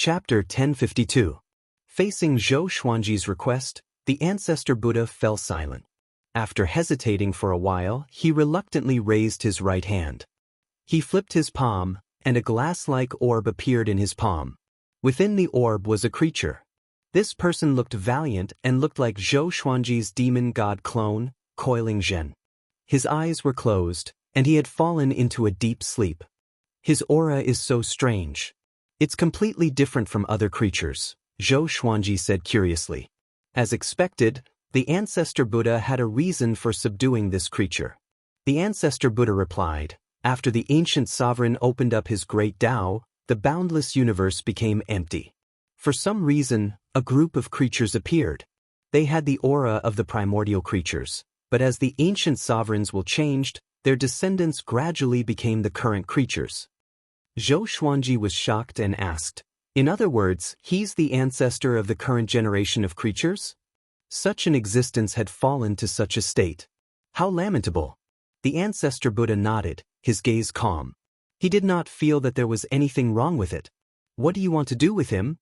Chapter 1052. Facing Zhou Xuanji's request, the ancestor Buddha fell silent. After hesitating for a while, he reluctantly raised his right hand. He flipped his palm, and a glass-like orb appeared in his palm. Within the orb was a creature. This person looked valiant and looked like Zhou Xuanji's demon god clone, Coiling Zhen. His eyes were closed, and he had fallen into a deep sleep. His aura is so strange. It's completely different from other creatures, Zhou Xuanji said curiously. As expected, the ancestor Buddha had a reason for subduing this creature. The ancestor Buddha replied, after the ancient sovereign opened up his great Tao, the boundless universe became empty. For some reason, a group of creatures appeared. They had the aura of the primordial creatures, but as the ancient sovereigns will changed, their descendants gradually became the current creatures. Zhou Xuanji was shocked and asked, in other words, he's the ancestor of the current generation of creatures? Such an existence had fallen to such a state. How lamentable! The ancestor Buddha nodded, his gaze calm. He did not feel that there was anything wrong with it. What do you want to do with him?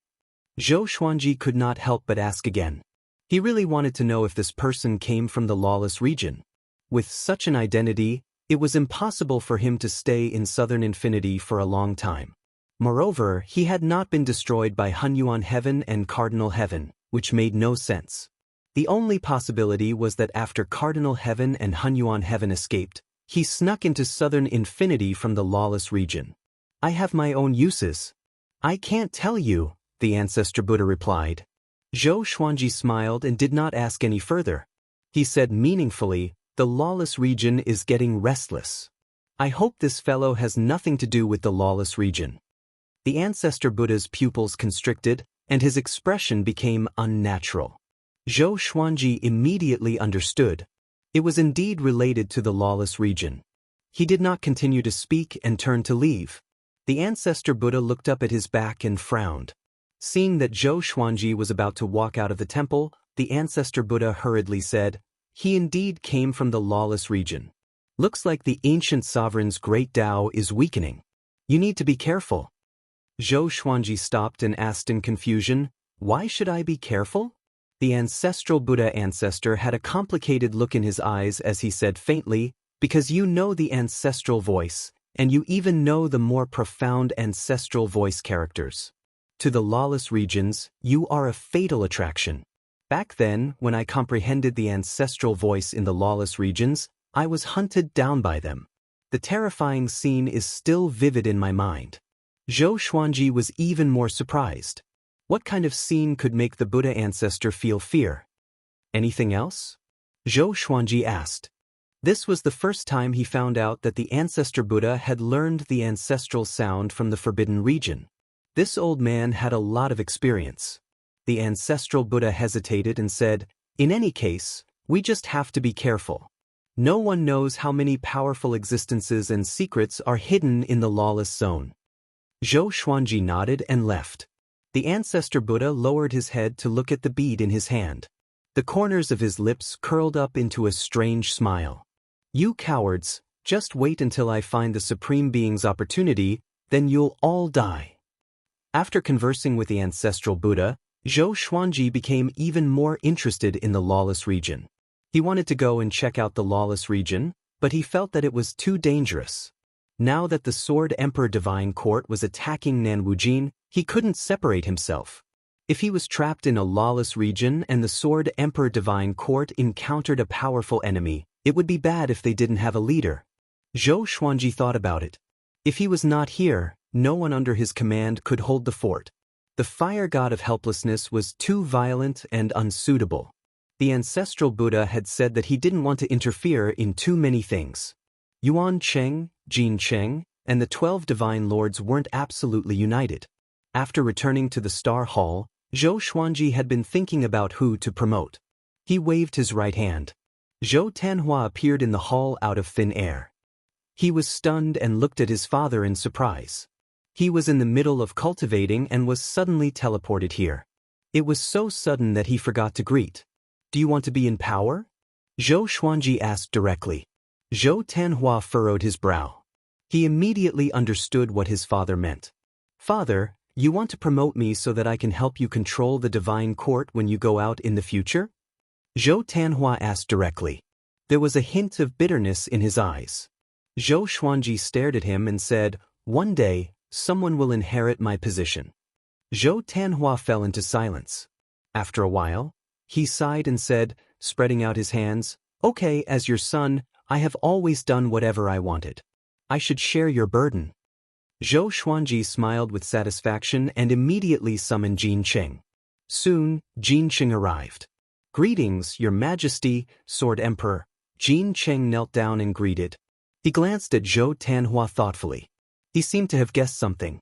Zhou Xuanji could not help but ask again. He really wanted to know if this person came from the lawless region. With such an identity, it was impossible for him to stay in southern infinity for a long time. Moreover, he had not been destroyed by Hunyuan Heaven and Cardinal Heaven, which made no sense. The only possibility was that after Cardinal Heaven and Hunyuan Heaven escaped, he snuck into southern infinity from the lawless region. I have my own uses. I can't tell you, the ancestor Buddha replied. Zhou Xuanji smiled and did not ask any further. He said meaningfully, the lawless region is getting restless. I hope this fellow has nothing to do with the lawless region. The ancestor Buddha's pupils constricted, and his expression became unnatural. Zhou Xuanji immediately understood. It was indeed related to the lawless region. He did not continue to speak and turned to leave. The ancestor Buddha looked up at his back and frowned. Seeing that Zhou Xuanji was about to walk out of the temple, the ancestor Buddha hurriedly said, he indeed came from the lawless region. Looks like the ancient sovereign's great Tao is weakening. You need to be careful. Zhou Xuanji stopped and asked in confusion, why should I be careful? The ancestral Buddha ancestor had a complicated look in his eyes as he said faintly, because you know the ancestral voice, and you even know the more profound ancestral voice characters. To the lawless regions, you are a fatal attraction. Back then, when I comprehended the ancestral voice in the lawless regions, I was hunted down by them. The terrifying scene is still vivid in my mind. Zhou Xuanji was even more surprised. What kind of scene could make the Buddha ancestor feel fear? Anything else? Zhou Xuanji asked. This was the first time he found out that the ancestor Buddha had learned the ancestral sound from the forbidden region. This old man had a lot of experience. The ancestral Buddha hesitated and said, in any case, we just have to be careful. No one knows how many powerful existences and secrets are hidden in the lawless zone. Zhou Xuanji nodded and left. The ancestor Buddha lowered his head to look at the bead in his hand. The corners of his lips curled up into a strange smile. You cowards, just wait until I find the Supreme Being's opportunity, then you'll all die. After conversing with the ancestral Buddha, Zhou Xuanji became even more interested in the lawless region. He wanted to go and check out the lawless region, but he felt that it was too dangerous. Now that the Sword Emperor Divine Court was attacking Nanwujin, he couldn't separate himself. If he was trapped in a lawless region and the Sword Emperor Divine Court encountered a powerful enemy, it would be bad if they didn't have a leader. Zhou Xuanji thought about it. If he was not here, no one under his command could hold the fort. The fire god of helplessness was too violent and unsuitable. The ancestral Buddha had said that he didn't want to interfere in too many things. Yuan Cheng, Jin Cheng, and the 12 divine lords weren't absolutely united. After returning to the Star Hall, Zhou Xuanji had been thinking about who to promote. He waved his right hand. Zhou Tanhua appeared in the hall out of thin air. He was stunned and looked at his father in surprise. He was in the middle of cultivating and was suddenly teleported here. It was so sudden that he forgot to greet. Do you want to be in power? Zhou Xuanji asked directly. Zhou Tanhua furrowed his brow. He immediately understood what his father meant. Father, You want to promote me so that I can help you control the divine court when you go out in the future? Zhou Tanhua asked directly. There was a hint of bitterness in his eyes. Zhou Xuanji stared at him and said, "One day, someone will inherit my position." Zhou Tanhua fell into silence. After a while, he sighed and said, spreading out his hands, "Okay, as your son, I have always done whatever I wanted. I should share your burden." Zhou Xuanji smiled with satisfaction and immediately summoned Jin Qing. Soon, Jin Qing arrived. "Greetings, Your Majesty, Sword Emperor." Jin Qing knelt down and greeted. He glanced at Zhou Tanhua thoughtfully. He seemed to have guessed something.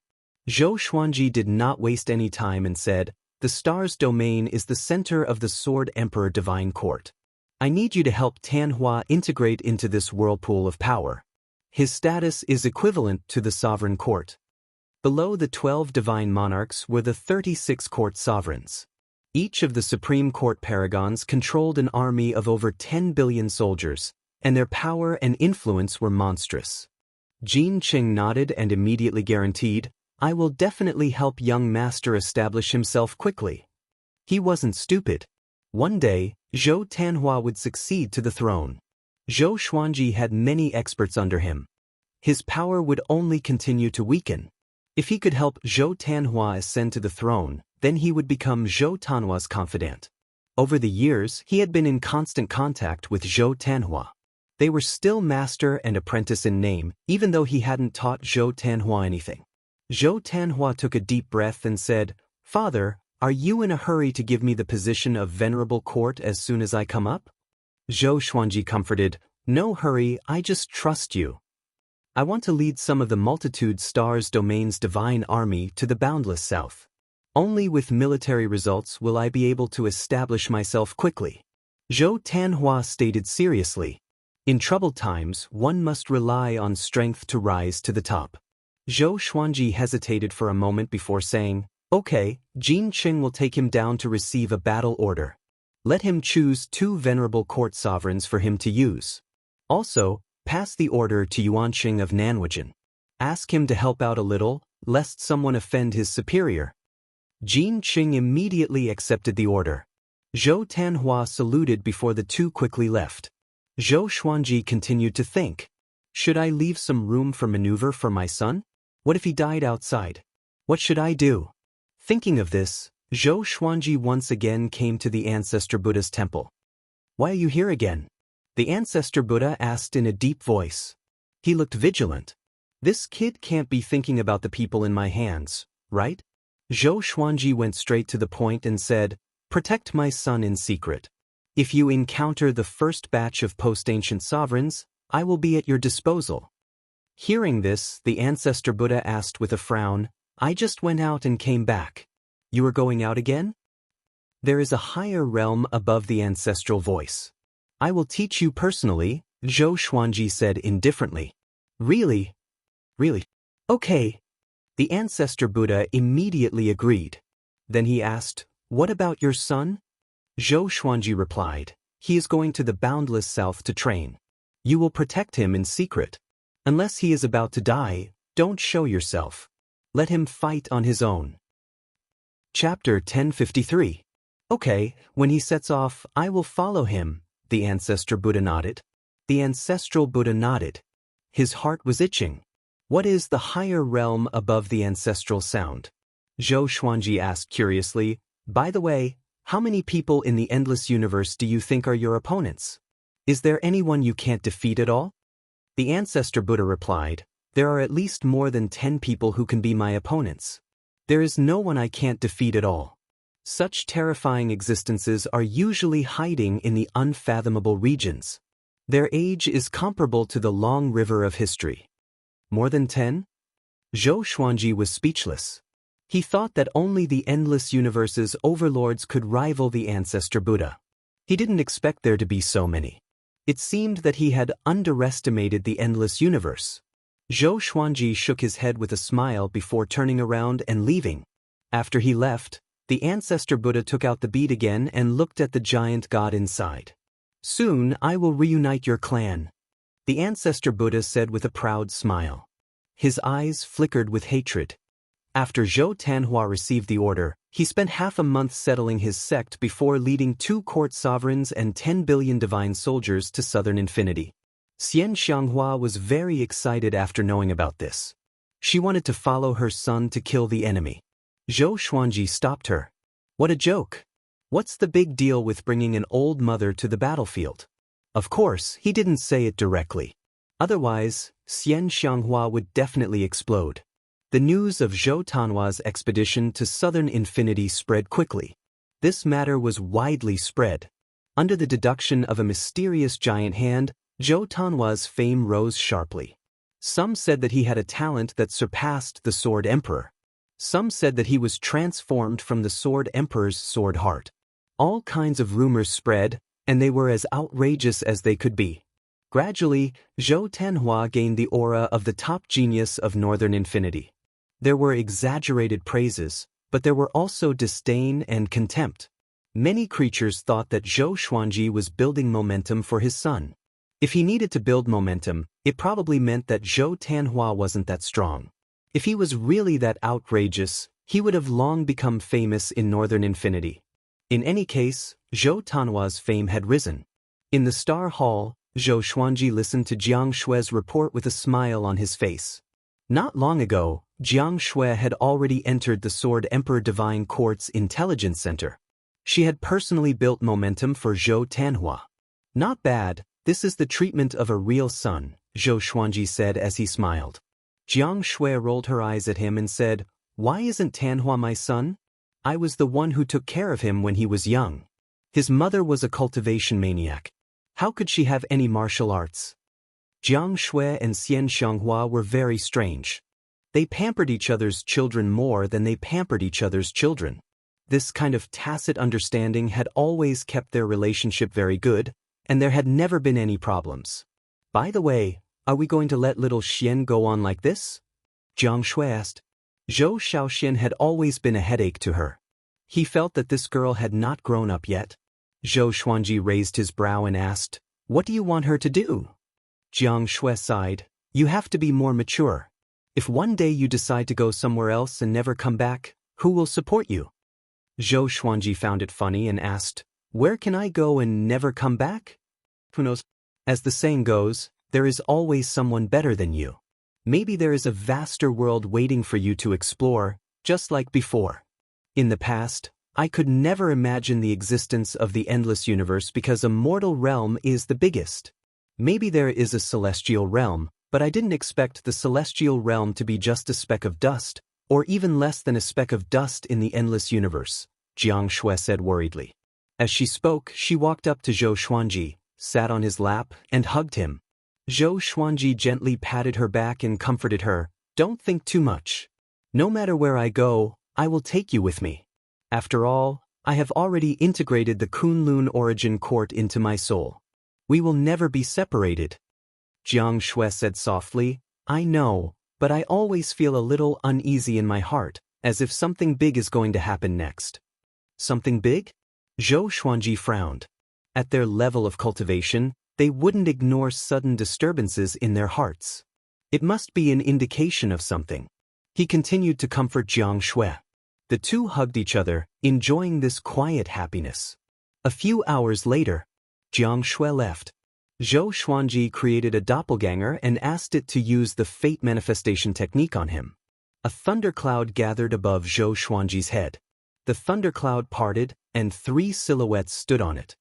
Zhou Xuanji did not waste any time and said, "The star's domain is the center of the Sword Emperor Divine Court. I need you to help Tanhua integrate into this whirlpool of power. His status is equivalent to the sovereign court." Below the 12 divine monarchs were the 36 court sovereigns. Each of the Supreme Court paragons controlled an army of over 10 billion soldiers, and their power and influence were monstrous. Jin Qing nodded and immediately guaranteed, "I will definitely help young master establish himself quickly." He wasn't stupid. One day, Zhou Tanhua would succeed to the throne. Zhou Xuanji had many experts under him. His power would only continue to weaken. If he could help Zhou Tanhua ascend to the throne, then he would become Zhou Tanhua's confidant. Over the years, he had been in constant contact with Zhou Tanhua. They were still master and apprentice in name, even though he hadn't taught Zhou Tanhua anything. Zhou Tanhua took a deep breath and said, "Father, are you in a hurry to give me the position of venerable court as soon as I come up?" Zhou Xuanji comforted, "No hurry, I just trust you. I want to lead some of the multitude stars domain's divine army to the boundless south. Only with military results will I be able to establish myself quickly." Zhou Tanhua stated seriously, "In troubled times, one must rely on strength to rise to the top." Zhou Xuanji hesitated for a moment before saying, "Okay, Jin Qing will take him down to receive a battle order. Let him choose 2 venerable court sovereigns for him to use. Also, pass the order to Yuanqing of Nanwujin. Ask him to help out a little, lest someone offend his superior." Jin Qing immediately accepted the order. Zhou Tanhua saluted before the two quickly left. Zhou Xuanji continued to think, "Should I leave some room for maneuver for my son? What if he died outside? What should I do?" Thinking of this, Zhou Xuanji once again came to the Ancestor Buddha's temple. "Why are you here again?" the Ancestor Buddha asked in a deep voice. He looked vigilant. "This kid can't be thinking about the people in my hands, right?" Zhou Xuanji went straight to the point and said, "Protect my son in secret. If you encounter the first batch of post-ancient sovereigns, I will be at your disposal." Hearing this, the Ancestor Buddha asked with a frown, "I just went out and came back. You are going out again?" "There is a higher realm above the ancestral voice. I will teach you personally," Zhou Xuanji said indifferently. "Really? Really? Okay." The Ancestor Buddha immediately agreed. Then he asked, "What about your son?" Zhou Xuanji replied, "He is going to the boundless south to train. You will protect him in secret. Unless he is about to die, don't show yourself. Let him fight on his own." Chapter 1053. "Okay, when he sets off, I will follow him," the Ancestor Buddha nodded. The Ancestral Buddha nodded. His heart was itching. What is the higher realm above the ancestral sound? Zhou Xuanji asked curiously, "By the way, how many people in the endless universe do you think are your opponents? Is there anyone you can't defeat at all?" The Ancestor Buddha replied, "There are at least more than 10 people who can be my opponents. There is no one I can't defeat at all. Such terrifying existences are usually hiding in the unfathomable regions. Their age is comparable to the long river of history." More than 10? Zhou Xuanji was speechless. He thought that only the endless universe's overlords could rival the Ancestor Buddha. He didn't expect there to be so many. It seemed that he had underestimated the endless universe. Zhou Xuanji shook his head with a smile before turning around and leaving. After he left, the Ancestor Buddha took out the bead again and looked at the giant god inside. "Soon I will reunite your clan," the Ancestor Buddha said with a proud smile. His eyes flickered with hatred. After Zhou Tanhua received the order, he spent half a month settling his sect before leading 2 court sovereigns and 10 billion divine soldiers to southern infinity. Xianxia was very excited after knowing about this. She wanted to follow her son to kill the enemy. Zhou Xuanji stopped her. What a joke! What's the big deal with bringing an old mother to the battlefield? Of course, he didn't say it directly. Otherwise, Xianxia would definitely explode. The news of Zhou Tanhua's expedition to southern infinity spread quickly. This matter was widely spread. Under the deduction of a mysterious giant hand, Zhou Tanhua's fame rose sharply. Some said that he had a talent that surpassed the Sword Emperor. Some said that he was transformed from the Sword Emperor's sword heart. All kinds of rumors spread, and they were as outrageous as they could be. Gradually, Zhou Tanhua gained the aura of the top genius of northern infinity. There were exaggerated praises, but there were also disdain and contempt. Many creatures thought that Zhou Xuanji was building momentum for his son. If he needed to build momentum, it probably meant that Zhou Tanhua wasn't that strong. If he was really that outrageous, he would have long become famous in northern infinity. In any case, Zhou Tanhua's fame had risen. In the Star Hall, Zhou Xuanji listened to Jiang Shui's report with a smile on his face. Not long ago, Jiang Shui had already entered the Sword Emperor Divine Court's Intelligence Center. She had personally built momentum for Zhou Tanhua. Not bad, this is the treatment of a real son, Zhou Xuanji said as he smiled. Jiang Shui rolled her eyes at him and said, "Why isn't Tanhua my son? I was the one who took care of him when he was young. His mother was a cultivation maniac. How could she have any martial arts?" Jiang Shui and Xianxia were very strange. They pampered each other's children more than they pampered each other's children. This kind of tacit understanding had always kept their relationship very good, and there had never been any problems. "By the way, are we going to let little Xian go on like this?" Jiang Shui asked. Zhou Shaoxian had always been a headache to her. He felt that this girl had not grown up yet. Zhou Xuanji raised his brow and asked, "What do you want her to do?" Jiang Shui sighed, "You have to be more mature. If one day you decide to go somewhere else and never come back, who will support you?" Zhou Xuanji found it funny and asked, "Where can I go and never come back?" "Who knows? As the saying goes, there is always someone better than you. Maybe there is a vaster world waiting for you to explore, just like before. In the past, I could never imagine the existence of the endless universe because a mortal realm is the biggest. Maybe there is a celestial realm, but I didn't expect the celestial realm to be just a speck of dust, or even less than a speck of dust in the endless universe," Jiang Shui said worriedly. As she spoke, she walked up to Zhou Xuanji, sat on his lap, and hugged him. Zhou Xuanji gently patted her back and comforted her, "Don't think too much. No matter where I go, I will take you with me. After all, I have already integrated the Kunlun origin court into my soul. We will never be separated." Jiang Shui said softly, "I know, but I always feel a little uneasy in my heart, as if something big is going to happen next." "Something big?" Zhou Xuanji frowned. At their level of cultivation, they wouldn't ignore sudden disturbances in their hearts. It must be an indication of something. He continued to comfort Jiang Shui. The two hugged each other, enjoying this quiet happiness. A few hours later, Jiang Shui left. Zhou Xuanji created a doppelganger and asked it to use the fate manifestation technique on him. A thundercloud gathered above Zhou Xuanji's head. The thundercloud parted, and 3 silhouettes stood on it.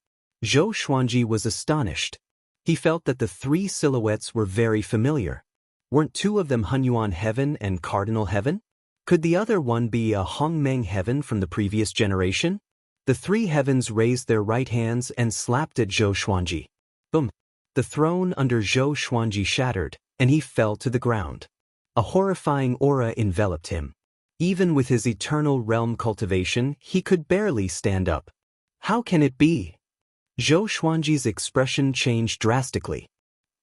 Zhou Xuanji was astonished. He felt that the 3 silhouettes were very familiar. Weren't 2 of them Hunyuan Heaven and Cardinal Heaven? Could the other one be a Hongmeng Heaven from the previous generation? The 3 heavens raised their right hands and slapped at Zhou Xuanji. Boom! The throne under Zhou Xuanji shattered, and he fell to the ground. A horrifying aura enveloped him. Even with his eternal realm cultivation, he could barely stand up. How can it be? Zhou Xuanji's expression changed drastically.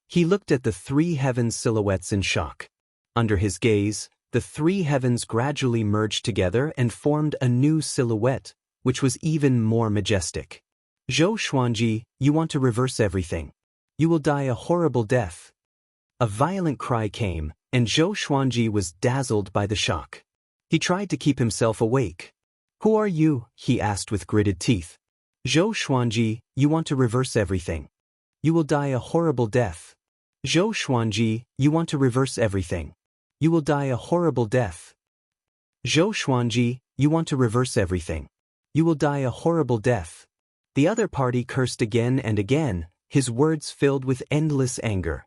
He looked at the 3 heavens silhouettes in shock. Under his gaze, the 3 heavens gradually merged together and formed a new silhouette, which was even more majestic. "Zhou Xuanji, you want to reverse everything. You will die a horrible death." A violent cry came, and Zhou Xuanji was dazzled by the shock. He tried to keep himself awake. Who are you? He asked with gritted teeth. Zhou Xuanji, you want to reverse everything. You will die a horrible death. Zhou Xuanji, you want to reverse everything. You will die a horrible death. Zhou Xuanji, you want to reverse everything. You will die a horrible death. The other party cursed again and again, his words filled with endless anger.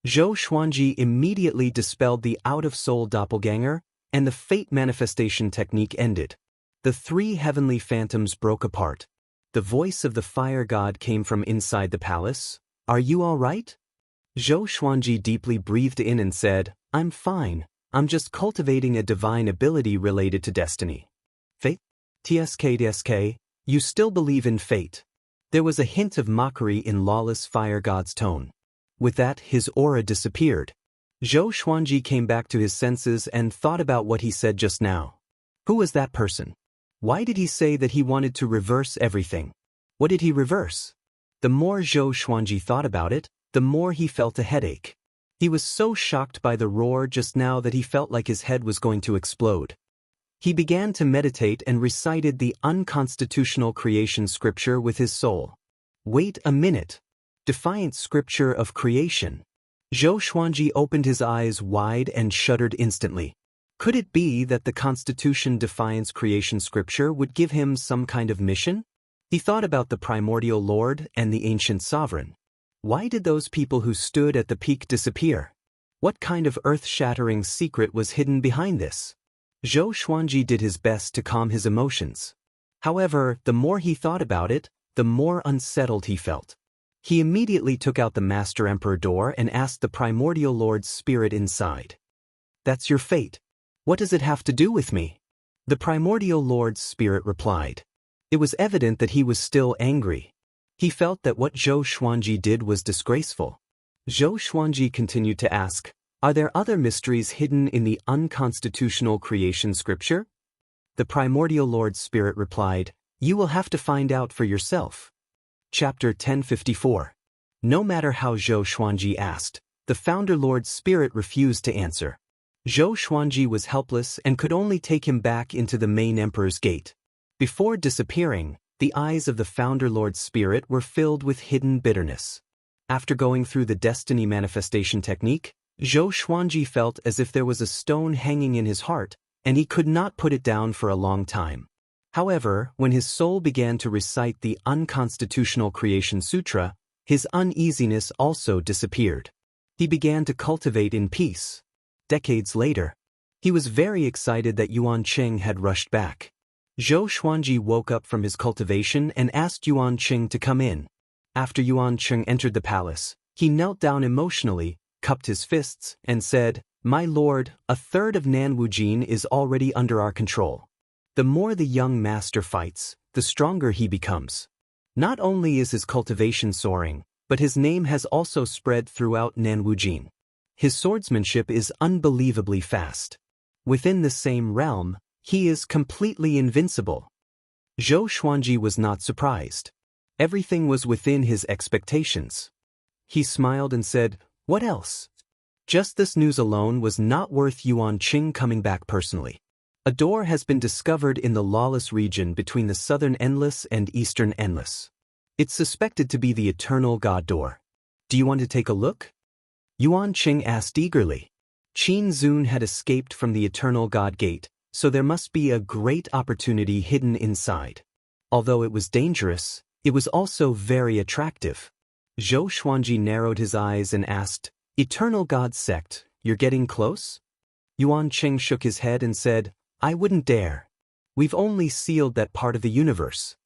Zhou Xuanji immediately dispelled the out-of-soul doppelganger, and the fate manifestation technique ended. The three heavenly phantoms broke apart. The voice of the fire god came from inside the palace. Are you all right? Zhou Xuanji deeply breathed in and said, I'm fine. I'm just cultivating a divine ability related to destiny. Fate? TSK, you still believe in fate. There was a hint of mockery in lawless fire god's tone. With that, his aura disappeared. Zhou Xuanji came back to his senses and thought about what he said just now. Who was that person? Why did he say that he wanted to reverse everything? What did he reverse? The more Zhou Xuanji thought about it, the more he felt a headache. He was so shocked by the roar just now that he felt like his head was going to explode. He began to meditate and recited the unconstitutional creation scripture with his soul. Wait a minute. Defiant scripture of creation. Zhou Xuanji opened his eyes wide and shuddered instantly. Could it be that the Constitution Defiance creation scripture would give him some kind of mission? He thought about the primordial lord and the ancient sovereign. Why did those people who stood at the peak disappear? What kind of earth-shattering secret was hidden behind this? Zhou Xuanji did his best to calm his emotions. However, the more he thought about it, the more unsettled he felt. He immediately took out the Master Emperor door and asked the primordial lord's spirit inside. That's your fate. What does it have to do with me? The primordial lord's spirit replied. It was evident that he was still angry. He felt that what Zhou Xuanji did was disgraceful. Zhou Xuanji continued to ask, are there other mysteries hidden in the unconstitutional creation scripture? The primordial lord's spirit replied, you will have to find out for yourself. Chapter 1054. No matter how Zhou Xuanji asked, the founder lord's spirit refused to answer. Zhou Xuanji was helpless and could only take him back into the main emperor's gate. Before disappearing, the eyes of the founder lord's spirit were filled with hidden bitterness. After going through the destiny manifestation technique, Zhou Xuanji felt as if there was a stone hanging in his heart, and he could not put it down for a long time. However, when his soul began to recite the unconstitutional creation sutra, his uneasiness also disappeared. He began to cultivate in peace. Decades later, he was very excited that Yuan Qing had rushed back. Zhou Xuanji woke up from his cultivation and asked Yuan Qing to come in. After Yuan Qing entered the palace, he knelt down emotionally, cupped his fists, and said, My lord, a third of Nanwujin is already under our control. The more the young master fights, the stronger he becomes. Not only is his cultivation soaring, but his name has also spread throughout Nanwujin. His swordsmanship is unbelievably fast. Within the same realm, he is completely invincible. Zhou Xuanji was not surprised. Everything was within his expectations. He smiled and said, What else? Just this news alone was not worth Yuan Qing coming back personally. A door has been discovered in the lawless region between the southern Endless and eastern Endless. It's suspected to be the Eternal God Door. Do you want to take a look? Yuan Qing asked eagerly. Qin Zun had escaped from the Eternal God Gate, so there must be a great opportunity hidden inside. Although it was dangerous, it was also very attractive. Zhou Xuanji narrowed his eyes and asked, Eternal God Sect, you're getting close? Yuan Qing shook his head and said, I wouldn't dare. We've only sealed that part of the universe.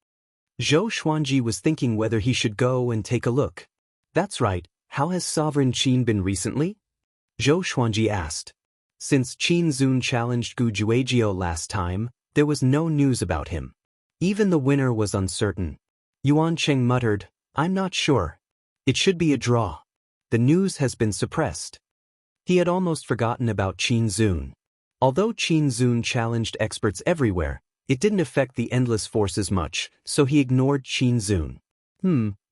Zhou Xuanji was thinking whether he should go and take a look. That's right, how has Sovereign Qin been recently? Zhou Xuanji asked. Since Qin Zun challenged Gu Juejiao last time, there was no news about him. Even the winner was uncertain. Yuan Qing muttered, I'm not sure. It should be a draw. The news has been suppressed. He had almost forgotten about Qin Zun. Although Qin Zun challenged experts everywhere, it didn't affect the Endless forces much, so he ignored Qin Zun.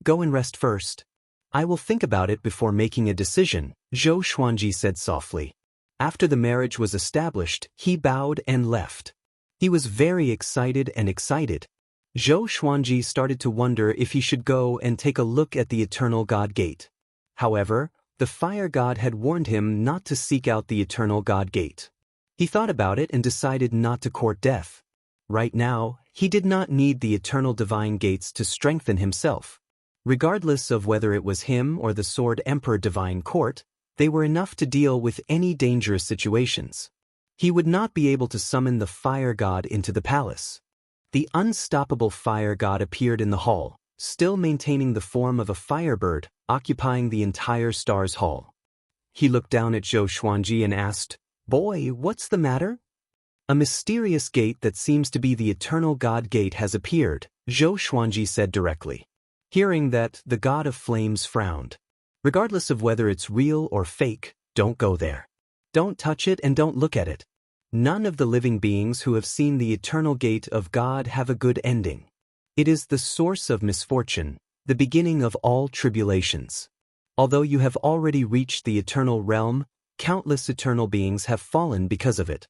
Go and rest first. I will think about it before making a decision, Zhou Xuanji said softly. After the marriage was established, he bowed and left. He was very excited. Zhou Xuanji started to wonder if he should go and take a look at the Eternal God Gate. However, the Fire God had warned him not to seek out the Eternal God Gate. He thought about it and decided not to court death. Right now, he did not need the Eternal Divine Gates to strengthen himself. Regardless of whether it was him or the Sword Emperor Divine Court, they were enough to deal with any dangerous situations. He would not be able to summon the Fire God into the palace. The unstoppable Fire God appeared in the hall, still maintaining the form of a firebird, occupying the entire Stars Hall. He looked down at Zhou Xuanji and asked, "Boy, what's the matter?" "A mysterious gate that seems to be the Eternal God Gate has appeared," Zhou Xuanji said directly. Hearing that, the God of Flames frowned. "Regardless of whether it's real or fake, don't go there. Don't touch it and don't look at it. None of the living beings who have seen the Eternal Gate of God have a good ending. It is the source of misfortune, the beginning of all tribulations. Although you have already reached the eternal realm, countless eternal beings have fallen because of it."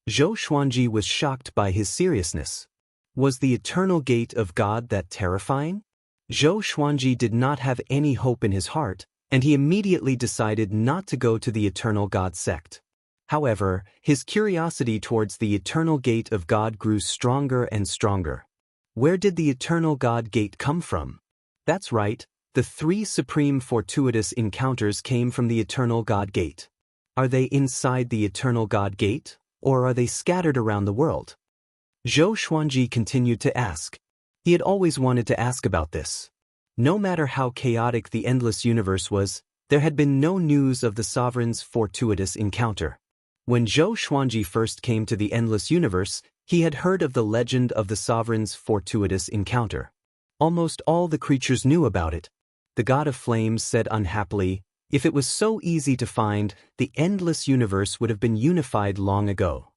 Zhou Xuanji was shocked by his seriousness. Was the Eternal Gate of God that terrifying? Zhou Xuanji did not have any hope in his heart, and he immediately decided not to go to the Eternal God sect. However, his curiosity towards the Eternal Gate of God grew stronger and stronger. Where did the Eternal God Gate come from? That's right, the 3 supreme fortuitous encounters came from the Eternal God Gate. Are they inside the Eternal God Gate, or are they scattered around the world? Zhou Xuanji continued to ask. He had always wanted to ask about this. No matter how chaotic the endless universe was, there had been no news of the sovereign's fortuitous encounter. When Zhou Xuanji first came to the endless universe, he had heard of the legend of the sovereign's fortuitous encounter. Almost all the creatures knew about it. The God of Flames said unhappily, "If it was so easy to find, the endless universe would have been unified long ago."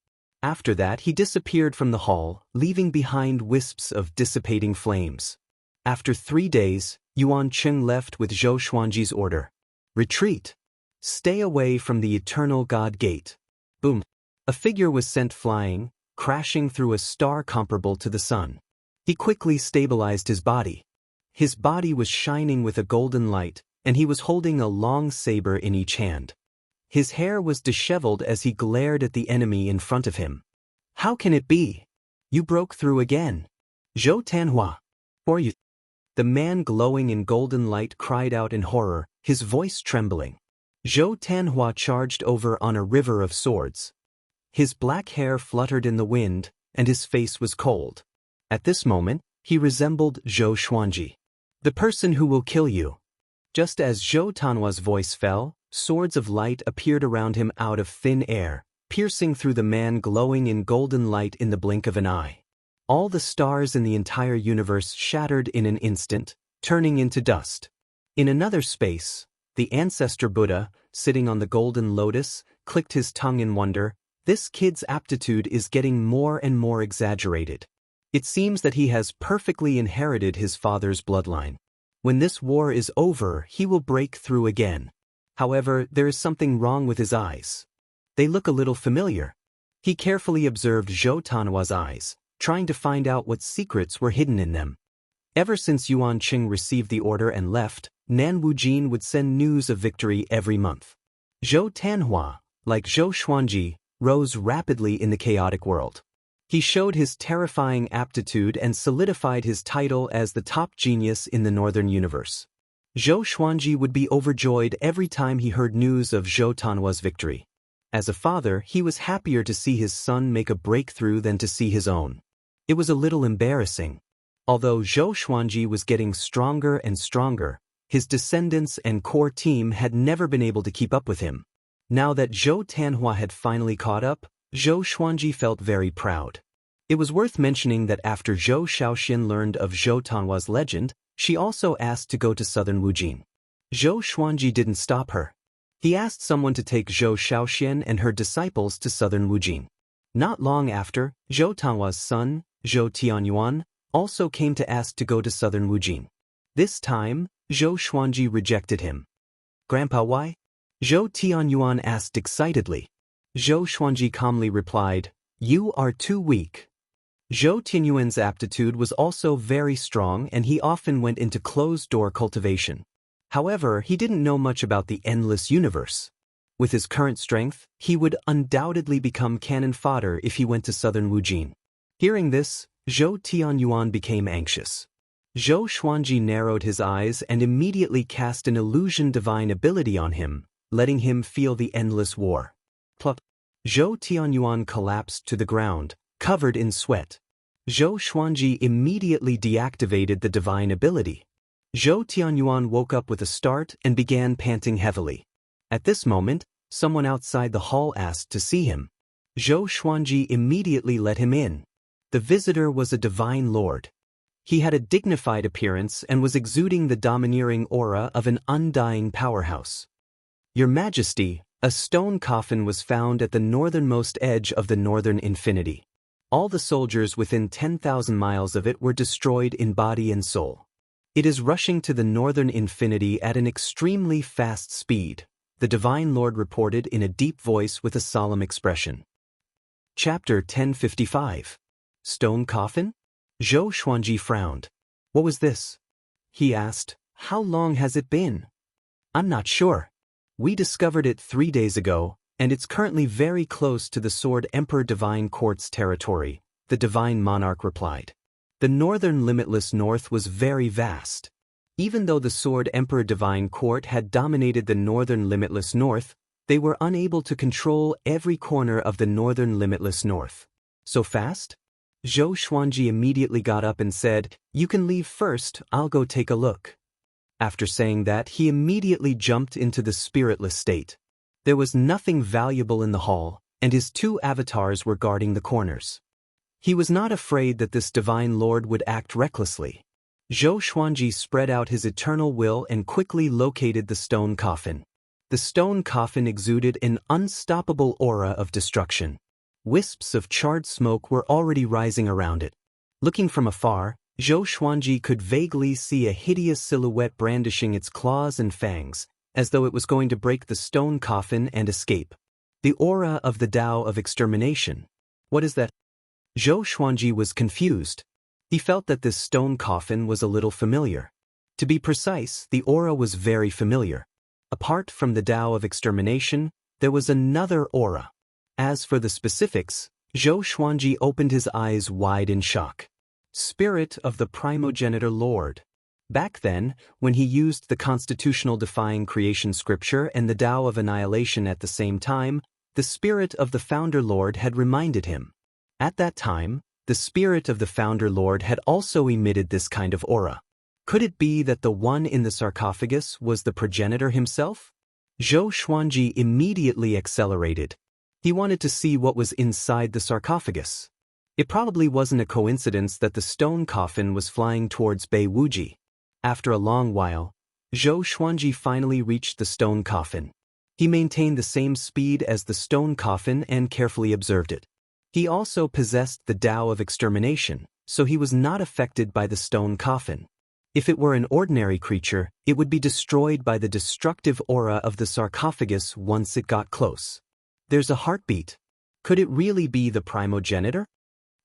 After that, he disappeared from the hall, leaving behind wisps of dissipating flames. After 3 days, Yuan Cheng left with Zhou Xuanji's order. "Retreat. Stay away from the Eternal God Gate." Boom. A figure was sent flying, crashing through a star comparable to the sun. He quickly stabilized his body. His body was shining with a golden light, and he was holding a long saber in each hand. His hair was disheveled as he glared at the enemy in front of him. "How can it be? You broke through again. Zhou Tanhua. Or you?" The man glowing in golden light cried out in horror, his voice trembling. Zhou Tanhua charged over on a river of swords. His black hair fluttered in the wind, and his face was cold. At this moment, he resembled Zhou Xuanji. "The person who will kill you." Just as Zhou Tanhua's voice fell, swords of light appeared around him out of thin air, piercing through the man glowing in golden light in the blink of an eye. All the stars in the entire universe shattered in an instant, turning into dust. In another space, the ancestor Buddha, sitting on the golden lotus, clicked his tongue in wonder. This kid's aptitude is getting more and more exaggerated. It seems that he has perfectly inherited his father's bloodline. When this war is over, he will break through again. However, there is something wrong with his eyes. They look a little familiar. He carefully observed Zhou Tanhua's eyes, trying to find out what secrets were hidden in them. Ever since Yuan Qing received the order and left, Nan Wujin would send news of victory every month. Zhou Tanhua, like Zhou Xuanji, rose rapidly in the chaotic world. He showed his terrifying aptitude and solidified his title as the top genius in the northern universe. Zhou Xuanji would be overjoyed every time he heard news of Zhou Tanhua's victory. As a father, he was happier to see his son make a breakthrough than to see his own. It was a little embarrassing. Although Zhou Xuanji was getting stronger and stronger, his descendants and core team had never been able to keep up with him. Now that Zhou Tanhua had finally caught up, Zhou Xuanji felt very proud. It was worth mentioning that after Zhou Shaoxian learned of Zhou Tanhua's legend, she also asked to go to southern Wujin. Zhou Xuanji didn't stop her. He asked someone to take Zhou Shaoxian and her disciples to southern Wujin. Not long after, Zhou Tanhua's son, Zhou Tianyuan, also came to ask to go to southern Wujin. This time, Zhou Xuanji rejected him. "Grandpa, why?" Zhou Tianyuan asked excitedly. Zhou Xuanji calmly replied, "You are too weak." Zhou Tianyuan's aptitude was also very strong and he often went into closed-door cultivation. However, he didn't know much about the endless universe. With his current strength, he would undoubtedly become cannon fodder if he went to southern Wujin. Hearing this, Zhou Tianyuan became anxious. Zhou Xuanji narrowed his eyes and immediately cast an illusion divine ability on him, letting him feel the endless war. Pluck. Zhou Tianyuan collapsed to the ground, covered in sweat. Zhou Xuanji immediately deactivated the divine ability. Zhou Tianyuan woke up with a start and began panting heavily. At this moment, someone outside the hall asked to see him. Zhou Xuanji immediately let him in. The visitor was a divine lord. He had a dignified appearance and was exuding the domineering aura of an undying powerhouse. "Your Majesty, a stone coffin was found at the northernmost edge of the northern infinity. All the soldiers within 10,000 miles of it were destroyed in body and soul. It is rushing to the northern infinity at an extremely fast speed," the Divine Lord reported in a deep voice with a solemn expression. Chapter 1055. Stone Coffin? Zhou Xuanji frowned. "What was this?" he asked. "How long has it been?" "I'm not sure. We discovered it 3 days ago, and it's currently very close to the Sword Emperor Divine Court's territory," the Divine Monarch replied. The northern limitless north was very vast. Even though the Sword Emperor Divine Court had dominated the northern limitless north, they were unable to control every corner of the northern limitless north. "So fast?" Zhou Xuanji immediately got up and said, "You can leave first, I'll go take a look." After saying that, he immediately jumped into the spiritless state. There was nothing valuable in the hall, and his 2 avatars were guarding the corners. He was not afraid that this divine lord would act recklessly. Zhou Xuanji spread out his eternal will and quickly located the stone coffin. The stone coffin exuded an unstoppable aura of destruction. Wisps of charred smoke were already rising around it. Looking from afar, Zhou Xuanji could vaguely see a hideous silhouette brandishing its claws and fangs, as though it was going to break the stone coffin and escape. The aura of the Tao of extermination. What is that? Zhou Xuanji was confused. He felt that this stone coffin was a little familiar. To be precise, the aura was very familiar. Apart from the Tao of extermination, there was another aura. As for the specifics, Zhou Xuanji opened his eyes wide in shock. Spirit of the Primogenitor Lord. Back then, when he used the constitutional defying creation scripture and the Tao of annihilation at the same time, the spirit of the Founder Lord had reminded him. At that time, the spirit of the Founder Lord had also emitted this kind of aura. Could it be that the one in the sarcophagus was the progenitor himself? Zhou Xuanji immediately accelerated. He wanted to see what was inside the sarcophagus. It probably wasn't a coincidence that the stone coffin was flying towards Bei Wuji. After a long while, Zhou Xuanji finally reached the stone coffin. He maintained the same speed as the stone coffin and carefully observed it. He also possessed the Tao of extermination, so he was not affected by the stone coffin. If it were an ordinary creature, it would be destroyed by the destructive aura of the sarcophagus once it got close. There's a heartbeat. Could it really be the primogenitor?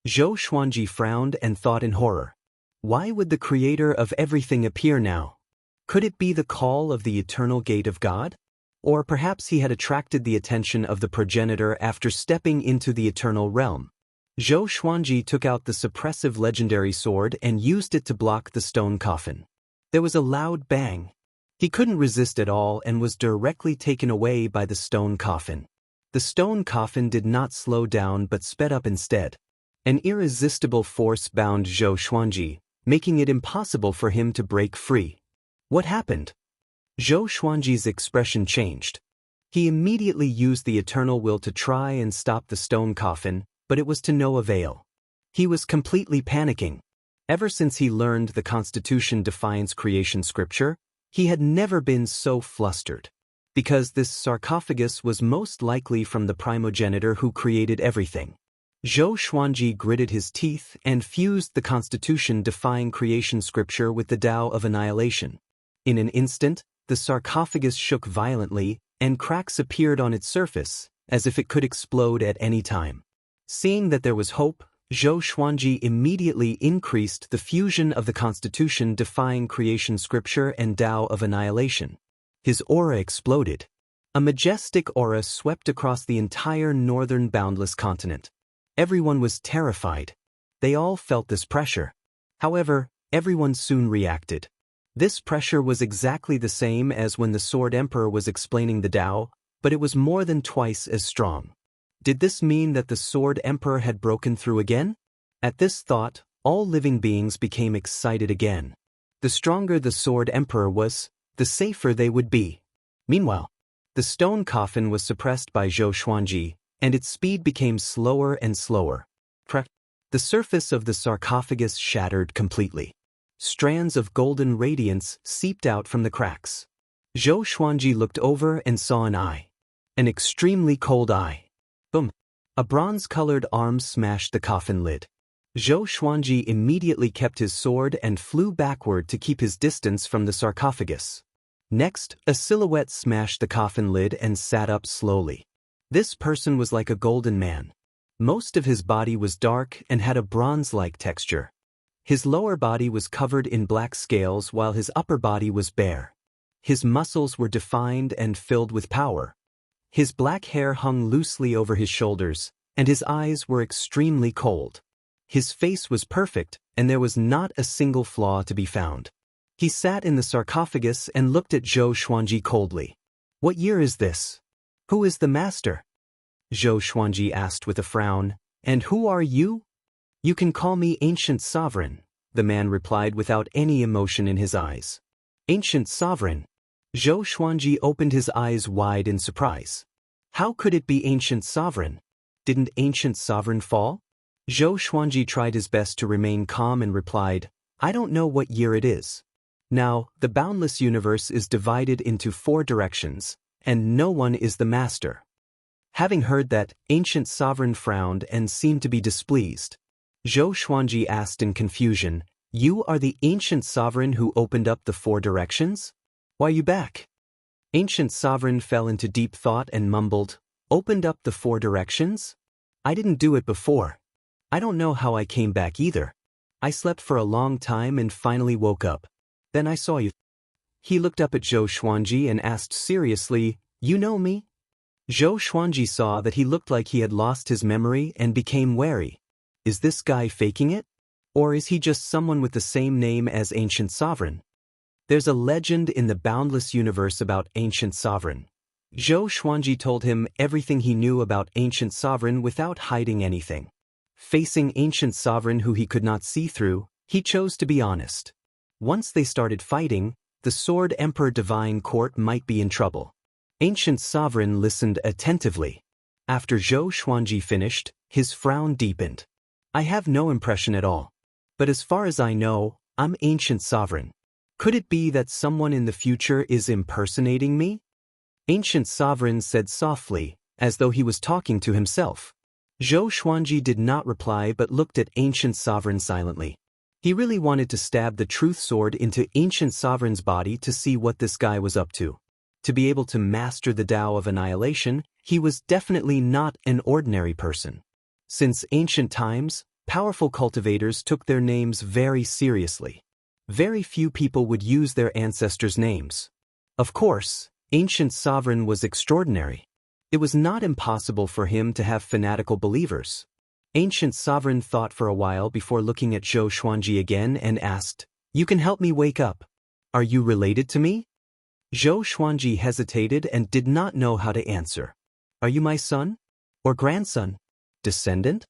Zhou Xuanji frowned and thought in horror. Why would the creator of everything appear now? Could it be the call of the eternal gate of God? Or perhaps he had attracted the attention of the progenitor after stepping into the eternal realm. Zhou Xuanji took out the suppressive legendary sword and used it to block the stone coffin. There was a loud bang. He couldn't resist at all and was directly taken away by the stone coffin. The stone coffin did not slow down but sped up instead. An irresistible force bound Zhou Xuanji, making it impossible for him to break free. What happened? Zhou Xuanji's expression changed. He immediately used the eternal will to try and stop the stone coffin, but it was to no avail. He was completely panicking. Ever since he learned the Constitution Defiance creation scripture, he had never been so flustered. Because this sarcophagus was most likely from the primogenitor who created everything. Zhou Xuanji gritted his teeth and fused the Constitution defying creation scripture with the Tao of annihilation. In an instant, the sarcophagus shook violently, and cracks appeared on its surface, as if it could explode at any time. Seeing that there was hope, Zhou Xuanji immediately increased the fusion of the Constitution defying creation scripture and Tao of annihilation. His aura exploded. A majestic aura swept across the entire northern boundless continent. Everyone was terrified. They all felt this pressure. However, everyone soon reacted. This pressure was exactly the same as when the Sword Emperor was explaining the Tao, but it was more than twice as strong. Did this mean that the Sword Emperor had broken through again? At this thought, all living beings became excited again. The stronger the Sword Emperor was, the safer they would be. Meanwhile, the stone coffin was suppressed by Zhou Xuanji, and its speed became slower and slower. The surface of the sarcophagus shattered completely. Strands of golden radiance seeped out from the cracks. Zhou Xuanji looked over and saw an eye. An extremely cold eye. Boom! A bronze-colored arm smashed the coffin lid. Zhou Xuanji immediately kept his sword and flew backward to keep his distance from the sarcophagus. Next, a silhouette smashed the coffin lid and sat up slowly. This person was like a golden man. Most of his body was dark and had a bronze-like texture. His lower body was covered in black scales while his upper body was bare. His muscles were defined and filled with power. His black hair hung loosely over his shoulders, and his eyes were extremely cold. His face was perfect, and there was not a single flaw to be found. He sat in the sarcophagus and looked at Zhou Xuanji coldly. "What year is this? Who is the master?" Zhou Xuanji asked with a frown. "And who are you?" "You can call me Ancient Sovereign," the man replied without any emotion in his eyes. "Ancient Sovereign?" Zhou Xuanji opened his eyes wide in surprise. How could it be Ancient Sovereign? Didn't Ancient Sovereign fall? Zhou Xuanji tried his best to remain calm and replied, "I don't know what year it is. Now, the boundless universe is divided into 4 directions, and no one is the master." Having heard that, Ancient Sovereign frowned and seemed to be displeased. Zhou Xuanji asked in confusion, "You are the Ancient Sovereign who opened up the 4 directions? Why are you back?" Ancient Sovereign fell into deep thought and mumbled, "Opened up the 4 directions? I didn't do it before. I don't know how I came back either. I slept for a long time and finally woke up. Then I saw you." He looked up at Zhou Xuanji and asked seriously, "You know me?" Zhou Xuanji saw that he looked like he had lost his memory and became wary. Is this guy faking it? Or is he just someone with the same name as Ancient Sovereign? There's a legend in the boundless universe about Ancient Sovereign. Zhou Xuanji told him everything he knew about Ancient Sovereign without hiding anything. Facing Ancient Sovereign who he could not see through, he chose to be honest. Once they started fighting, the Sword Emperor Divine Court might be in trouble. Ancient Sovereign listened attentively. After Zhou Xuanji finished, his frown deepened. "I have no impression at all. But as far as I know, I'm Ancient Sovereign. Could it be that someone in the future is impersonating me?" Ancient Sovereign said softly, as though he was talking to himself. Zhou Xuanji did not reply but looked at Ancient Sovereign silently. He really wanted to stab the truth sword into Ancient Sovereign's body to see what this guy was up to. To be able to master the Tao of annihilation, he was definitely not an ordinary person. Since ancient times, powerful cultivators took their names very seriously. Very few people would use their ancestors' names. Of course, Ancient Sovereign was extraordinary. It was not impossible for him to have fanatical believers. Ancient Sovereign thought for a while before looking at Zhou Xuanji again and asked, "You can help me wake up. Are you related to me?" Zhou Xuanji hesitated and did not know how to answer. "Are you my son? Or grandson? Descendant?"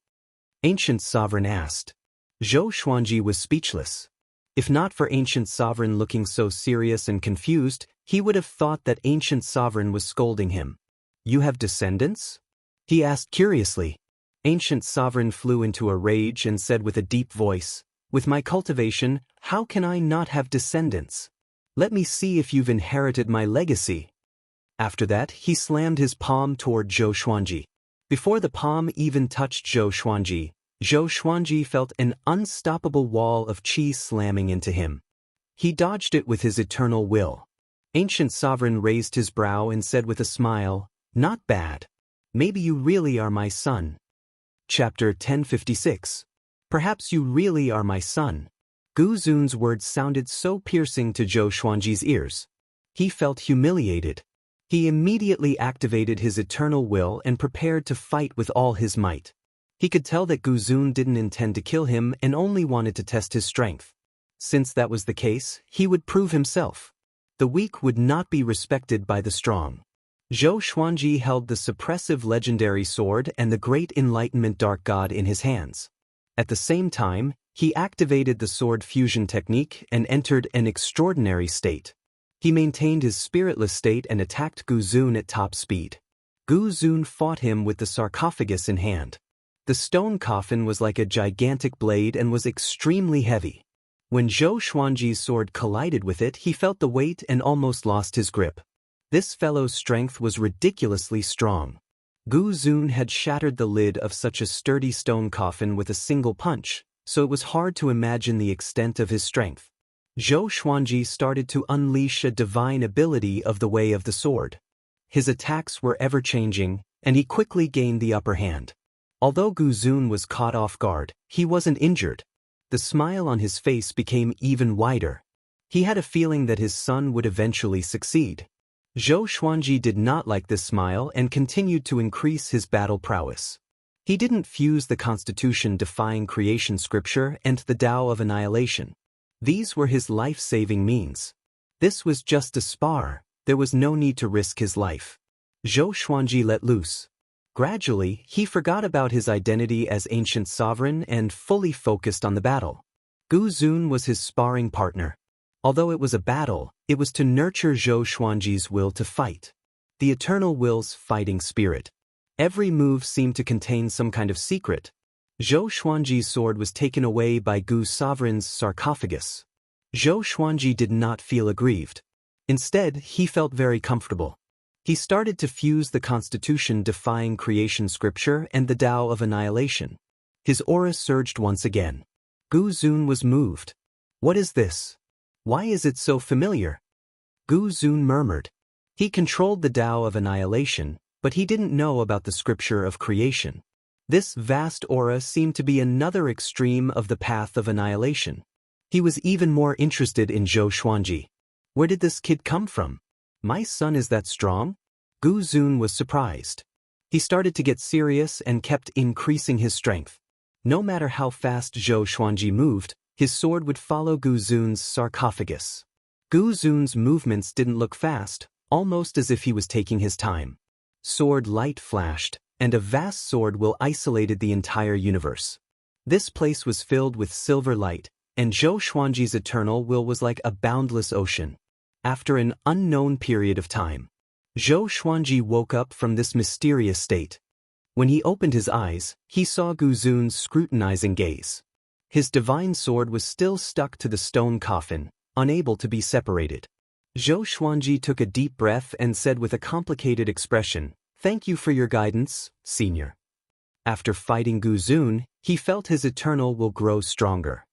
Ancient Sovereign asked. Zhou Xuanji was speechless. If not for Ancient Sovereign looking so serious and confused, he would have thought that Ancient Sovereign was scolding him. "You have descendants?" he asked curiously. Ancient Sovereign flew into a rage and said with a deep voice, "With my cultivation, how can I not have descendants? Let me see if you've inherited my legacy." After that, he slammed his palm toward Zhou Xuanji. Before the palm even touched Zhou Xuanji felt an unstoppable wall of qi slamming into him. He dodged it with his eternal will. Ancient Sovereign raised his brow and said with a smile, "Not bad. Maybe you really are my son. Chapter 1056. Perhaps you really are my son. Gu Zun's words sounded so piercing to Zhou Xuanji's ears. He felt humiliated. He immediately activated his eternal will and prepared to fight with all his might. He could tell that Gu Zun didn't intend to kill him and only wanted to test his strength. Since that was the case, he would prove himself. The weak would not be respected by the strong. Zhou Xuanji held the suppressive legendary sword and the great enlightenment dark god in his hands. At the same time, he activated the sword fusion technique and entered an extraordinary state. He maintained his spiritless state and attacked Gu Zun at top speed. Gu Zun fought him with the sarcophagus in hand. The stone coffin was like a gigantic blade and was extremely heavy. When Zhou Xuanji's sword collided with it, he felt the weight and almost lost his grip. This fellow's strength was ridiculously strong. Gu Zun had shattered the lid of such a sturdy stone coffin with a single punch, so it was hard to imagine the extent of his strength. Zhou Xuanji started to unleash a divine ability of the way of the sword. His attacks were ever-changing, and he quickly gained the upper hand. Although Gu Zun was caught off guard, he wasn't injured. The smile on his face became even wider. He had a feeling that his son would eventually succeed. Zhou Xuanji did not like this smile and continued to increase his battle prowess. He didn't fuse the Constitution-defying creation scripture and the Tao of annihilation. These were his life-saving means. This was just a spar, there was no need to risk his life. Zhou Xuanji let loose. Gradually, he forgot about his identity as ancient sovereign and fully focused on the battle. Gu Zun was his sparring partner. Although it was a battle, it was to nurture Zhou Xuanji's will to fight. The eternal will's fighting spirit. Every move seemed to contain some kind of secret. Zhou Xuanji's sword was taken away by Gu's sovereign's sarcophagus. Zhou Xuanji did not feel aggrieved. Instead, he felt very comfortable. He started to fuse the Constitution-defying creation scripture and the Tao of annihilation. His aura surged once again. Gu Zun was moved. What is this? Why is it so familiar? Gu Zun murmured. He controlled the Tao of annihilation, but he didn't know about the scripture of creation. This vast aura seemed to be another extreme of the path of annihilation. He was even more interested in Zhou Xuanji. Where did this kid come from? My son is that strong? Gu Zun was surprised. He started to get serious and kept increasing his strength. No matter how fast Zhou Xuanji moved, his sword would follow Gu Zun's sarcophagus. Gu Zun's movements didn't look fast, almost as if he was taking his time. Sword light flashed, and a vast sword will isolated the entire universe. This place was filled with silver light, and Zhou Xuanji's eternal will was like a boundless ocean. After an unknown period of time, Zhou Xuanji woke up from this mysterious state. When he opened his eyes, he saw Gu Zun's scrutinizing gaze. His divine sword was still stuck to the stone coffin, unable to be separated. Zhou Xuanji took a deep breath and said with a complicated expression, "Thank you for your guidance, Senior." After fighting Gu Zun, he felt his eternal will grow stronger.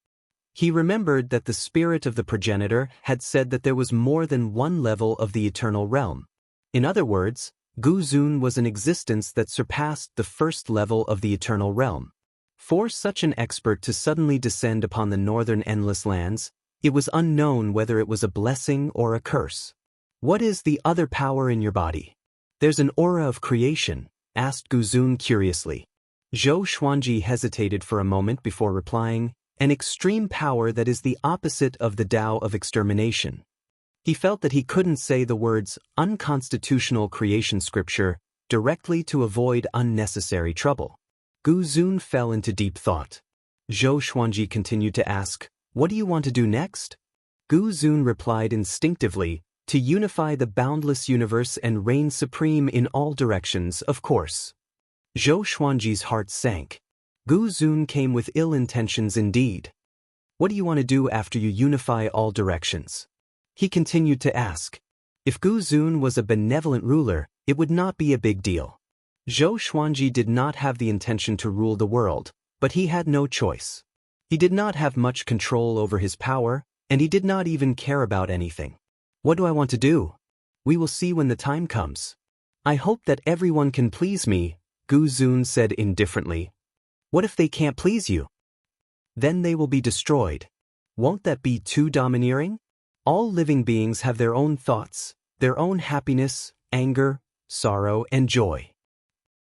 He remembered that the spirit of the progenitor had said that there was more than one level of the eternal realm. In other words, Gu Zun was an existence that surpassed the first level of the eternal realm. For such an expert to suddenly descend upon the northern endless lands, it was unknown whether it was a blessing or a curse. What is the other power in your body? There's an aura of creation, asked Gu Zun curiously. Zhou Xuanji hesitated for a moment before replying, an extreme power that is the opposite of the Tao of extermination. He felt that he couldn't say the words unconstitutional creation scripture directly to avoid unnecessary trouble. Gu Zun fell into deep thought. Zhou Xuanji continued to ask, "What do you want to do next?" Gu Zun replied instinctively, "To unify the boundless universe and reign supreme in all directions, of course." Zhou Xuanji's heart sank. Gu Zun came with ill intentions indeed. "What do you want to do after you unify all directions?" He continued to ask. If Gu Zun was a benevolent ruler, it would not be a big deal. Zhou Xuanji did not have the intention to rule the world, but he had no choice. He did not have much control over his power, and he did not even care about anything. "What do I want to do? We will see when the time comes." I hope that everyone can please me, Gu Zun said indifferently. What if they can't please you? Then they will be destroyed. Won't that be too domineering? All living beings have their own thoughts, their own happiness, anger, sorrow, and joy.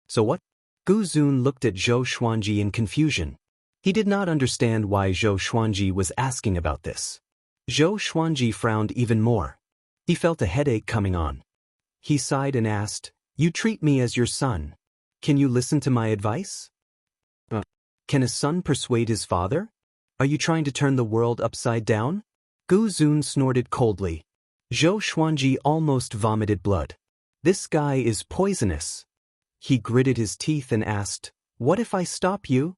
So what? Gu Zun looked at Zhou Xuanji in confusion. He did not understand why Zhou Xuanji was asking about this. Zhou Xuanji frowned even more. He felt a headache coming on. He sighed and asked, "You treat me as your son. Can you listen to my advice?" Can a son persuade his father? Are you trying to turn the world upside down? Gu Zun snorted coldly. Zhou Xuanji almost vomited blood. This guy is poisonous. He gritted his teeth and asked, "What if I stop you?"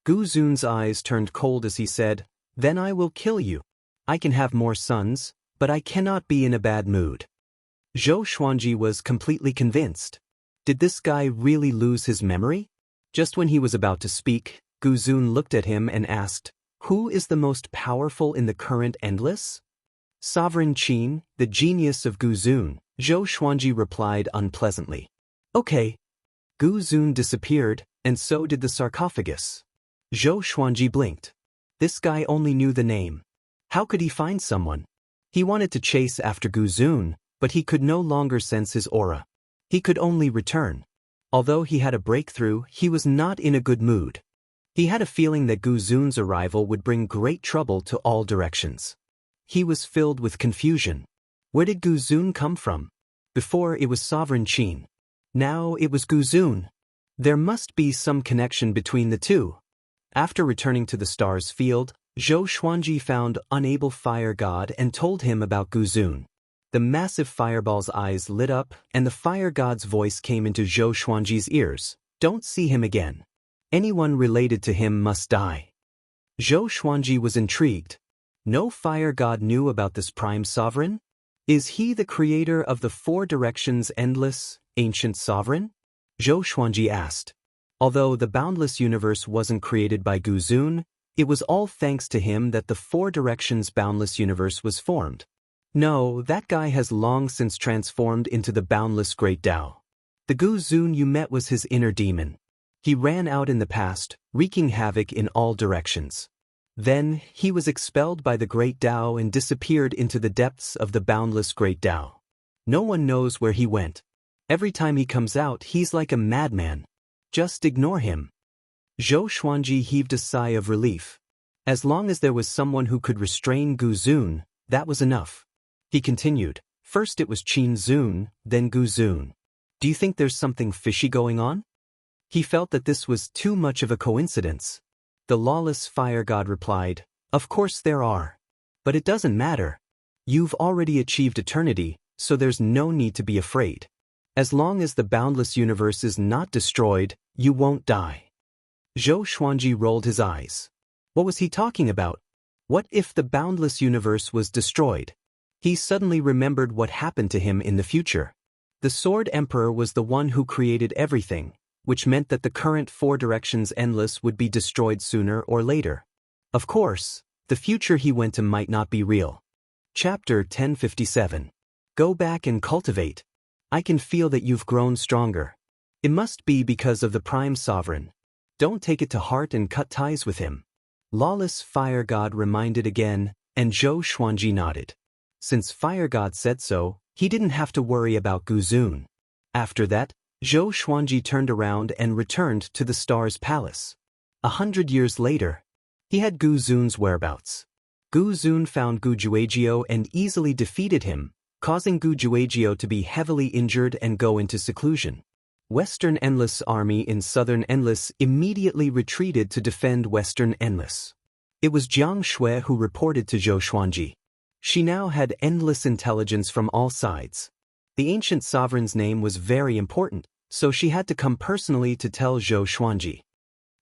Gu Zun's eyes turned cold as he said, "Then I will kill you. I can have more sons, but I cannot be in a bad mood." Zhou Xuanji was completely convinced. Did this guy really lose his memory? Just when he was about to speak, Gu Zun looked at him and asked, "Who is the most powerful in the current endless?" "Sovereign Qin, the genius of Gu Zun," Zhou Xuanji replied unpleasantly. "Okay." Gu Zun disappeared, and so did the sarcophagus. Zhou Xuanji blinked. This guy only knew the name. How could he find someone? He wanted to chase after Gu Zun, but he could no longer sense his aura. He could only return. Although he had a breakthrough, he was not in a good mood. He had a feeling that Gu Zun's arrival would bring great trouble to all directions. He was filled with confusion. Where did Gu Zun come from? Before it was Sovereign Qin. Now it was Gu Zun. There must be some connection between the two. After returning to the stars field, Zhou Xuanji found Unable Fire God and told him about Gu Zun. The massive fireball's eyes lit up, and the fire god's voice came into Zhou Xuanji's ears. "Don't see him again. Anyone related to him must die." Zhou Xuanji was intrigued. No fire god knew about this prime sovereign? Is he the creator of the Four Directions endless, ancient sovereign? Zhou Xuanji asked. Although the boundless universe wasn't created by Gu Zun, it was all thanks to him that the Four Directions boundless universe was formed. No, that guy has long since transformed into the boundless great Tao. The Gu Zun you met was his inner demon. He ran out in the past, wreaking havoc in all directions. Then, he was expelled by the great Tao and disappeared into the depths of the boundless great Tao. No one knows where he went. Every time he comes out, he's like a madman. Just ignore him. Zhou Xuanji heaved a sigh of relief. As long as there was someone who could restrain Gu Zun, that was enough. He continued, "First it was Qin Zun, then Gu Zun. Do you think there's something fishy going on?" He felt that this was too much of a coincidence. The lawless fire god replied, "Of course there are. But it doesn't matter. You've already achieved eternity, so there's no need to be afraid. As long as the boundless universe is not destroyed, you won't die." Zhou Xuanji rolled his eyes. What was he talking about? What if the boundless universe was destroyed? He suddenly remembered what happened to him in the future. The Sword Emperor was the one who created everything, which meant that the current Four Directions endless would be destroyed sooner or later. Of course, the future he went to might not be real. Chapter 1057. Go back and cultivate. I can feel that you've grown stronger. It must be because of the Prime Sovereign. Don't take it to heart and cut ties with him. Lawless Fire God reminded again, and Zhou Xuanji nodded. Since Fire God said so, he didn't have to worry about Gu Zun. After that, Zhou Xuanji turned around and returned to the Star's Palace. 100 years later, he had Gu Zun's whereabouts. Gu Zun found Gu Juejiao and easily defeated him, causing Gu Juejiao to be heavily injured and go into seclusion. Western Endless Army in Southern Endless immediately retreated to defend Western Endless. It was Jiang Shui who reported to Zhou Xuanji. She now had endless intelligence from all sides. The ancient sovereign's name was very important, so she had to come personally to tell Zhou Xuanji.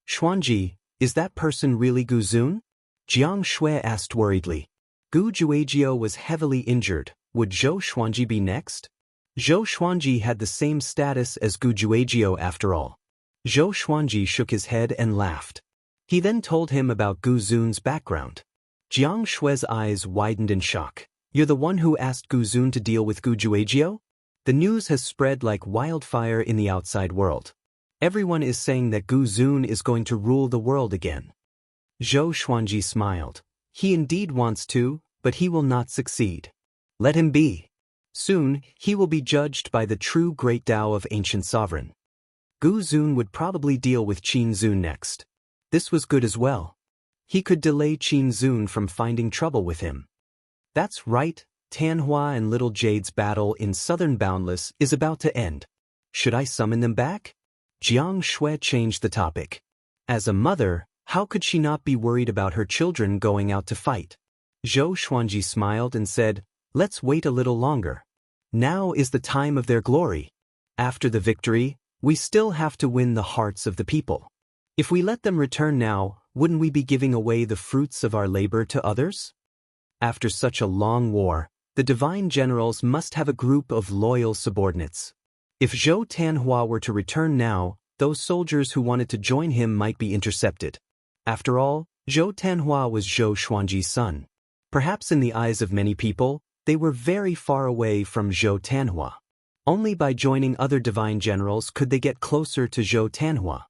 "Xuanji, is that person really Gu Zun?" Jiang Shui asked worriedly. Gu Juejiao was heavily injured. Would Zhou Xuanji be next? Zhou Xuanji had the same status as Gu Juejiao after all. Zhou Xuanji shook his head and laughed. He then told him about Gu Zun's background. Jiang Shui's eyes widened in shock. "You're the one who asked Gu Zun to deal with Gu Juejiao?" The news has spread like wildfire in the outside world. Everyone is saying that Gu Zun is going to rule the world again. Zhou Xuanji smiled. He indeed wants to, but he will not succeed. Let him be. Soon, he will be judged by the true great Tao of ancient sovereign. Gu Zun would probably deal with Qin Zun next. This was good as well. He could delay Qin Zun from finding trouble with him. That's right, Tanhua and Little Jade's battle in Southern Boundless is about to end. Should I summon them back? Jiang Shui changed the topic. As a mother, how could she not be worried about her children going out to fight? Zhou Xuanji smiled and said, let's wait a little longer. Now is the time of their glory. After the victory, we still have to win the hearts of the people. If we let them return now, wouldn't we be giving away the fruits of our labor to others? After such a long war, the divine generals must have a group of loyal subordinates. If Zhou Tanhua were to return now, those soldiers who wanted to join him might be intercepted. After all, Zhou Tanhua was Zhou Xuanji's son. Perhaps in the eyes of many people, they were very far away from Zhou Tanhua. Only by joining other divine generals could they get closer to Zhou Tanhua.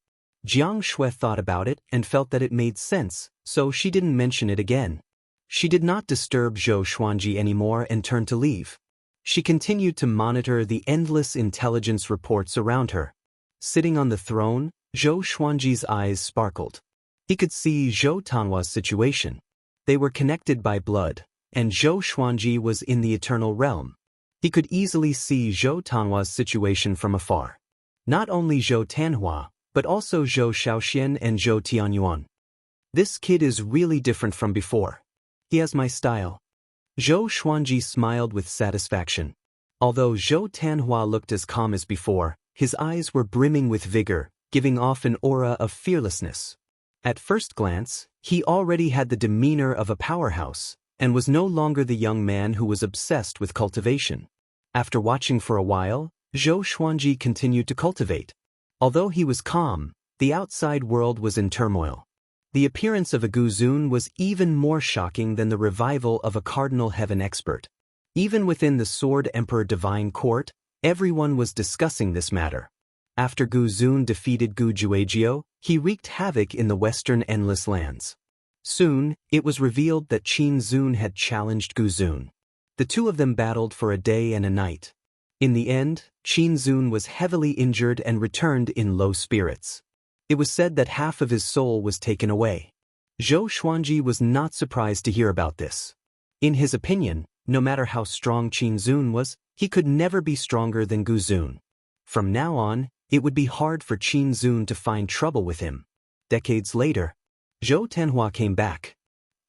Jiang Shui thought about it and felt that it made sense, so she didn't mention it again. She did not disturb Zhou Xuanji anymore and turned to leave. She continued to monitor the endless intelligence reports around her. Sitting on the throne, Zhou Xuanji's eyes sparkled. He could see Zhou Tanhua's situation. They were connected by blood, and Zhou Xuanji was in the eternal realm. He could easily see Zhou Tanhua's situation from afar. Not only Zhou Tanhua, but also Zhou Shaoxian and Zhou Tianyuan. This kid is really different from before. He has my style. Zhou Xuanji smiled with satisfaction. Although Zhou Tanhua looked as calm as before, his eyes were brimming with vigor, giving off an aura of fearlessness. At first glance, he already had the demeanor of a powerhouse, and was no longer the young man who was obsessed with cultivation. After watching for a while, Zhou Xuanji continued to cultivate. Although he was calm, the outside world was in turmoil. The appearance of a Gu Zun was even more shocking than the revival of a Cardinal Heaven expert. Even within the Sword Emperor Divine Court, everyone was discussing this matter. After Gu Zun defeated Gu Juejiao, he wreaked havoc in the Western Endless Lands. Soon, it was revealed that Qin Zun had challenged Gu Zun. The two of them battled for a day and a night. In the end, Qin Zun was heavily injured and returned in low spirits. It was said that half of his soul was taken away. Zhou Xuanji was not surprised to hear about this. In his opinion, no matter how strong Qin Zun was, he could never be stronger than Gu Zun. From now on, it would be hard for Qin Zun to find trouble with him. Decades later, Zhou Tanhua came back.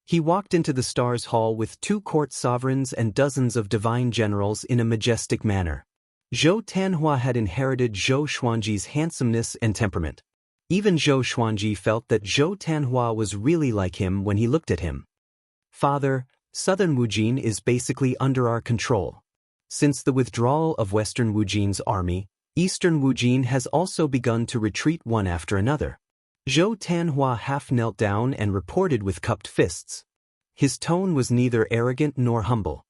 He walked into the Stars Hall with 2 court sovereigns and dozens of divine generals in a majestic manner. Zhou Tanhua had inherited Zhou Xuanji's handsomeness and temperament. Even Zhou Xuanji felt that Zhou Tanhua was really like him when he looked at him. Father, Southern Wujin is basically under our control. Since the withdrawal of Western Wujin's army, Eastern Wujin has also begun to retreat one after another. Zhou Tanhua half knelt down and reported with cupped fists. His tone was neither arrogant nor humble.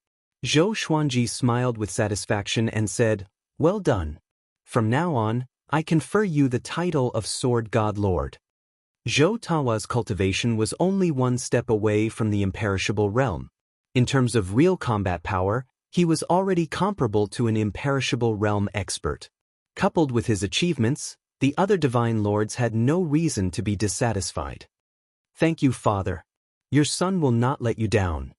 Zhou Xuanji smiled with satisfaction and said, "Well done. From now on, I confer you the title of Sword God Lord." Zhou Tanhua's cultivation was only one step away from the imperishable realm. In terms of real combat power, he was already comparable to an imperishable realm expert. Coupled with his achievements, the other divine lords had no reason to be dissatisfied. "Thank you, Father. Your son will not let you down."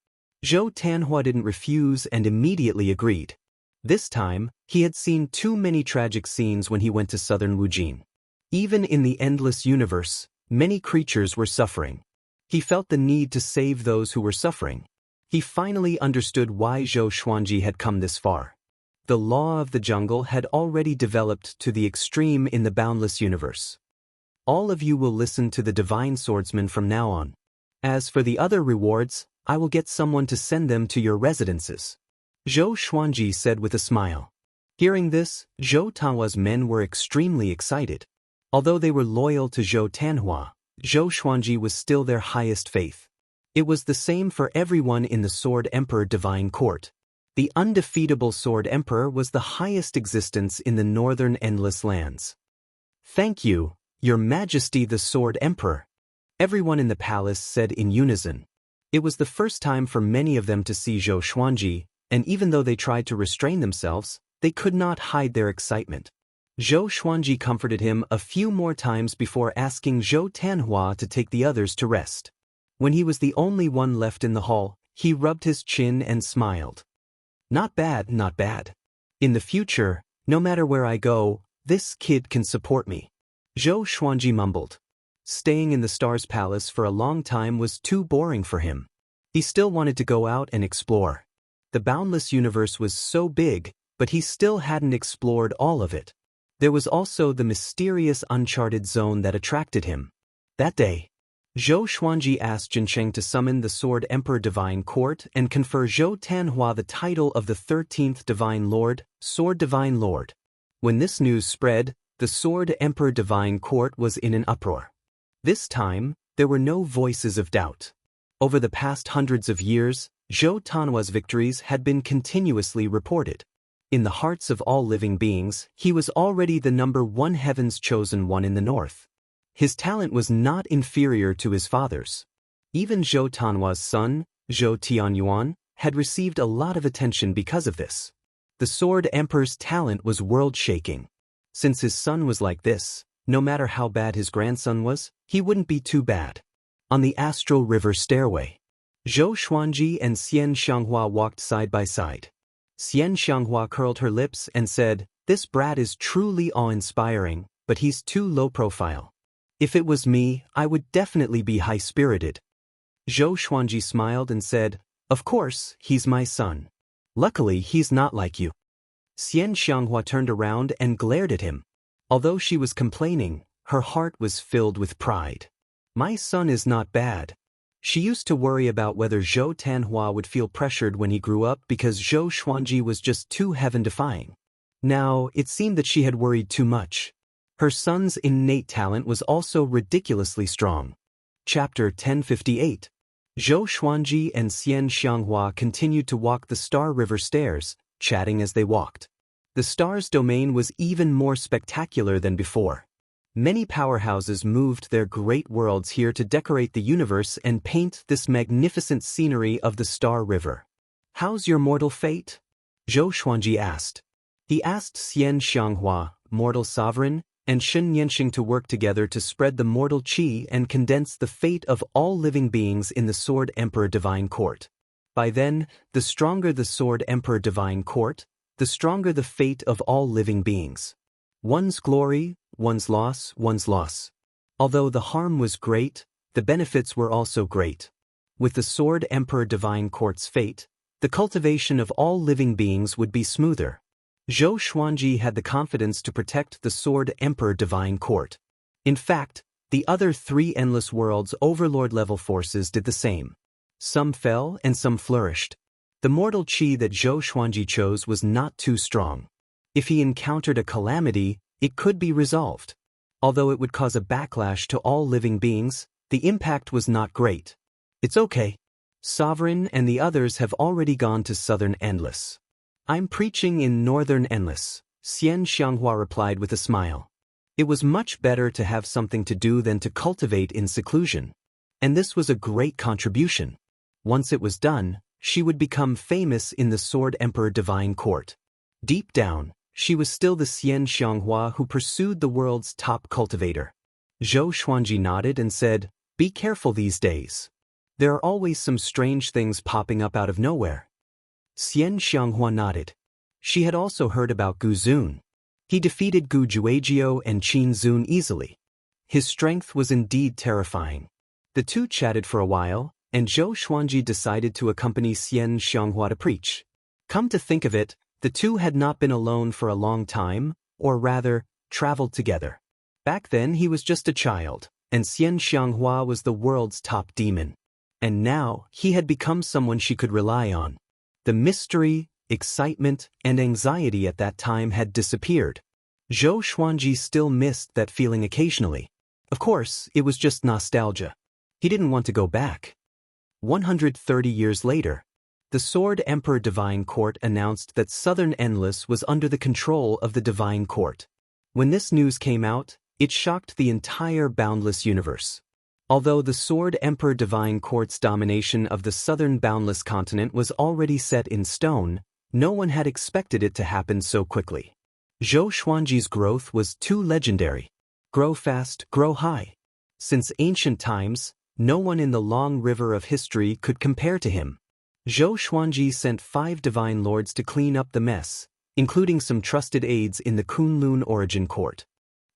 Zhou Tanhua didn't refuse and immediately agreed. This time, he had seen too many tragic scenes when he went to Southern Wujin. Even in the endless universe, many creatures were suffering. He felt the need to save those who were suffering. He finally understood why Zhou Xuanji had come this far. The law of the jungle had already developed to the extreme in the boundless universe. All of you will listen to the divine swordsman from now on. As for the other rewards, I will get someone to send them to your residences. Zhou Xuanji said with a smile. Hearing this, Zhou Tanhua's men were extremely excited. Although they were loyal to Zhou Tanhua, Zhou Xuanji was still their highest faith. It was the same for everyone in the Sword Emperor Divine Court. The undefeatable Sword Emperor was the highest existence in the northern endless lands. "Thank you, Your Majesty the Sword Emperor," everyone in the palace said in unison. It was the first time for many of them to see Zhou Xuanji, and even though they tried to restrain themselves, they could not hide their excitement. Zhou Xuanji comforted him a few more times before asking Zhou Tanhua to take the others to rest. When he was the only one left in the hall, he rubbed his chin and smiled. "Not bad, not bad. In the future, no matter where I go, this kid can support me," Zhou Xuanji mumbled. Staying in the Star's Palace for a long time was too boring for him. He still wanted to go out and explore. The boundless universe was so big, but he still hadn't explored all of it. There was also the mysterious uncharted zone that attracted him. That day, Zhou Xuanji asked Jinsheng to summon the Sword Emperor Divine Court and confer Zhou Tanhua the title of the 13th Divine Lord, Sword Divine Lord. When this news spread, the Sword Emperor Divine Court was in an uproar. This time, there were no voices of doubt. Over the past hundreds of years, Zhou Tanhua's victories had been continuously reported. In the hearts of all living beings, he was already the #1 Heaven's Chosen One in the north. His talent was not inferior to his father's. Even Zhou Tanhua's son, Zhou Tianyuan, had received a lot of attention because of this. The Sword Emperor's talent was world-shaking. Since his son was like this, no matter how bad his grandson was, he wouldn't be too bad. On the Astral River stairway, Zhou Xuanji and Xianxia walked side by side. Xianxia curled her lips and said, "This brat is truly awe-inspiring, but he's too low profile. If it was me, I would definitely be high-spirited." Zhou Xuanji smiled and said, "Of course, he's my son. Luckily, he's not like you." Xianxia turned around and glared at him. Although she was complaining, her heart was filled with pride. "My son is not bad." She used to worry about whether Zhou Tanhua would feel pressured when he grew up because Zhou Xuanji was just too heaven-defying. Now, it seemed that she had worried too much. Her son's innate talent was also ridiculously strong. Chapter 1058. Zhou Xuanji and Xianxia continued to walk the Star River stairs, chatting as they walked. The star's domain was even more spectacular than before. Many powerhouses moved their great worlds here to decorate the universe and paint this magnificent scenery of the Star River. "How's your mortal fate?" Zhou Xuanji asked. He asked Xianxia, mortal sovereign, and Shen Yanxing to work together to spread the mortal qi and condense the fate of all living beings in the Sword Emperor Divine Court. By then, the stronger the Sword Emperor Divine Court, the stronger the fate of all living beings. One's glory, one's loss, one's loss. Although the harm was great, the benefits were also great. With the Sword Emperor Divine Court's fate, the cultivation of all living beings would be smoother. Zhou Xuanji had the confidence to protect the Sword Emperor Divine Court. In fact, the other 3 Endless Worlds Overlord-level forces did the same. Some fell and some flourished. The mortal qi that Zhou Xuanji chose was not too strong. If he encountered a calamity, it could be resolved. Although it would cause a backlash to all living beings, the impact was not great. "It's okay. Sovereign and the others have already gone to Southern Endless. I'm preaching in Northern Endless," Xianxia replied with a smile. It was much better to have something to do than to cultivate in seclusion. And this was a great contribution. Once it was done, she would become famous in the Sword Emperor Divine Court. Deep down, she was still the Xianxia who pursued the world's top cultivator. Zhou Xuanji nodded and said, "Be careful these days. There are always some strange things popping up out of nowhere." Xianxia nodded. She had also heard about Gu Zun. He defeated Gu Juejiu and Qin Zun easily. His strength was indeed terrifying. The two chatted for a while, and Zhou Xuanji decided to accompany Xianxia to preach. Come to think of it, the two had not been alone for a long time, or rather, traveled together. Back then he was just a child, and Xianxia was the world's top demon. And now, he had become someone she could rely on. The mystery, excitement, and anxiety at that time had disappeared. Zhou Xuanji still missed that feeling occasionally. Of course, it was just nostalgia. He didn't want to go back. 130 years later, the Sword Emperor Divine Court announced that Southern Endless was under the control of the Divine Court. When this news came out, it shocked the entire Boundless universe. Although the Sword Emperor Divine Court's domination of the southern boundless continent was already set in stone, no one had expected it to happen so quickly. Zhou Xuanji's growth was too legendary. Grow fast, grow high. Since ancient times, no one in the long river of history could compare to him. Zhou Xuanji sent 5 divine lords to clean up the mess, including some trusted aides in the Kunlun Origin Court.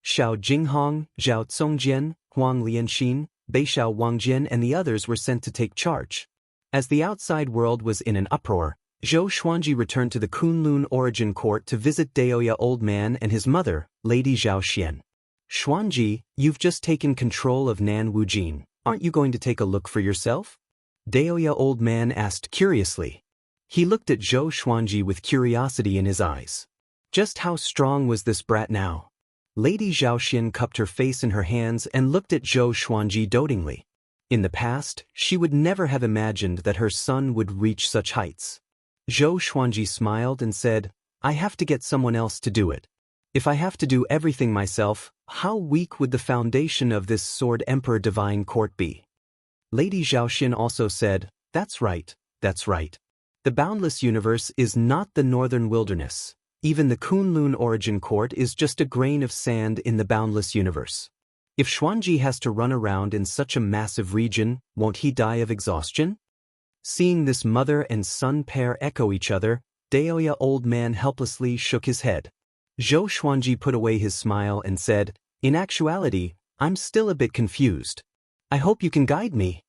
Xiao Jinghong, Zhao Congjian, Wang Lin, Beixiao Wangjian and the others were sent to take charge. As the outside world was in an uproar, Zhou Xuanji returned to the Kunlun Origin Court to visit Daoist Old Man and his mother, Lady Zhao Xian. "Xuanji, you've just taken control of Nan Wujin. Aren't you going to take a look for yourself?" Daoist Old Man asked curiously. He looked at Zhou Xuanji with curiosity in his eyes. Just how strong was this brat now? Lady Zhao Xian cupped her face in her hands and looked at Zhou Xuanji dotingly. In the past, she would never have imagined that her son would reach such heights. Zhou Xuanji smiled and said, "I have to get someone else to do it. If I have to do everything myself, how weak would the foundation of this Sword Emperor Divine Court be?" Lady Zhao Xian also said, That's right. The boundless universe is not the northern wilderness. Even the Kunlun Origin Court is just a grain of sand in the boundless universe. If Xuanji has to run around in such a massive region, won't he die of exhaustion? Seeing this mother and son pair echo each other, Daoist Old Man helplessly shook his head. Zhou Xuanji put away his smile and said, "In actuality, I'm still a bit confused. I hope you can guide me."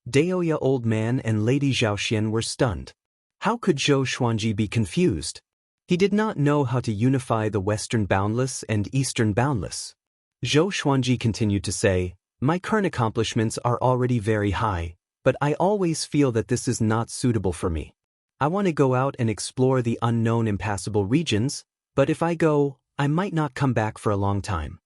Daoist Old Man and Lady Zhao Xian were stunned. How could Zhou Xuanji be confused? He did not know how to unify the Western Boundless and Eastern Boundless. Zhou Xuanji continued to say, "My current accomplishments are already very high, but I always feel that this is not suitable for me. I want to go out and explore the unknown impassable regions, but if I go, I might not come back for a long time."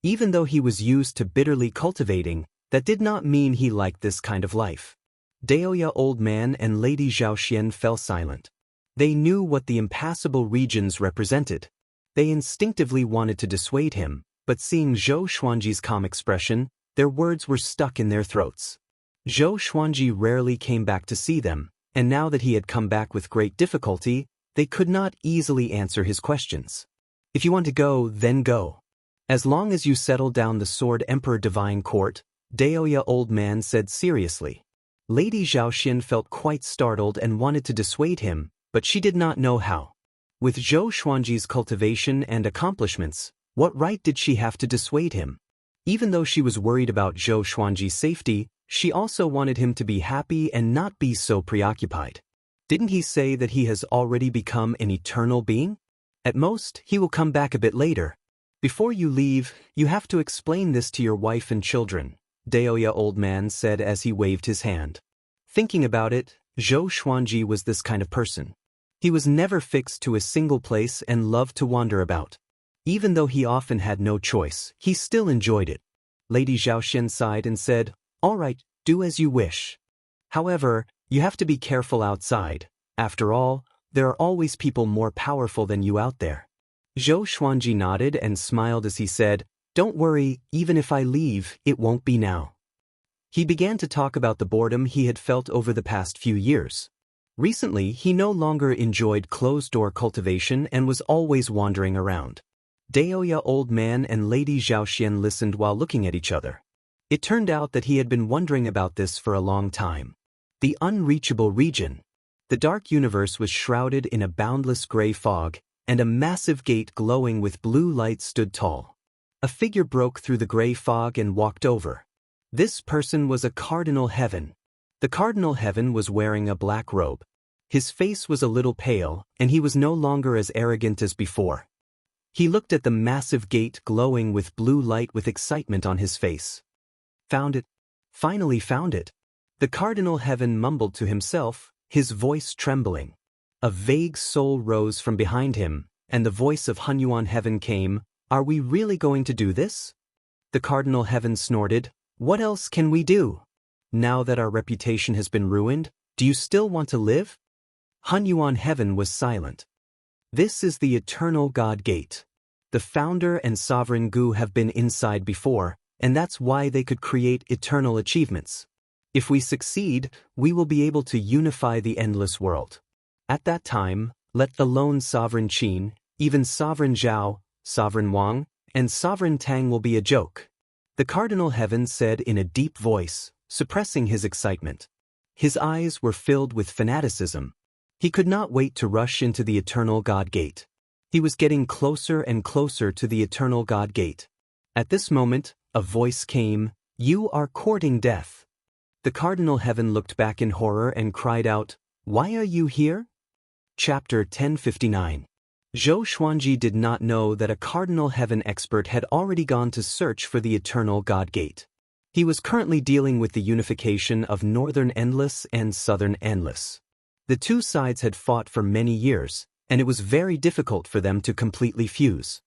Even though he was used to bitterly cultivating, that did not mean he liked this kind of life. Daoist Old Man and Lady Zhao Xian fell silent. They knew what the impassable regions represented. They instinctively wanted to dissuade him, but seeing Zhou Xuanji's calm expression, their words were stuck in their throats. Zhou Xuanji rarely came back to see them, and now that he had come back with great difficulty, they could not easily answer his questions. "If you want to go, then go. As long as you settle down the Sword Emperor Divine Court," Daoist Old Man said seriously. Lady Zhao Xian felt quite startled and wanted to dissuade him, but she did not know how. With Zhou Xuanji's cultivation and accomplishments, what right did she have to dissuade him? Even though she was worried about Zhou Xuanji's safety, she also wanted him to be happy and not be so preoccupied. Didn't he say that he has already become an eternal being? At most, he will come back a bit later. "Before you leave, you have to explain this to your wife and children," Daoist Old Man said as he waved his hand. Thinking about it, Zhou Xuanji was this kind of person. He was never fixed to a single place and loved to wander about. Even though he often had no choice, he still enjoyed it. Lady Zhao Xian sighed and said, "All right, do as you wish. However, you have to be careful outside. After all, there are always people more powerful than you out there." Zhou Xuanji nodded and smiled as he said, "Don't worry, even if I leave, it won't be now." He began to talk about the boredom he had felt over the past few years. Recently, he no longer enjoyed closed-door cultivation and was always wandering around. Daoist Old Man and Lady Zhao Xian listened while looking at each other. It turned out that he had been wondering about this for a long time. The unreachable region. The dark universe was shrouded in a boundless gray fog, and a massive gate glowing with blue light stood tall. A figure broke through the gray fog and walked over. This person was a Cardinal Heaven. The Cardinal Heaven was wearing a black robe. His face was a little pale, and he was no longer as arrogant as before. He looked at the massive gate glowing with blue light with excitement on his face. "Found it. Finally found it." The Cardinal Heaven mumbled to himself, his voice trembling. A vague soul rose from behind him, and the voice of Hunyuan Heaven came, "Are we really going to do this?" The Cardinal Heaven snorted, "What else can we do? Now that our reputation has been ruined, Do you still want to live? Han Yuan Heaven was silent. This is the eternal God Gate. The founder and sovereign Gu have been inside before, and that's why they could create eternal achievements. If we succeed, we will be able to unify the endless world. At that time, let alone Sovereign Qin, even Sovereign Zhao, Sovereign Wang, and Sovereign Tang will be a joke. The Cardinal Heaven said in a deep voice, suppressing his excitement. His eyes were filled with fanaticism. He could not wait to rush into the eternal God Gate. He was getting closer and closer to the eternal God Gate. At this moment, a voice came, "You are courting death." The Cardinal Heaven looked back in horror and cried out, "Why are you here?" Chapter 1059. Zhou Xuanji did not know that a Cardinal Heaven expert had already gone to search for the eternal God Gate. He was currently dealing with the unification of Northern Endless and Southern Endless. The two sides had fought for many years, and it was very difficult for them to completely fuse.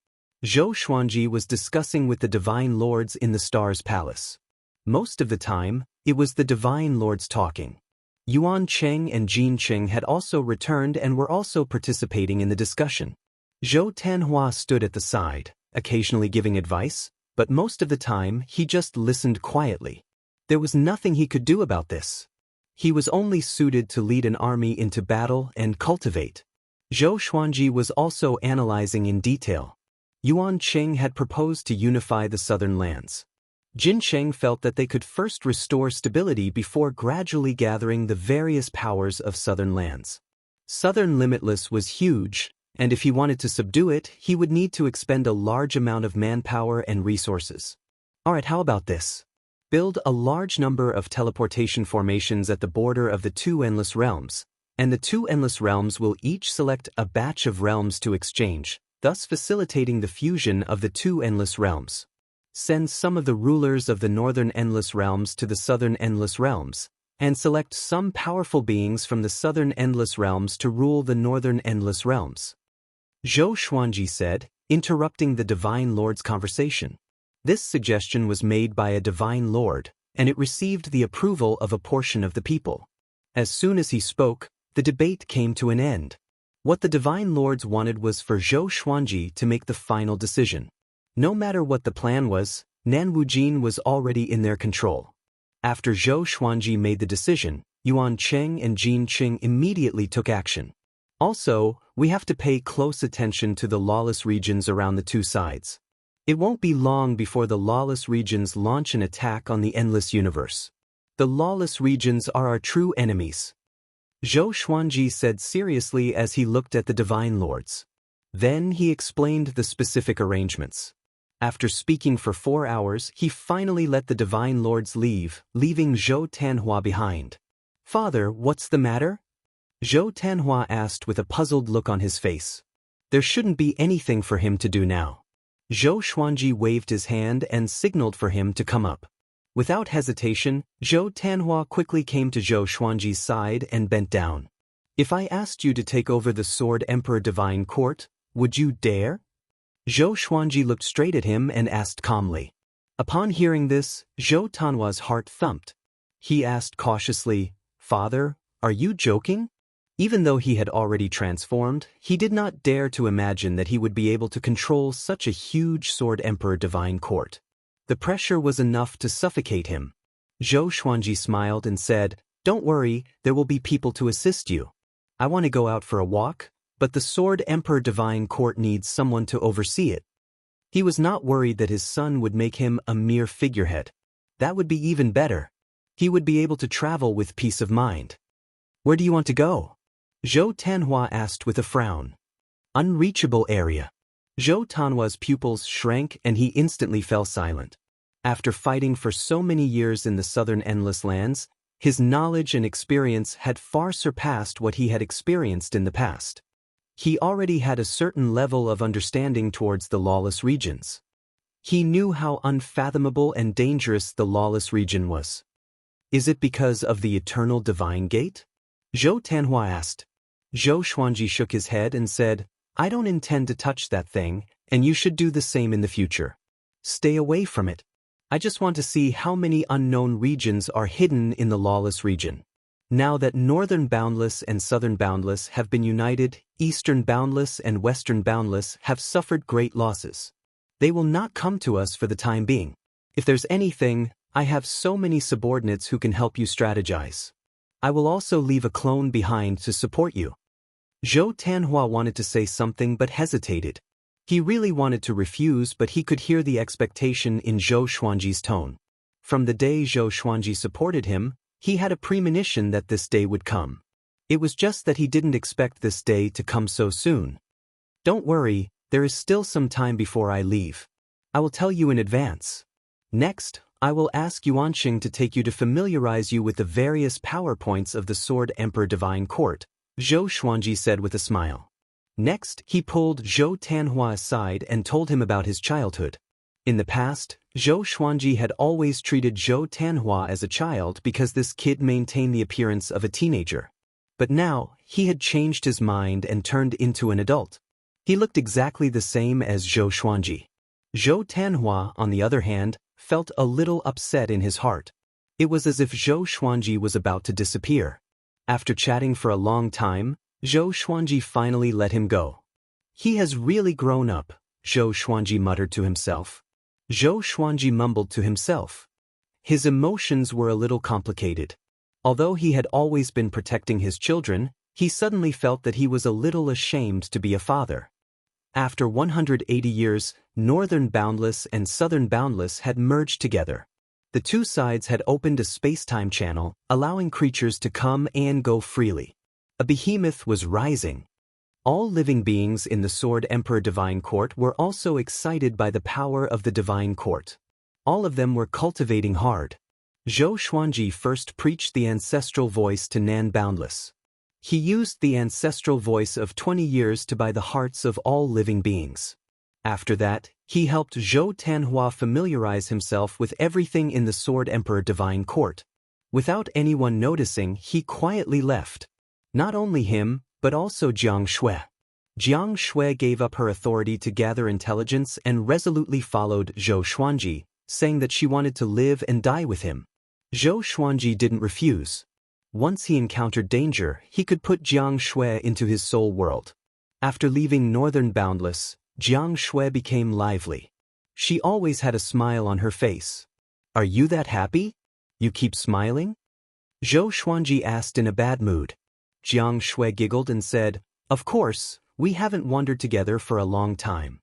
Zhou Xuanji was discussing with the Divine Lords in the Stars Palace. Most of the time, it was the Divine Lords talking. Yuan Cheng and Jin Cheng had also returned and were also participating in the discussion. Zhou Tanhua stood at the side, occasionally giving advice, but most of the time he just listened quietly. There was nothing he could do about this. He was only suited to lead an army into battle and cultivate. Zhou Xuanji was also analyzing in detail. Yuan Cheng had proposed to unify the southern lands. Jin Cheng felt that they could first restore stability before gradually gathering the various powers of southern lands. Southern Limitless was huge, and if he wanted to subdue it, he would need to expend a large amount of manpower and resources. Alright, how about this? Build a large number of teleportation formations at the border of the two endless realms, and the two endless realms will each select a batch of realms to exchange, thus facilitating the fusion of the two endless realms. Send some of the rulers of the northern endless realms to the southern endless realms, and select some powerful beings from the southern endless realms to rule the northern endless realms. Zhou Xuanji said, interrupting the Divine Lord's conversation. This suggestion was made by a Divine Lord, and it received the approval of a portion of the people. As soon as he spoke, the debate came to an end. What the Divine Lords wanted was for Zhou Xuanji to make the final decision. No matter what the plan was, Nan Wujin was already in their control. After Zhou Xuanji made the decision, Yuan Cheng and Jin Cheng immediately took action. Also, we have to pay close attention to the lawless regions around the two sides. It won't be long before the lawless regions launch an attack on the endless universe. The lawless regions are our true enemies. Zhou Xuanji said seriously as he looked at the Divine Lords. Then he explained the specific arrangements. After speaking for 4 hours, he finally let the Divine Lords leave, leaving Zhou Tanhua behind. "Father, what's the matter?" Zhou Tanhua asked with a puzzled look on his face. There shouldn't be anything for him to do now. Zhou Xuanji waved his hand and signaled for him to come up. Without hesitation, Zhou Tanhua quickly came to Zhou Xuanji's side and bent down. "If I asked you to take over the Sword Emperor Divine Court, would you dare?" Zhou Xuanji looked straight at him and asked calmly. Upon hearing this, Zhou Tanhua's heart thumped. He asked cautiously, "Father, are you joking?" Even though he had already transformed, he did not dare to imagine that he would be able to control such a huge Sword Emperor Divine Court. The pressure was enough to suffocate him. Zhou Xuanji smiled and said, "Don't worry, there will be people to assist you. I want to go out for a walk, but the Sword Emperor Divine Court needs someone to oversee it." He was not worried that his son would make him a mere figurehead. That would be even better. He would be able to travel with peace of mind. "Where do you want to go?" Zhou Tanhua asked with a frown. "Unreachable area." Zhou Tanhua's pupils shrank and he instantly fell silent. After fighting for so many years in the southern endless lands, his knowledge and experience had far surpassed what he had experienced in the past. He already had a certain level of understanding towards the lawless regions. He knew how unfathomable and dangerous the lawless region was. "Is it because of the eternal divine gate?" Zhou Tanhua asked. Zhou Xuanji shook his head and said, "I don't intend to touch that thing, and you should do the same in the future. Stay away from it. I just want to see how many unknown regions are hidden in the lawless region. Now that Northern Boundless and Southern Boundless have been united, Eastern Boundless and Western Boundless have suffered great losses. They will not come to us for the time being. If there's anything, I have so many subordinates who can help you strategize. I will also leave a clone behind to support you." Zhou Tanhua wanted to say something but hesitated. He really wanted to refuse, but he could hear the expectation in Zhou Xuanji's tone. From the day Zhou Xuanji supported him, he had a premonition that this day would come. It was just that he didn't expect this day to come so soon. "Don't worry, there is still some time before I leave. I will tell you in advance. Next, I will ask Yuanxing to take you to familiarize you with the various power points of the Sword Emperor Divine Court," Zhou Xuanji said with a smile. Next, he pulled Zhou Tanhua aside and told him about his childhood. In the past, Zhou Xuanji had always treated Zhou Tanhua as a child because this kid maintained the appearance of a teenager. But now, he had changed his mind and turned into an adult. He looked exactly the same as Zhou Xuanji. Zhou Tanhua, on the other hand, felt a little upset in his heart. It was as if Zhou Xuanji was about to disappear. After chatting for a long time, Zhou Xuanji finally let him go. "He has really grown up," Zhou Xuanji muttered to himself. Zhou Xuanji mumbled to himself. His emotions were a little complicated. Although he had always been protecting his children, he suddenly felt that he was a little ashamed to be a father. After 180 years, Northern Boundless and Southern Boundless had merged together. The two sides had opened a space-time channel, allowing creatures to come and go freely. A behemoth was rising. All living beings in the Sword Emperor Divine Court were also excited by the power of the Divine Court. All of them were cultivating hard. Zhou Xuanji first preached the ancestral voice to Nan Boundless. He used the ancestral voice of 20 years to buy the hearts of all living beings. After that, he helped Zhou Tanhua familiarize himself with everything in the Sword Emperor Divine Court. Without anyone noticing, he quietly left. Not only him, but also Jiang Shui. Jiang Shui gave up her authority to gather intelligence and resolutely followed Zhou Xuanji, saying that she wanted to live and die with him. Zhou Xuanji didn't refuse. Once he encountered danger, he could put Jiang Shui into his soul world. After leaving Northern Boundless, Jiang Shui became lively. She always had a smile on her face. "Are you that happy? You keep smiling?" Zhou Xuanji asked in a bad mood. Jiang Shui giggled and said, "Of course, we haven't wandered together for a long time."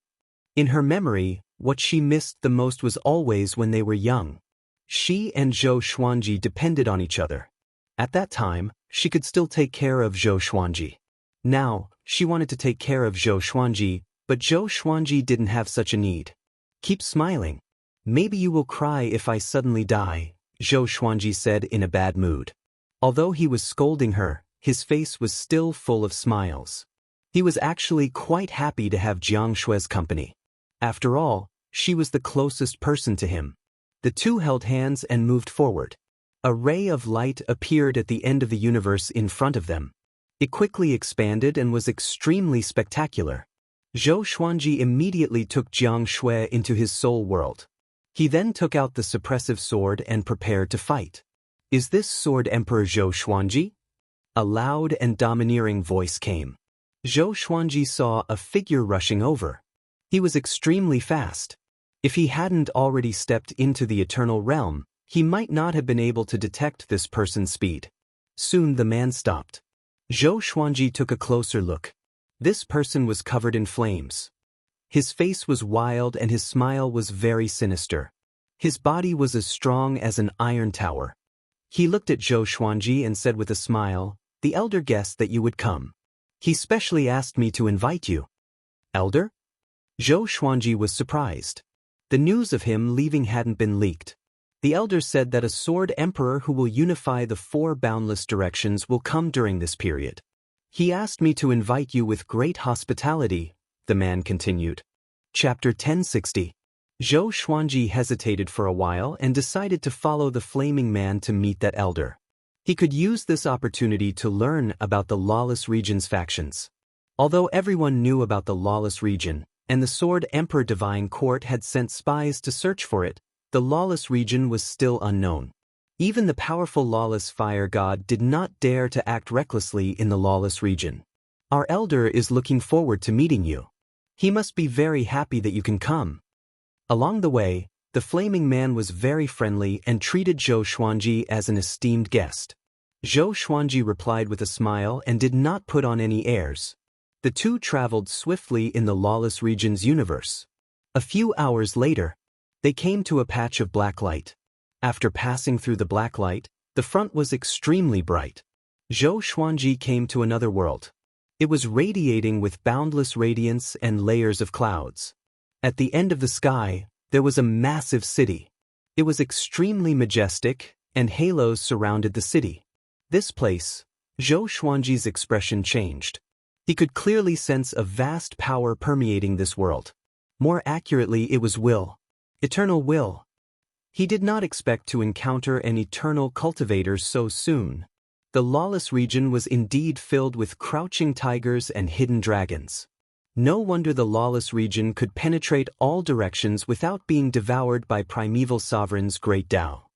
In her memory, what she missed the most was always when they were young. She and Zhou Xuanji depended on each other. At that time, she could still take care of Zhou Xuanji. Now, she wanted to take care of Zhou Xuanji, but Zhou Xuanji didn't have such a need. "Keep smiling. Maybe you will cry if I suddenly die," Zhou Xuanji said in a bad mood. Although he was scolding her, his face was still full of smiles. He was actually quite happy to have Jiang Shui's company. After all, she was the closest person to him. The two held hands and moved forward. A ray of light appeared at the end of the universe in front of them. It quickly expanded and was extremely spectacular. Zhou Xuanji immediately took Jiang Shui into his soul world. He then took out the suppressive sword and prepared to fight. "Is this Sword Emperor Zhou Xuanji?" A loud and domineering voice came. Zhou Xuanji saw a figure rushing over. He was extremely fast. If he hadn't already stepped into the eternal realm, he might not have been able to detect this person's speed. Soon the man stopped. Zhou Xuanji took a closer look. This person was covered in flames. His face was wild and his smile was very sinister. His body was as strong as an iron tower. He looked at Zhou Xuanji and said with a smile, "The elder guessed that you would come. He specially asked me to invite you." "Elder?" Zhou Xuanji was surprised. The news of him leaving hadn't been leaked. The elder said that a sword emperor who will unify the four boundless directions will come during this period. "He asked me to invite you with great hospitality," the man continued. Chapter 1060. Zhou Xuanji hesitated for a while and decided to follow the flaming man to meet that elder. He could use this opportunity to learn about the Lawless Region's factions. Although everyone knew about the Lawless Region, and the Sword Emperor Divine Court had sent spies to search for it, the Lawless Region was still unknown. Even the powerful lawless fire god did not dare to act recklessly in the lawless region. Our elder is looking forward to meeting you. He must be very happy that you can come. Along the way, the flaming man was very friendly and treated Zhou Xuanji as an esteemed guest. Zhou Xuanji replied with a smile and did not put on any airs. The two traveled swiftly in the lawless region's universe. A few hours later, they came to a patch of black light. After passing through the black light, the front was extremely bright. Zhou Xuanji came to another world. It was radiating with boundless radiance and layers of clouds. At the end of the sky, there was a massive city. It was extremely majestic, and halos surrounded the city. This place, Zhou Xuanji's expression changed. He could clearly sense a vast power permeating this world. More accurately, it was will. Eternal will. He did not expect to encounter an eternal cultivator so soon. The lawless region was indeed filled with crouching tigers and hidden dragons. No wonder the lawless region could penetrate all directions without being devoured by primeval sovereign's great Tao.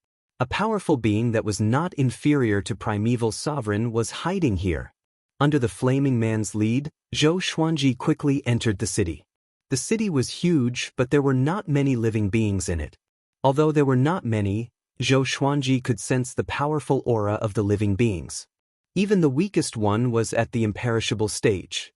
A powerful being that was not inferior to primeval sovereign was hiding here. Under the flaming man's lead, Zhou Xuanji quickly entered the city. The city was huge, but there were not many living beings in it. Although there were not many, Zhou Xuanji could sense the powerful aura of the living beings. Even the weakest one was at the imperishable stage.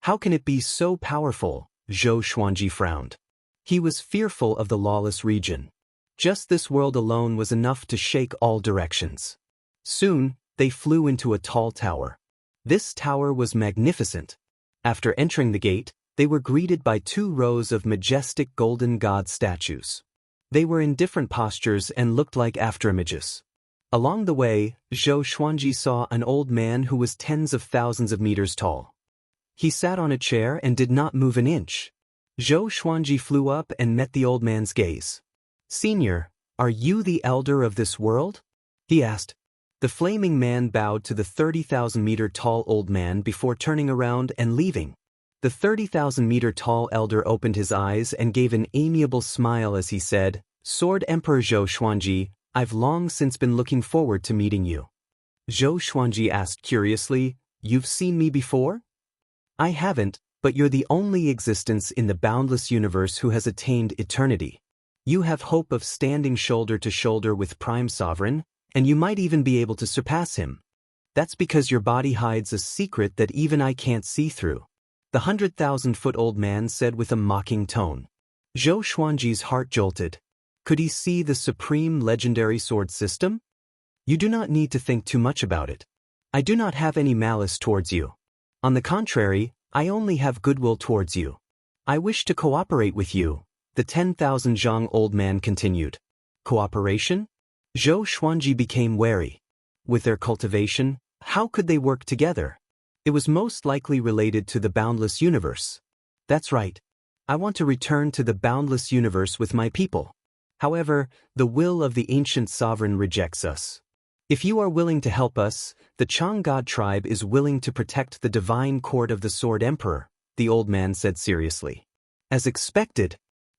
How can it be so powerful? Zhou Xuanji frowned. He was fearful of the lawless region. Just this world alone was enough to shake all directions. Soon, they flew into a tall tower. This tower was magnificent. After entering the gate, they were greeted by 2 rows of majestic golden god statues. They were in different postures and looked like afterimages. Along the way, Zhou Xuanji saw an old man who was tens of thousands of meters tall. He sat on a chair and did not move an inch. Zhou Xuanji flew up and met the old man's gaze. "Senior, are you the elder of this world?" he asked. The flaming man bowed to the 30,000-meter tall old man before turning around and leaving. The 30,000-meter tall elder opened his eyes and gave an amiable smile as he said, "Sword Emperor Zhou Xuanji, I've long since been looking forward to meeting you." Zhou Xuanji asked curiously, "You've seen me before?" "I haven't, but you're the only existence in the boundless universe who has attained eternity. You have hope of standing shoulder to shoulder with Prime Sovereign, and you might even be able to surpass him. That's because your body hides a secret that even I can't see through," the 100,000-foot-old man said with a mocking tone. Zhou Xuanji's heart jolted. Could he see the supreme legendary sword system? "You do not need to think too much about it. I do not have any malice towards you. On the contrary, I only have goodwill towards you. I wish to cooperate with you," the 10,000 zhang old man continued. Cooperation? Zhou Xuanji became wary. With their cultivation, how could they work together? It was most likely related to the boundless universe. "That's right. I want to return to the boundless universe with my people. However, the will of the ancient sovereign rejects us. If you are willing to help us, the Chang God tribe is willing to protect the divine court of the Sword Emperor," the old man said seriously. As expected,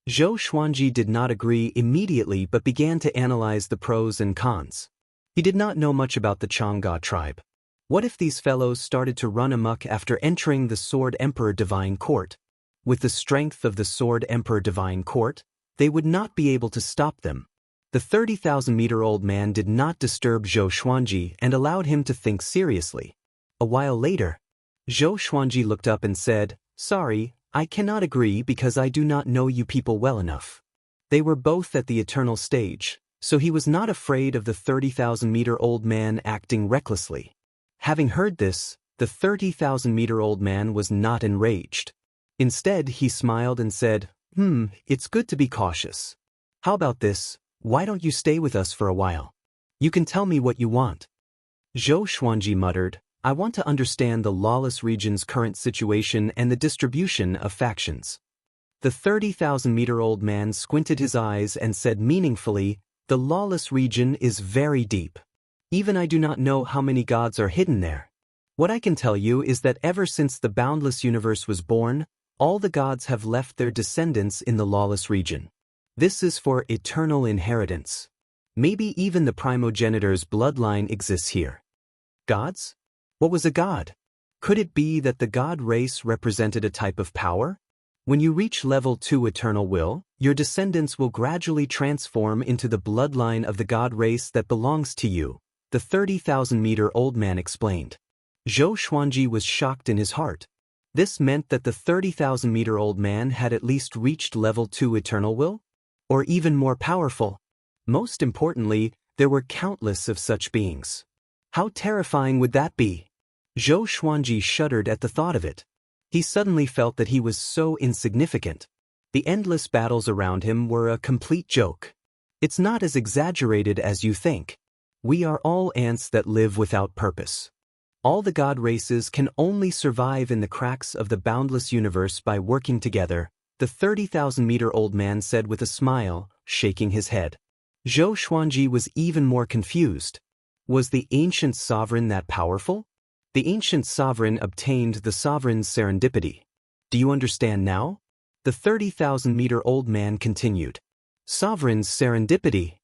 Zhou Xuanji did not agree immediately but began to analyze the pros and cons. He did not know much about the Chang God tribe. What if these fellows started to run amok after entering the Sword Emperor Divine Court? With the strength of the Sword Emperor Divine Court, they would not be able to stop them. The 30,000-meter-old man did not disturb Zhou Xuanji and allowed him to think seriously. A while later, Zhou Xuanji looked up and said, "Sorry, I cannot agree because I do not know you people well enough." They were both at the eternal stage, so he was not afraid of the 30,000-meter-old man acting recklessly. Having heard this, the 30,000-meter-old man was not enraged. Instead, he smiled and said, "It's good to be cautious. How about this? Why don't you stay with us for a while? You can tell me what you want." Zhou Xuanji muttered, "I want to understand the lawless region's current situation and the distribution of factions." The 30,000-meter-old man squinted his eyes and said meaningfully, "The lawless region is very deep. Even I do not know how many gods are hidden there. What I can tell you is that ever since the boundless universe was born, all the gods have left their descendants in the lawless region. This is for eternal inheritance. Maybe even the primogenitor's bloodline exists here. Gods? What was a god? Could it be that the god race represented a type of power? When you reach level 2 eternal will, your descendants will gradually transform into the bloodline of the god race that belongs to you, the 30,000-meter-old man explained. Zhou Xuanji was shocked in his heart. This meant that the 30,000-meter-old man had at least reached level 2 eternal will? Or even more powerful. Most importantly, there were countless of such beings. How terrifying would that be? Zhou Xuanji shuddered at the thought of it. He suddenly felt that he was so insignificant. The endless battles around him were a complete joke. It's not as exaggerated as you think. We are all ants that live without purpose. All the god races can only survive in the cracks of the boundless universe by working together, the 30,000-meter-old man said with a smile, shaking his head. Zhou Xuanji was even more confused. Was the ancient sovereign that powerful? The ancient sovereign obtained the sovereign's serendipity. Do you understand now? The 30,000-meter-old man continued. Sovereign's serendipity.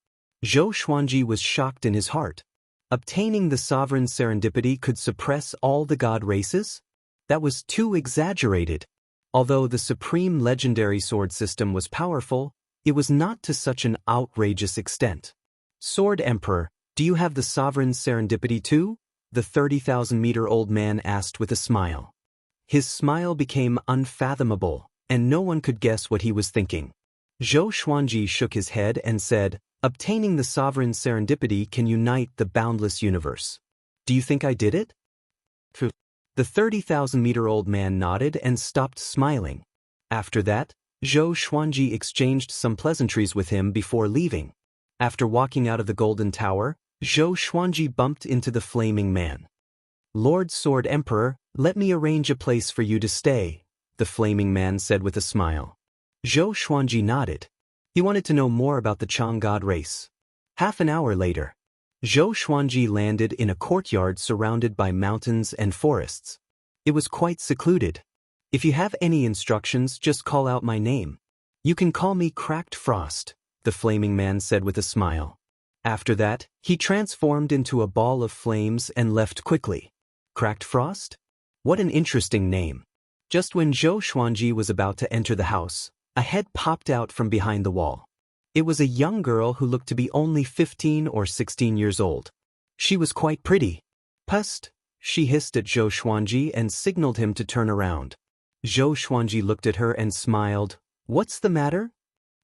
Zhou Xuanji was shocked in his heart. Obtaining the sovereign's serendipity could suppress all the god races? That was too exaggerated. Although the supreme legendary sword system was powerful, it was not to such an outrageous extent. Sword Emperor, do you have the sovereign's serendipity too? The 30,000-meter-old man asked with a smile. His smile became unfathomable, and no one could guess what he was thinking. Zhou Xuanji shook his head and said, obtaining the sovereign's serendipity can unite the boundless universe. Do you think I did it? The 30,000-meter-old man nodded and stopped smiling. After that, Zhou Xuanji exchanged some pleasantries with him before leaving. After walking out of the Golden Tower, Zhou Xuanji bumped into the Flaming Man. Lord Sword Emperor, let me arrange a place for you to stay, the Flaming Man said with a smile. Zhou Xuanji nodded. He wanted to know more about the Chang god race. Half an hour later, Zhou Xuanji landed in a courtyard surrounded by mountains and forests. It was quite secluded. If you have any instructions, just call out my name. You can call me Cracked Frost, the Flaming Man said with a smile. After that, he transformed into a ball of flames and left quickly. Cracked Frost? What an interesting name. Just when Zhou Xuanji was about to enter the house, a head popped out from behind the wall. It was a young girl who looked to be only 15 or 16 years old. She was quite pretty. Pust, she hissed at Zhou Xuanji and signaled him to turn around. Zhou Xuanji looked at her and smiled. What's the matter?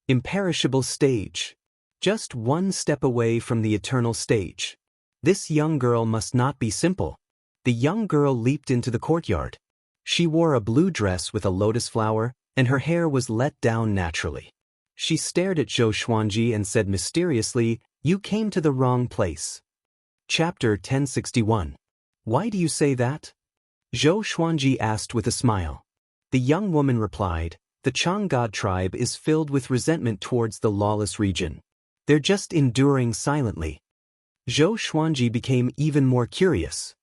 Imperishable stage. Just one step away from the eternal stage. This young girl must not be simple. The young girl leaped into the courtyard. She wore a blue dress with a lotus flower, and her hair was let down naturally. She stared at Zhou Xuanji and said mysteriously, "You came to the wrong place." Chapter 1061. Why do you say that? Zhou Xuanji asked with a smile. The young woman replied, the Chang god tribe is filled with resentment towards the lawless region. They're just enduring silently. Zhou Xuanji became even more curious.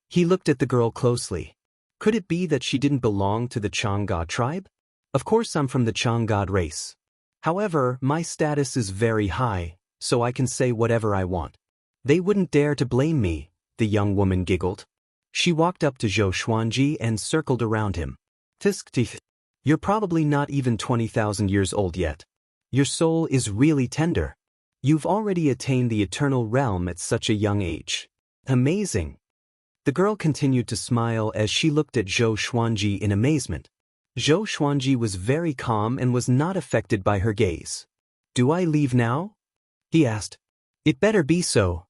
He looked at the girl closely. Could it be that she didn't belong to the Chang god tribe? Of course I'm from the Chang god race. However, my status is very high, so I can say whatever I want. They wouldn't dare to blame me, the young woman giggled. She walked up to Zhou Xuanji and circled around him. Tisk. You're probably not even 20,000 years old yet. Your soul is really tender. You've already attained the eternal realm at such a young age. Amazing. The girl continued to smile as she looked at Zhou Xuanji in amazement. Zhou Xuanji was very calm and was not affected by her gaze. Do I leave now? He asked. It better be so.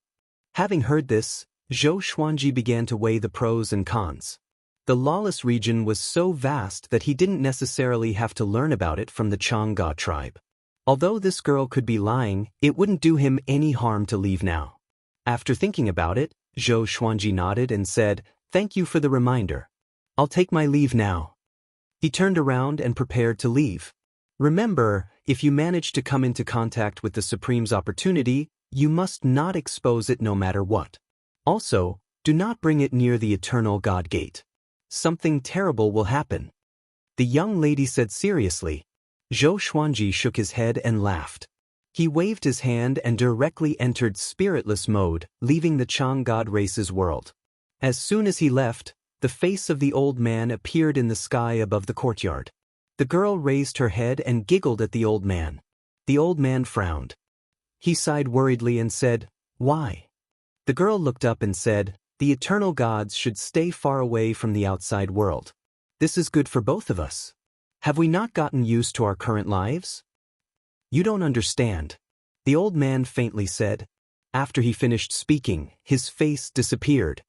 Having heard this, Zhou Xuanji began to weigh the pros and cons. The lawless region was so vast that he didn't necessarily have to learn about it from the Chang god tribe. Although this girl could be lying, it wouldn't do him any harm to leave now. After thinking about it, Zhou Xuanji nodded and said, "Thank you for the reminder. I'll take my leave now." He turned around and prepared to leave. Remember, if you manage to come into contact with the Supreme's opportunity, you must not expose it no matter what. Also, do not bring it near the Eternal God Gate. Something terrible will happen. The young lady said seriously. Zhou Xuanji shook his head and laughed. He waved his hand and directly entered spiritless mode, leaving the Chang god race's world. As soon as he left, the face of the old man appeared in the sky above the courtyard. The girl raised her head and giggled at the old man. The old man frowned. He sighed worriedly and said, "Why?" The girl looked up and said, "The eternal gods should stay far away from the outside world. This is good for both of us. Have we not gotten used to our current lives?" "You don't understand," the old man faintly said. After he finished speaking, his face disappeared.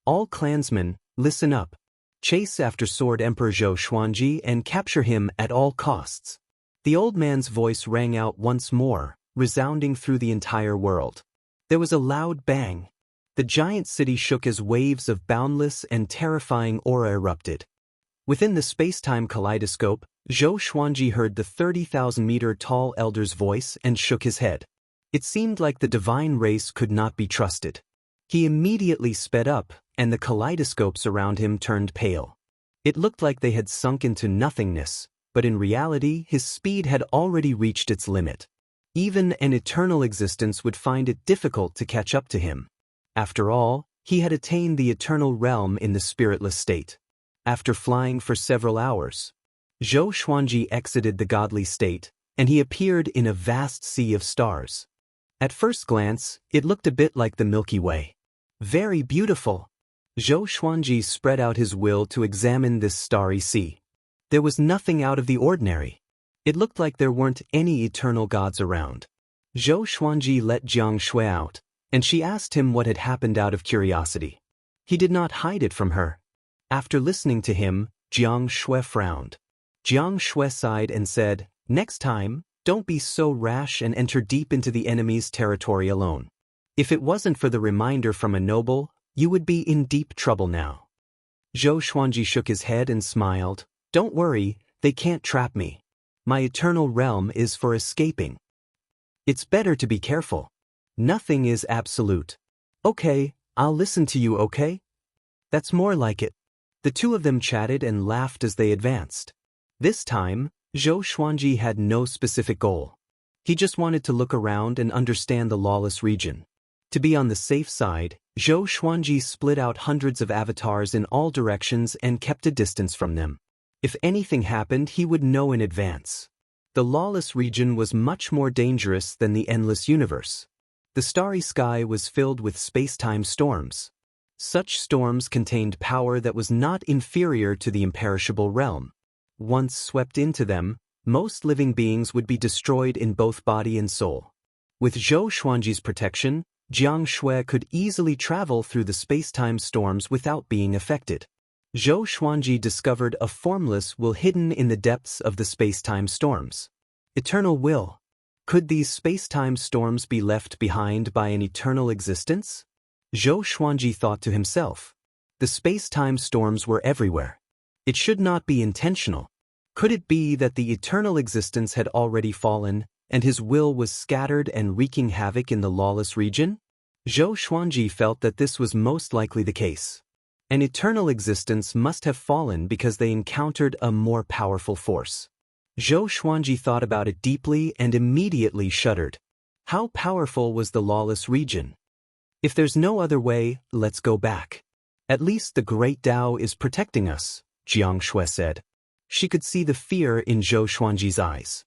"All clansmen, listen up. Chase after Sword Emperor Zhou Xuanji and capture him at all costs." The old man's voice rang out once more, resounding through the entire world. There was a loud bang. The giant city shook as waves of boundless and terrifying aura erupted. Within the space-time kaleidoscope, Zhou Xuanji heard the 30,000-meter-tall elder's voice and shook his head. It seemed like the divine race could not be trusted. He immediately sped up, and the kaleidoscopes around him turned pale. It looked like they had sunk into nothingness, but in reality his speed had already reached its limit. Even an eternal existence would find it difficult to catch up to him. After all, he had attained the eternal realm in the spiritless state. After flying for several hours, Zhou Xuanji exited the godly state, and he appeared in a vast sea of stars. At first glance, it looked a bit like the Milky Way. Very beautiful. Zhou Xuanji spread out his will to examine this starry sea. There was nothing out of the ordinary. It looked like there weren't any eternal gods around. Zhou Xuanji let Jiang Shui out, and she asked him what had happened out of curiosity. He did not hide it from her. After listening to him, Jiang Shui frowned. Jiang Shui sighed and said, "Next time, don't be so rash and enter deep into the enemy's territory alone. If it wasn't for the reminder from a noble, you would be in deep trouble now." Zhou Xuanji shook his head and smiled. "Don't worry, they can't trap me. My eternal realm is for escaping. It's better to be careful. Nothing is absolute. Okay, I'll listen to you, okay?" "That's more like it." The two of them chatted and laughed as they advanced. This time, Zhou Xuanji had no specific goal. He just wanted to look around and understand the lawless region. To be on the safe side, Zhou Xuanji split out hundreds of avatars in all directions and kept a distance from them. If anything happened, he would know in advance. The lawless region was much more dangerous than the endless universe. The starry sky was filled with space-time storms. Such storms contained power that was not inferior to the imperishable realm. Once swept into them, most living beings would be destroyed in both body and soul. With Zhou Xuanji's protection, Jiang Shui could easily travel through the space-time storms without being affected. Zhou Xuanji discovered a formless will hidden in the depths of the space-time storms. Eternal will. Could these space-time storms be left behind by an eternal existence? Zhou Xuanji thought to himself. The space-time storms were everywhere. It should not be intentional. Could it be that the eternal existence had already fallen, and his will was scattered and wreaking havoc in the lawless region? Zhou Xuanji felt that this was most likely the case. An eternal existence must have fallen because they encountered a more powerful force. Zhou Xuanji thought about it deeply and immediately shuddered. How powerful was the lawless region? If there's no other way, let's go back. At least the great Tao is protecting us, Jiang Shui said. She could see the fear in Zhou Xuanji's eyes.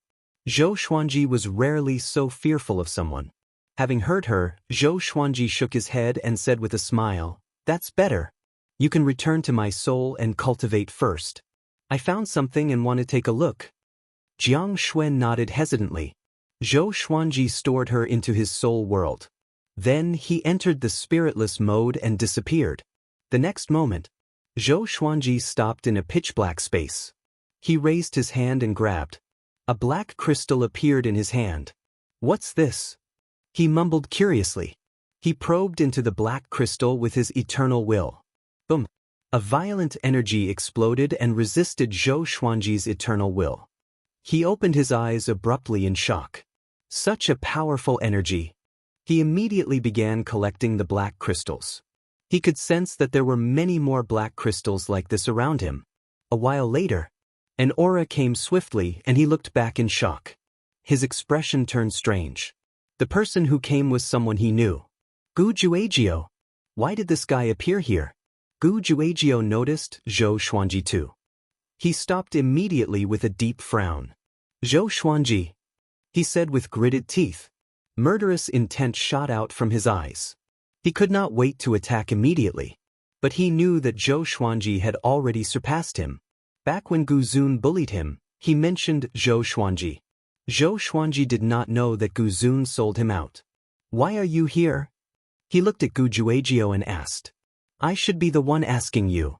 Zhou Xuanji was rarely so fearful of someone. Having heard her, Zhou Xuanji shook his head and said with a smile, "That's better. You can return to my soul and cultivate first. I found something and want to take a look." Jiang Shui nodded hesitantly. Zhou Xuanji stored her into his soul world. Then he entered the spiritless mode and disappeared. The next moment, Zhou Xuanji stopped in a pitch-black space. He raised his hand and grabbed. A black crystal appeared in his hand. "What's this?" He mumbled curiously. He probed into the black crystal with his eternal will. Boom! A violent energy exploded and resisted Zhou Xuanji's eternal will. He opened his eyes abruptly in shock. Such a powerful energy. He immediately began collecting the black crystals. He could sense that there were many more black crystals like this around him. A while later, an aura came swiftly and he looked back in shock. His expression turned strange. The person who came was someone he knew. Gu Juejiao. Why did this guy appear here? Gu Juejiao noticed Zhou Xuanji too. He stopped immediately with a deep frown. Zhou Xuanji, he said with gritted teeth. Murderous intent shot out from his eyes. He could not wait to attack immediately. But he knew that Zhou Xuanji had already surpassed him. Back when Gu Zun bullied him, he mentioned Zhou Xuanji. Zhou Xuanji did not know that Gu Zun sold him out. Why are you here? He looked at Gu Juejiao and asked. I should be the one asking you.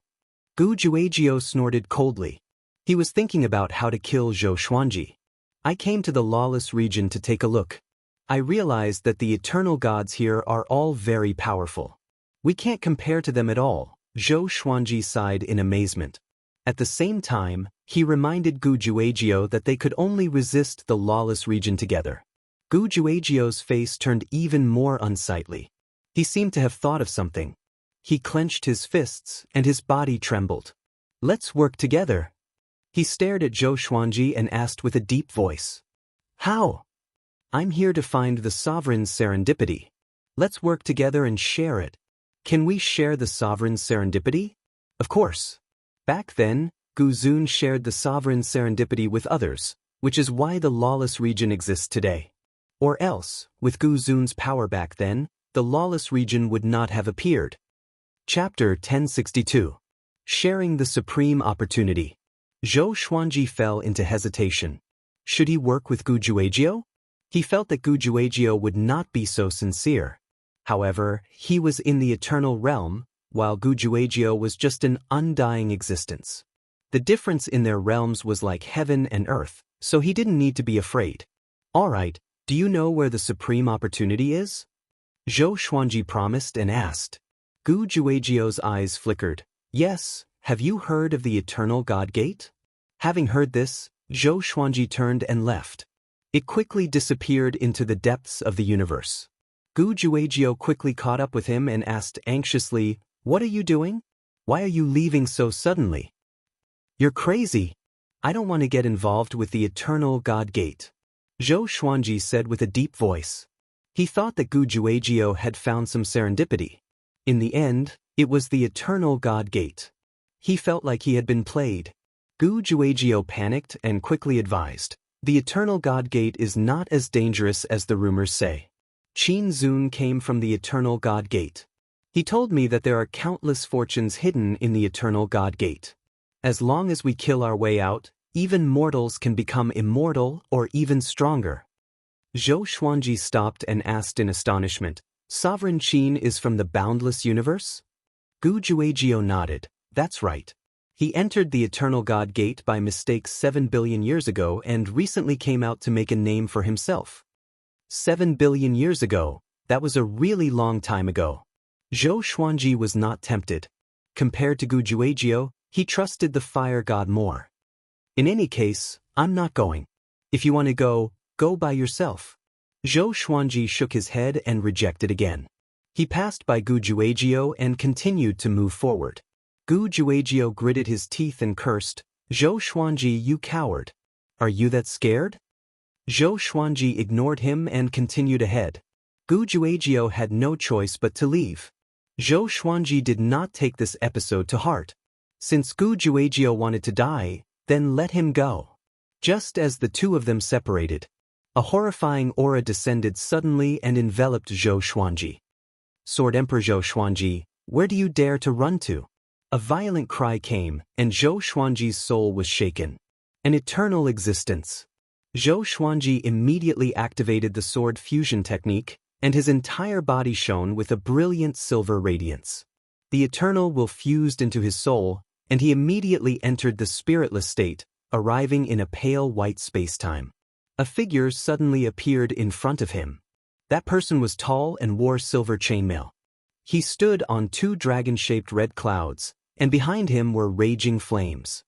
Gu Juejiao snorted coldly. He was thinking about how to kill Zhou Xuanji. I came to the lawless region to take a look. I realized that the eternal gods here are all very powerful. We can't compare to them at all, Zhou Xuanji sighed in amazement. At the same time, he reminded Gu Juejiao that they could only resist the lawless region together. Gu Juejiao's face turned even more unsightly. He seemed to have thought of something. He clenched his fists and his body trembled. Let's work together. He stared at Zhou Xuanji and asked with a deep voice. How? I'm here to find the sovereign's serendipity. Let's work together and share it. Can we share the sovereign's serendipity? Of course. Back then, Gu Zun shared the sovereign's serendipity with others, which is why the lawless region exists today. Or else, with Gu Zun's power back then, the lawless region would not have appeared. Chapter 1062. Sharing the Supreme Opportunity. Zhou Xuanji fell into hesitation. Should he work with Gu Juejiao? He felt that Gu Juejiao would not be so sincere. However, he was in the eternal realm, while Gu Juejiao was just an undying existence. The difference in their realms was like heaven and earth, so he didn't need to be afraid. Alright, do you know where the supreme opportunity is? Zhou Xuanji promised and asked. Gu Juejiao's eyes flickered. Yes, have you heard of the Eternal God Gate? Having heard this, Zhou Xuanji turned and left. It quickly disappeared into the depths of the universe. Gu Juejiao quickly caught up with him and asked anxiously, What are you doing? Why are you leaving so suddenly? You're crazy. I don't want to get involved with the Eternal God Gate. Zhou Xuanji said with a deep voice. He thought that Gu Juejiao had found some serendipity. In the end, it was the Eternal God Gate. He felt like he had been played. Gu Juejiao panicked and quickly advised. The Eternal God Gate is not as dangerous as the rumors say. Qin Zun came from the Eternal God Gate. He told me that there are countless fortunes hidden in the Eternal God Gate. As long as we kill our way out, even mortals can become immortal or even stronger. Zhou Xuanji stopped and asked in astonishment, Sovereign Qin is from the boundless universe? Gu Juejiao nodded. That's right. He entered the Eternal God Gate by mistake 7 billion years ago and recently came out to make a name for himself. 7 billion years ago, that was a really long time ago. Zhou Xuanji was not tempted. Compared to Gu Juejiao, he trusted the fire god more. In any case, I'm not going. If you want to go, go by yourself. Zhou Xuanji shook his head and rejected again. He passed by Gu Juejiao and continued to move forward. Gu Juejiao gritted his teeth and cursed, Zhou Xuanji, you coward. Are you that scared? Zhou Xuanji ignored him and continued ahead. Gu Juejiao had no choice but to leave. Zhou Xuanji did not take this episode to heart. Since Gu Juejiao wanted to die, then let him go. Just as the two of them separated, a horrifying aura descended suddenly and enveloped Zhou Xuanji. Sword Emperor Zhou Xuanji, where do you dare to run to? A violent cry came, and Zhou Xuanji's soul was shaken. An eternal existence. Zhou Xuanji immediately activated the sword fusion technique, and his entire body shone with a brilliant silver radiance. The eternal will fused into his soul, and he immediately entered the spiritless state, arriving in a pale white spacetime. A figure suddenly appeared in front of him. That person was tall and wore silver chainmail. He stood on two dragon-shaped red clouds, and behind him were raging flames.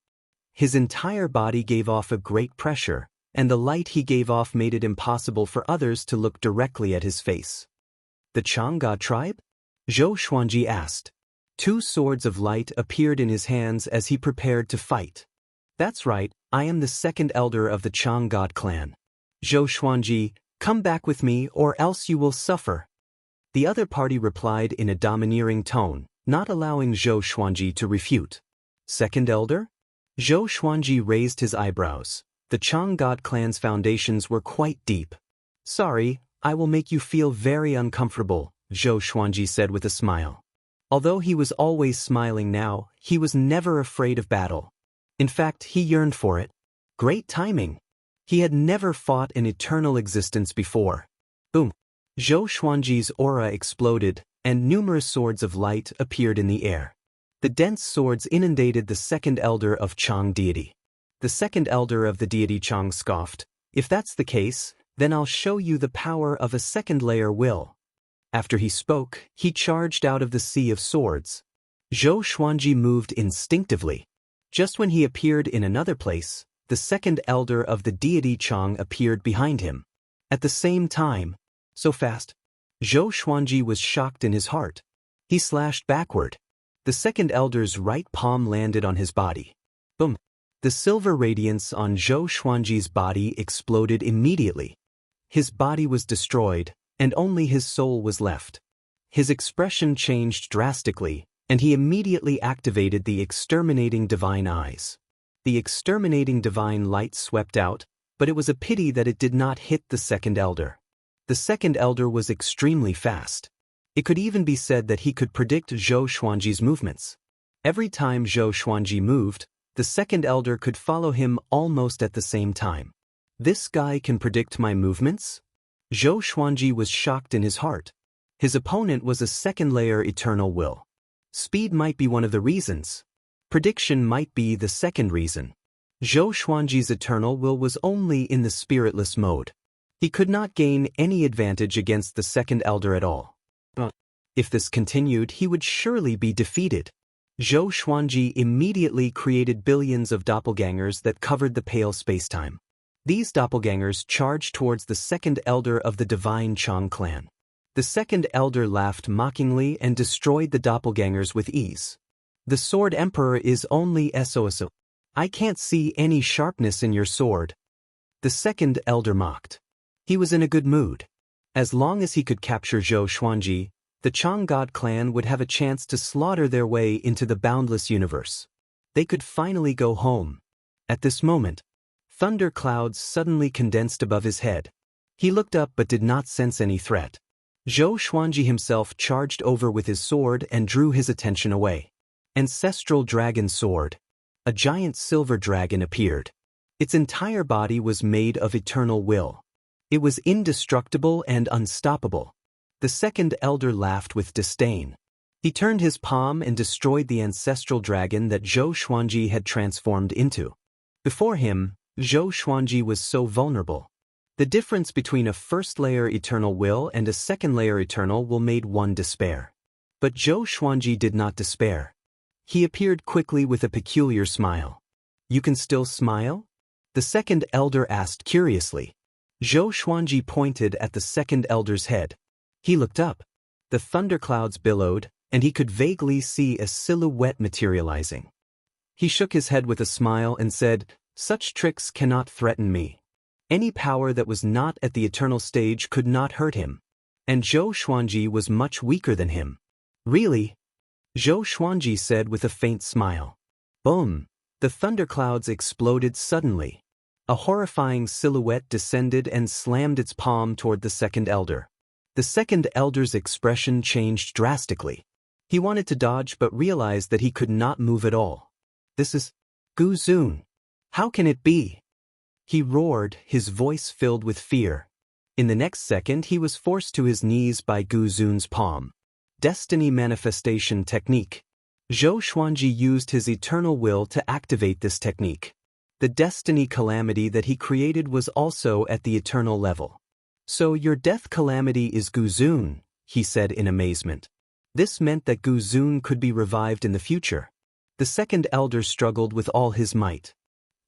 His entire body gave off a great pressure, and the light he gave off made it impossible for others to look directly at his face. The Chang'e tribe? Zhou Xuanji asked. Two swords of light appeared in his hands as he prepared to fight. That's right, I am the second elder of the Chang'e clan. Zhou Xuanji, come back with me or else you will suffer. The other party replied in a domineering tone, not allowing Zhou Xuanji to refute. Second elder? Zhou Xuanji raised his eyebrows. The Chang God clan's foundations were quite deep. Sorry, I will make you feel very uncomfortable, Zhou Xuanji said with a smile. Although he was always smiling now, he was never afraid of battle. In fact, he yearned for it. Great timing. He had never fought an eternal existence before. Boom. Zhou Xuanji's aura exploded, and numerous swords of light appeared in the air. The dense swords inundated the second elder of Chang deity. The second elder of the deity Chang scoffed, if that's the case, then I'll show you the power of a second layer will. After he spoke, he charged out of the sea of swords. Zhou Xuanji moved instinctively. Just when he appeared in another place, the second elder of the deity Chang appeared behind him. At the same time, so fast, Zhou Xuanji was shocked in his heart. He slashed backward. The second elder's right palm landed on his body. Boom! The silver radiance on Zhou Xuanji's body exploded immediately. His body was destroyed, and only his soul was left. His expression changed drastically, and he immediately activated the exterminating divine eyes. The exterminating divine light swept out, but it was a pity that it did not hit the second elder. The second elder was extremely fast. It could even be said that he could predict Zhou Xuanji's movements. Every time Zhou Xuanji moved, the second elder could follow him almost at the same time. This guy can predict my movements? Zhou Xuanji was shocked in his heart. His opponent was a second-layer eternal will. Speed might be one of the reasons. Prediction might be the second reason. Zhou Xuanji's eternal will was only in the spiritless mode. He could not gain any advantage against the second elder at all. If this continued, he would surely be defeated. Zhou Xuanji immediately created billions of doppelgangers that covered the pale spacetime. These doppelgangers charged towards the second elder of the divine Chang clan. The second elder laughed mockingly and destroyed the doppelgangers with ease. The sword emperor is only SOSO. I can't see any sharpness in your sword. The second elder mocked. He was in a good mood. As long as he could capture Zhou Xuanji, the Chang God clan would have a chance to slaughter their way into the boundless universe. They could finally go home. At this moment, thunder clouds suddenly condensed above his head. He looked up but did not sense any threat. Zhou Xuanji himself charged over with his sword and drew his attention away. Ancestral Dragon Sword. A giant silver dragon appeared. Its entire body was made of eternal will. It was indestructible and unstoppable. The second elder laughed with disdain. He turned his palm and destroyed the ancestral dragon that Zhou Xuanji had transformed into. Before him, Zhou Xuanji was so vulnerable. The difference between a first-layer eternal will and a second-layer eternal will made one despair. But Zhou Xuanji did not despair. He appeared quickly with a peculiar smile. You can still smile? The second elder asked curiously. Zhou Xuanji pointed at the second elder's head. He looked up. The thunderclouds billowed, and he could vaguely see a silhouette materializing. He shook his head with a smile and said, "Such tricks cannot threaten me. Any power that was not at the eternal stage could not hurt him. And Zhou Xuanji was much weaker than him." Really? Zhou Xuanji said with a faint smile. Boom! The thunderclouds exploded suddenly. A horrifying silhouette descended and slammed its palm toward the second elder. The second elder's expression changed drastically. He wanted to dodge but realized that he could not move at all. This is Gu Zun. How can it be? He roared, his voice filled with fear. In the next second he was forced to his knees by Gu Zun's palm. Destiny Manifestation Technique. Zhou Xuanji used his eternal will to activate this technique. The destiny calamity that he created was also at the eternal level. So your death calamity is Gu Zun, he said in amazement. This meant that Gu Zun could be revived in the future. The second elder struggled with all his might.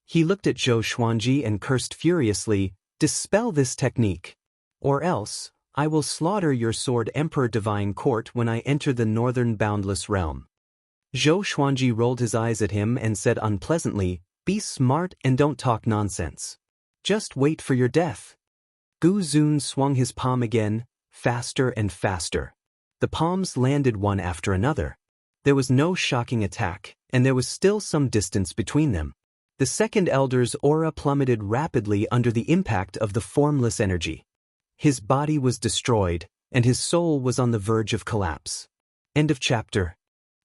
He looked at Zhou Xuanji and cursed furiously, "Dispel this technique. Or else, I will slaughter your sword Emperor Divine Court when I enter the northern boundless realm." Zhou Xuanji rolled his eyes at him and said unpleasantly, "Be smart and don't talk nonsense. Just wait for your death." Gu Zun swung his palm again, faster and faster. The palms landed one after another. There was no shocking attack, and there was still some distance between them. The second elder's aura plummeted rapidly under the impact of the formless energy. His body was destroyed, and his soul was on the verge of collapse. End of chapter.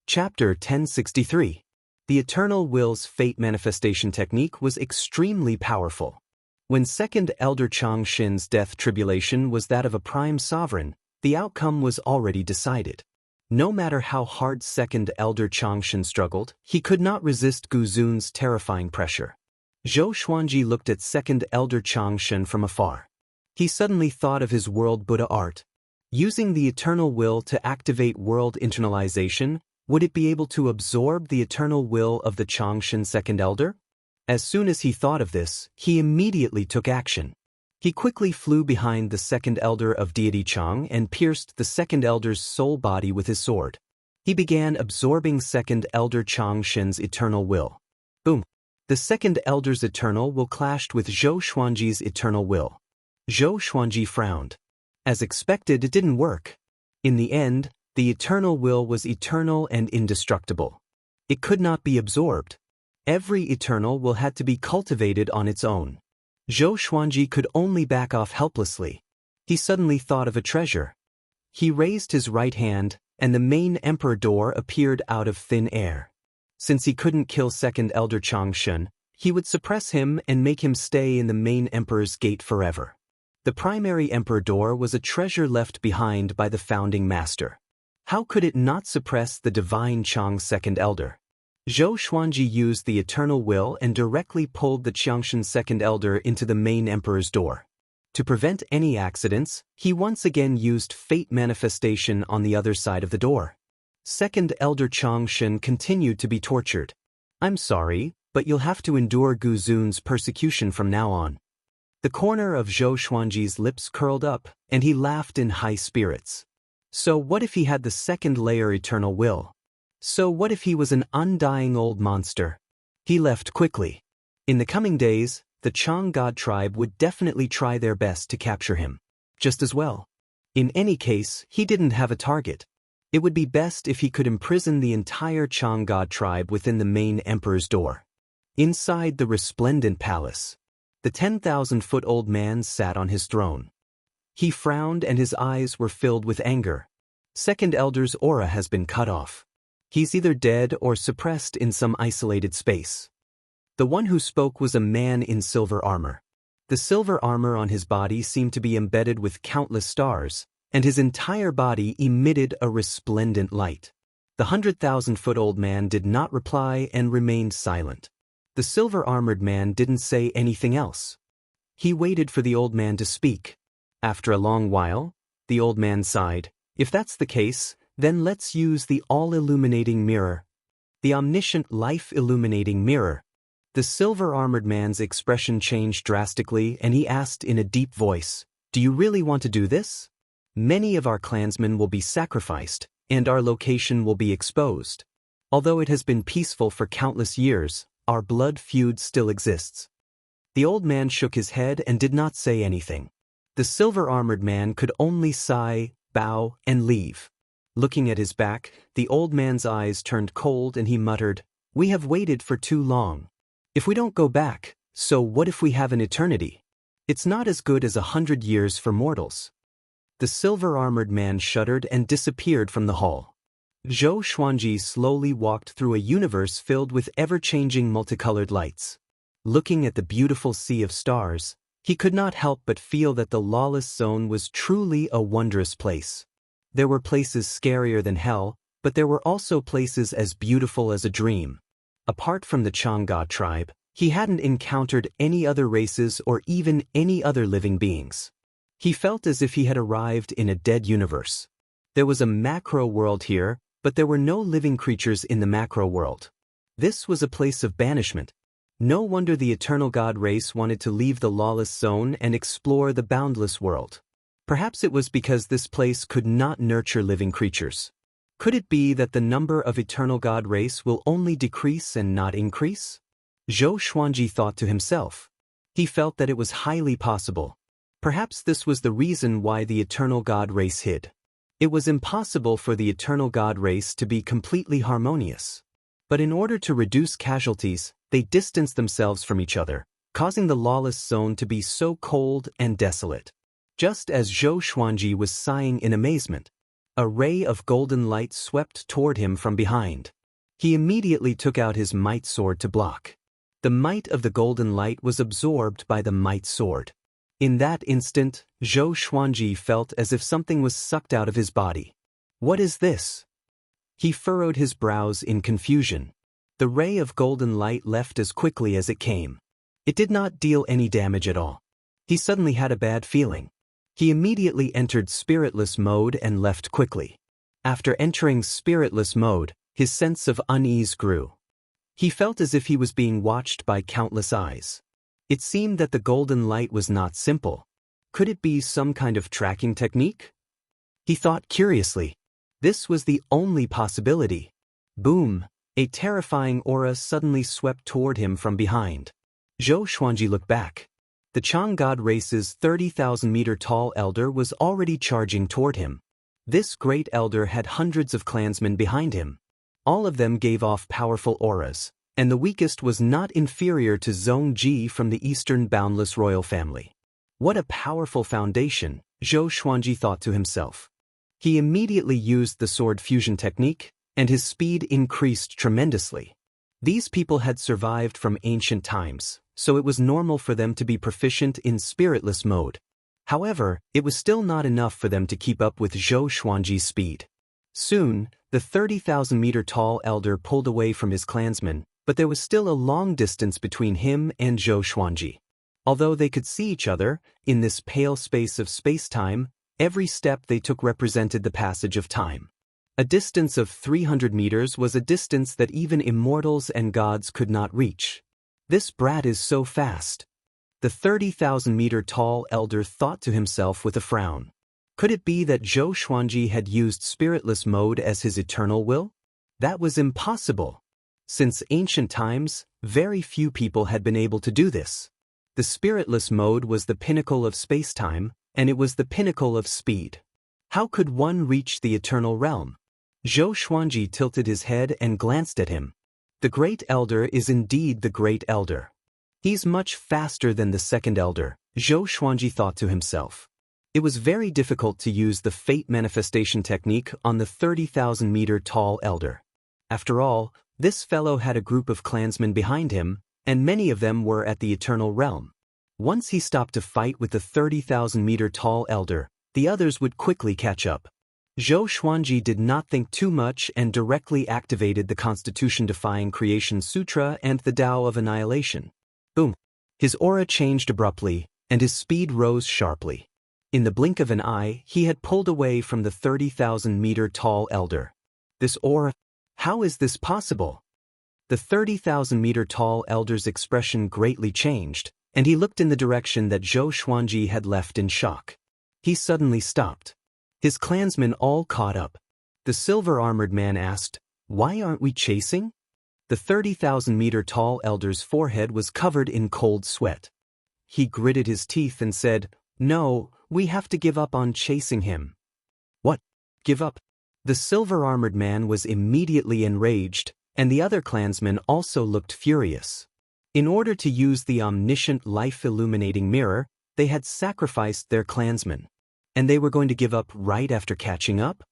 Chapter 1063. The Eternal Will's fate manifestation technique was extremely powerful. When Second Elder Changshin's death tribulation was that of a prime sovereign, the outcome was already decided. No matter how hard Second Elder Changshin struggled, he could not resist Gu Zun's terrifying pressure. Zhou Xuanji looked at Second Elder Changshin from afar. He suddenly thought of his world Buddha art. Using the Eternal Will to activate world internalization, would it be able to absorb the Eternal Will of the Changshin Second Elder? As soon as he thought of this, he immediately took action. He quickly flew behind the Second Elder of Deity Chang and pierced the Second Elder's soul body with his sword. He began absorbing Second Elder Changshin's Eternal Will. Boom! The Second Elder's Eternal Will clashed with Zhou Xuanji's Eternal Will. Zhou Xuanji frowned. As expected, it didn't work. In the end, the Eternal Will was eternal and indestructible. It could not be absorbed. Every Eternal Will had to be cultivated on its own. Zhou Xuanji could only back off helplessly. He suddenly thought of a treasure. He raised his right hand, and the main emperor door appeared out of thin air. Since he couldn't kill Second Elder Changshin, he would suppress him and make him stay in the main emperor's gate forever. The primary emperor door was a treasure left behind by the founding master. How could it not suppress the divine Chang Second Elder? Zhou Xuanji used the Eternal Will and directly pulled the Changshin Second Elder into the main emperor's door. To prevent any accidents, he once again used fate manifestation on the other side of the door. Second Elder Changshin continued to be tortured. "I'm sorry, but you'll have to endure Gu Zun's persecution from now on." The corner of Zhou Xuanji's lips curled up, and he laughed in high spirits. So what if he had the second layer Eternal Will? So what if he was an undying old monster? He left quickly. In the coming days, the Chang God tribe would definitely try their best to capture him. Just as well. In any case, he didn't have a target. It would be best if he could imprison the entire Chang God tribe within the main emperor's door. Inside the resplendent palace, the 10,000-foot-old man sat on his throne. He frowned and his eyes were filled with anger. Second Elder's aura has been cut off. He's either dead or suppressed in some isolated space. The one who spoke was a man in silver armor. The silver armor on his body seemed to be embedded with countless stars, and his entire body emitted a resplendent light. The 100,000-foot-old man did not reply and remained silent. The silver-armored man didn't say anything else. He waited for the old man to speak. After a long while, the old man sighed. "If that's the case, then let's use the all-illuminating mirror. The omniscient life-illuminating mirror." The silver-armored man's expression changed drastically, and he asked in a deep voice, "Do you really want to do this? Many of our clansmen will be sacrificed, and our location will be exposed. Although it has been peaceful for countless years, our blood feud still exists." The old man shook his head and did not say anything. The silver-armored man could only sigh, bow, and leave. Looking at his back, the old man's eyes turned cold and he muttered, "We have waited for too long. If we don't go back, so what if we have an eternity? It's not as good as 100 years for mortals." The silver-armored man shuddered and disappeared from the hall. Zhou Xuanji slowly walked through a universe filled with ever-changing multicolored lights. Looking at the beautiful sea of stars, he could not help but feel that the lawless zone was truly a wondrous place. There were places scarier than hell, but there were also places as beautiful as a dream. Apart from the Chang'e tribe, he hadn't encountered any other races or even any other living beings. He felt as if he had arrived in a dead universe. There was a macro world here, but there were no living creatures in the macro world. This was a place of banishment. No wonder the eternal god race wanted to leave the lawless zone and explore the boundless world. Perhaps it was because this place could not nurture living creatures. Could it be that the number of eternal god race will only decrease and not increase? Zhou Xuanji thought to himself. He felt that it was highly possible. Perhaps this was the reason why the eternal god race hid. It was impossible for the eternal god race to be completely harmonious. But in order to reduce casualties, they distanced themselves from each other, causing the lawless zone to be so cold and desolate. Just as Zhou Xuanji was sighing in amazement, a ray of golden light swept toward him from behind. He immediately took out his might sword to block. The might of the golden light was absorbed by the might sword. In that instant, Zhou Xuanji felt as if something was sucked out of his body. What is this? He furrowed his brows in confusion. The ray of golden light left as quickly as it came. It did not deal any damage at all. He suddenly had a bad feeling. He immediately entered spiritless mode and left quickly. After entering spiritless mode, his sense of unease grew. He felt as if he was being watched by countless eyes. It seemed that the golden light was not simple. Could it be some kind of tracking technique? He thought curiously. This was the only possibility. Boom! A terrifying aura suddenly swept toward him from behind. Zhou Xuanji looked back. The Chang God race's 30,000-meter-tall elder was already charging toward him. This great elder had hundreds of clansmen behind him. All of them gave off powerful auras, and the weakest was not inferior to Zhong Ji from the Eastern Boundless royal family. What a powerful foundation, Zhou Xuanji thought to himself. He immediately used the sword fusion technique, and his speed increased tremendously. These people had survived from ancient times, so it was normal for them to be proficient in spiritless mode. However, it was still not enough for them to keep up with Zhou Xuanji's speed. Soon, the 30,000-meter-tall elder pulled away from his clansmen, but there was still a long distance between him and Zhou Xuanji. Although they could see each other, in this pale space of space-time, every step they took represented the passage of time. A distance of 300 meters was a distance that even immortals and gods could not reach. This brat is so fast. The 30,000-meter-tall elder thought to himself with a frown. Could it be that Zhou Xuanji had used spiritless mode as his eternal will? That was impossible. Since ancient times, very few people had been able to do this. The spiritless mode was the pinnacle of space-time, and it was the pinnacle of speed. How could one reach the eternal realm? Zhou Xuanji tilted his head and glanced at him. The Great Elder is indeed the Great Elder. He's much faster than the second Elder, Zhou Xuanji thought to himself. It was very difficult to use the fate manifestation technique on the 30,000-meter-tall Elder. After all, this fellow had a group of clansmen behind him, and many of them were at the eternal realm. Once he stopped to fight with the 30,000-meter-tall Elder, the others would quickly catch up. Zhou Xuanji did not think too much and directly activated the Constitution-defying Creation Sutra and the Tao of Annihilation. Boom! His aura changed abruptly, and his speed rose sharply. In the blink of an eye, he had pulled away from the 30,000-meter-tall Elder. This aura... How is this possible? The 30,000-meter-tall Elder's expression greatly changed, and he looked in the direction that Zhou Xuanji had left in shock. He suddenly stopped. His clansmen all caught up. The silver-armored man asked, "Why aren't we chasing?" The 30,000-meter-tall Elder's forehead was covered in cold sweat. He gritted his teeth and said, "No, we have to give up on chasing him." "What? Give up?" The silver-armored man was immediately enraged, and the other clansmen also looked furious. In order to use the omniscient life-illuminating mirror, they had sacrificed their clansmen. And they were going to give up right after catching up?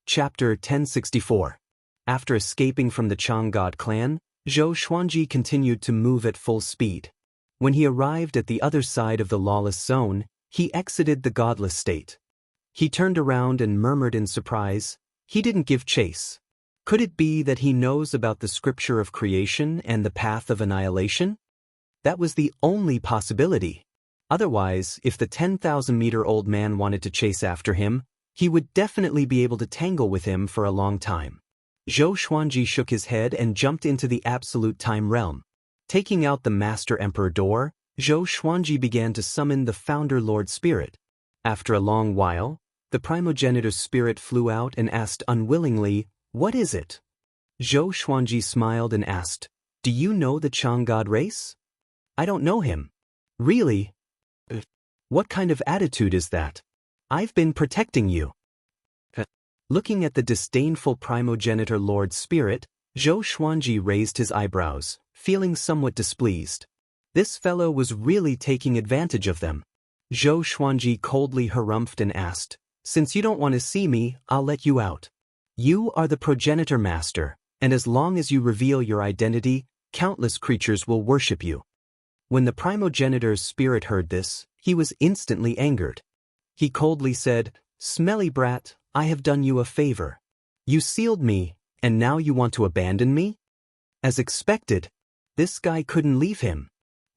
Chapter 1064. After escaping from the Chang God clan, Zhou Xuanji continued to move at full speed. When he arrived at the other side of the lawless zone, he exited the godless state. He turned around and murmured in surprise, "He didn't give chase. Could it be that he knows about the scripture of creation and the path of annihilation?" That was the only possibility. Otherwise, if the 10,000-meter-old man wanted to chase after him, he would definitely be able to tangle with him for a long time. Zhou Xuanji shook his head and jumped into the absolute time realm. Taking out the Master Emperor door, Zhou Xuanji began to summon the Founder Lord Spirit. After a long while, the primogenitor spirit flew out and asked unwillingly, "What is it?" Zhou Xuanji smiled and asked, "Do you know the Chang God race?" "I don't know him." "Really?" What kind of attitude is that? I've been protecting you. Looking at the disdainful primogenitor Lord Spirit, Zhou Xuanji raised his eyebrows, feeling somewhat displeased. This fellow was really taking advantage of them. Zhou Xuanji coldly harumphed and asked, "Since you don't want to see me, I'll let you out. You are the progenitor master, and as long as you reveal your identity, countless creatures will worship you." When the primogenitor's spirit heard this, he was instantly angered. He coldly said, "Smelly brat, I have done you a favor. You sealed me, and now you want to abandon me?" As expected, this guy couldn't leave him.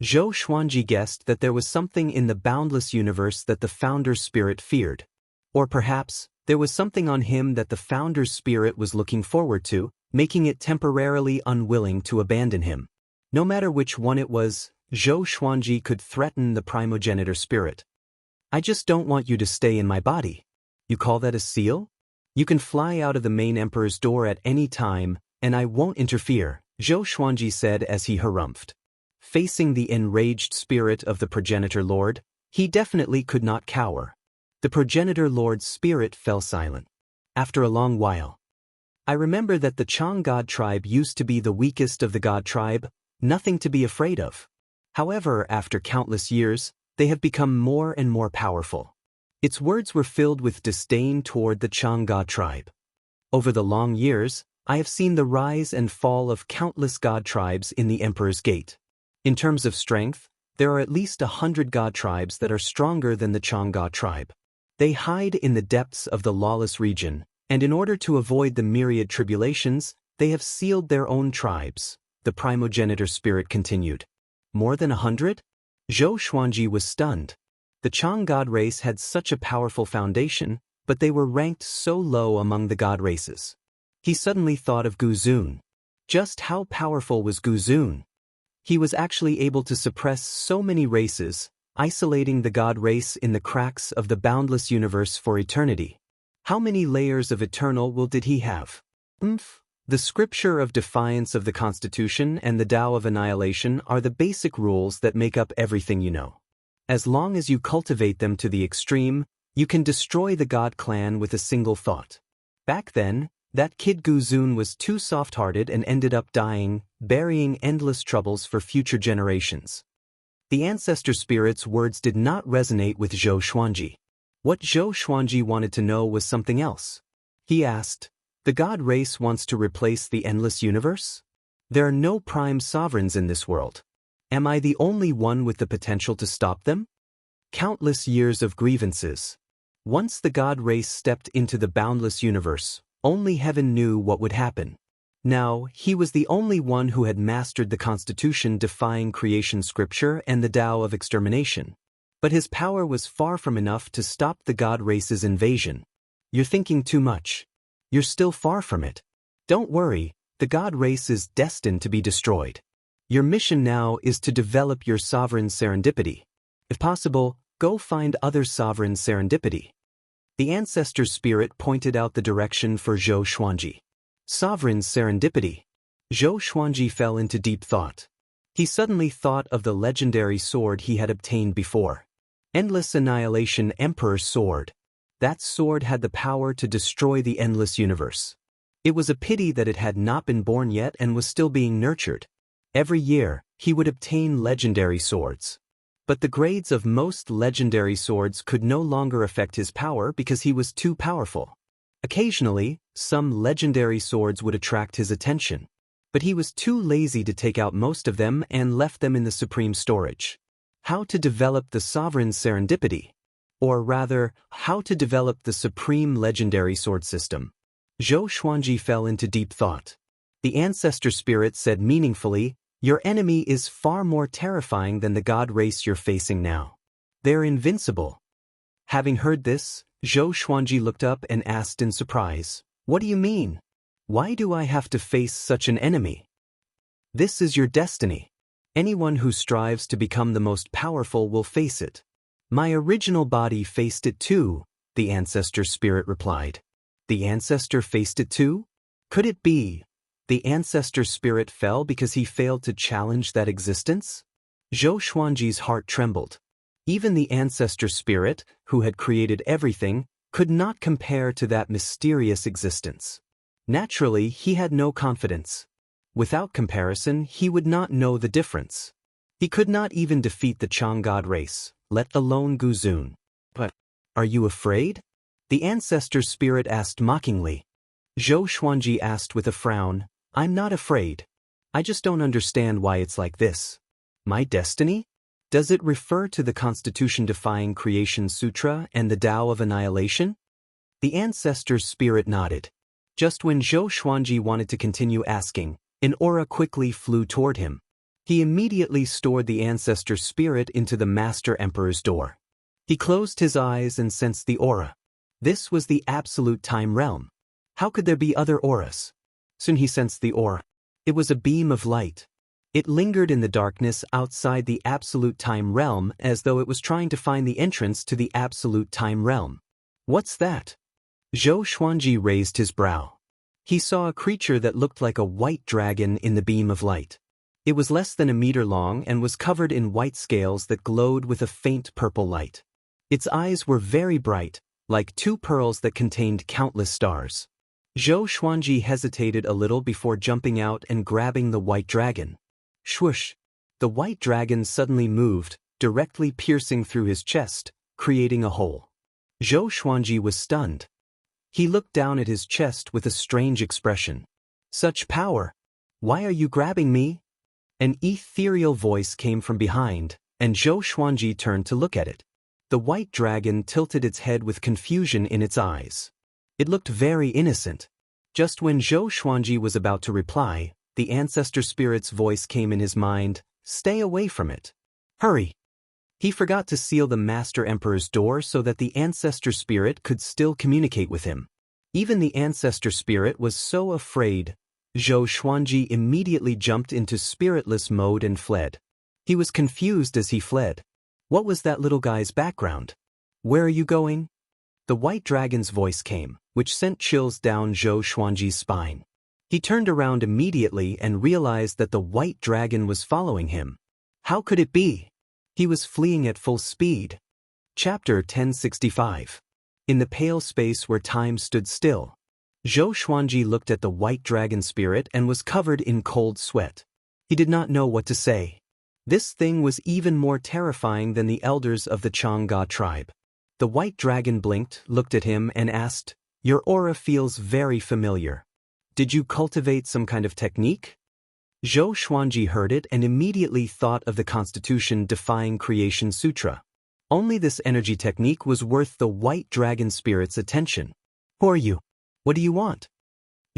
Zhou Xuanji guessed that there was something in the boundless universe that the founder's spirit feared. Or perhaps, there was something on him that the founder's spirit was looking forward to, making it temporarily unwilling to abandon him. No matter which one it was, Zhou Xuanji could threaten the primogenitor spirit. "I just don't want you to stay in my body. You call that a seal? You can fly out of the main emperor's door at any time, and I won't interfere," Zhou Xuanji said as he harumphed. Facing the enraged spirit of the progenitor lord, he definitely could not cower. The progenitor lord's spirit fell silent. After a long while, "I remember that the Chang god tribe used to be the weakest of the god tribe, nothing to be afraid of. However, after countless years, they have become more and more powerful." Its words were filled with disdain toward the Chang god tribe. "Over the long years, I have seen the rise and fall of countless god tribes in the Emperor's Gate. In terms of strength, there are at least 100 god tribes that are stronger than the Chang god tribe. They hide in the depths of the lawless region, and in order to avoid the myriad tribulations, they have sealed their own tribes," the primogenitor spirit continued. "More than 100? Zhou Xuanji was stunned. The Chang god race had such a powerful foundation, but they were ranked so low among the god races. He suddenly thought of Gu Zun. Just how powerful was Gu Zun? He was actually able to suppress so many races, isolating the god race in the cracks of the boundless universe for eternity. How many layers of eternal will did he have? The scripture of defiance of the Constitution and the Tao of annihilation are the basic rules that make up everything you know. As long as you cultivate them to the extreme, you can destroy the god clan with a single thought. Back then, that kid Gu Zun was too soft-hearted and ended up dying, burying endless troubles for future generations. The ancestor spirit's words did not resonate with Zhou Xuanji. What Zhou Xuanji wanted to know was something else. He asked, "The god race wants to replace the endless universe? There are no prime sovereigns in this world. Am I the only one with the potential to stop them?" Countless years of grievances. Once the god race stepped into the boundless universe, only heaven knew what would happen. Now, he was the only one who had mastered the Constitution defying creation scripture and the Tao of extermination. But his power was far from enough to stop the god race's invasion. "You're thinking too much. You're still far from it. Don't worry, the god race is destined to be destroyed. Your mission now is to develop your sovereign serendipity. If possible, go find other sovereign serendipity." The ancestor spirit pointed out the direction for Zhou Xuanji. Sovereign serendipity. Zhou Xuanji fell into deep thought. He suddenly thought of the legendary sword he had obtained before. Endless Annihilation Emperor's Sword. That sword had the power to destroy the endless universe. It was a pity that it had not been born yet and was still being nurtured. Every year, he would obtain legendary swords. But the grades of most legendary swords could no longer affect his power because he was too powerful. Occasionally, some legendary swords would attract his attention. But he was too lazy to take out most of them and left them in the supreme storage. How to develop the sovereign serendipity? Or rather, how to develop the supreme legendary sword system? Zhou Xuanji fell into deep thought. The ancestor spirit said meaningfully, "Your enemy is far more terrifying than the god race you're facing now. They're invincible." Having heard this, Zhou Xuanji looked up and asked in surprise, "What do you mean? Why do I have to face such an enemy?" "This is your destiny. Anyone who strives to become the most powerful will face it. My original body faced it too," the ancestor spirit replied. "The ancestor faced it too? Could it be the ancestor spirit fell because he failed to challenge that existence?" Zhou Xuanji's heart trembled. Even the ancestor spirit, who had created everything, could not compare to that mysterious existence. Naturally, he had no confidence. Without comparison, he would not know the difference. He could not even defeat the Chang God race, let alone Guzun. But, are you afraid? The ancestor spirit asked mockingly. Zhou Xuanji asked with a frown, I'm not afraid. I just don't understand why it's like this. My destiny? Does it refer to the Constitution-defying Creation Sutra and the Tao of Annihilation? The ancestor's spirit nodded. Just when Zhou Xuanji wanted to continue asking, an aura quickly flew toward him. He immediately stored the ancestor spirit into the Master Emperor's door. He closed his eyes and sensed the aura. This was the absolute time realm. How could there be other auras? Soon he sensed the aura. It was a beam of light. It lingered in the darkness outside the absolute time realm as though it was trying to find the entrance to the absolute time realm. What's that? Zhou Xuanji raised his brow. He saw a creature that looked like a white dragon in the beam of light. It was less than a meter long and was covered in white scales that glowed with a faint purple light. Its eyes were very bright, like two pearls that contained countless stars. Zhou Xuanji hesitated a little before jumping out and grabbing the white dragon. Swoosh! The white dragon suddenly moved, directly piercing through his chest, creating a hole. Zhou Xuanji was stunned. He looked down at his chest with a strange expression. Such power! Why are you grabbing me? An ethereal voice came from behind, and Zhou Xuanji turned to look at it. The white dragon tilted its head with confusion in its eyes. It looked very innocent. Just when Zhou Xuanji was about to reply, the ancestor spirit's voice came in his mind, stay away from it. Hurry! He forgot to seal the Master Emperor's door so that the ancestor spirit could still communicate with him. Even the ancestor spirit was so afraid, Zhou Xuanji immediately jumped into spiritless mode and fled. He was confused as he fled. What was that little guy's background? Where are you going? The white dragon's voice came, which sent chills down Zhou Xuanji's spine. He turned around immediately and realized that the white dragon was following him. How could it be? He was fleeing at full speed. Chapter 1065. In the pale space where time stood still, Zhou Xuanji looked at the white dragon spirit and was covered in cold sweat. He did not know what to say. This thing was even more terrifying than the elders of the Chang'e tribe. The white dragon blinked, looked at him, and asked, Your aura feels very familiar. Did you cultivate some kind of technique? Zhou Xuanji heard it and immediately thought of the Constitution-defying Creation Sutra. Only this energy technique was worth the white dragon spirit's attention. Who are you? What do you want?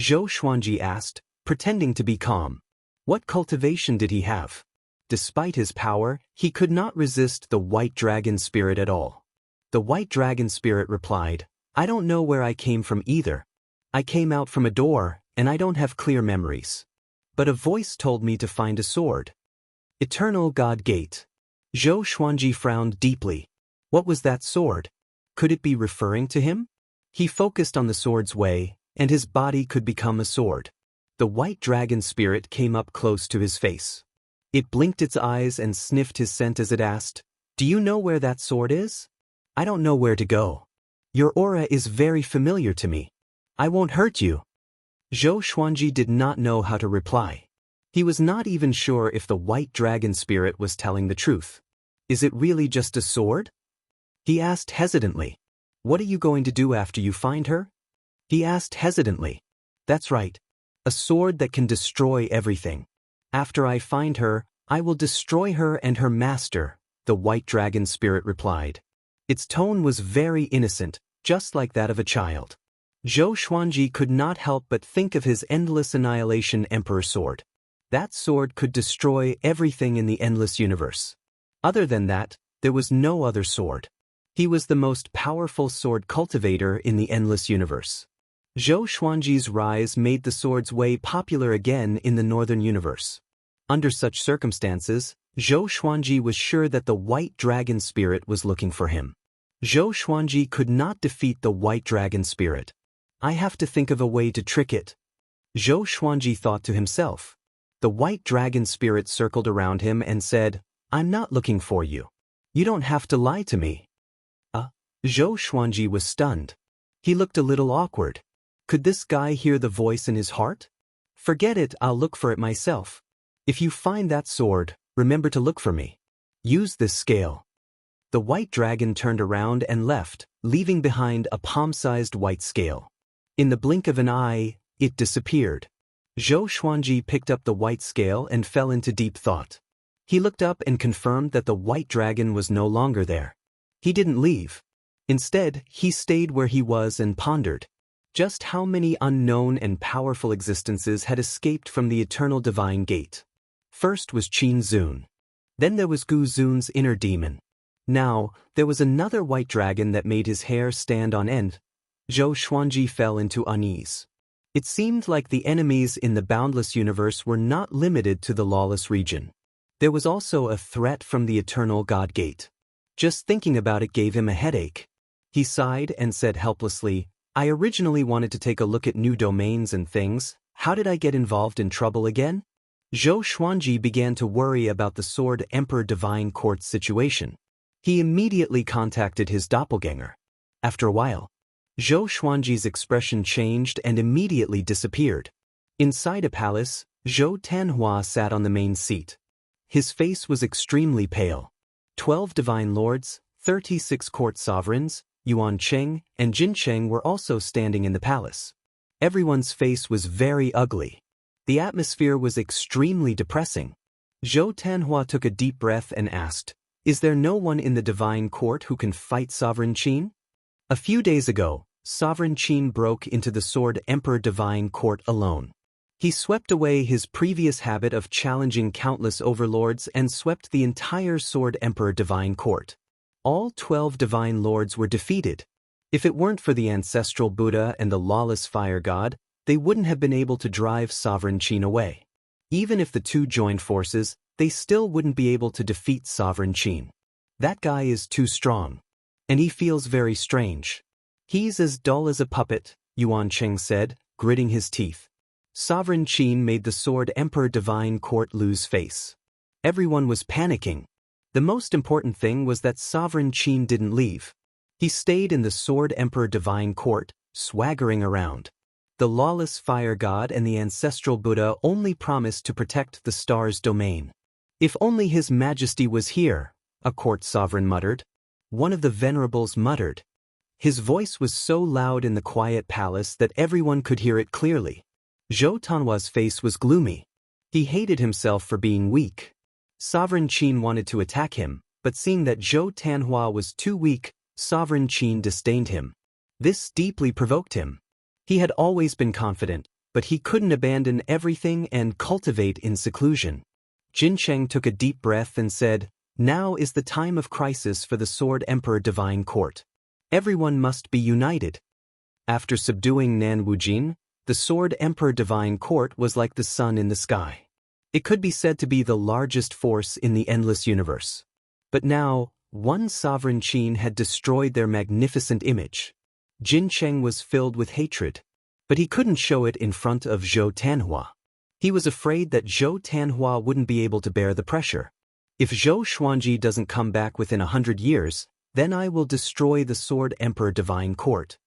Zhou Xuanji asked, pretending to be calm. What cultivation did he have? Despite his power, he could not resist the white dragon spirit at all. The white dragon spirit replied, I don't know where I came from either. I came out from a door, and I don't have clear memories. But a voice told me to find a sword. Eternal God Gate. Zhou Xuanji frowned deeply. What was that sword? Could it be referring to him? He focused on the sword's way, and his body could become a sword. The white dragon spirit came up close to his face. It blinked its eyes and sniffed his scent as it asked, Do you know where that sword is? I don't know where to go. Your aura is very familiar to me. I won't hurt you. Zhou Xuanji did not know how to reply. He was not even sure if the white dragon spirit was telling the truth. Is it really just a sword? He asked hesitantly. What are you going to do after you find her? He asked hesitantly. That's right. A sword that can destroy everything. After I find her, I will destroy her and her master, the white dragon spirit replied. Its tone was very innocent, just like that of a child. Zhou Xuanji could not help but think of his endless annihilation emperor sword. That sword could destroy everything in the endless universe. Other than that, there was no other sword. He was the most powerful sword cultivator in the endless universe. Zhou Xuanji's rise made the sword's way popular again in the northern universe. Under such circumstances, Zhou Xuanji was sure that the white dragon spirit was looking for him. Zhou Xuanji could not defeat the white dragon spirit. I have to think of a way to trick it. Zhou Xuanji thought to himself. The white dragon spirit circled around him and said, I'm not looking for you. You don't have to lie to me. Zhou Xuanji was stunned. He looked a little awkward. Could this guy hear the voice in his heart? Forget it, I'll look for it myself. If you find that sword, remember to look for me. Use this scale. The white dragon turned around and left, leaving behind a palm-sized white scale. In the blink of an eye, it disappeared. Zhou Xuanji picked up the white scale and fell into deep thought. He looked up and confirmed that the white dragon was no longer there. He didn't leave. Instead, he stayed where he was and pondered. Just how many unknown and powerful existences had escaped from the eternal divine gate? First was Qin Zun. Then there was Gu Zun's inner demon. Now, there was another white dragon that made his hair stand on end. Zhou Xuanji fell into unease. It seemed like the enemies in the boundless universe were not limited to the lawless region. There was also a threat from the eternal God Gate. Just thinking about it gave him a headache. He sighed and said helplessly, I originally wanted to take a look at new domains and things. How did I get involved in trouble again? Zhou Xuanji began to worry about the Sword Emperor Divine Court's situation. He immediately contacted his doppelganger. After a while, Zhou Xuanji's expression changed and immediately disappeared. Inside a palace, Zhou Tanhua sat on the main seat. His face was extremely pale. 12 divine lords, 36 court sovereigns, Yuan Cheng and Jin Cheng were also standing in the palace. Everyone's face was very ugly. The atmosphere was extremely depressing. Zhou Tanhua took a deep breath and asked, Is there no one in the divine court who can fight Sovereign Qin? A few days ago, Sovereign Qin broke into the Sword Emperor Divine Court alone. He swept away his previous habit of challenging countless overlords and swept the entire Sword Emperor Divine Court. All 12 divine lords were defeated. If it weren't for the ancestral Buddha and the lawless fire god, they wouldn't have been able to drive Sovereign Qin away. Even if the two joined forces, they still wouldn't be able to defeat Sovereign Qin. That guy is too strong. And he feels very strange. He's as dull as a puppet, Yuan Cheng said, gritting his teeth. Sovereign Qin made the Sword Emperor Divine Court lose face. Everyone was panicking. The most important thing was that Sovereign Qin didn't leave. He stayed in the Sword Emperor Divine Court, swaggering around. The lawless fire god and the ancestral Buddha only promised to protect the star's domain. If only His Majesty was here, a court sovereign muttered. One of the venerables muttered. His voice was so loud in the quiet palace that everyone could hear it clearly. Zhou Tanhua's face was gloomy. He hated himself for being weak. Sovereign Qin wanted to attack him, but seeing that Zhou Tanhua was too weak, Sovereign Qin disdained him. This deeply provoked him. He had always been confident, but he couldn't abandon everything and cultivate in seclusion. Jin Cheng took a deep breath and said, Now is the time of crisis for the Sword Emperor Divine Court. Everyone must be united. After subduing Nan Wujin, the Sword Emperor Divine Court was like the sun in the sky. It could be said to be the largest force in the endless universe. But now, one Sovereign Qin had destroyed their magnificent image. Jin Cheng was filled with hatred, but he couldn't show it in front of Zhou Tanhua. He was afraid that Zhou Tanhua wouldn't be able to bear the pressure. If Zhou Xuanji doesn't come back within 100 years, then I will destroy the Sword Emperor Divine Court.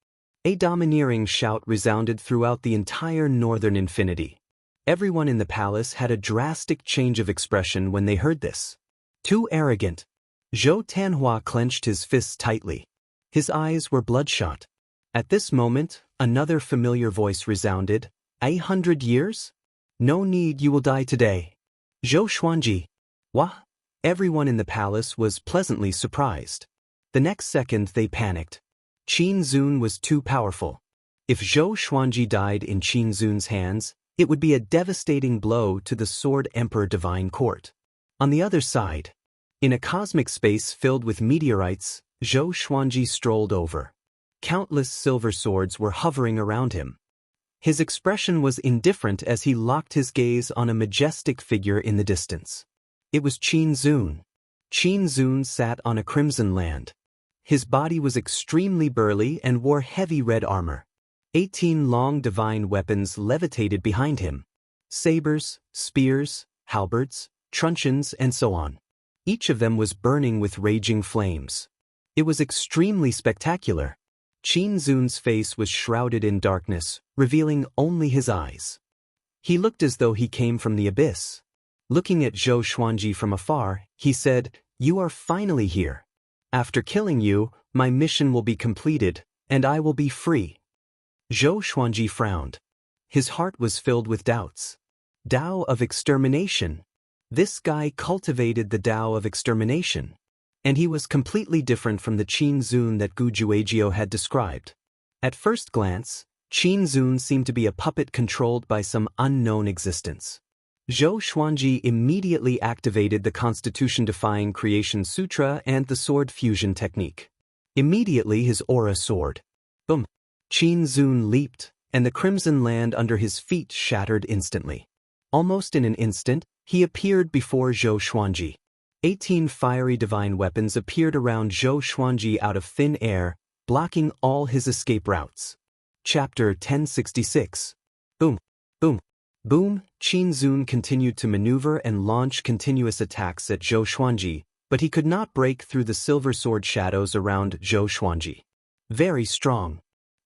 A domineering shout resounded throughout the entire northern infinity. Everyone in the palace had a drastic change of expression when they heard this. Too arrogant. Zhou Tanhua clenched his fists tightly. His eyes were bloodshot. At this moment, another familiar voice resounded. 100 years? No need, you will die today. Zhou Xuanji. What? Everyone in the palace was pleasantly surprised. The next second they panicked. Qin Zun was too powerful. If Zhou Xuanji died in Qin Zun's hands, it would be a devastating blow to the Sword Emperor Divine Court. On the other side, in a cosmic space filled with meteorites, Zhou Xuanji strolled over. Countless silver swords were hovering around him. His expression was indifferent as he locked his gaze on a majestic figure in the distance. It was Qin Zun. Qin Zun sat on a crimson land. His body was extremely burly and wore heavy red armor. 18 long divine weapons levitated behind him. Sabers, spears, halberds, truncheons, and so on. Each of them was burning with raging flames. It was extremely spectacular. Qin Zun's face was shrouded in darkness, revealing only his eyes. He looked as though he came from the abyss. Looking at Zhou Xuanji from afar, he said, "You are finally here. After killing you, my mission will be completed, and I will be free." Zhou Xuanji frowned. His heart was filled with doubts. Tao of extermination. This guy cultivated the Tao of extermination. And he was completely different from the Qin Zun that Gu Juejiu had described. At first glance, Qin Zun seemed to be a puppet controlled by some unknown existence. Zhou Xuanji immediately activated the Constitution-defying Creation Sutra and the Sword Fusion Technique. Immediately his aura soared. Boom! Qin Zun leaped, and the crimson land under his feet shattered instantly. Almost in an instant, he appeared before Zhou Xuanji. 18 fiery divine weapons appeared around Zhou Xuanji out of thin air, blocking all his escape routes. Chapter 1066. Boom! Boom! Boom! Qin Zun continued to maneuver and launch continuous attacks at Zhou Xuanji, but he could not break through the silver sword shadows around Zhou Xuanji. Very strong.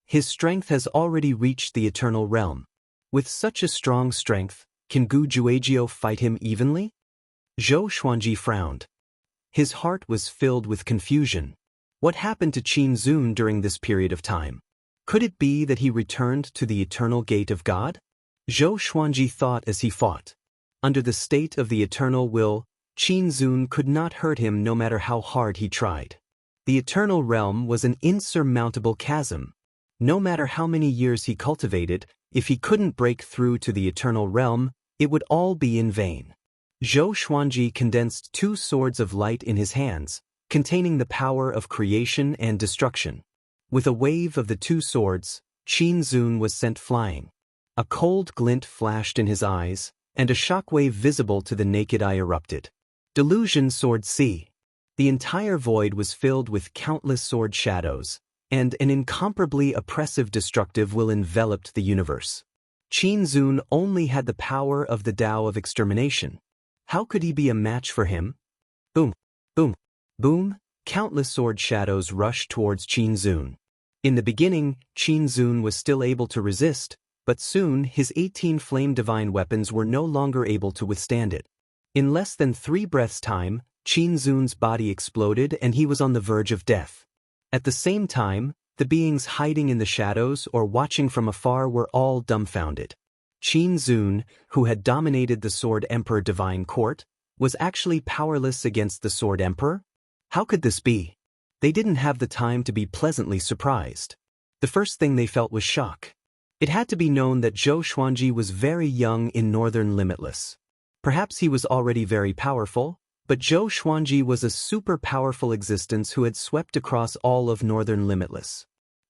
His strength has already reached the eternal realm. With such a strong strength, can Gu Juejiu fight him evenly? Zhou Xuanji frowned. His heart was filled with confusion. What happened to Qin Zun during this period of time? Could it be that he returned to the eternal gate of God? Zhou Xuanji thought as he fought. Under the state of the eternal will, Qin Zun could not hurt him no matter how hard he tried. The eternal realm was an insurmountable chasm. No matter how many years he cultivated, if he couldn't break through to the eternal realm, it would all be in vain. Zhou Xuanji condensed 2 swords of light in his hands, containing the power of creation and destruction. With a wave of the 2 swords, Qin Zun was sent flying. A cold glint flashed in his eyes, and a shockwave visible to the naked eye erupted. Delusion Sword C. The entire void was filled with countless sword shadows, and an incomparably oppressive destructive will enveloped the universe. Qin Zun only had the power of the Tao of extermination. How could he be a match for him? Boom! Boom! Boom! Countless sword shadows rushed towards Qin Zun. In the beginning, Qin Zun was still able to resist, but soon his 18 flame divine weapons were no longer able to withstand it. In less than 3 breaths' time, Qin Zun's body exploded and he was on the verge of death. At the same time, the beings hiding in the shadows or watching from afar were all dumbfounded. Qin Zun, who had dominated the Sword Emperor Divine Court, was actually powerless against the Sword Emperor? How could this be? They didn't have the time to be pleasantly surprised. The first thing they felt was shock. It had to be known that Zhou Xuanji was very young in Northern Limitless. Perhaps he was already very powerful, but Zhou Xuanji was a super powerful existence who had swept across all of Northern Limitless.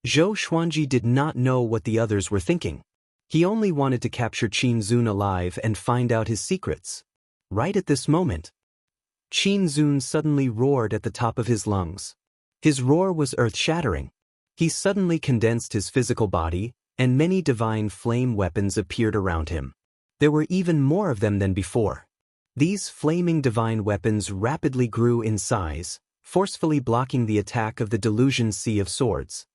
Zhou Xuanji did not know what the others were thinking. He only wanted to capture Qin Zun alive and find out his secrets. Right at this moment, Qin Zun suddenly roared at the top of his lungs. His roar was earth-shattering. He suddenly condensed his physical body, and many divine flame weapons appeared around him. There were even more of them than before. These flaming divine weapons rapidly grew in size, forcefully blocking the attack of the Delusion Sea of Swords.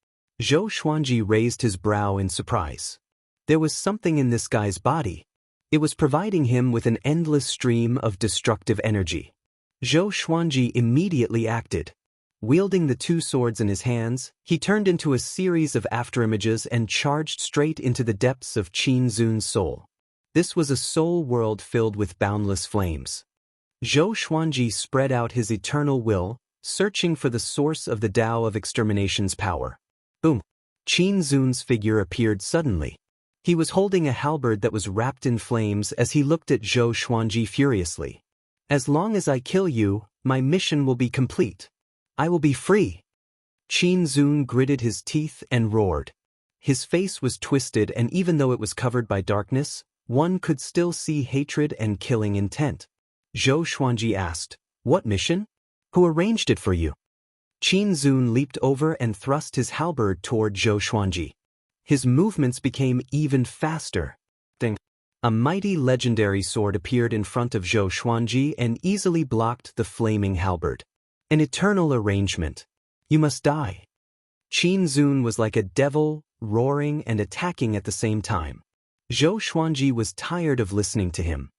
Zhou Xuanji raised his brow in surprise. There was something in this guy's body. It was providing him with an endless stream of destructive energy. Zhou Xuanji immediately acted. Wielding the 2 swords in his hands, he turned into a series of afterimages and charged straight into the depths of Qin Zun's soul. This was a soul world filled with boundless flames. Zhou Xuanji spread out his eternal will, searching for the source of the Tao of extermination's power. Boom! Qin Zun's figure appeared suddenly. He was holding a halberd that was wrapped in flames as he looked at Zhou Xuanji furiously. As long as I kill you, my mission will be complete. I will be free. Qin Zun gritted his teeth and roared. His face was twisted, and even though it was covered by darkness, one could still see hatred and killing intent. Zhou Xuanji asked, "What mission? Who arranged it for you?" Qin Zun leaped over and thrust his halberd toward Zhou Xuanji. His movements became even faster. Ding! A mighty legendary sword appeared in front of Zhou Xuanji and easily blocked the flaming halberd. An eternal arrangement. You must die. Qin Zun was like a devil, roaring and attacking at the same time. Zhou Xuanji was tired of listening to him.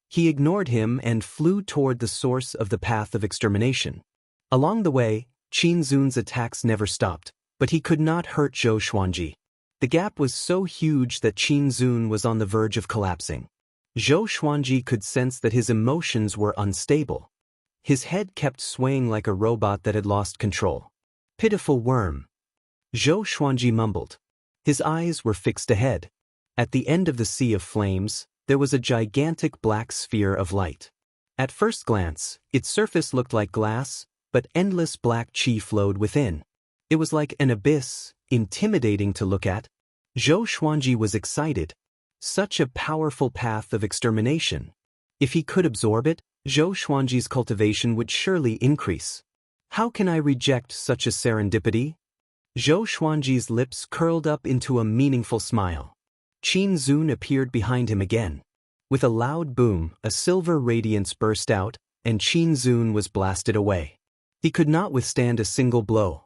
He ignored him and flew toward the source of the path of extermination. Along the way, Qin Zun's attacks never stopped, but he could not hurt Zhou Xuanji. The gap was so huge that Qin Zun was on the verge of collapsing. Zhou Xuanji could sense that his emotions were unstable. His head kept swaying like a robot that had lost control. Pitiful worm. Zhou Xuanji mumbled. His eyes were fixed ahead. At the end of the sea of flames, there was a gigantic black sphere of light. At first glance, its surface looked like glass, but endless black qi flowed within. It was like an abyss, intimidating to look at. Zhou Xuanji was excited. Such a powerful path of extermination. If he could absorb it, Zhou Xuanji's cultivation would surely increase. How can I reject such a serendipity? Zhou Xuanji's lips curled up into a meaningful smile. Qin Zun appeared behind him again. With a loud boom, a silver radiance burst out, and Qin Zun was blasted away. He could not withstand a single blow.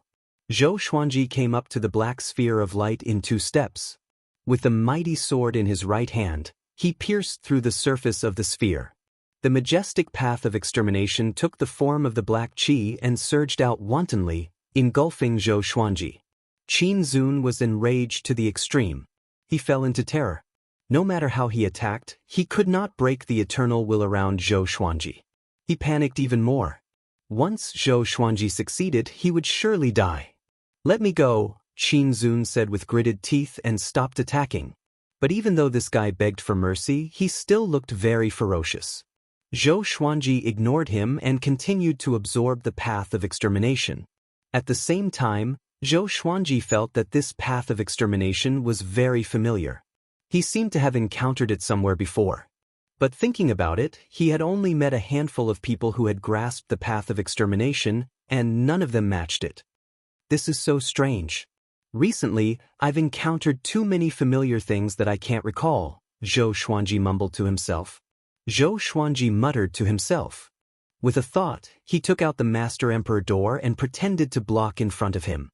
Zhou Xuanji came up to the black sphere of light in 2 steps. With the mighty sword in his right hand, he pierced through the surface of the sphere. The majestic path of extermination took the form of the black qi and surged out wantonly, engulfing Zhou Xuanji. Qin Zun was enraged to the extreme. He fell into terror. No matter how he attacked, he could not break the eternal will around Zhou Xuanji. He panicked even more. Once Zhou Xuanji succeeded, he would surely die. Let me go, Qin Zun said with gritted teeth and stopped attacking. But even though this guy begged for mercy, he still looked very ferocious. Zhou Xuanji ignored him and continued to absorb the path of extermination. At the same time, Zhou Xuanji felt that this path of extermination was very familiar. He seemed to have encountered it somewhere before. But thinking about it, he had only met a handful of people who had grasped the path of extermination, and none of them matched it. This is so strange. Recently, I've encountered too many familiar things that I can't recall, Zhou Xuanji mumbled to himself. Zhou Xuanji muttered to himself. With a thought, he took out the Master Emperor door and pretended to block in front of him.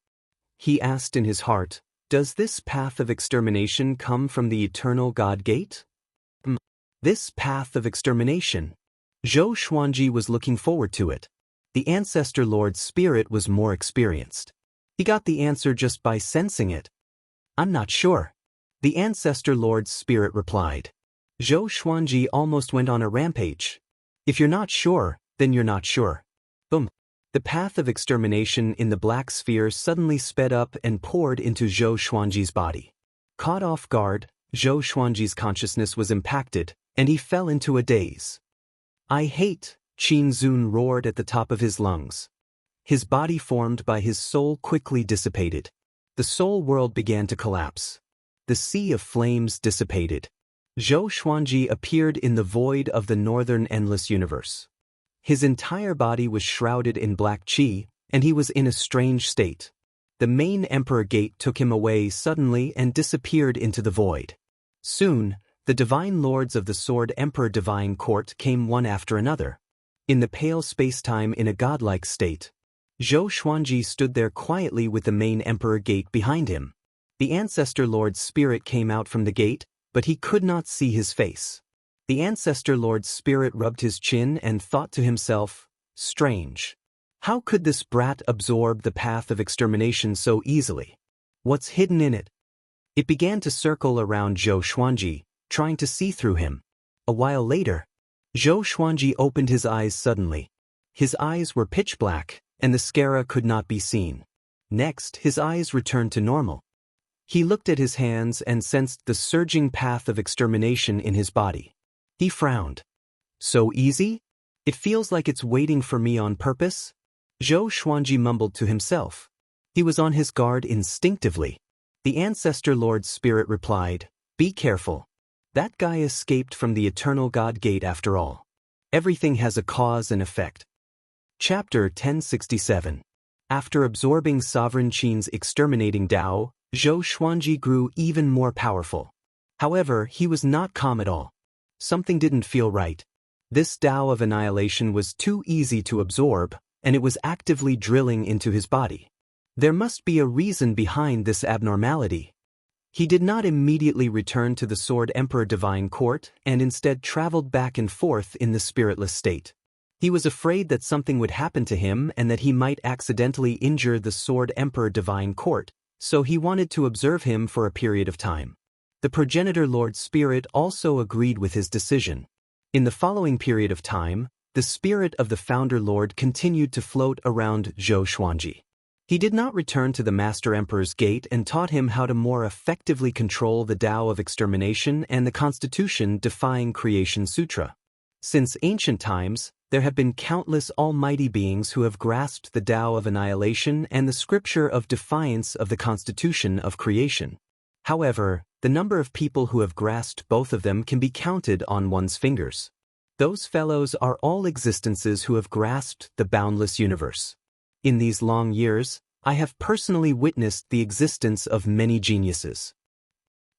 He asked in his heart, does this path of extermination come from the eternal God Gate? This path of extermination. Zhou Xuanji was looking forward to it. The Ancestor Lord's spirit was more experienced. He got the answer just by sensing it. I'm not sure. The Ancestor Lord's spirit replied. Zhou Xuanji almost went on a rampage. If you're not sure, then you're not sure. Boom. The path of extermination in the black sphere suddenly sped up and poured into Zhou Xuanji's body. Caught off guard, Zhou Xuanji's consciousness was impacted, and he fell into a daze. I hate, Qin Zun roared at the top of his lungs. His body formed by his soul quickly dissipated. The soul world began to collapse. The sea of flames dissipated. Zhou Xuanji appeared in the void of the northern endless universe. His entire body was shrouded in black qi, and he was in a strange state. The main Emperor Gate took him away suddenly and disappeared into the void. Soon, the divine lords of the Sword Emperor Divine Court came one after another. In the pale space-time in a godlike state, Zhou Xuanji stood there quietly with the main Emperor Gate behind him. The Ancestor Lord's spirit came out from the gate, but he could not see his face. The Ancestor Lord's spirit rubbed his chin and thought to himself, strange. How could this brat absorb the path of extermination so easily? What's hidden in it? It began to circle around Zhou Xuanji, trying to see through him. A while later, Zhou Xuanji opened his eyes suddenly. His eyes were pitch black, and the scara could not be seen. Next, his eyes returned to normal. He looked at his hands and sensed the surging path of extermination in his body. He frowned. So easy? It feels like it's waiting for me on purpose? Zhou Xuanji mumbled to himself. He was on his guard instinctively. The Ancestor Lord's spirit replied, be careful. That guy escaped from the Eternal God Gate after all. Everything has a cause and effect. Chapter 1067. After absorbing Sovereign Qin's exterminating Dao, Zhou Xuanji grew even more powerful. However, he was not calm at all. Something didn't feel right. This Tao of annihilation was too easy to absorb, and it was actively drilling into his body. There must be a reason behind this abnormality. He did not immediately return to the Sword Emperor Divine Court and instead traveled back and forth in the spiritless state. He was afraid that something would happen to him and that he might accidentally injure the Sword Emperor Divine Court, so he wanted to observe him for a period of time. The Progenitor Lord Spirit also agreed with his decision. In the following period of time, the spirit of the Founder Lord continued to float around Zhou Xuanji. He did not return to the Master Emperor's gate and taught him how to more effectively control the Tao of extermination and the Constitution defying Creation Sutra. Since ancient times, there have been countless almighty beings who have grasped the Tao of annihilation and the scripture of defiance of the Constitution of creation. However, the number of people who have grasped both of them can be counted on one's fingers. Those fellows are all existences who have grasped the boundless universe. In these long years, I have personally witnessed the existence of many geniuses.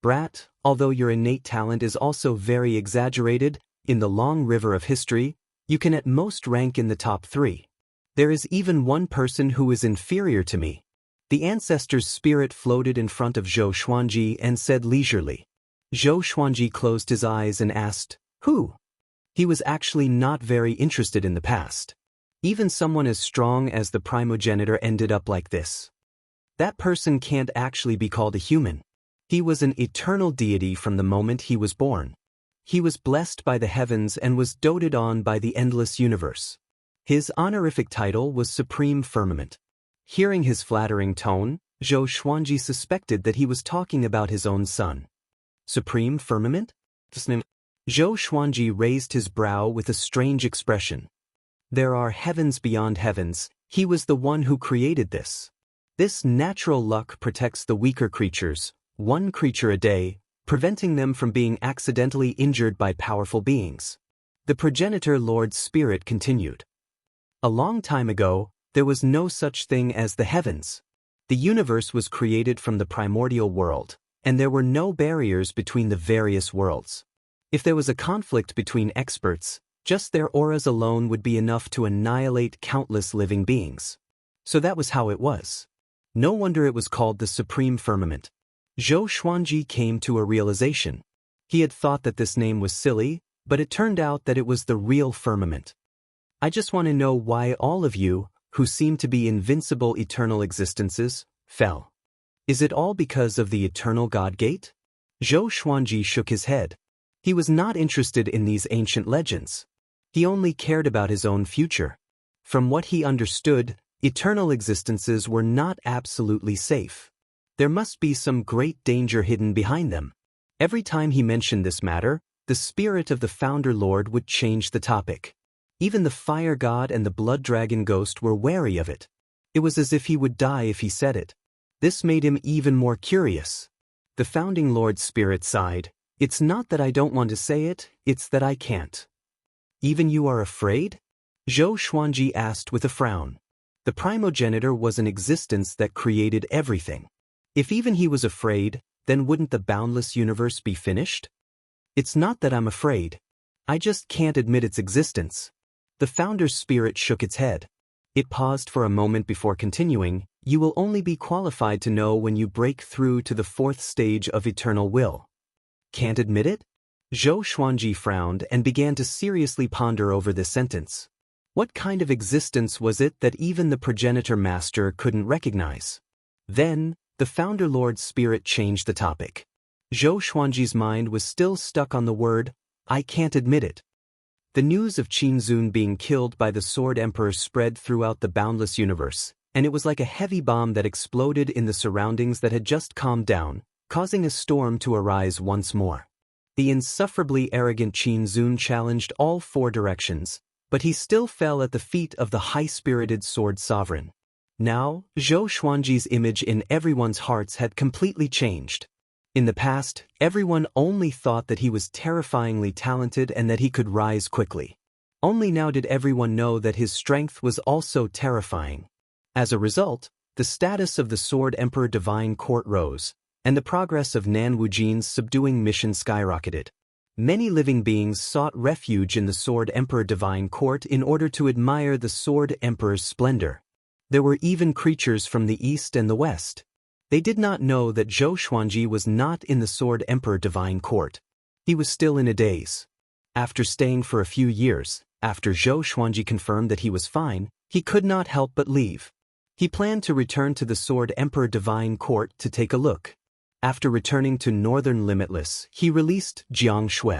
Brat, although your innate talent is also very exaggerated, in the long river of history, you can at most rank in the top 3. There is even one person who is inferior to me. The ancestor's spirit floated in front of Zhou Xuanji and said leisurely. Zhou Xuanji closed his eyes and asked, "Who?" He was actually not very interested in the past. Even someone as strong as the primogenitor ended up like this. That person can't actually be called a human. He was an eternal deity from the moment he was born. He was blessed by the heavens and was doted on by the endless universe. His honorific title was Supreme Firmament. Hearing his flattering tone, Zhou Xuanji suspected that he was talking about his own son. Supreme Firmament? Zhou Xuanji raised his brow with a strange expression. There are heavens beyond heavens. He was the one who created this. This natural luck protects the weaker creatures, one creature a day, preventing them from being accidentally injured by powerful beings. The Progenitor Lord's spirit continued. A long time ago, there was no such thing as the heavens. The universe was created from the primordial world, and there were no barriers between the various worlds. If there was a conflict between experts, just their auras alone would be enough to annihilate countless living beings. So that was how it was. No wonder it was called the Supreme Firmament. Zhou Xuanji came to a realization. He had thought that this name was silly, but it turned out that it was the real firmament. I just want to know why all of you, who seem to be invincible eternal existences, fell. Is it all because of the eternal God Gate? Zhou Xuanji shook his head. He was not interested in these ancient legends. He only cared about his own future. From what he understood, eternal existences were not absolutely safe. There must be some great danger hidden behind them. Every time he mentioned this matter, the spirit of the Founder Lord would change the topic. Even the Fire God and the Blood Dragon Ghost were wary of it. It was as if he would die if he said it. This made him even more curious. The Founding Lord's spirit sighed. It's not that I don't want to say it, it's that I can't. Even you are afraid? Zhou Xuanji asked with a frown. The primogenitor was an existence that created everything. If even he was afraid, then wouldn't the boundless universe be finished? It's not that I'm afraid. I just can't admit its existence. The Founder's spirit shook its head. It paused for a moment before continuing. You will only be qualified to know when you break through to the 4th stage of eternal will. Can't admit it? Zhou Xuanji frowned and began to seriously ponder over this sentence. What kind of existence was it that even the Progenitor Master couldn't recognize? Then, the Founder Lord's spirit changed the topic. Zhou Xuanji's mind was still stuck on the word, I can't admit it. The news of Qin Zun being killed by the Sword Emperor spread throughout the boundless universe, and it was like a heavy bomb that exploded in the surroundings that had just calmed down, causing a storm to arise once more. The insufferably arrogant Qin Zun challenged all 4 directions, but he still fell at the feet of the high-spirited Sword Sovereign. Now, Zhou Xuanji's image in everyone's hearts had completely changed. In the past, everyone only thought that he was terrifyingly talented and that he could rise quickly. Only now did everyone know that his strength was also terrifying. As a result, the status of the Sword Emperor Divine Court rose, and the progress of Nan Wujin's subduing mission skyrocketed. Many living beings sought refuge in the Sword Emperor Divine Court in order to admire the Sword Emperor's splendor. There were even creatures from the east and the west. They did not know that Zhou Xuanji was not in the Sword Emperor Divine Court. He was still in a daze. After staying for a few years, after Zhou Xuanji confirmed that he was fine, he could not help but leave. He planned to return to the Sword Emperor Divine Court to take a look. After returning to Northern Limitless, he released Jiang Shui.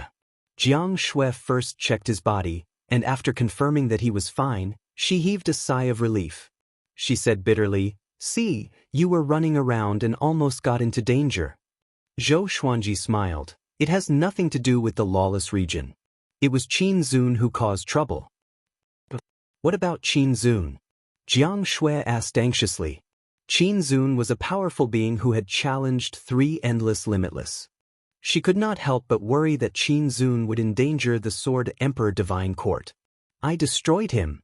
Jiang Shui first checked his body, and after confirming that he was fine, she heaved a sigh of relief. She said bitterly, "See, you were running around and almost got into danger." Zhou Xuanji smiled. "It has nothing to do with the lawless region. It was Qin Zun who caused trouble." "What about Qin Zun?" Jiang Shui asked anxiously. Qin Zun was a powerful being who had challenged 3 endless limitless. She could not help but worry that Qin Zun would endanger the Sword Emperor Divine Court. "I destroyed him,"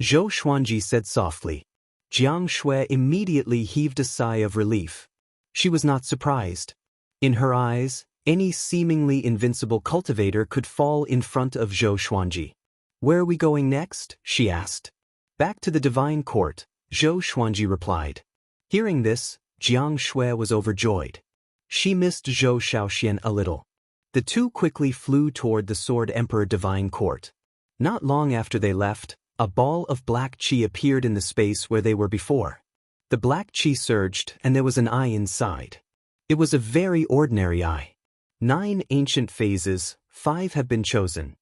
Zhou Xuanji said softly. Jiang Shui immediately heaved a sigh of relief. She was not surprised. In her eyes, any seemingly invincible cultivator could fall in front of Zhou Xuanji. "Where are we going next?" she asked. "Back to the Divine Court," Zhou Xuanji replied. Hearing this, Jiang Shui was overjoyed. She missed Zhou Shaoxian a little. The two quickly flew toward the Sword Emperor Divine Court. Not long after they left, a ball of black qi appeared in the space where they were before. The black qi surged and there was an eye inside. It was a very ordinary eye. 9 ancient phases, 5 have been chosen.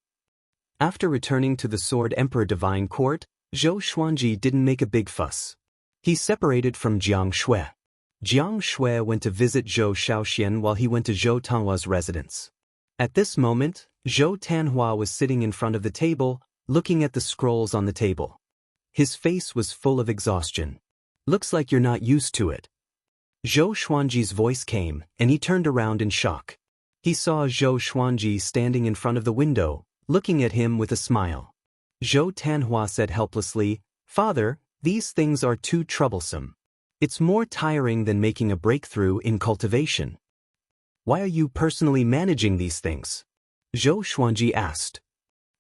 After returning to the Sword Emperor Divine Court, Zhou Xuanji didn't make a big fuss. He separated from Jiang Shui. Jiang Shui went to visit Zhou Shaoxian while he went to Zhou Tanhua's residence. At this moment, Zhou Tanhua was sitting in front of the table, looking at the scrolls on the table. His face was full of exhaustion. "Looks like you're not used to it." Zhou Xuanji's voice came, and he turned around in shock. He saw Zhou Xuanji standing in front of the window, looking at him with a smile. Zhou Tanhua said helplessly, "Father, these things are too troublesome. It's more tiring than making a breakthrough in cultivation." "Why are you personally managing these things?" Zhou Xuanji asked.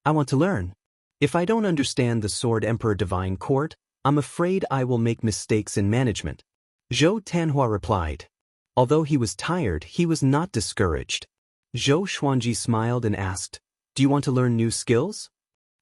"I want to learn. If I don't understand the Sword Emperor Divine Court, I'm afraid I will make mistakes in management." Zhou Tanhua replied. Although he was tired, he was not discouraged. Zhou Xuanji smiled and asked, "Do you want to learn new skills?"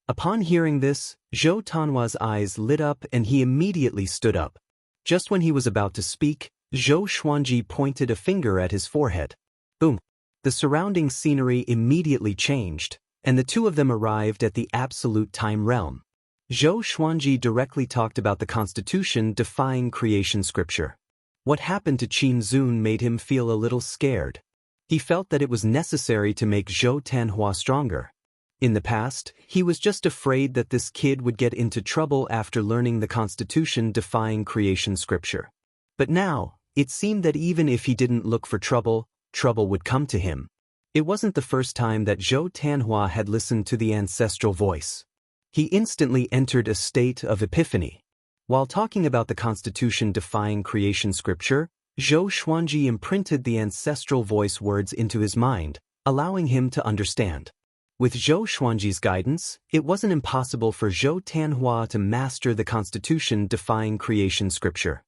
Upon hearing this, Zhou Tanhua's eyes lit up and he immediately stood up. Just when he was about to speak, Zhou Xuanji pointed a finger at his forehead. Boom! The surrounding scenery immediately changed, and the two of them arrived at the absolute time realm. Zhou Xuanji directly talked about the Constitution defying creation scripture. What happened to Qin Zun made him feel a little scared. He felt that it was necessary to make Zhou Tanhua stronger. In the past, he was just afraid that this kid would get into trouble after learning the Constitution defying creation scripture. But now, it seemed that even if he didn't look for trouble, trouble would come to him. It wasn't the first time that Zhou Tanhua had listened to the ancestral voice. He instantly entered a state of epiphany. While talking about the Constitution defying creation scripture, Zhou Xuanji imprinted the ancestral voice words into his mind, allowing him to understand. With Zhou Xuanji's guidance, it wasn't impossible for Zhou Tanhua to master the Constitution defying creation scripture.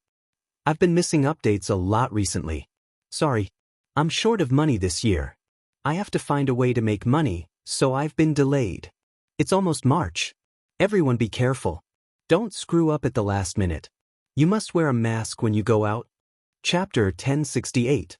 "I've been missing updates a lot recently. Sorry, I'm short of money this year. I have to find a way to make money, so I've been delayed. It's almost March. Everyone be careful. Don't screw up at the last minute. You must wear a mask when you go out." Chapter 1068.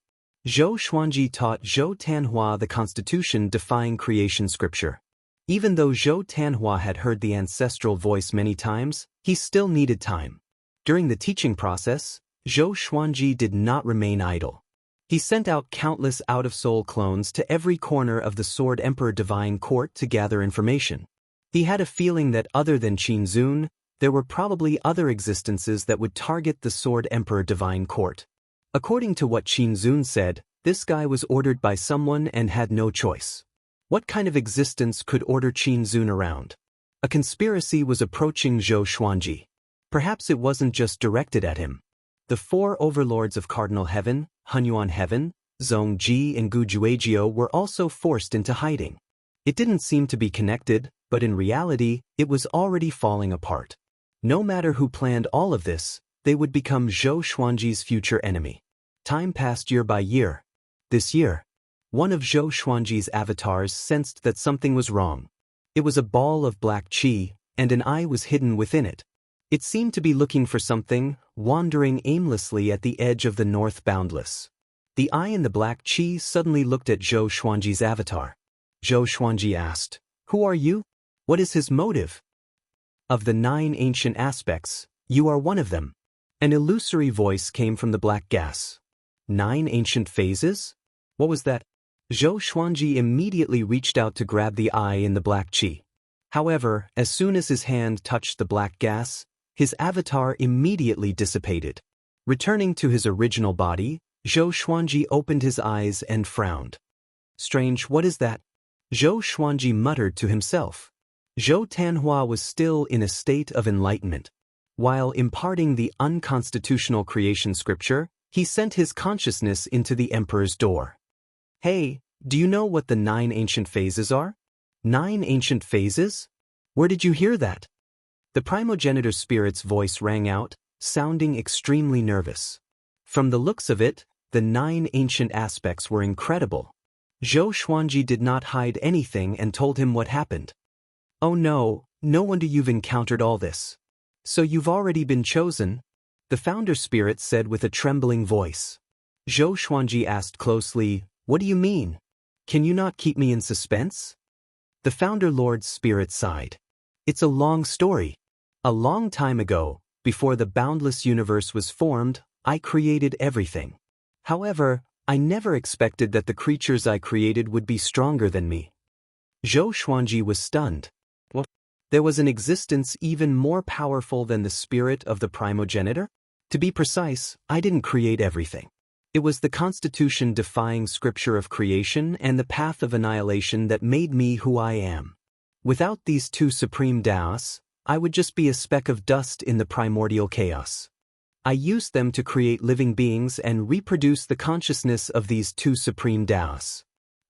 Zhou Xuanji taught Zhou Tanhua the Constitution defying creation scripture. Even though Zhou Tanhua had heard the ancestral voice many times, he still needed time. During the teaching process, Zhou Xuanji did not remain idle. He sent out countless out-of-soul clones to every corner of the Sword Emperor Divine Court to gather information. He had a feeling that other than Qin Zun, there were probably other existences that would target the Sword Emperor Divine Court. According to what Qin Zun said, this guy was ordered by someone and had no choice. What kind of existence could order Qin Zun around? A conspiracy was approaching Zhou Xuanji. Perhaps it wasn't just directed at him. The 4 overlords of Cardinal Heaven, Hunyuan Heaven, Zhongji and Gujuejiu were also forced into hiding. It didn't seem to be connected, but in reality, it was already falling apart. No matter who planned all of this, they would become Zhou Xuanji's future enemy. Time passed year by year. This year, one of Zhou Xuanji's avatars sensed that something was wrong. It was a ball of black qi, and an eye was hidden within it. It seemed to be looking for something, wandering aimlessly at the edge of the north boundless. The eye in the black qi suddenly looked at Zhou Xuanji's avatar. Zhou Xuanji asked, "Who are you? What is his motive?" "Of the 9 ancient aspects, you are one of them." An illusory voice came from the black gas. 9 ancient phases? What was that? Zhou Xuanji immediately reached out to grab the eye in the black qi. However, as soon as his hand touched the black gas, his avatar immediately dissipated. Returning to his original body, Zhou Xuanji opened his eyes and frowned. "Strange, what is that?" Zhou Xuanji muttered to himself. Zhou Tanhua was still in a state of enlightenment. While imparting the unconstitutional creation scripture, he sent his consciousness into the emperor's door. "Hey, do you know what the 9 ancient phases are?" "9 ancient phases? Where did you hear that?" The primogenitor spirit's voice rang out, sounding extremely nervous. From the looks of it, the 9 ancient aspects were incredible. Zhou Xuanji did not hide anything and told him what happened. "Oh no, no wonder you've encountered all this. So you've already been chosen?" the founder spirit said with a trembling voice. Zhou Xuanji asked closely, "What do you mean? Can you not keep me in suspense?" The founder lord's spirit sighed. "It's a long story. A long time ago, before the boundless universe was formed, I created everything. However, I never expected that the creatures I created would be stronger than me." Zhou Xuanji was stunned. What? There was an existence even more powerful than the spirit of the primogenitor? To be precise, I didn't create everything. It was the constitution-defying scripture of creation and the path of annihilation that made me who I am. Without these 2 supreme Daoists, I would just be a speck of dust in the primordial chaos. I used them to create living beings and reproduce the consciousness of these 2 supreme Daoists.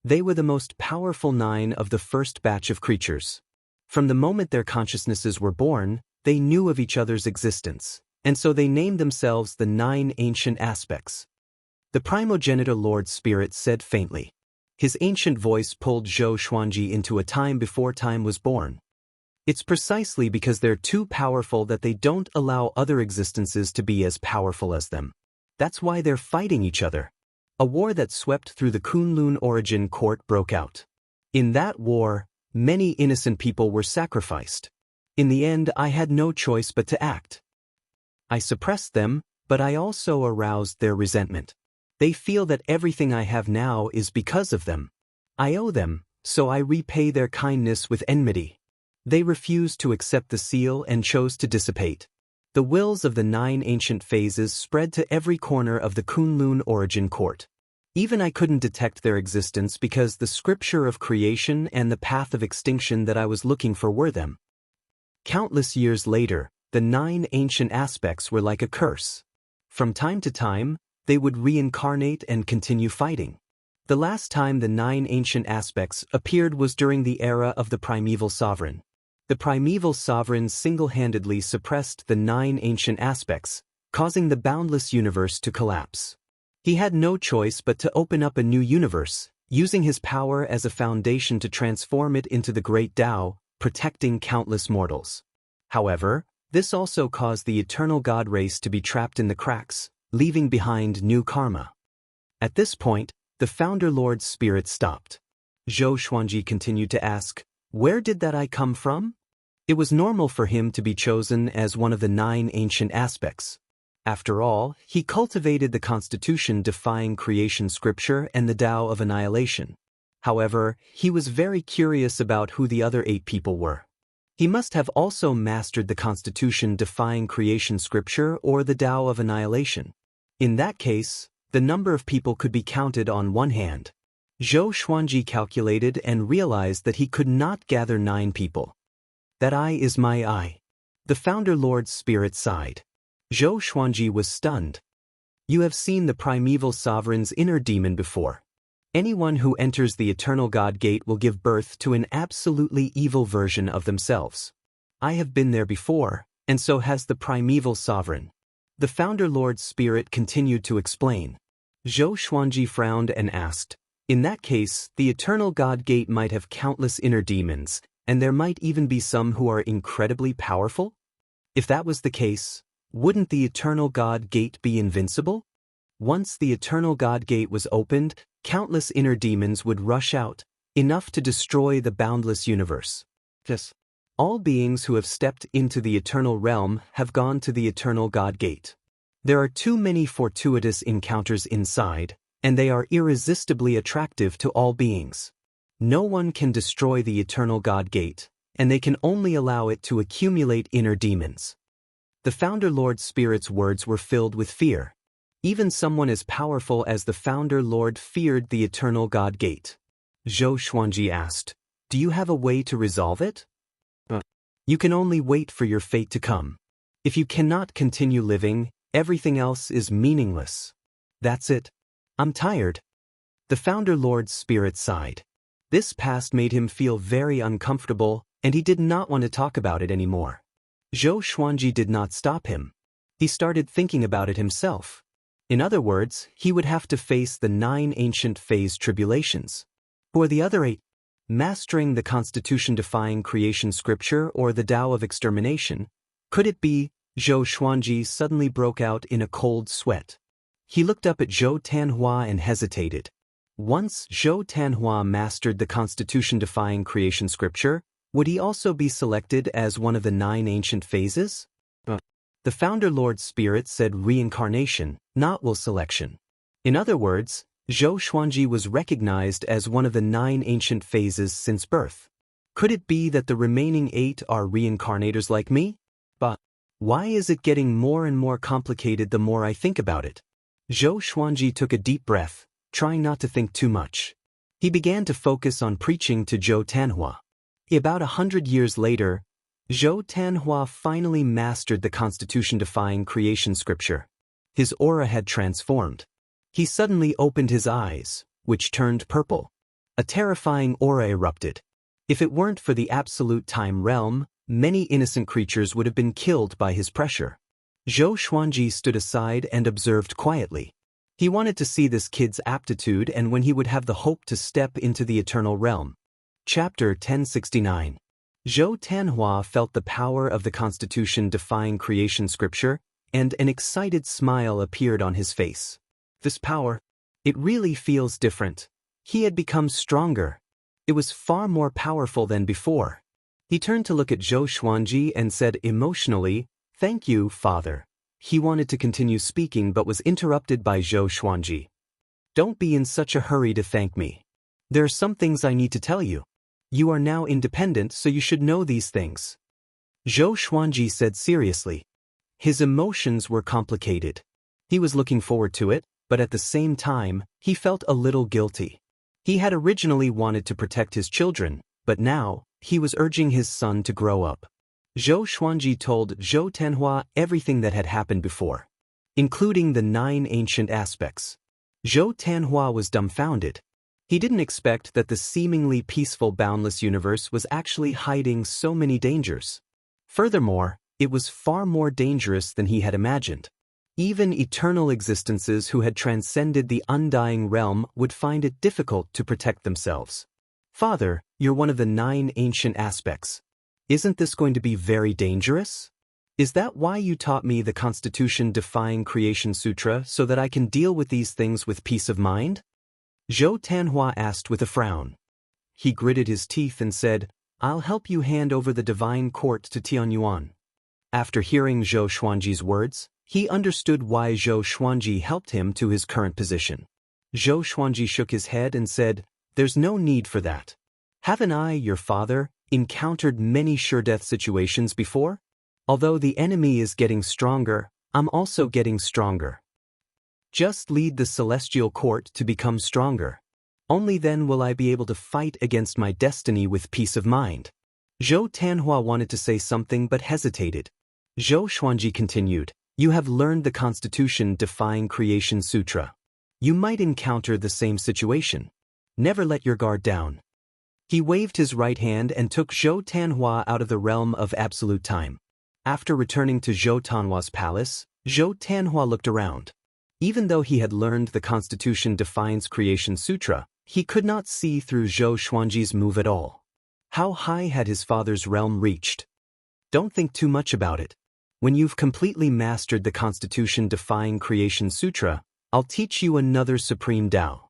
They were the most powerful 9 of the first batch of creatures. From the moment their consciousnesses were born, they knew of each other's existence, and so they named themselves the 9 ancient aspects. The primogenitor Lord Spirit said faintly. His ancient voice pulled Zhou Xuanji into a time before time was born. "It's precisely because they're too powerful that they don't allow other existences to be as powerful as them. That's why they're fighting each other." A war that swept through the Kunlun origin court broke out. In that war, many innocent people were sacrificed. In the end, I had no choice but to act. I suppressed them, but I also aroused their resentment. They feel that everything I have now is because of them. I owe them, so I repay their kindness with enmity. They refused to accept the seal and chose to dissipate. The wills of the 9 ancient phases spread to every corner of the Kunlun origin court. Even I couldn't detect their existence because the scripture of creation and the path of extinction that I was looking for were them. Countless years later, the 9 ancient aspects were like a curse. From time to time, they would reincarnate and continue fighting. The last time the 9 ancient aspects appeared was during the era of the primeval sovereign. The primeval sovereign single-handedly suppressed the 9 ancient aspects, causing the boundless universe to collapse. He had no choice but to open up a new universe, using his power as a foundation to transform it into the great Tao, protecting countless mortals. However, this also caused the eternal god race to be trapped in the cracks, leaving behind new karma. At this point, the founder lord's spirit stopped. Zhou Xuanji continued to ask, "Where did that eye come from?" It was normal for him to be chosen as one of the 9 ancient aspects. After all, he cultivated the constitution-defying creation scripture and the Tao of annihilation. However, he was very curious about who the other 8 people were. He must have also mastered the constitution-defying creation scripture or the Tao of annihilation. In that case, the number of people could be counted on one hand. Zhou Xuanji calculated and realized that he could not gather 9 people. "That eye is my eye." The founder lord's spirit sighed. Zhou Xuanji was stunned. You have seen the primeval sovereign's inner demon before. Anyone who enters the eternal God gate will give birth to an absolutely evil version of themselves. I have been there before, and so has the primeval sovereign. The Founder Lord's spirit continued to explain. Zhou Xuanji frowned and asked, in that case, the eternal God gate might have countless inner demons, and there might even be some who are incredibly powerful? If that was the case, wouldn't the eternal God gate be invincible? Once the eternal God gate was opened, countless inner demons would rush out, enough to destroy the boundless universe. Yes. All beings who have stepped into the eternal realm have gone to the eternal God gate. There are too many fortuitous encounters inside, and they are irresistibly attractive to all beings. No one can destroy the eternal God gate, and they can only allow it to accumulate inner demons. The Founder Lord Spirit's words were filled with fear. Even someone as powerful as the Founder Lord feared the eternal God gate. Zhou Xuanji asked, do you have a way to resolve it? You can only wait for your fate to come. If you cannot continue living, everything else is meaningless. That's it. I'm tired. The Founder Lord's spirit sighed. This past made him feel very uncomfortable, and he did not want to talk about it anymore. Zhou Xuanji did not stop him. He started thinking about it himself. In other words, he would have to face the 9 ancient phase tribulations. Who are the other 8? Mastering the Constitution-defying creation scripture or the Tao of extermination? Could it be? Zhou Xuanji suddenly broke out in a cold sweat. He looked up at Zhou Tanhua and hesitated. Once Zhou Tanhua mastered the Constitution-defying creation scripture, would he also be selected as one of the 9 ancient phases? The Founder Lord's spirit said reincarnation, not will selection. In other words, Zhou Xuanji was recognized as one of the 9 ancient phases since birth. Could it be that the remaining 8 are reincarnators like me? But why is it getting more and more complicated the more I think about it? Zhou Xuanji took a deep breath, trying not to think too much. He began to focus on preaching to Zhou Tanhua. About 100 years later, Zhou Tanhua finally mastered the Constitution-defying creation scripture. His aura had transformed. He suddenly opened his eyes, which turned purple. A terrifying aura erupted. If it weren't for the absolute time realm, many innocent creatures would have been killed by his pressure. Zhou Xuanji stood aside and observed quietly. He wanted to see this kid's aptitude and when he would have the hope to step into the eternal realm. Chapter 1069. Zhou Tanhua felt the power of the Constitution-defying creation scripture, and an excited smile appeared on his face. This power, it really feels different. He had become stronger. It was far more powerful than before. He turned to look at Zhou Xuanji and said emotionally, "Thank you, Father." He wanted to continue speaking but was interrupted by Zhou Xuanji. "Don't be in such a hurry to thank me. There are some things I need to tell you. You are now independent, so you should know these things." Zhou Xuanji said seriously. His emotions were complicated. He was looking forward to it, but at the same time, he felt a little guilty. He had originally wanted to protect his children, but now, he was urging his son to grow up. Zhou Xuanji told Zhou Tanhua everything that had happened before, including the 9 ancient aspects. Zhou Tanhua was dumbfounded. He didn't expect that the seemingly peaceful boundless universe was actually hiding so many dangers. Furthermore, it was far more dangerous than he had imagined. Even eternal existences who had transcended the undying realm would find it difficult to protect themselves. "Father, you're one of the 9 ancient aspects. Isn't this going to be very dangerous? Is that why you taught me the Constitution-defying creation sutra so that I can deal with these things with peace of mind?" Zhou Tanhua asked with a frown. He gritted his teeth and said, "I'll help you hand over the divine court to Tianyuan." After hearing Zhou Xuanji's words, he understood why Zhou Xuanji helped him to his current position. Zhou Xuanji shook his head and said, "There's no need for that. Haven't I, your father, encountered many sure-death situations before? Although the enemy is getting stronger, I'm also getting stronger. Just lead the celestial court to become stronger. Only then will I be able to fight against my destiny with peace of mind." Zhou Tanhua wanted to say something but hesitated. Zhou Xuanji continued, You have learned the Constitution Defying Creation Sutra. You might encounter the same situation. Never let your guard down. He waved his right hand and took Zhou Tanhua out of the realm of absolute time. After returning to Zhou Tanhua's palace, Zhou Tanhua looked around. Even though he had learned the Constitution Defines Creation Sutra, he could not see through Zhou Xuanji's move at all. How high had his father's realm reached? Don't think too much about it. When you've completely mastered the Constitution Defying Creation Sutra, I'll teach you another supreme Tao.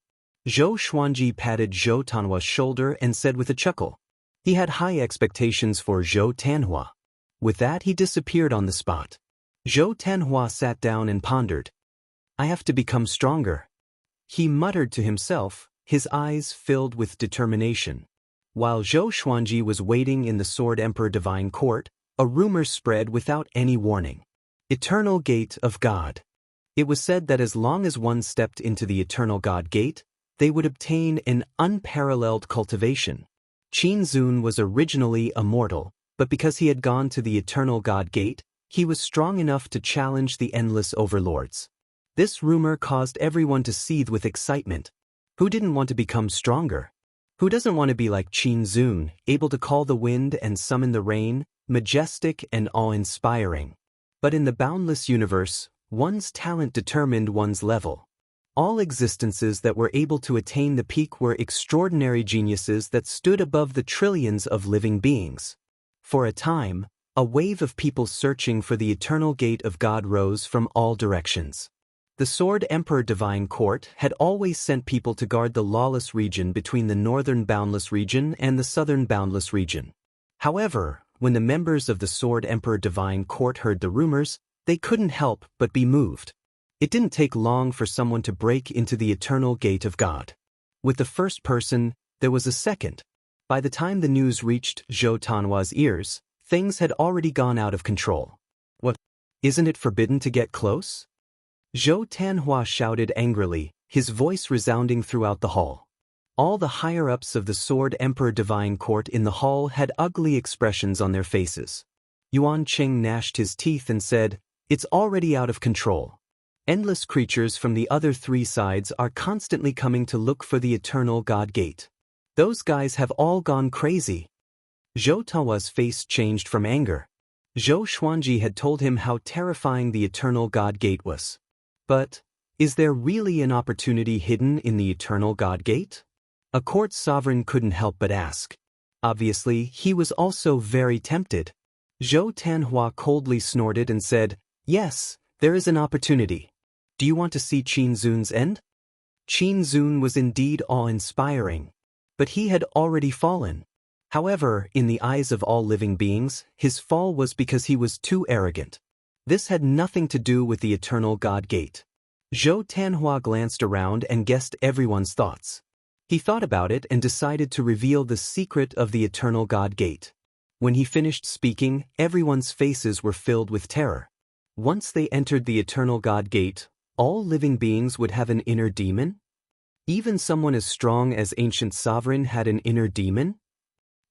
Zhou Xuanji patted Zhou Tanhua's shoulder and said with a chuckle. He had high expectations for Zhou Tanhua. With that, he disappeared on the spot. Zhou Tanhua sat down and pondered. I have to become stronger. He muttered to himself, his eyes filled with determination. While Zhou Xuanji was waiting in the Sword Emperor Divine Court, a rumor spread without any warning. Eternal Gate of God. It was said that as long as one stepped into the Eternal God Gate, they would obtain an unparalleled cultivation. Qin Zun was originally immortal, but because he had gone to the Eternal God Gate, he was strong enough to challenge the endless overlords. This rumor caused everyone to seethe with excitement. Who didn't want to become stronger? Who doesn't want to be like Qin Zun, able to call the wind and summon the rain, majestic and awe-inspiring? But in the boundless universe, one's talent determined one's level. All existences that were able to attain the peak were extraordinary geniuses that stood above the trillions of living beings. For a time, a wave of people searching for the Eternal Gate of God rose from all directions. The Sword Emperor Divine Court had always sent people to guard the lawless region between the northern boundless region and the southern boundless region. However, when the members of the Sword Emperor Divine Court heard the rumors, they couldn't help but be moved. It didn't take long for someone to break into the Eternal Gate of God. With the first person, there was a second. By the time the news reached Zhou Tanhua's ears, things had already gone out of control. What? Isn't it forbidden to get close? Zhou Tanhua shouted angrily, his voice resounding throughout the hall. All the higher-ups of the Sword Emperor Divine Court in the hall had ugly expressions on their faces. Yuan Qing gnashed his teeth and said, "It's already out of control. Endless creatures from the other three sides are constantly coming to look for the Eternal God Gate. Those guys have all gone crazy." Zhou Tanhua's face changed from anger. Zhou Xuanji had told him how terrifying the Eternal God Gate was. But, is there really an opportunity hidden in the Eternal God Gate? A court sovereign couldn't help but ask. Obviously, he was also very tempted. Zhou Tanhua coldly snorted and said, "Yes, there is an opportunity. Do you want to see Qin Zun's end?" Qin Zun was indeed awe-inspiring. But he had already fallen. However, in the eyes of all living beings, his fall was because he was too arrogant. This had nothing to do with the Eternal God Gate. Zhou Tanhua glanced around and guessed everyone's thoughts. He thought about it and decided to reveal the secret of the Eternal God Gate. When he finished speaking, everyone's faces were filled with terror. Once they entered the Eternal God Gate, all living beings would have an inner demon? Even someone as strong as Ancient Sovereign had an inner demon?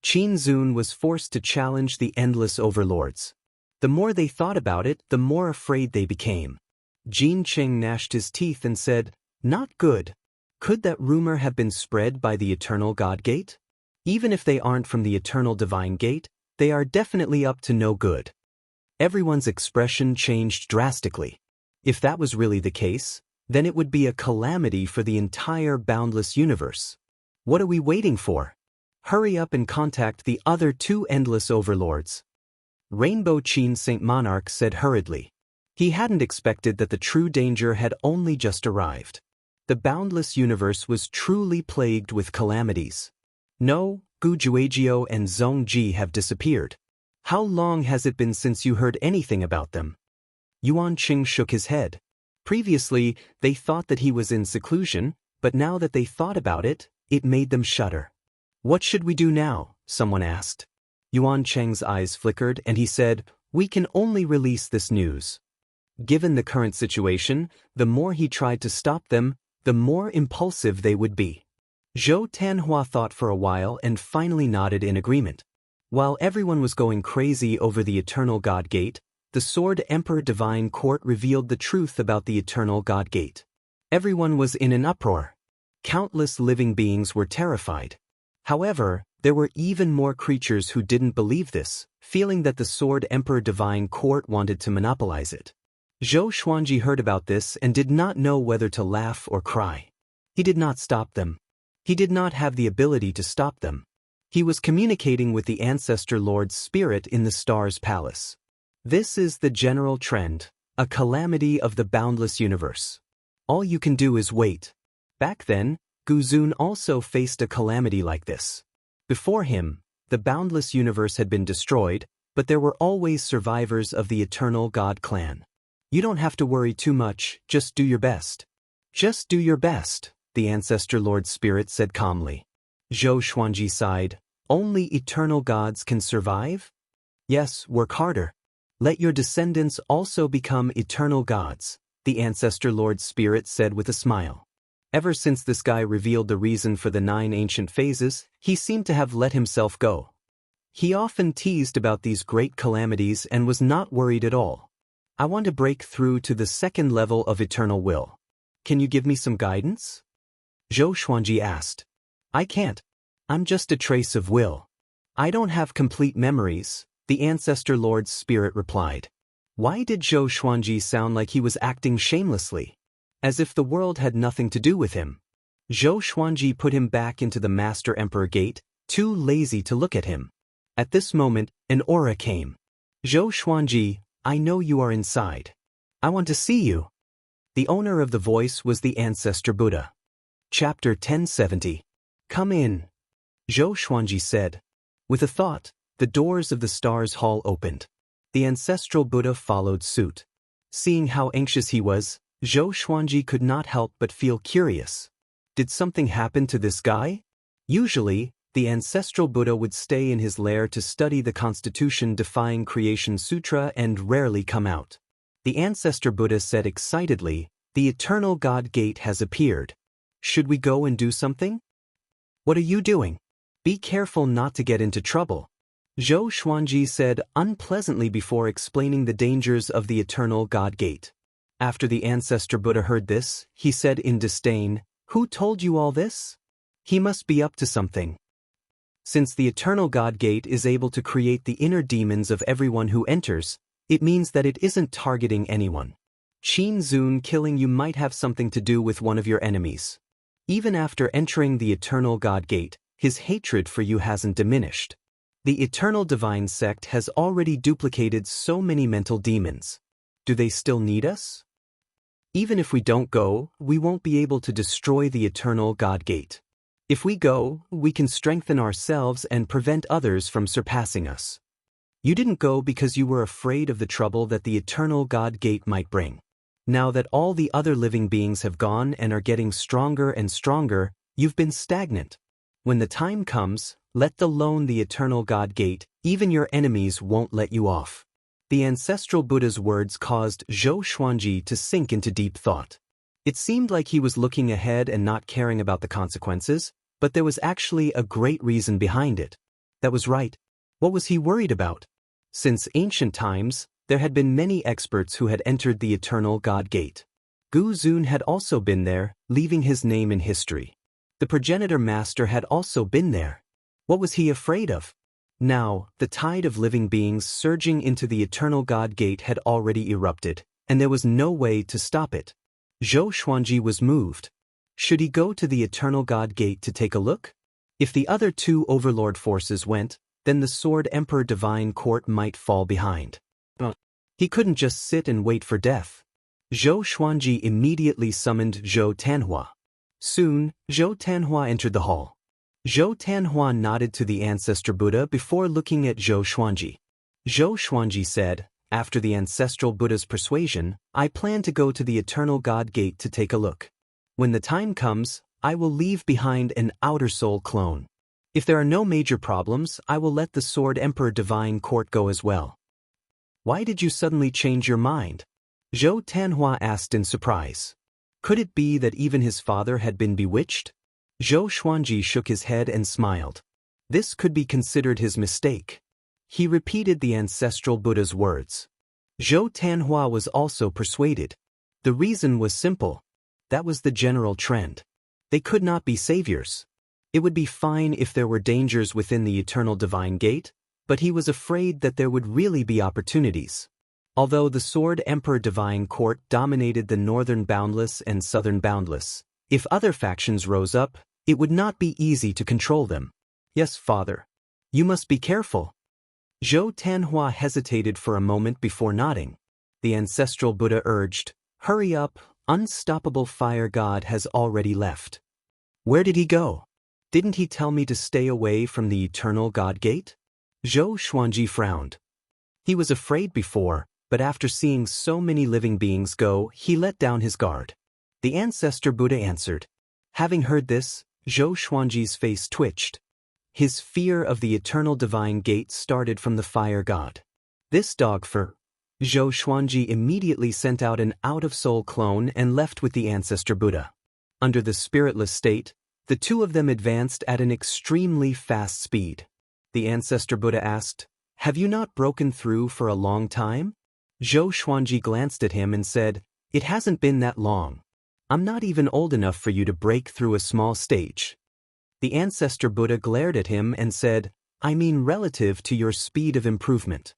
Qin Zun was forced to challenge the endless overlords. The more they thought about it, the more afraid they became. Jin Qing gnashed his teeth and said, "Not good. Could that rumor have been spread by the Eternal God Gate? Even if they aren't from the Eternal Divine Gate, they are definitely up to no good." Everyone's expression changed drastically. If that was really the case, then it would be a calamity for the entire boundless universe. What are we waiting for? Hurry up and contact the other two endless overlords. Rainbow Qin Saint Monarch said hurriedly. He hadn't expected that the true danger had only just arrived. The boundless universe was truly plagued with calamities. No, Gu Juejiao and Zhong Ji have disappeared. How long has it been since you heard anything about them? Yuan Qing shook his head. Previously, they thought that he was in seclusion, but now that they thought about it, it made them shudder. "What should we do now?" someone asked. Yuan Cheng's eyes flickered and he said, "We can only release this news." Given the current situation, the more he tried to stop them, the more impulsive they would be. Zhou Tanhua thought for a while and finally nodded in agreement. While everyone was going crazy over the Eternal God Gate, the Sword Emperor Divine Court revealed the truth about the Eternal God Gate. Everyone was in an uproar. Countless living beings were terrified. However, there were even more creatures who didn't believe this, feeling that the Sword Emperor Divine Court wanted to monopolize it. Zhou Xuanji heard about this and did not know whether to laugh or cry. He did not stop them. He did not have the ability to stop them. He was communicating with the Ancestor Lord's spirit in the Stars Palace. This is the general trend, a calamity of the boundless universe. All you can do is wait. Back then, Guzun also faced a calamity like this. Before him, the boundless universe had been destroyed, but there were always survivors of the Eternal God clan. You don't have to worry too much, just do your best. Just do your best, the Ancestor Lord's spirit said calmly. Zhou Xuanji sighed. Only eternal gods can survive? Yes, work harder. Let your descendants also become eternal gods, the Ancestor Lord's spirit said with a smile. Ever since this guy revealed the reason for the 9 ancient phases, he seemed to have let himself go. He often teased about these great calamities and was not worried at all. I want to break through to the second level of eternal will. Can you give me some guidance? Zhou Xuanji asked. I can't. I'm just a trace of will. I don't have complete memories, the Ancestor Lord's spirit replied. Why did Zhou Xuanji sound like he was acting shamelessly? As if the world had nothing to do with him. Zhou Xuanji put him back into the Master Emperor Gate, too lazy to look at him. At this moment, an aura came. Zhou Xuanji, I know you are inside. I want to see you. The owner of the voice was the Ancestor Buddha. Chapter 1070. Come in. Zhou Xuanji said. With a thought, the doors of the Stars Hall opened. The ancestral Buddha followed suit. Seeing how anxious he was, Zhou Xuanji could not help but feel curious. Did something happen to this guy? Usually, the ancestral Buddha would stay in his lair to study the Constitution-defying Creation Sutra and rarely come out. The Ancestor Buddha said excitedly, the Eternal God Gate has appeared. Should we go and do something? What are you doing? Be careful not to get into trouble. Zhou Xuanji said unpleasantly before explaining the dangers of the Eternal God Gate. After the Ancestor Buddha heard this, he said in disdain, Who told you all this? He must be up to something. Since the Eternal God Gate is able to create the inner demons of everyone who enters, it means that it isn't targeting anyone. Qin Zun killing you might have something to do with one of your enemies. Even after entering the Eternal God Gate, his hatred for you hasn't diminished. The Eternal Divine Sect has already duplicated so many mental demons. Do they still need us? Even if we don't go, we won't be able to destroy the Eternal God Gate. If we go, we can strengthen ourselves and prevent others from surpassing us. You didn't go because you were afraid of the trouble that the Eternal God Gate might bring. Now that all the other living beings have gone and are getting stronger and stronger, you've been stagnant. When the time comes, let alone the Eternal God Gate, even your enemies won't let you off. The ancestral Buddha's words caused Zhou Xuanji to sink into deep thought. It seemed like he was looking ahead and not caring about the consequences, but there was actually a great reason behind it. That was right. What was he worried about? Since ancient times, there had been many experts who had entered the Eternal God Gate. Gu Zun had also been there, leaving his name in history. The progenitor master had also been there. What was he afraid of? Now, the tide of living beings surging into the Eternal God Gate had already erupted, and there was no way to stop it. Zhou Xuanji was moved. Should he go to the Eternal God Gate to take a look? If the other 2 overlord forces went, then the Sword Emperor Divine Court might fall behind. He couldn't just sit and wait for death. Zhou Xuanji immediately summoned Zhou Tanhua. Soon, Zhou Tanhua entered the hall. Zhou Tanhua nodded to the Ancestor Buddha before looking at Zhou Xuanji. Zhou Xuanji said, after the ancestral Buddha's persuasion, I plan to go to the Eternal God Gate to take a look. When the time comes, I will leave behind an outer soul clone. If there are no major problems, I will let the Sword Emperor Divine Court go as well. Why did you suddenly change your mind? Zhou Tanhua asked in surprise. Could it be that even his father had been bewitched? Zhou Xuanji shook his head and smiled. This could be considered his mistake. He repeated the ancestral Buddha's words. Zhou Tanhua was also persuaded. The reason was simple. That was the general trend. They could not be saviors. It would be fine if there were dangers within the eternal divine gate, but he was afraid that there would really be opportunities. Although the Sword Emperor Divine Court dominated the northern boundless and southern boundless, if other factions rose up, it would not be easy to control them. Yes, father. You must be careful. Zhou Tanhua hesitated for a moment before nodding. The ancestral Buddha urged, "Hurry up, unstoppable fire god has already left." Where did he go? Didn't he tell me to stay away from the eternal god gate? Zhou Xuanji frowned. He was afraid before, but after seeing so many living beings go, he let down his guard. The ancestor Buddha answered. Having heard this, Zhou Xuanji's face twitched. His fear of the eternal divine gate started from the fire god. This dog for Zhou Xuanji immediately sent out an out-of-soul clone and left with the ancestor Buddha. Under the spiritless state, the two of them advanced at an extremely fast speed. The ancestor Buddha asked, "Have you not broken through for a long time?" Zhou Xuanji glanced at him and said, "It hasn't been that long. I'm not even old enough for you to break through a small stage." The ancestor Buddha glared at him and said, "I mean relative to your speed of improvement."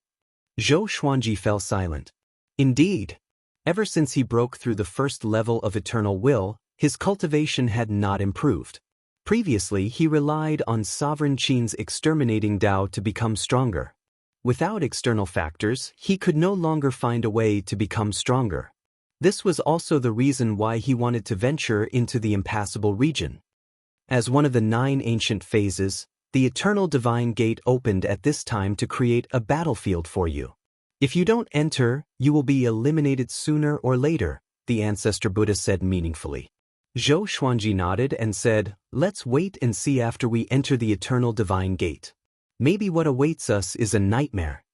Zhou Xuanji fell silent. Indeed, ever since he broke through the first level of eternal will, his cultivation had not improved. Previously, he relied on Sovereign Qin's exterminating Dao to become stronger. Without external factors, he could no longer find a way to become stronger. This was also the reason why he wanted to venture into the impassable region. As one of the 9 ancient phases, the eternal divine gate opened at this time to create a battlefield for you. If you don't enter, you will be eliminated sooner or later, the ancestor Buddha said meaningfully. Zhou Xuanji nodded and said, "Let's wait and see after we enter the eternal divine gate. Maybe what awaits us is a nightmare."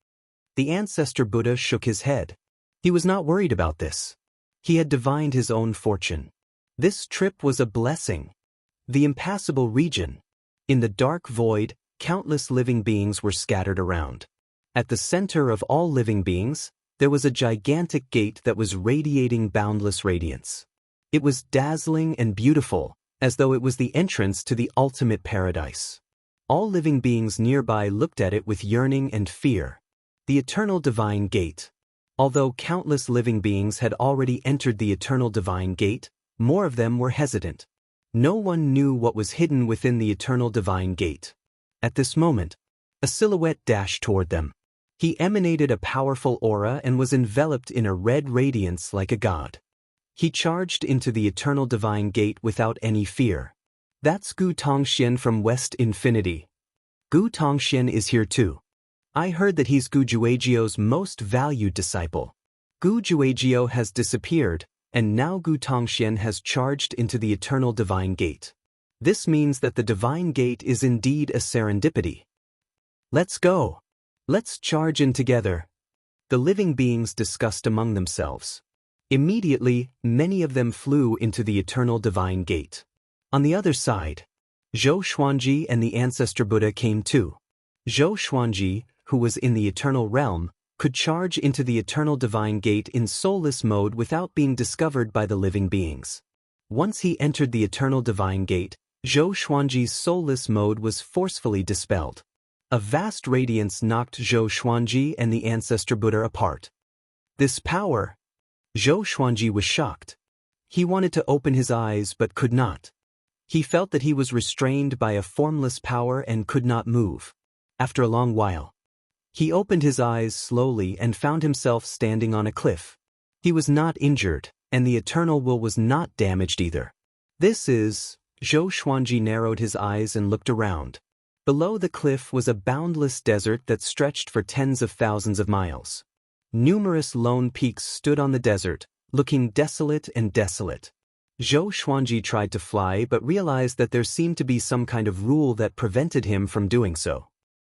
The ancestor Buddha shook his head. He was not worried about this. He had divined his own fortune. This trip was a blessing. The impassable region. In the dark void, countless living beings were scattered around. At the center of all living beings, there was a gigantic gate that was radiating boundless radiance. It was dazzling and beautiful, as though it was the entrance to the ultimate paradise. All living beings nearby looked at it with yearning and fear. The eternal divine gate. Although countless living beings had already entered the eternal divine gate, more of them were hesitant. No one knew what was hidden within the eternal divine gate. At this moment, a silhouette dashed toward them. He emanated a powerful aura and was enveloped in a red radiance like a god. He charged into the eternal divine gate without any fear. "That's Gu Tongxian from West Infinity. Gu Tongxian is here too. I heard that he's Gu Juejiu's most valued disciple. Gu Juejiu has disappeared, and now Gu Tongxian has charged into the eternal divine gate. This means that the divine gate is indeed a serendipity. Let's go. Let's charge in together." The living beings discussed among themselves. Immediately, many of them flew into the eternal divine gate. On the other side, Zhou Xuanji and the ancestor Buddha came too. Zhou Xuanji, who was in the eternal realm, could charge into the eternal divine gate in soulless mode without being discovered by the living beings. Once he entered the eternal divine gate, Zhou Xuanji's soulless mode was forcefully dispelled. A vast radiance knocked Zhou Xuanji and the ancestor Buddha apart. This power! Zhou Xuanji was shocked. He wanted to open his eyes but could not. He felt that he was restrained by a formless power and could not move. After a long while, he opened his eyes slowly and found himself standing on a cliff. He was not injured, and the eternal will was not damaged either. This is... Zhou Xuanji narrowed his eyes and looked around. Below the cliff was a boundless desert that stretched for tens of thousands of miles. Numerous lone peaks stood on the desert, looking desolate and desolate. Zhou Xuanji tried to fly but realized that there seemed to be some kind of rule that prevented him from doing so.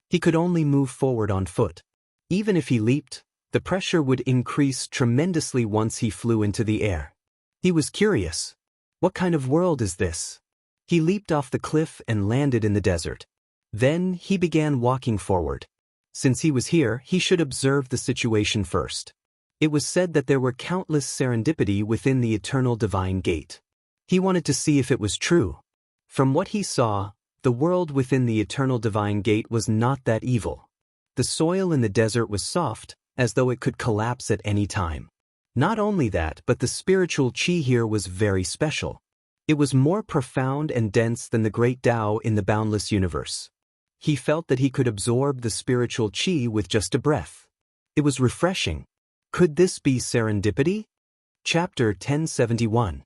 He could only move forward on foot. Even if he leaped, the pressure would increase tremendously once he flew into the air. He was curious. What kind of world is this? He leaped off the cliff and landed in the desert. Then he began walking forward. Since he was here, he should observe the situation first. It was said that there were countless serendipity within the eternal divine gate. He wanted to see if it was true. From what he saw, the world within the eternal divine gate was not that evil. The soil in the desert was soft, as though it could collapse at any time. Not only that, but the spiritual qi here was very special. It was more profound and dense than the great Tao in the boundless universe. He felt that he could absorb the spiritual qi with just a breath. It was refreshing. Could this be serendipity? Chapter 1071.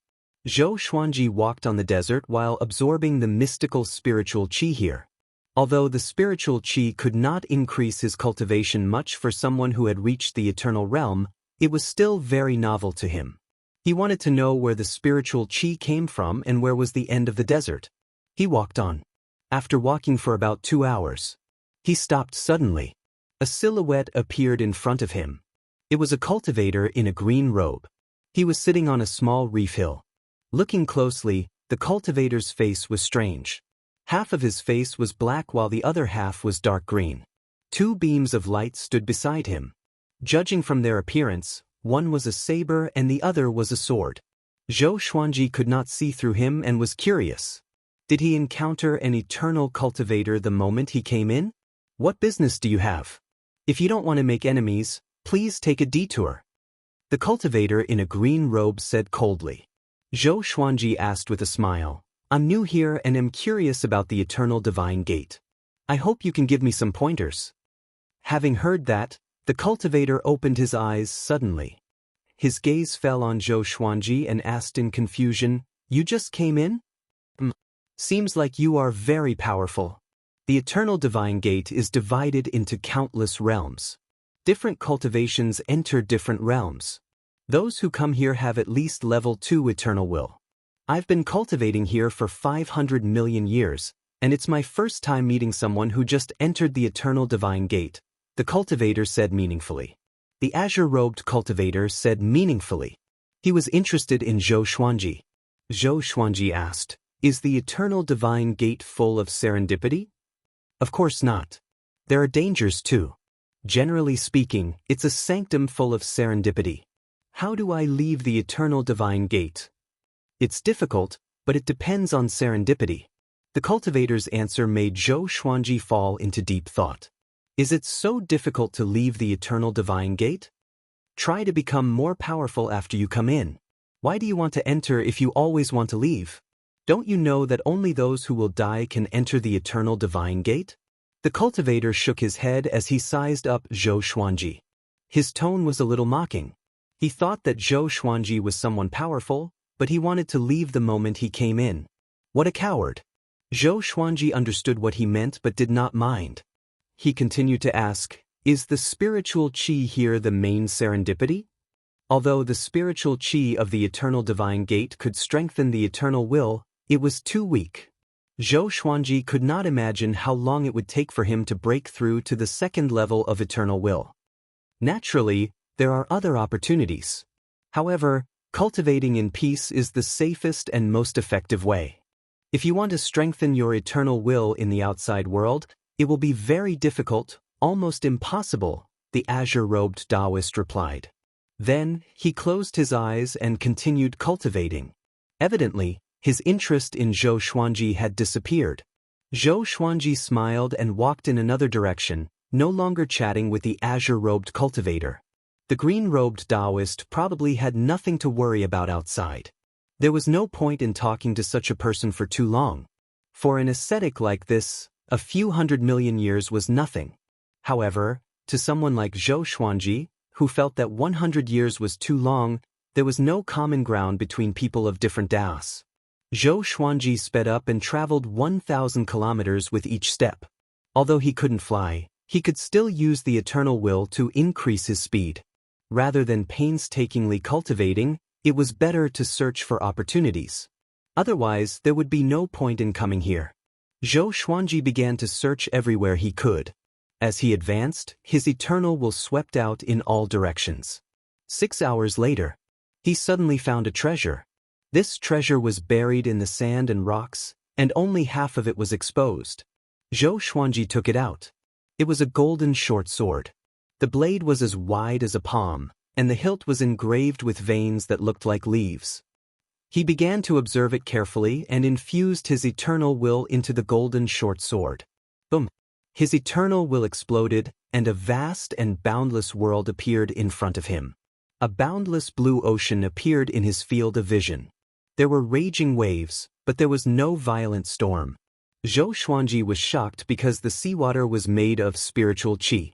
Zhou Xuanji walked on the desert while absorbing the mystical spiritual qi here. Although the spiritual qi could not increase his cultivation much for someone who had reached the eternal realm, it was still very novel to him. He wanted to know where the spiritual qi came from and where was the end of the desert. He walked on. After walking for about 2 hours, he stopped suddenly. A silhouette appeared in front of him. It was a cultivator in a green robe. He was sitting on a small reef hill. Looking closely, the cultivator's face was strange. Half of his face was black while the other half was dark green. 2 beams of light stood beside him. Judging from their appearance, one was a saber and the other was a sword. Zhou Xuanji could not see through him and was curious. Did he encounter an eternal cultivator the moment he came in? What business do you have? If you don't want to make enemies, please take a detour. The cultivator in a green robe said coldly. Zhou Xuanji asked with a smile, I'm new here and am curious about the eternal divine gate. I hope you can give me some pointers. Having heard that, the cultivator opened his eyes suddenly. His gaze fell on Zhou Xuanji and asked in confusion, You just came in? Seems like you are very powerful. The eternal divine gate is divided into countless realms. Different cultivations enter different realms. Those who come here have at least level 2 eternal will. I've been cultivating here for 500 million years, and it's my first time meeting someone who just entered the eternal divine gate, the cultivator said meaningfully. The azure-robed cultivator said meaningfully. He was interested in Zhou Xuanji. Zhou Xuanji asked, Is the eternal divine gate full of serendipity? Of course not. There are dangers too. Generally speaking, it's a sanctum full of serendipity. How do I leave the eternal divine gate? It's difficult, but it depends on serendipity. The cultivator's answer made Zhou Xuanji fall into deep thought. Is it so difficult to leave the eternal divine gate? Try to become more powerful after you come in. Why do you want to enter if you always want to leave? Don't you know that only those who will die can enter the eternal divine gate? The cultivator shook his head as he sized up Zhou Xuanji. His tone was a little mocking. He thought that Zhou Xuanji was someone powerful, but he wanted to leave the moment he came in. What a coward! Zhou Xuanji understood what he meant but did not mind. He continued to ask, Is the spiritual qi here the main serendipity? Although the spiritual qi of the eternal divine gate could strengthen the eternal will, it was too weak. Zhou Xuanji could not imagine how long it would take for him to break through to the second level of eternal will. Naturally, there are other opportunities. However, cultivating in peace is the safest and most effective way. If you want to strengthen your eternal will in the outside world, it will be very difficult, almost impossible, the azure-robed Daoist replied. Then, he closed his eyes and continued cultivating. Evidently, his interest in Zhou Xuanji had disappeared. Zhou Xuanji smiled and walked in another direction, no longer chatting with the azure-robed cultivator. The green-robed Daoist probably had nothing to worry about outside. There was no point in talking to such a person for too long. For an ascetic like this, a few 100 million years was nothing. However, to someone like Zhou Xuanji, who felt that 100 years was too long, there was no common ground between people of different Daos. Zhou Xuanji sped up and traveled 1,000 kilometers with each step. Although he couldn't fly, he could still use the eternal will to increase his speed. Rather than painstakingly cultivating, it was better to search for opportunities. Otherwise, there would be no point in coming here. Zhou Xuanji began to search everywhere he could. As he advanced, his eternal will swept out in all directions. 6 hours later, he suddenly found a treasure. This treasure was buried in the sand and rocks, and only half of it was exposed. Zhou Xuanji took it out. It was a golden short sword. The blade was as wide as a palm, and the hilt was engraved with veins that looked like leaves. He began to observe it carefully and infused his eternal will into the golden short sword. Boom! His eternal will exploded, and a vast and boundless world appeared in front of him. A boundless blue ocean appeared in his field of vision. There were raging waves, but there was no violent storm. Zhou Xuanji was shocked because the seawater was made of spiritual qi.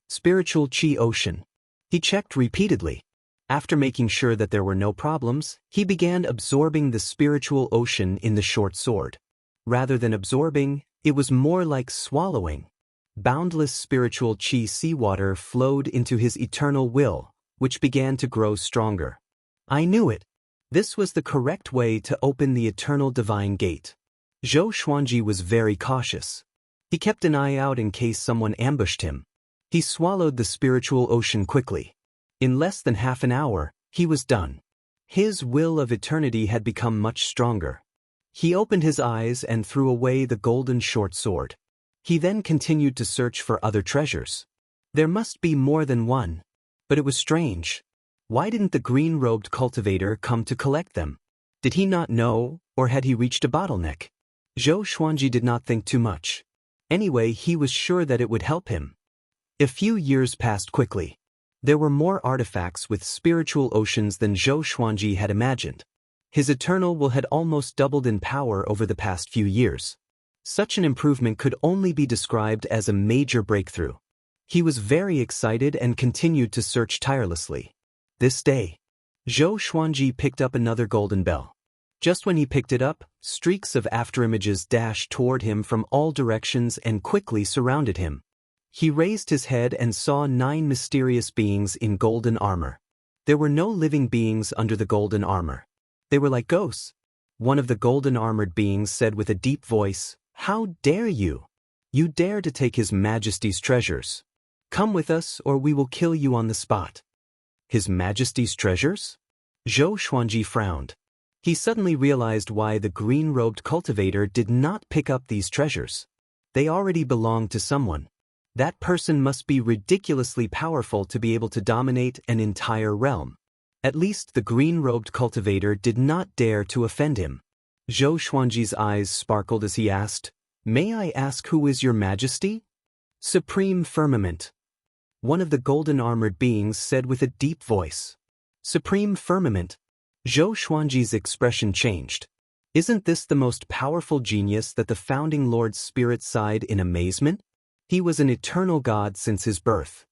Spiritual qi ocean. He checked repeatedly. After making sure that there were no problems, he began absorbing the spiritual ocean in the short sword. Rather than absorbing, it was more like swallowing. Boundless spiritual qi seawater flowed into his eternal will, which began to grow stronger. I knew it. This was the correct way to open the eternal divine gate. Zhou Xuanji was very cautious. He kept an eye out in case someone ambushed him. He swallowed the spiritual ocean quickly. In less than half an hour, he was done. His will of eternity had become much stronger. He opened his eyes and threw away the golden short sword. He then continued to search for other treasures. There must be more than one. But it was strange. Why didn't the green-robed cultivator come to collect them? Did he not know, or had he reached a bottleneck? Zhou Xuanji did not think too much. Anyway, he was sure that it would help him. A few years passed quickly. There were more artifacts with spiritual oceans than Zhou Xuanji had imagined. His eternal will had almost doubled in power over the past few years. Such an improvement could only be described as a major breakthrough. He was very excited and continued to search tirelessly. This day, Zhou Xuanji picked up another golden bell. Just when he picked it up, streaks of afterimages dashed toward him from all directions and quickly surrounded him. He raised his head and saw 9 mysterious beings in golden armor. There were no living beings under the golden armor. They were like ghosts. One of the golden armored beings said with a deep voice, "How dare you? You dare to take His Majesty's treasures. Come with us or we will kill you on the spot." His Majesty's treasures? Zhou Xuanji frowned. He suddenly realized why the green-robed cultivator did not pick up these treasures. They already belonged to someone. That person must be ridiculously powerful to be able to dominate an entire realm. At least the green-robed cultivator did not dare to offend him. Zhou Xuanji's eyes sparkled as he asked, "May I ask who is your Majesty?" "Supreme Firmament," one of the golden-armored beings said with a deep voice. "Supreme Firmament." Zhou Xuanji's expression changed. Isn't this the most powerful genius that the founding Lord's spirit sighed in amazement? He was an eternal god since his birth.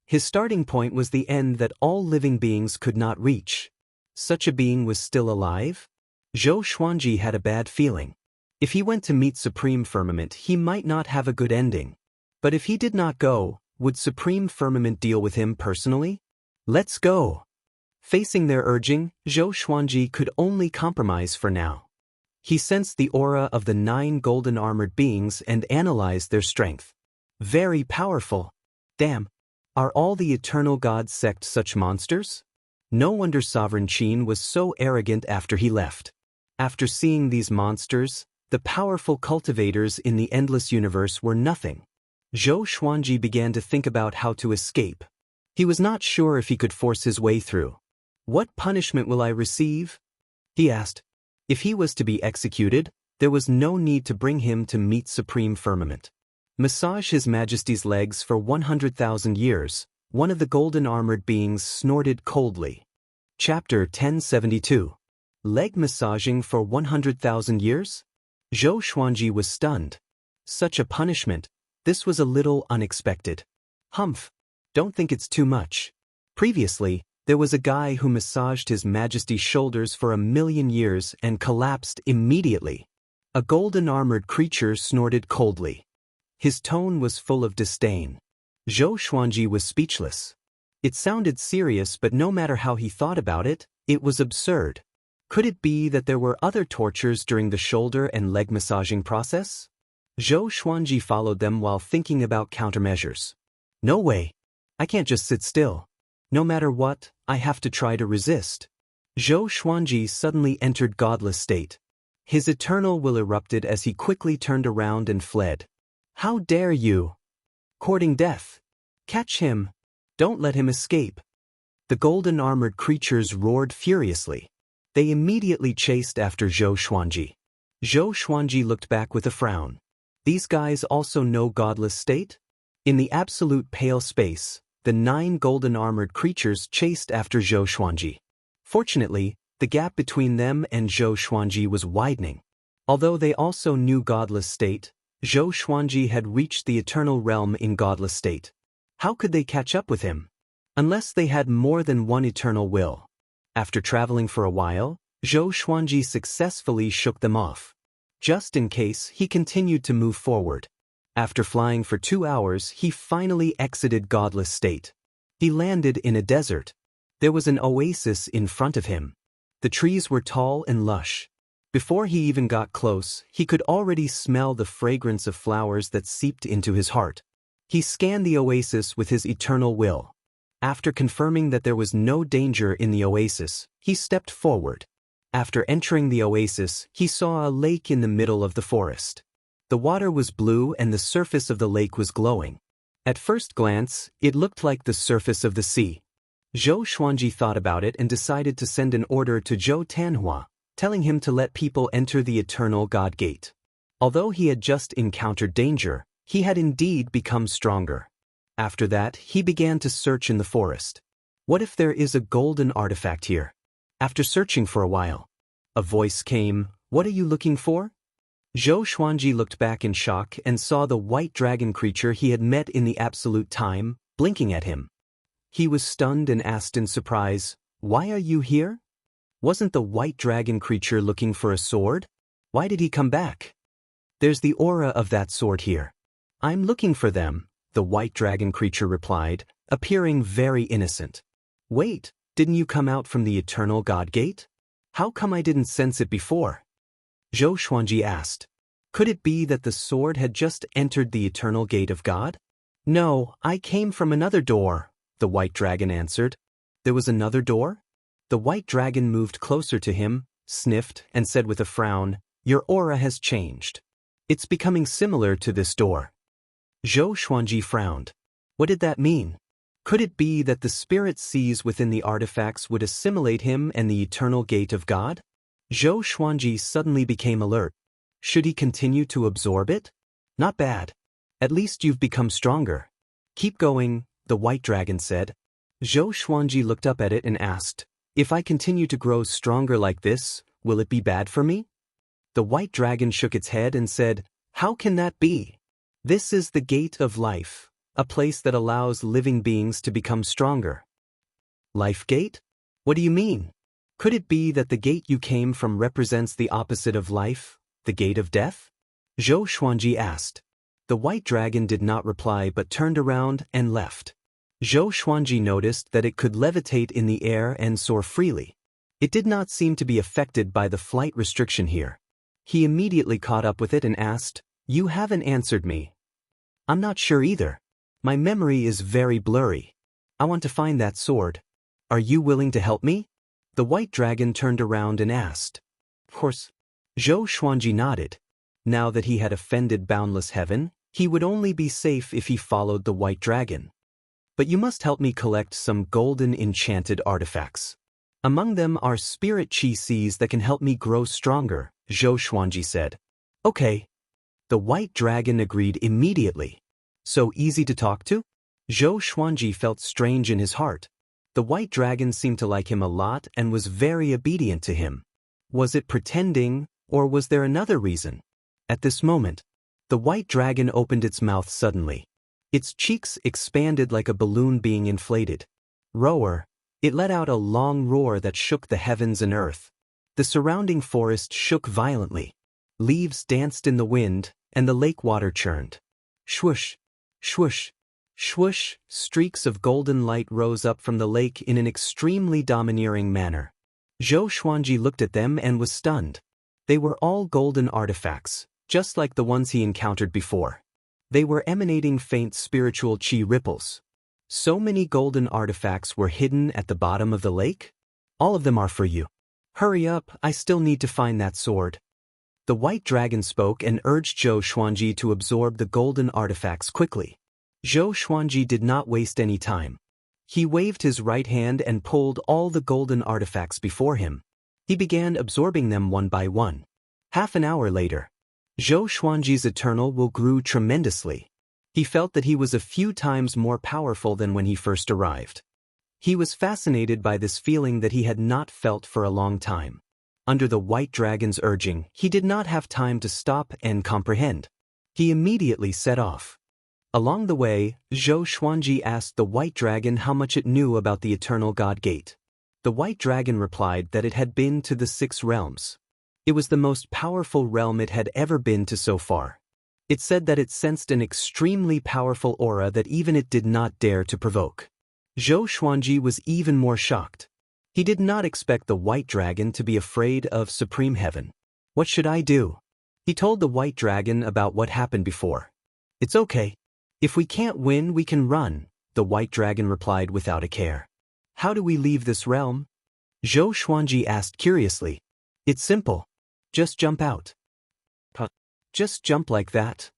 His starting point was the end that all living beings could not reach. Such a being was still alive? Zhou Xuanji had a bad feeling. If he went to meet Supreme Firmament, he might not have a good ending. But if he did not go, would Supreme Firmament deal with him personally? Let's go. Facing their urging, Zhou Xuanji could only compromise for now. He sensed the aura of the 9 golden-armored beings and analyzed their strength. Very powerful. Damn. Are all the eternal gods sect such monsters? No wonder Sovereign Qin was so arrogant after he left. After seeing these monsters, the powerful cultivators in the endless universe were nothing. Zhou Xuanji began to think about how to escape. He was not sure if he could force his way through. "What punishment will I receive?" he asked. If he was to be executed, there was no need to bring him to meet Supreme Firmament. "Massage His Majesty's legs for 100,000 years, one of the golden-armored beings snorted coldly. Chapter 1072. Leg massaging for 100,000 years? Zhou Xuanji was stunned. Such a punishment. This was a little unexpected. Humph. Don't think it's too much. Previously, there was a guy who massaged His Majesty's shoulders for 1,000,000 years and collapsed immediately. A golden-armored creature snorted coldly. His tone was full of disdain. Zhou Xuanji was speechless. It sounded serious, but no matter how he thought about it, it was absurd. Could it be that there were other tortures during the shoulder and leg massaging process? Zhou Xuanji followed them while thinking about countermeasures. No way. I can't just sit still. No matter what, I have to try to resist. Zhou Xuanji suddenly entered godless state. His eternal will erupted as he quickly turned around and fled. "How dare you? Courting death. Catch him. Don't let him escape." The golden-armored creatures roared furiously. They immediately chased after Zhou Xuanji. Zhou Xuanji looked back with a frown. These guys also know godless state? In the absolute pale space, the 9 golden-armored creatures chased after Zhou Xuanji. Fortunately, the gap between them and Zhou Xuanji was widening. Although they also knew godless state, Zhou Xuanji had reached the eternal realm in godless state. How could they catch up with him? Unless they had more than one eternal will. After traveling for a while, Zhou Xuanji successfully shook them off. Just in case, he continued to move forward. After flying for 2 hours, he finally exited godless state. He landed in a desert. There was an oasis in front of him. The trees were tall and lush. Before he even got close, he could already smell the fragrance of flowers that seeped into his heart. He scanned the oasis with his eternal will. After confirming that there was no danger in the oasis, he stepped forward. After entering the oasis, he saw a lake in the middle of the forest. The water was blue and the surface of the lake was glowing. At first glance, it looked like the surface of the sea. Zhou Xuanji thought about it and decided to send an order to Zhou Tanhua, telling him to let people enter the Eternal God Gate. Although he had just encountered danger, he had indeed become stronger. After that, he began to search in the forest. What if there is a golden artifact here? After searching for a while, a voice came, "What are you looking for?" Zhou Xuanji looked back in shock and saw the white dragon creature he had met in the absolute time, blinking at him. He was stunned and asked in surprise, "Why are you here?" Wasn't the white dragon creature looking for a sword? Why did he come back? "There's the aura of that sword here. I'm looking for them," the white dragon creature replied, appearing very innocent. "Wait, didn't you come out from the Eternal God Gate? How come I didn't sense it before?" Zhou Xuanji asked. Could it be that the sword had just entered the Eternal Gate of God? "No, I came from another door," the white dragon answered. "There was another door?" The white dragon moved closer to him, sniffed, and said with a frown, "Your aura has changed. It's becoming similar to this door." Zhou Xuanji frowned. What did that mean? Could it be that the spirit sees within the artifacts would assimilate him and the Eternal Gate of God? Zhou Xuanji suddenly became alert. Should he continue to absorb it? Not bad. At least you've become stronger. Keep going, the white dragon said. Zhou Xuanji looked up at it and asked, "If I continue to grow stronger like this, will it be bad for me?" The white dragon shook its head and said, "How can that be? This is the gate of life, a place that allows living beings to become stronger." Life gate? What do you mean? Could it be that the gate you came from represents the opposite of life, the gate of death? Zhou Xuanji asked. The white dragon did not reply but turned around and left. Zhou Xuanji noticed that it could levitate in the air and soar freely. It did not seem to be affected by the flight restriction here. He immediately caught up with it and asked, "You haven't answered me." "I'm not sure either. My memory is very blurry. I want to find that sword. Are you willing to help me?" The white dragon turned around and asked. "Of course." Zhou Xuanji nodded. Now that he had offended boundless heaven, he would only be safe if he followed the white dragon. "But you must help me collect some golden enchanted artifacts. Among them are spirit chi seeds that can help me grow stronger," Zhou Xuanji said. "Okay." The white dragon agreed immediately. So easy to talk to? Zhou Xuanji felt strange in his heart. The white dragon seemed to like him a lot and was very obedient to him. Was it pretending, or was there another reason? At this moment, the white dragon opened its mouth suddenly. Its cheeks expanded like a balloon being inflated. Roar! It let out a long roar that shook the heavens and earth. The surrounding forest shook violently. Leaves danced in the wind, and the lake water churned. Swoosh! Swoosh! Swoosh! Streaks of golden light rose up from the lake in an extremely domineering manner. Zhou Xuanji looked at them and was stunned. They were all golden artifacts, just like the ones he encountered before. They were emanating faint spiritual chi ripples. So many golden artifacts were hidden at the bottom of the lake? All of them are for you. Hurry up, I still need to find that sword. The white dragon spoke and urged Zhou Xuanji to absorb the golden artifacts quickly. Zhou Xuanji did not waste any time. He waved his right hand and pulled all the golden artifacts before him. He began absorbing them one by one. Half an hour later, Zhou Xuanji's eternal will grew tremendously. He felt that he was a few times more powerful than when he first arrived. He was fascinated by this feeling that he had not felt for a long time. Under the white dragon's urging, he did not have time to stop and comprehend. He immediately set off. Along the way, Zhou Xuanji asked the white dragon how much it knew about the eternal God Gate. The white dragon replied that it had been to the 6 realms. It was the most powerful realm it had ever been to so far. It said that it sensed an extremely powerful aura that even it did not dare to provoke. Zhou Xuanji was even more shocked. He did not expect the white dragon to be afraid of supreme heaven. What should I do? He told the white dragon about what happened before. It's okay. If we can't win, we can run, the white dragon replied without a care. How do we leave this realm? Zhou Xuanji asked curiously. It's simple. Just jump out. Just jump like that?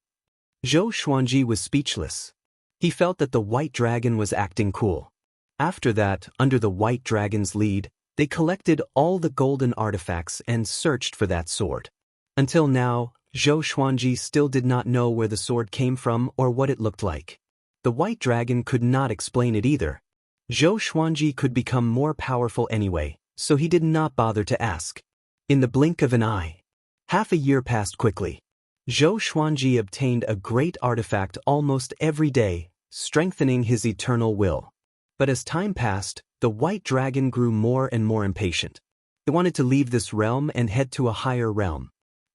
Zhou Xuanji was speechless. He felt that the white dragon was acting cool. After that, under the white dragon's lead, they collected all the golden artifacts and searched for that sword. Until now, Zhou Xuanji still did not know where the sword came from or what it looked like. The white dragon could not explain it either. Zhou Xuanji could become more powerful anyway, so he did not bother to ask. In the blink of an eye, half a year passed quickly. Zhou Xuanji obtained a great artifact almost every day, strengthening his eternal will. But as time passed, the white dragon grew more and more impatient. It wanted to leave this realm and head to a higher realm.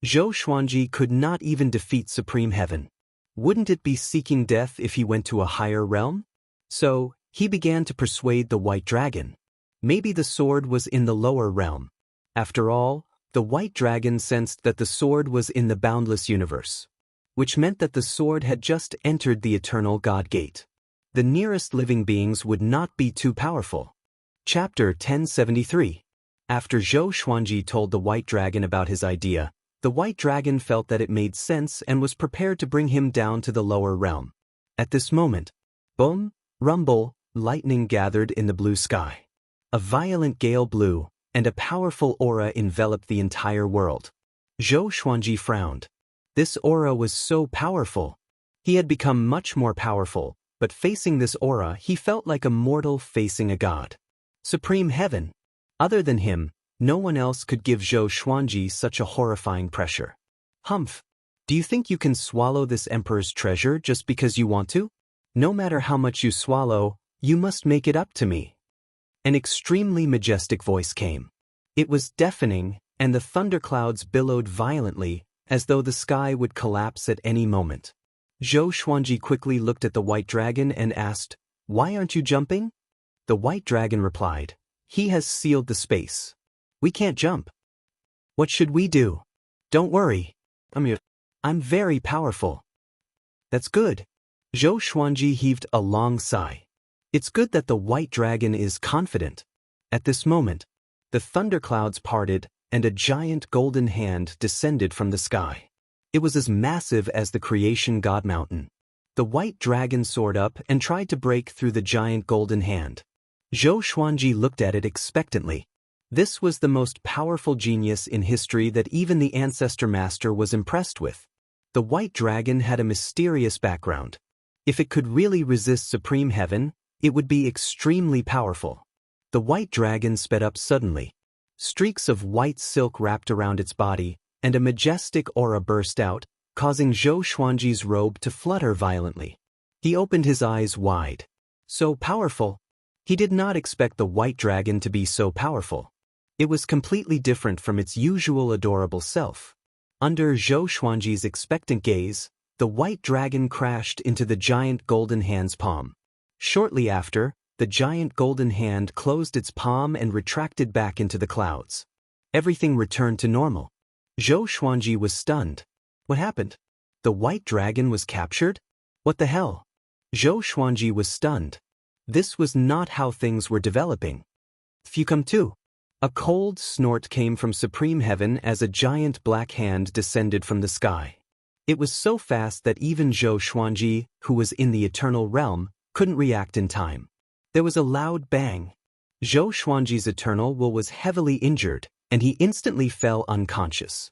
Zhou Xuanji could not even defeat supreme heaven. Wouldn't it be seeking death if he went to a higher realm? So, he began to persuade the white dragon. Maybe the sword was in the lower realm. After all, the white dragon sensed that the sword was in the boundless universe, which meant that the sword had just entered the eternal God Gate. The nearest living beings would not be too powerful. Chapter 1073. After Zhou Xuanji told the white dragon about his idea, the white dragon felt that it made sense and was prepared to bring him down to the lower realm. At this moment, boom, rumble, lightning gathered in the blue sky. A violent gale blew, and a powerful aura enveloped the entire world. Zhou Xuanji frowned. This aura was so powerful. He had become much more powerful, but facing this aura he felt like a mortal facing a god. Supreme heaven. Other than him, no one else could give Zhou Xuanji such a horrifying pressure. Humph. Do you think you can swallow this emperor's treasure just because you want to? No matter how much you swallow, you must make it up to me. An extremely majestic voice came. It was deafening, and the thunderclouds billowed violently, as though the sky would collapse at any moment. Zhou Xuanji quickly looked at the white dragon and asked, "Why aren't you jumping?" The white dragon replied, "He has sealed the space. We can't jump." "What should we do?" "Don't worry. I'm very powerful." "That's good." Zhou Xuanji heaved a long sigh. It's good that the white dragon is confident. At this moment, the thunderclouds parted and a giant golden hand descended from the sky. It was as massive as the creation god mountain. The white dragon soared up and tried to break through the giant golden hand. Zhou Xuanji looked at it expectantly. This was the most powerful genius in history that even the ancestor master was impressed with. The white dragon had a mysterious background. If it could really resist supreme heaven, it would be extremely powerful. The white dragon sped up suddenly. Streaks of white silk wrapped around its body, and a majestic aura burst out, causing Zhou Xuanji's robe to flutter violently. He opened his eyes wide. So powerful. He did not expect the white dragon to be so powerful. It was completely different from its usual adorable self. Under Zhou Xuanji's expectant gaze, the white dragon crashed into the giant golden hand's palm. Shortly after, the giant golden hand closed its palm and retracted back into the clouds. Everything returned to normal. Zhou Xuanji was stunned. What happened? The white dragon was captured? What the hell? Zhou Xuanji was stunned. This was not how things were developing. "You come too." A cold snort came from supreme heaven as a giant black hand descended from the sky. It was so fast that even Zhou Xuanji, who was in the eternal realm, couldn't react in time. There was a loud bang. Zhou Xuanji's eternal will was heavily injured, and he instantly fell unconscious.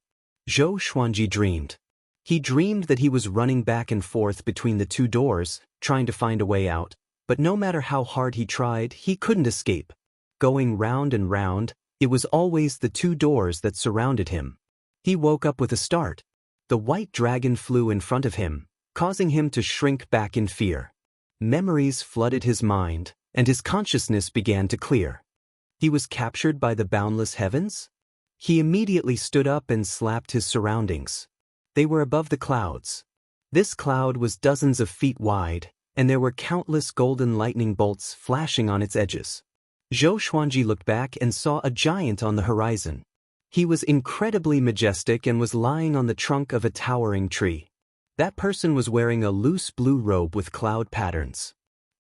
Zhou Xuanji dreamed. He dreamed that he was running back and forth between the two doors, trying to find a way out, but no matter how hard he tried, he couldn't escape. Going round and round, it was always the two doors that surrounded him. He woke up with a start. The white dragon flew in front of him, causing him to shrink back in fear. Memories flooded his mind, and his consciousness began to clear. He was captured by the boundless heavens? He immediately stood up and slapped his surroundings. They were above the clouds. This cloud was dozens of feet wide, and there were countless golden lightning bolts flashing on its edges. Zhou Xuanji looked back and saw a giant on the horizon. He was incredibly majestic and was lying on the trunk of a towering tree. That person was wearing a loose blue robe with cloud patterns.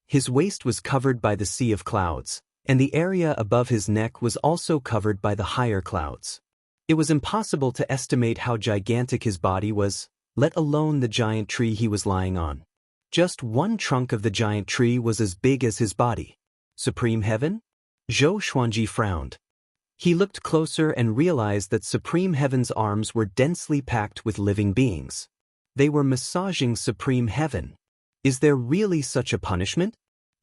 His waist was covered by the sea of clouds, and the area above his neck was also covered by the higher clouds. It was impossible to estimate how gigantic his body was, let alone the giant tree he was lying on. Just one trunk of the giant tree was as big as his body. Supreme Heaven? Zhou Xuanji frowned. He looked closer and realized that Supreme Heaven's arms were densely packed with living beings. They were massaging Supreme Heaven. Is there really such a punishment?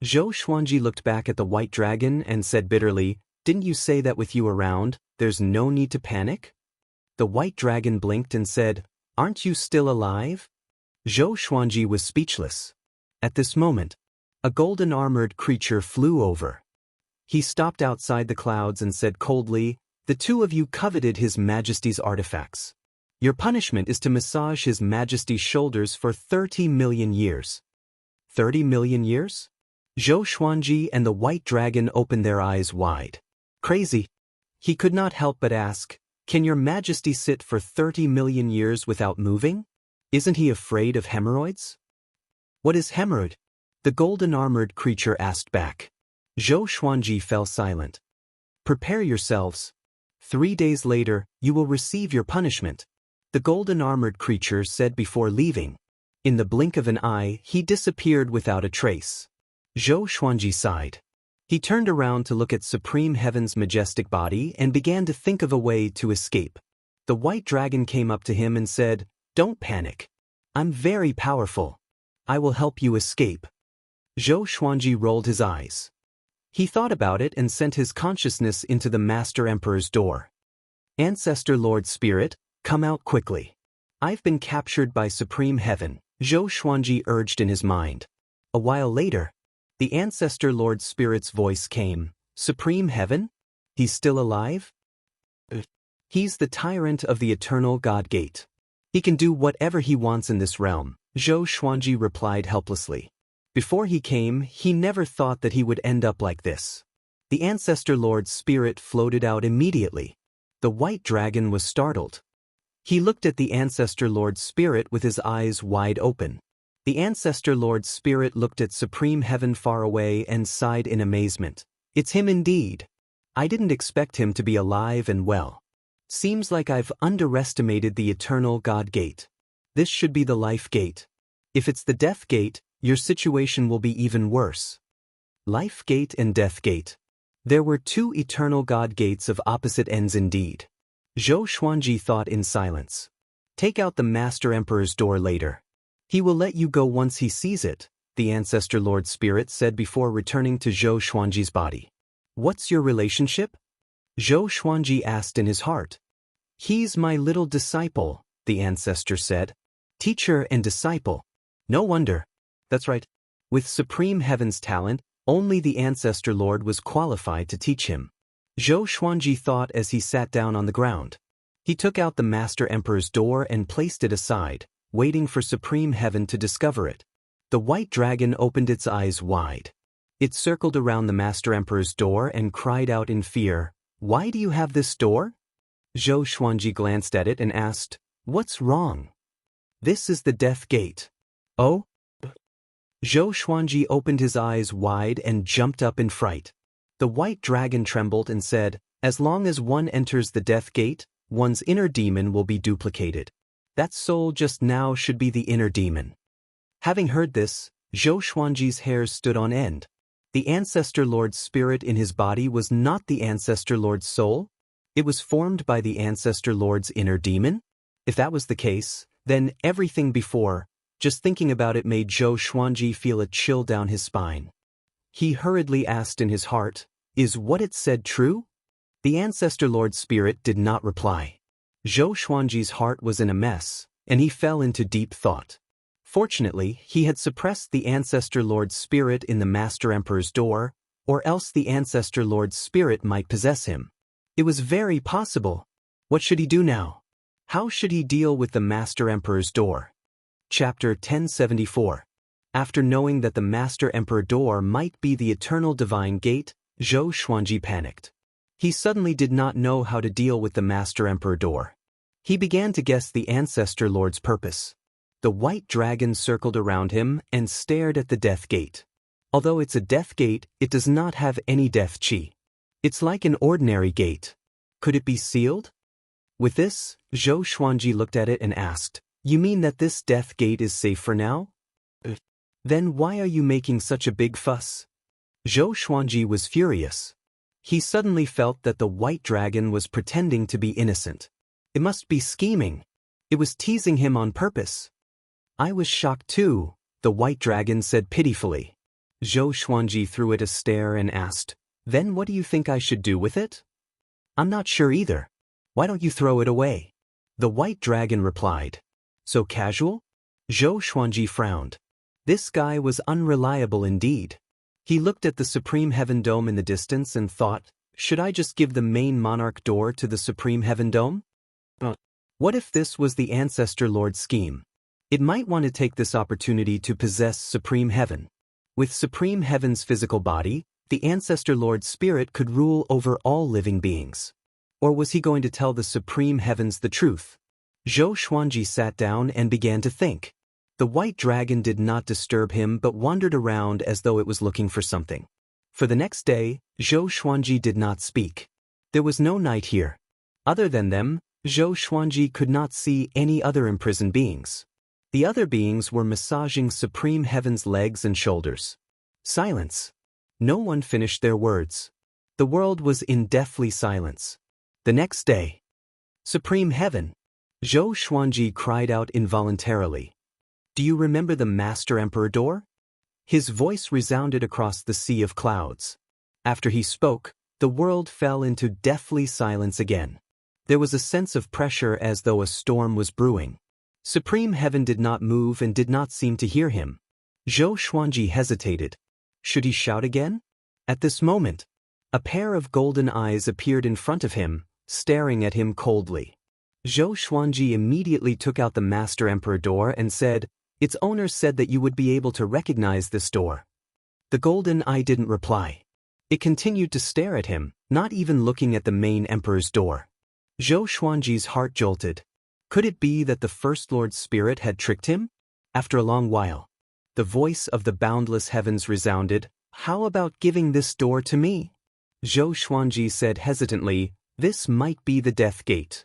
Zhou Xuanji looked back at the white dragon and said bitterly, "Didn't you say that with you around, there's no need to panic?" The white dragon blinked and said, "Aren't you still alive?" Zhou Xuanji was speechless. At this moment, a golden armored creature flew over. He stopped outside the clouds and said coldly, "The two of you coveted His Majesty's artifacts. Your punishment is to massage His Majesty's shoulders for 30 million years. 30 million years? Zhou Xuanji and the white dragon opened their eyes wide. Crazy. He could not help but ask, "Can your Majesty sit for 30 million years without moving? Isn't he afraid of hemorrhoids?" "What is hemorrhoid?" the golden armored creature asked back. Zhou Xuanji fell silent. "Prepare yourselves. 3 days later, you will receive your punishment," the golden armored creature said before leaving. In the blink of an eye, he disappeared without a trace. Zhou Xuanji sighed. He turned around to look at Supreme Heaven's majestic body and began to think of a way to escape. The white dragon came up to him and said, "Don't panic. I'm very powerful. I will help you escape." Zhou Xuanji rolled his eyes. He thought about it and sent his consciousness into the Master Emperor's door. "Ancestor Lord Spirit, come out quickly. I've been captured by Supreme Heaven," Zhou Xuanji urged in his mind. A while later, the Ancestor Lord Spirit's voice came, "Supreme Heaven? He's still alive?" "He's the tyrant of the eternal God Gate. He can do whatever he wants in this realm," Zhou Xuanji replied helplessly. Before he came, he never thought that he would end up like this. The Ancestor Lord's spirit floated out immediately. The white dragon was startled. He looked at the Ancestor Lord's spirit with his eyes wide open. The Ancestor Lord's spirit looked at Supreme Heaven far away and sighed in amazement. "It's him indeed. I didn't expect him to be alive and well. Seems like I've underestimated the eternal God Gate. This should be the life gate. If it's the death gate, your situation will be even worse." Life gate and death gate. There were two eternal God gates of opposite ends indeed. Zhou Xuanji thought in silence. "Take out the Master Emperor's door later. He will let you go once he sees it," the Ancestor Lord Spirit said before returning to Zhou Xuanji's body. "What's your relationship?" Zhou Xuanji asked in his heart. "He's my little disciple," the Ancestor said. "Teacher and disciple. No wonder. That's right. With Supreme Heaven's talent, only the Ancestor Lord was qualified to teach him." Zhou Xuanji thought as he sat down on the ground. He took out the Master Emperor's door and placed it aside, waiting for Supreme Heaven to discover it. The white dragon opened its eyes wide. It circled around the Master Emperor's door and cried out in fear, "Why do you have this door?" Zhou Xuanji glanced at it and asked, "What's wrong?" "This is the Death Gate." "Oh?" Zhou Xuanji opened his eyes wide and jumped up in fright. The white dragon trembled and said, "As long as one enters the Death Gate, one's inner demon will be duplicated. That soul just now should be the inner demon." Having heard this, Zhou Xuanji's hairs stood on end. The Ancestor Lord's spirit in his body was not the Ancestor Lord's soul? It was formed by the Ancestor Lord's inner demon? If that was the case, then everything before, just thinking about it made Zhou Xuanji feel a chill down his spine. He hurriedly asked in his heart, "Is what it said true?" The Ancestor Lord's spirit did not reply. Zhou Xuanji's heart was in a mess, and he fell into deep thought. Fortunately, he had suppressed the Ancestor Lord's spirit in the Master Emperor's door, or else the Ancestor Lord's spirit might possess him. It was very possible. What should he do now? How should he deal with the Master Emperor's door? Chapter 1074. After knowing that the Master Emperor door might be the eternal divine gate, Zhou Xuanji panicked. He suddenly did not know how to deal with the Master Emperor door. He began to guess the Ancestor Lord's purpose. The white dragon circled around him and stared at the death gate. Although it's a death gate, it does not have any death chi. It's like an ordinary gate. Could it be sealed? With this, Zhou Xuanji looked at it and asked, "You mean that this death gate is safe for now? Then why are you making such a big fuss?" Zhou Xuanji was furious. He suddenly felt that the white dragon was pretending to be innocent. It must be scheming. It was teasing him on purpose. "I was shocked too," the white dragon said pitifully. Zhou Xuanji threw it a stare and asked, "Then what do you think I should do with it?" "I'm not sure either. Why don't you throw it away?" The white dragon replied. "So casual?" Zhou Xuanji frowned. This guy was unreliable indeed. He looked at the Supreme Heaven Dome in the distance and thought, should I just give the main monarch door to the Supreme Heaven Dome? What if this was the Ancestor Lord's scheme? It might want to take this opportunity to possess Supreme Heaven. With Supreme Heaven's physical body, the Ancestor Lord's spirit could rule over all living beings. Or was he going to tell the Supreme Heavens the truth? Zhou Xuanji sat down and began to think. The white dragon did not disturb him but wandered around as though it was looking for something. For the next day, Zhou Xuanji did not speak. There was no night here. Other than them, Zhou Xuanji could not see any other imprisoned beings. The other beings were massaging Supreme Heaven's legs and shoulders. Silence. No one finished their words. The world was in deathly silence. The next day. "Supreme Heaven!" Zhou Xuanji cried out involuntarily. "Do you remember the Master Emperor door?" His voice resounded across the sea of clouds. After he spoke, the world fell into deathly silence again. There was a sense of pressure as though a storm was brewing. Supreme Heaven did not move and did not seem to hear him. Zhou Xuanji hesitated. Should he shout again? At this moment, a pair of golden eyes appeared in front of him, staring at him coldly. Zhou Xuanji immediately took out the Master Emperor door and said, "Its owner said that you would be able to recognize this door." The golden eye didn't reply. It continued to stare at him, not even looking at the main Emperor's door. Zhou Xuanji's heart jolted. Could it be that the First Lord's spirit had tricked him? After a long while, the voice of the boundless heavens resounded, "How about giving this door to me?" Zhou Xuanji said hesitantly, "This might be the death gate."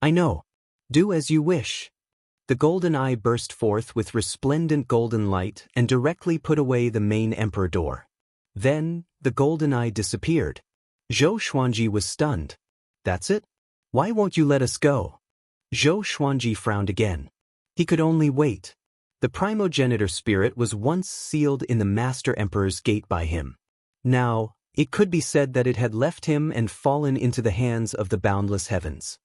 "I know. Do as you wish." The golden eye burst forth with resplendent golden light and directly put away the main Emperor door. Then, the golden eye disappeared. Zhou Xuanji was stunned. "That's it? Why won't you let us go?" Zhou Xuanji frowned again. He could only wait. The primogenitor spirit was once sealed in the Master Emperor's gate by him. Now, it could be said that it had left him and fallen into the hands of the boundless heavens.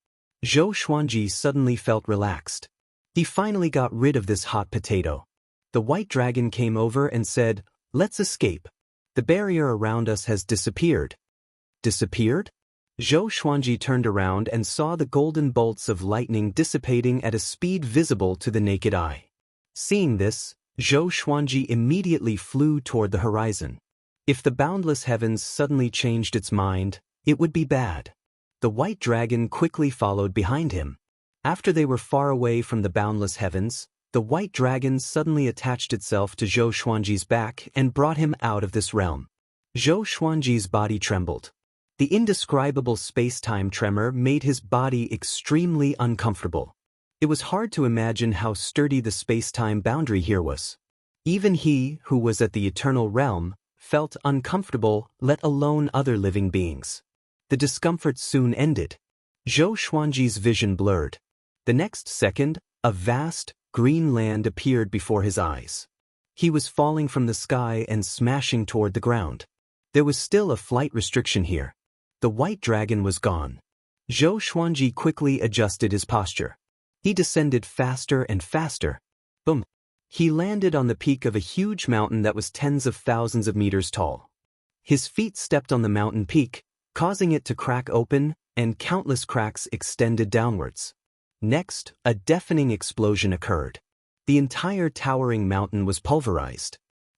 Zhou Xuanji suddenly felt relaxed. He finally got rid of this hot potato. The white dragon came over and said, "Let's escape. The barrier around us has disappeared." Disappeared? Zhou Xuanji turned around and saw the golden bolts of lightning dissipating at a speed visible to the naked eye. Seeing this, Zhou Xuanji immediately flew toward the horizon. If the boundless heavens suddenly changed its mind, it would be bad. The white dragon quickly followed behind him. After they were far away from the boundless heavens, the white dragon suddenly attached itself to Zhou Xuanji's back and brought him out of this realm. Zhou Xuanji's body trembled. The indescribable space-time tremor made his body extremely uncomfortable. It was hard to imagine how sturdy the space-time boundary here was. Even he, who was at the eternal realm, felt uncomfortable, let alone other living beings. The discomfort soon ended. Zhou Xuanji's vision blurred. The next second, a vast, green land appeared before his eyes. He was falling from the sky and smashing toward the ground. There was still a flight restriction here. The white dragon was gone. Zhou Xuanji quickly adjusted his posture. He descended faster and faster. Boom! He landed on the peak of a huge mountain that was tens of thousands of meters tall. His feet stepped on the mountain peak, causing it to crack open, and countless cracks extended downwards. Next, a deafening explosion occurred. The entire towering mountain was pulverized.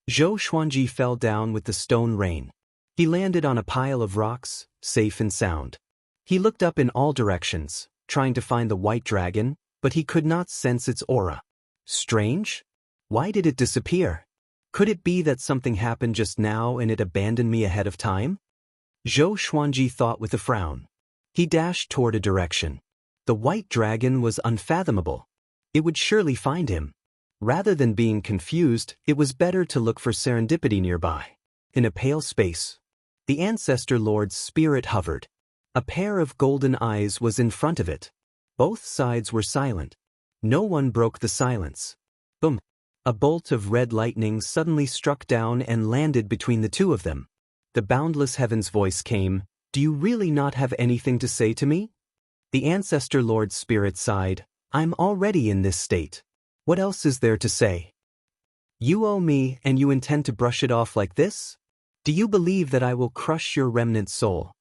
Zhou Xuanji fell down with the stone rain. He landed on a pile of rocks, safe and sound. He looked up in all directions, trying to find the white dragon, but he could not sense its aura. Strange? Why did it disappear? Could it be that something happened just now and it abandoned me ahead of time? Zhou Xuanji thought with a frown. He dashed toward a direction. The white dragon was unfathomable. It would surely find him. Rather than being confused, it was better to look for serendipity nearby. In a pale space, the Ancestor Lord's spirit hovered. A pair of golden eyes was in front of it. Both sides were silent. No one broke the silence. Boom! A bolt of red lightning suddenly struck down and landed between the two of them. The boundless heaven's voice came, "Do you really not have anything to say to me?" The Ancestor Lord's spirit sighed, "I'm already in this state. What else is there to say? You owe me and you intend to brush it off like this? Do you believe that I will crush your remnant soul?"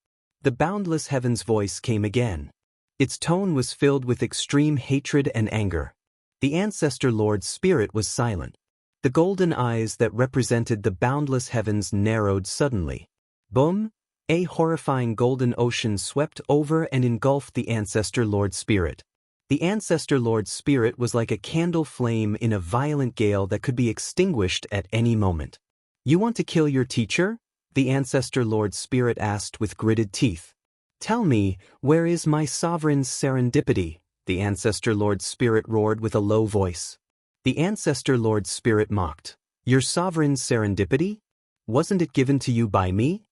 The boundless heaven's voice came again. Its tone was filled with extreme hatred and anger. The Ancestor Lord's spirit was silent. The golden eyes that represented the boundless heavens narrowed suddenly. Boom! A horrifying golden ocean swept over and engulfed the Ancestor Lord's spirit. The Ancestor Lord's spirit was like a candle flame in a violent gale that could be extinguished at any moment. "You want to kill your teacher?" the Ancestor Lord's spirit asked with gritted teeth. "Tell me, where is my sovereign's serendipity?" the Ancestor Lord's spirit roared with a low voice. The Ancestor Lord's spirit mocked. "Your sovereign's serendipity? Wasn't it given to you by me?"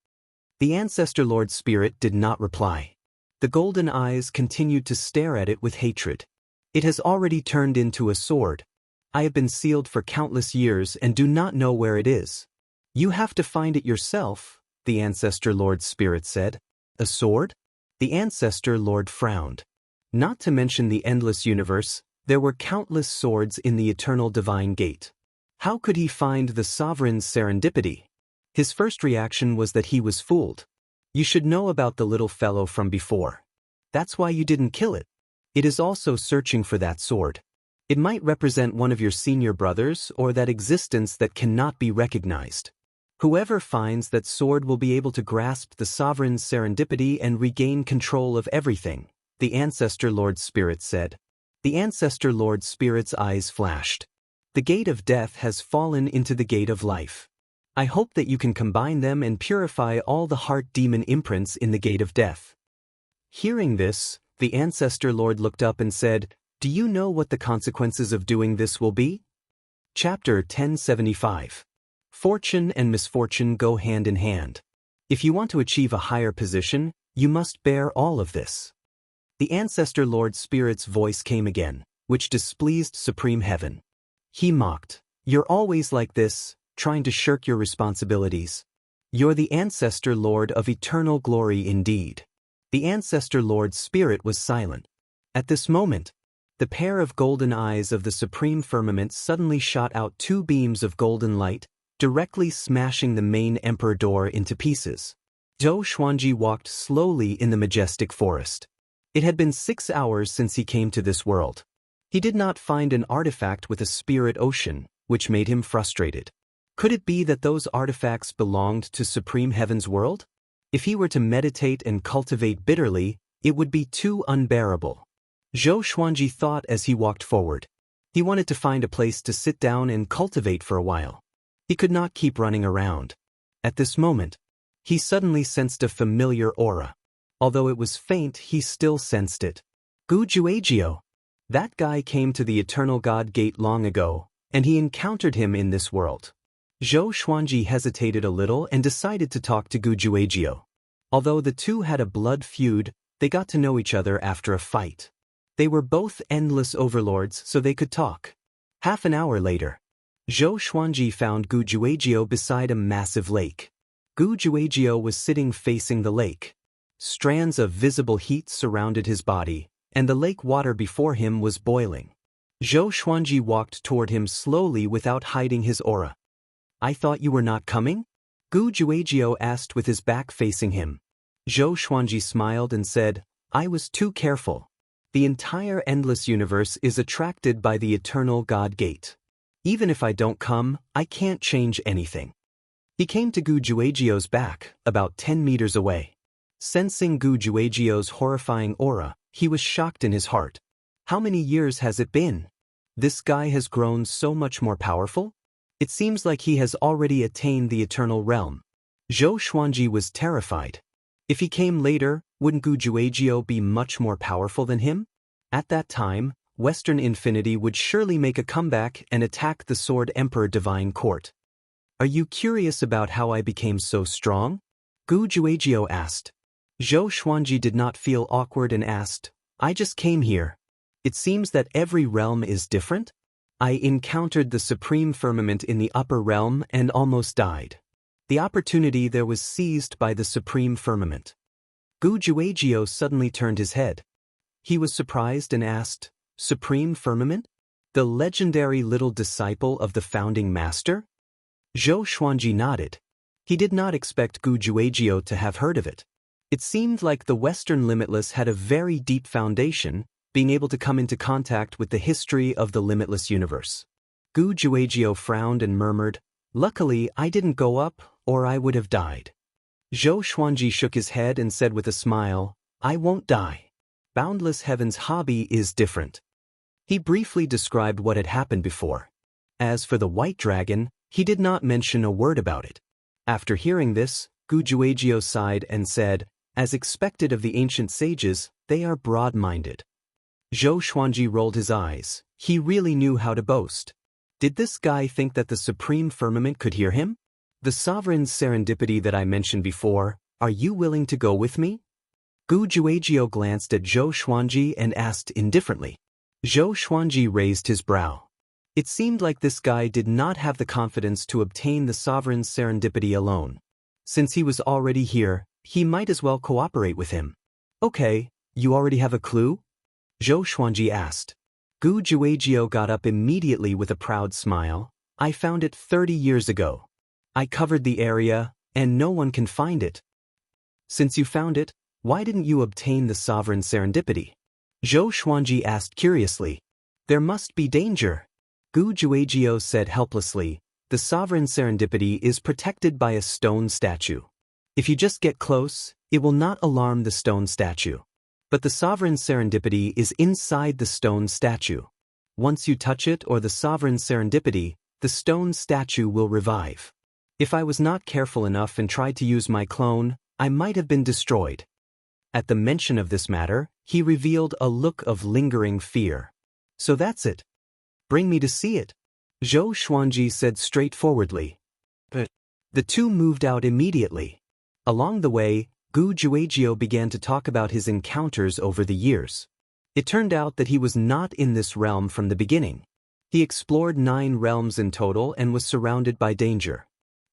The Ancestor Lord's spirit did not reply. The golden eyes continued to stare at it with hatred. "It has already turned into a sword. I have been sealed for countless years and do not know where it is. You have to find it yourself," the Ancestor Lord's spirit said. "A sword?" The Ancestor Lord frowned. Not to mention the endless universe, there were countless swords in the eternal divine gate. How could he find the sovereign's serendipity? His first reaction was that he was fooled. "You should know about the little fellow from before. That's why you didn't kill it. It is also searching for that sword. It might represent one of your senior brothers or that existence that cannot be recognized. Whoever finds that sword will be able to grasp the sovereign's serendipity and regain control of everything," the Ancestor Lord's spirit said. The Ancestor Lord's spirit's eyes flashed. "The gate of death has fallen into the gate of life. I hope that you can combine them and purify all the heart demon imprints in the gate of death." Hearing this, the Ancestor Lord looked up and said, "Do you know what the consequences of doing this will be?" Chapter 1075. Fortune and misfortune go hand in hand. If you want to achieve a higher position, you must bear all of this. The Ancestor Lord's spirit's voice came again, which displeased Supreme Heaven. He mocked, "You're always like this, trying to shirk your responsibilities. You're the Ancestor Lord of eternal glory indeed." The Ancestor Lord's spirit was silent. At this moment, the pair of golden eyes of the supreme firmament suddenly shot out two beams of golden light, directly smashing the main emperor door into pieces. Zhou Xuanji walked slowly in the majestic forest. It had been 6 hours since he came to this world. He did not find an artifact with a spirit ocean, which made him frustrated. Could it be that those artifacts belonged to Supreme Heaven's world? If he were to meditate and cultivate bitterly, it would be too unbearable. Zhou Xuanji thought as he walked forward. He wanted to find a place to sit down and cultivate for a while. He could not keep running around. At this moment, he suddenly sensed a familiar aura. Although it was faint, he still sensed it. Gu Juejiu. That guy came to the Eternal God Gate long ago, and he encountered him in this world. Zhou Xuanji hesitated a little and decided to talk to Gu Juejiu. Although the two had a blood feud, they got to know each other after a fight. They were both endless overlords, so they could talk. Half an hour later, Zhou Xuanji found Gu Juejiu beside a massive lake. Gu Juejiu was sitting facing the lake. Strands of visible heat surrounded his body, and the lake water before him was boiling. Zhou Xuanji walked toward him slowly without hiding his aura. "I thought you were not coming?" Gu Juejiu asked with his back facing him. Zhou Xuanji smiled and said, "I was too careful. The entire endless universe is attracted by the eternal God Gate. Even if I don't come, I can't change anything." He came to Gu Juejiu's back, about 10 meters away. Sensing Gu Juejiu's horrifying aura, he was shocked in his heart. How many years has it been? This guy has grown so much more powerful? It seems like he has already attained the eternal realm. Zhou Xuanji was terrified. If he came later, wouldn't Gu Juejiu be much more powerful than him? At that time, Western Infinity would surely make a comeback and attack the Sword Emperor Divine Court. "Are you curious about how I became so strong?" Gu Juejiu asked. Zhou Xuanji did not feel awkward and asked, "I just came here. It seems that every realm is different. I encountered the supreme firmament in the upper realm and almost died. The opportunity there was seized by the supreme firmament." Gu Juejiu suddenly turned his head. He was surprised and asked, "Supreme firmament? The legendary little disciple of the founding master?" Zhou Xuanji nodded. He did not expect Gu Juejiu to have heard of it. It seemed like the Western Limitless had a very deep foundation, being able to come into contact with the history of the limitless universe. Gu Juejiu frowned and murmured, "Luckily, I didn't go up, or I would have died." Zhou Xuanji shook his head and said with a smile, "I won't die. Boundless Heaven's hobby is different." He briefly described what had happened before. As for the white dragon, he did not mention a word about it. After hearing this, Gu Juejiu sighed and said, "As expected of the ancient sages, they are broad-minded." Zhou Xuanji rolled his eyes. He really knew how to boast. Did this guy think that the supreme firmament could hear him? "The sovereign's serendipity that I mentioned before, are you willing to go with me?" Gu Juejiu glanced at Zhou Xuanji and asked indifferently. Zhou Xuanji raised his brow. It seemed like this guy did not have the confidence to obtain the sovereign's serendipity alone. Since he was already here, he might as well cooperate with him. "Okay, you already have a clue?" Zhou Xuanji asked. Gu Juejiu got up immediately with a proud smile. "I found it 30 years ago. I covered the area, and no one can find it." "Since you found it, why didn't you obtain the sovereign serendipity?" Zhou Xuanji asked curiously. "There must be danger." Gu Juejiu said helplessly, "The sovereign serendipity is protected by a stone statue. If you just get close, it will not alarm the stone statue. But the sovereign serendipity is inside the stone statue. Once you touch it or the sovereign serendipity, the stone statue will revive. If I was not careful enough and tried to use my clone, I might have been destroyed." At the mention of this matter, he revealed a look of lingering fear. "So that's it. Bring me to see it," Zhou Xuanji said straightforwardly. But the two moved out immediately. Along the way, Gu Juejiu began to talk about his encounters over the years. It turned out that he was not in this realm from the beginning. He explored 9 realms in total and was surrounded by danger.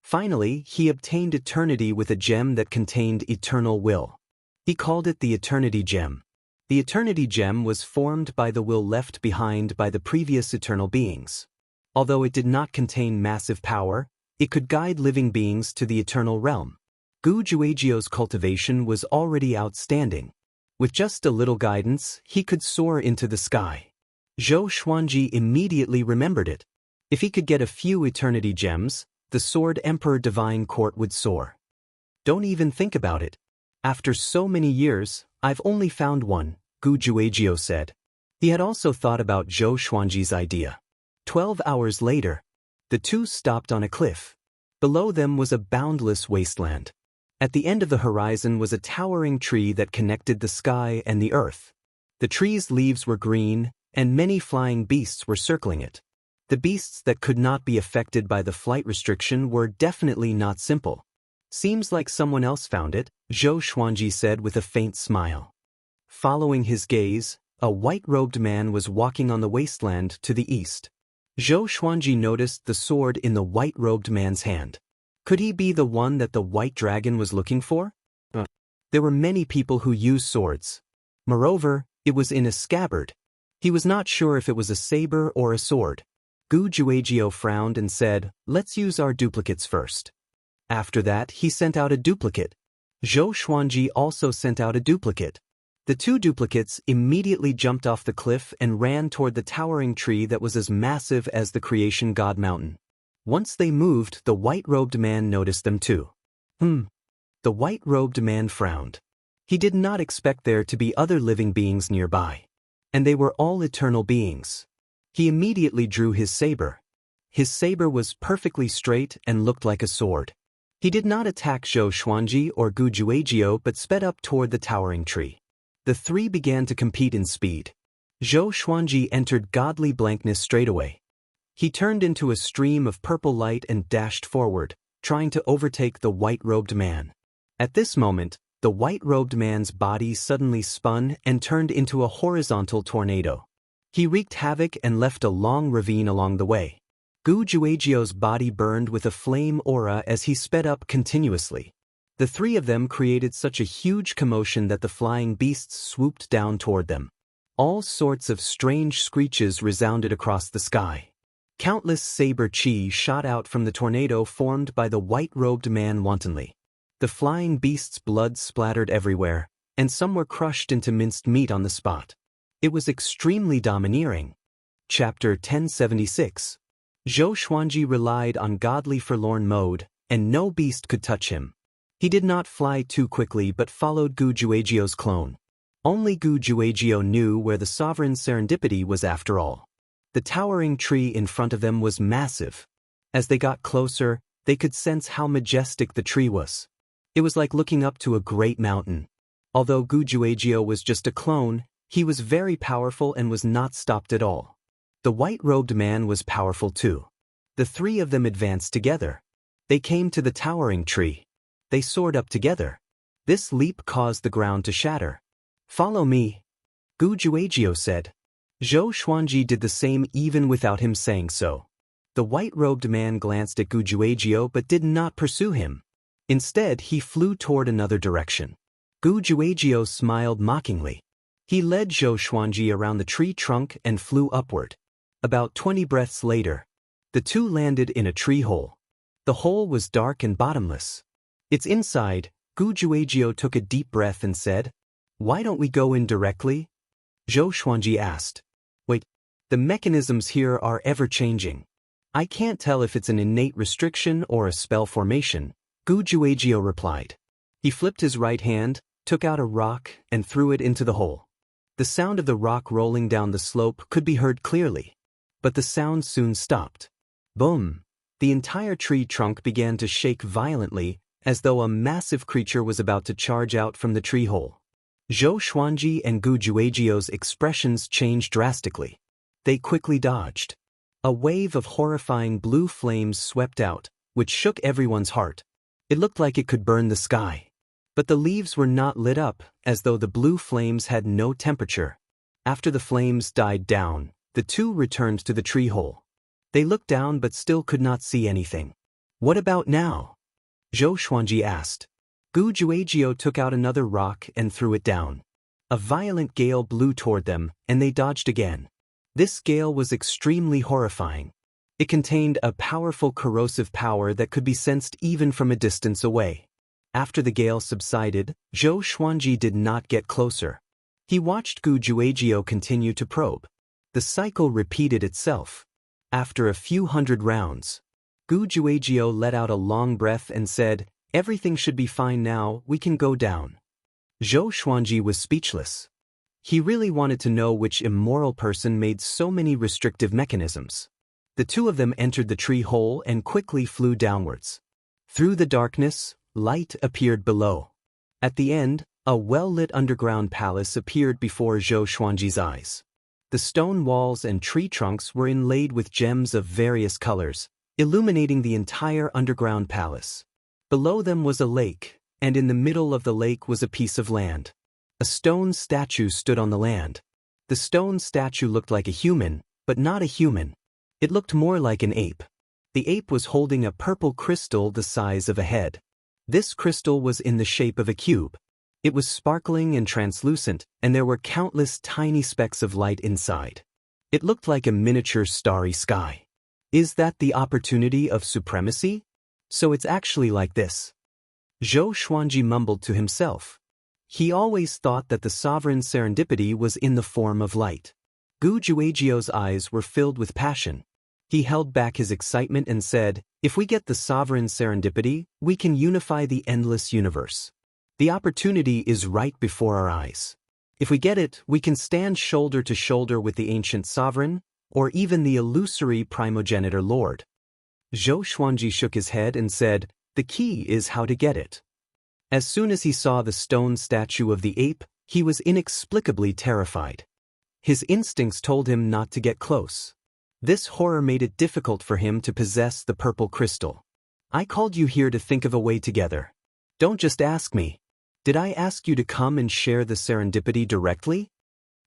Finally, he obtained eternity with a gem that contained eternal will. He called it the Eternity Gem. The Eternity Gem was formed by the will left behind by the previous eternal beings. Although it did not contain massive power, it could guide living beings to the eternal realm. Gu Juejiu's cultivation was already outstanding. With just a little guidance, he could soar into the sky. Zhou Xuanji immediately remembered it. If he could get a few Eternity Gems, the Sword Emperor Divine Court would soar. "Don't even think about it. After so many years, I've only found one," Gu Juejiu said. He had also thought about Zhou Xuanji's idea. 12 hours later, the two stopped on a cliff. Below them was a boundless wasteland. At the end of the horizon was a towering tree that connected the sky and the earth. The tree's leaves were green, and many flying beasts were circling it. The beasts that could not be affected by the flight restriction were definitely not simple. Seems like someone else found it, Zhou Xuanji said with a faint smile. Following his gaze, a white-robed man was walking on the wasteland to the east. Zhou Xuanji noticed the sword in the white-robed man's hand. Could he be the one that the white dragon was looking for? There were many people who used swords. Moreover, it was in a scabbard. He was not sure if it was a saber or a sword. Gu Juejiu frowned and said, "Let's use our duplicates first." After that, he sent out a duplicate. Zhou Xuanji also sent out a duplicate. The two duplicates immediately jumped off the cliff and ran toward the towering tree that was as massive as the creation god mountain. Once they moved, the white-robed man noticed them too. The white-robed man frowned. He did not expect there to be other living beings nearby. And they were all eternal beings. He immediately drew his saber. His saber was perfectly straight and looked like a sword. He did not attack Zhou Xuanji or Gu Juejiu but sped up toward the towering tree. The three began to compete in speed. Zhou Xuanji entered godly blankness straightaway. He turned into a stream of purple light and dashed forward, trying to overtake the white-robed man. At this moment, the white-robed man's body suddenly spun and turned into a horizontal tornado. He wreaked havoc and left a long ravine along the way. Gu Juejiu's body burned with a flame aura as he sped up continuously. The three of them created such a huge commotion that the flying beasts swooped down toward them. All sorts of strange screeches resounded across the sky. Countless saber chi shot out from the tornado formed by the white-robed man wantonly. The flying beasts' blood splattered everywhere, and some were crushed into minced meat on the spot. It was extremely domineering. Chapter 1076. Zhou Xuanji relied on godly forlorn mode, and no beast could touch him. He did not fly too quickly but followed Gu Juejiu's clone. Only Gu Juejiu knew where the sovereign serendipity was after all. The towering tree in front of them was massive. As they got closer, they could sense how majestic the tree was. It was like looking up to a great mountain. Although Gu Juejiu was just a clone, he was very powerful and was not stopped at all. The white-robed man was powerful too. The three of them advanced together. They came to the towering tree. They soared up together. This leap caused the ground to shatter. "Follow me," Gu Juejiu said. Zhou Xuanji did the same even without him saying so. The white-robed man glanced at Gu Juejiu but did not pursue him. Instead, he flew toward another direction. Gu Juejiu smiled mockingly. He led Zhou Xuanji around the tree trunk and flew upward. About 20 breaths later, the two landed in a tree hole. The hole was dark and bottomless. Its inside, Gu Juejiu took a deep breath and said, "Why don't we go in directly?" Zhou Xuanji asked. "Wait, the mechanisms here are ever-changing. I can't tell if it's an innate restriction or a spell formation," Gu Juejiu replied. He flipped his right hand, took out a rock, and threw it into the hole. The sound of the rock rolling down the slope could be heard clearly. But the sound soon stopped. Boom! The entire tree trunk began to shake violently, as though a massive creature was about to charge out from the tree hole. Zhou Xuanji and Gu Juejiu's expressions changed drastically. They quickly dodged. A wave of horrifying blue flames swept out, which shook everyone's heart. It looked like it could burn the sky. But the leaves were not lit up, as though the blue flames had no temperature. After the flames died down, the two returned to the tree hole. They looked down but still could not see anything. "What about now?" Zhou Xuanji asked. Gu Juejiu took out another rock and threw it down. A violent gale blew toward them, and they dodged again. This gale was extremely horrifying. It contained a powerful corrosive power that could be sensed even from a distance away. After the gale subsided, Zhou Xuanji did not get closer. He watched Gu Juejiu continue to probe. The cycle repeated itself. After a few hundred rounds, Gu Juejiu let out a long breath and said, "Everything should be fine now, we can go down." Zhou Xuanji was speechless. He really wanted to know which immoral person made so many restrictive mechanisms. The two of them entered the tree hole and quickly flew downwards. Through the darkness, light appeared below. At the end, a well-lit underground palace appeared before Zhou Xuanji's eyes. The stone walls and tree trunks were inlaid with gems of various colors, illuminating the entire underground palace. Below them was a lake, and in the middle of the lake was a piece of land. A stone statue stood on the land. The stone statue looked like a human, but not a human. It looked more like an ape. The ape was holding a purple crystal the size of a head. This crystal was in the shape of a cube. It was sparkling and translucent, and there were countless tiny specks of light inside. It looked like a miniature starry sky. Is that the opportunity of supremacy? So it's actually like this. Zhou Xuanji mumbled to himself. He always thought that the sovereign serendipity was in the form of light. Gu Juejiu's eyes were filled with passion. He held back his excitement and said, "If we get the sovereign serendipity, we can unify the endless universe. The opportunity is right before our eyes. If we get it, we can stand shoulder to shoulder with the ancient sovereign, or even the illusory primogenitor lord." Zhou Xuanji shook his head and said, "The key is how to get it." As soon as he saw the stone statue of the ape, he was inexplicably terrified. His instincts told him not to get close. This horror made it difficult for him to possess the purple crystal. "I called you here to think of a way together. Don't just ask me. Did I ask you to come and share the serendipity directly?"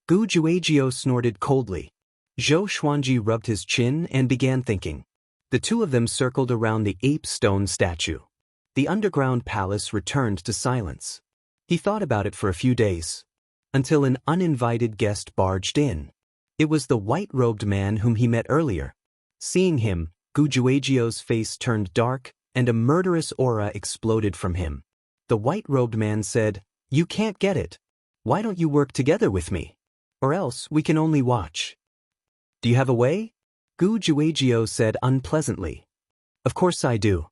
Gu Juejiu snorted coldly. Zhou Xuanji rubbed his chin and began thinking. The two of them circled around the ape stone statue. The underground palace returned to silence. He thought about it for a few days, until an uninvited guest barged in. It was the white-robed man whom he met earlier. Seeing him, Gu Juejiu's face turned dark, and a murderous aura exploded from him. The white-robed man said, "You can't get it. Why don't you work together with me? Or else we can only watch." "Do you have a way?" Gu Juejiu said unpleasantly. "Of course I do.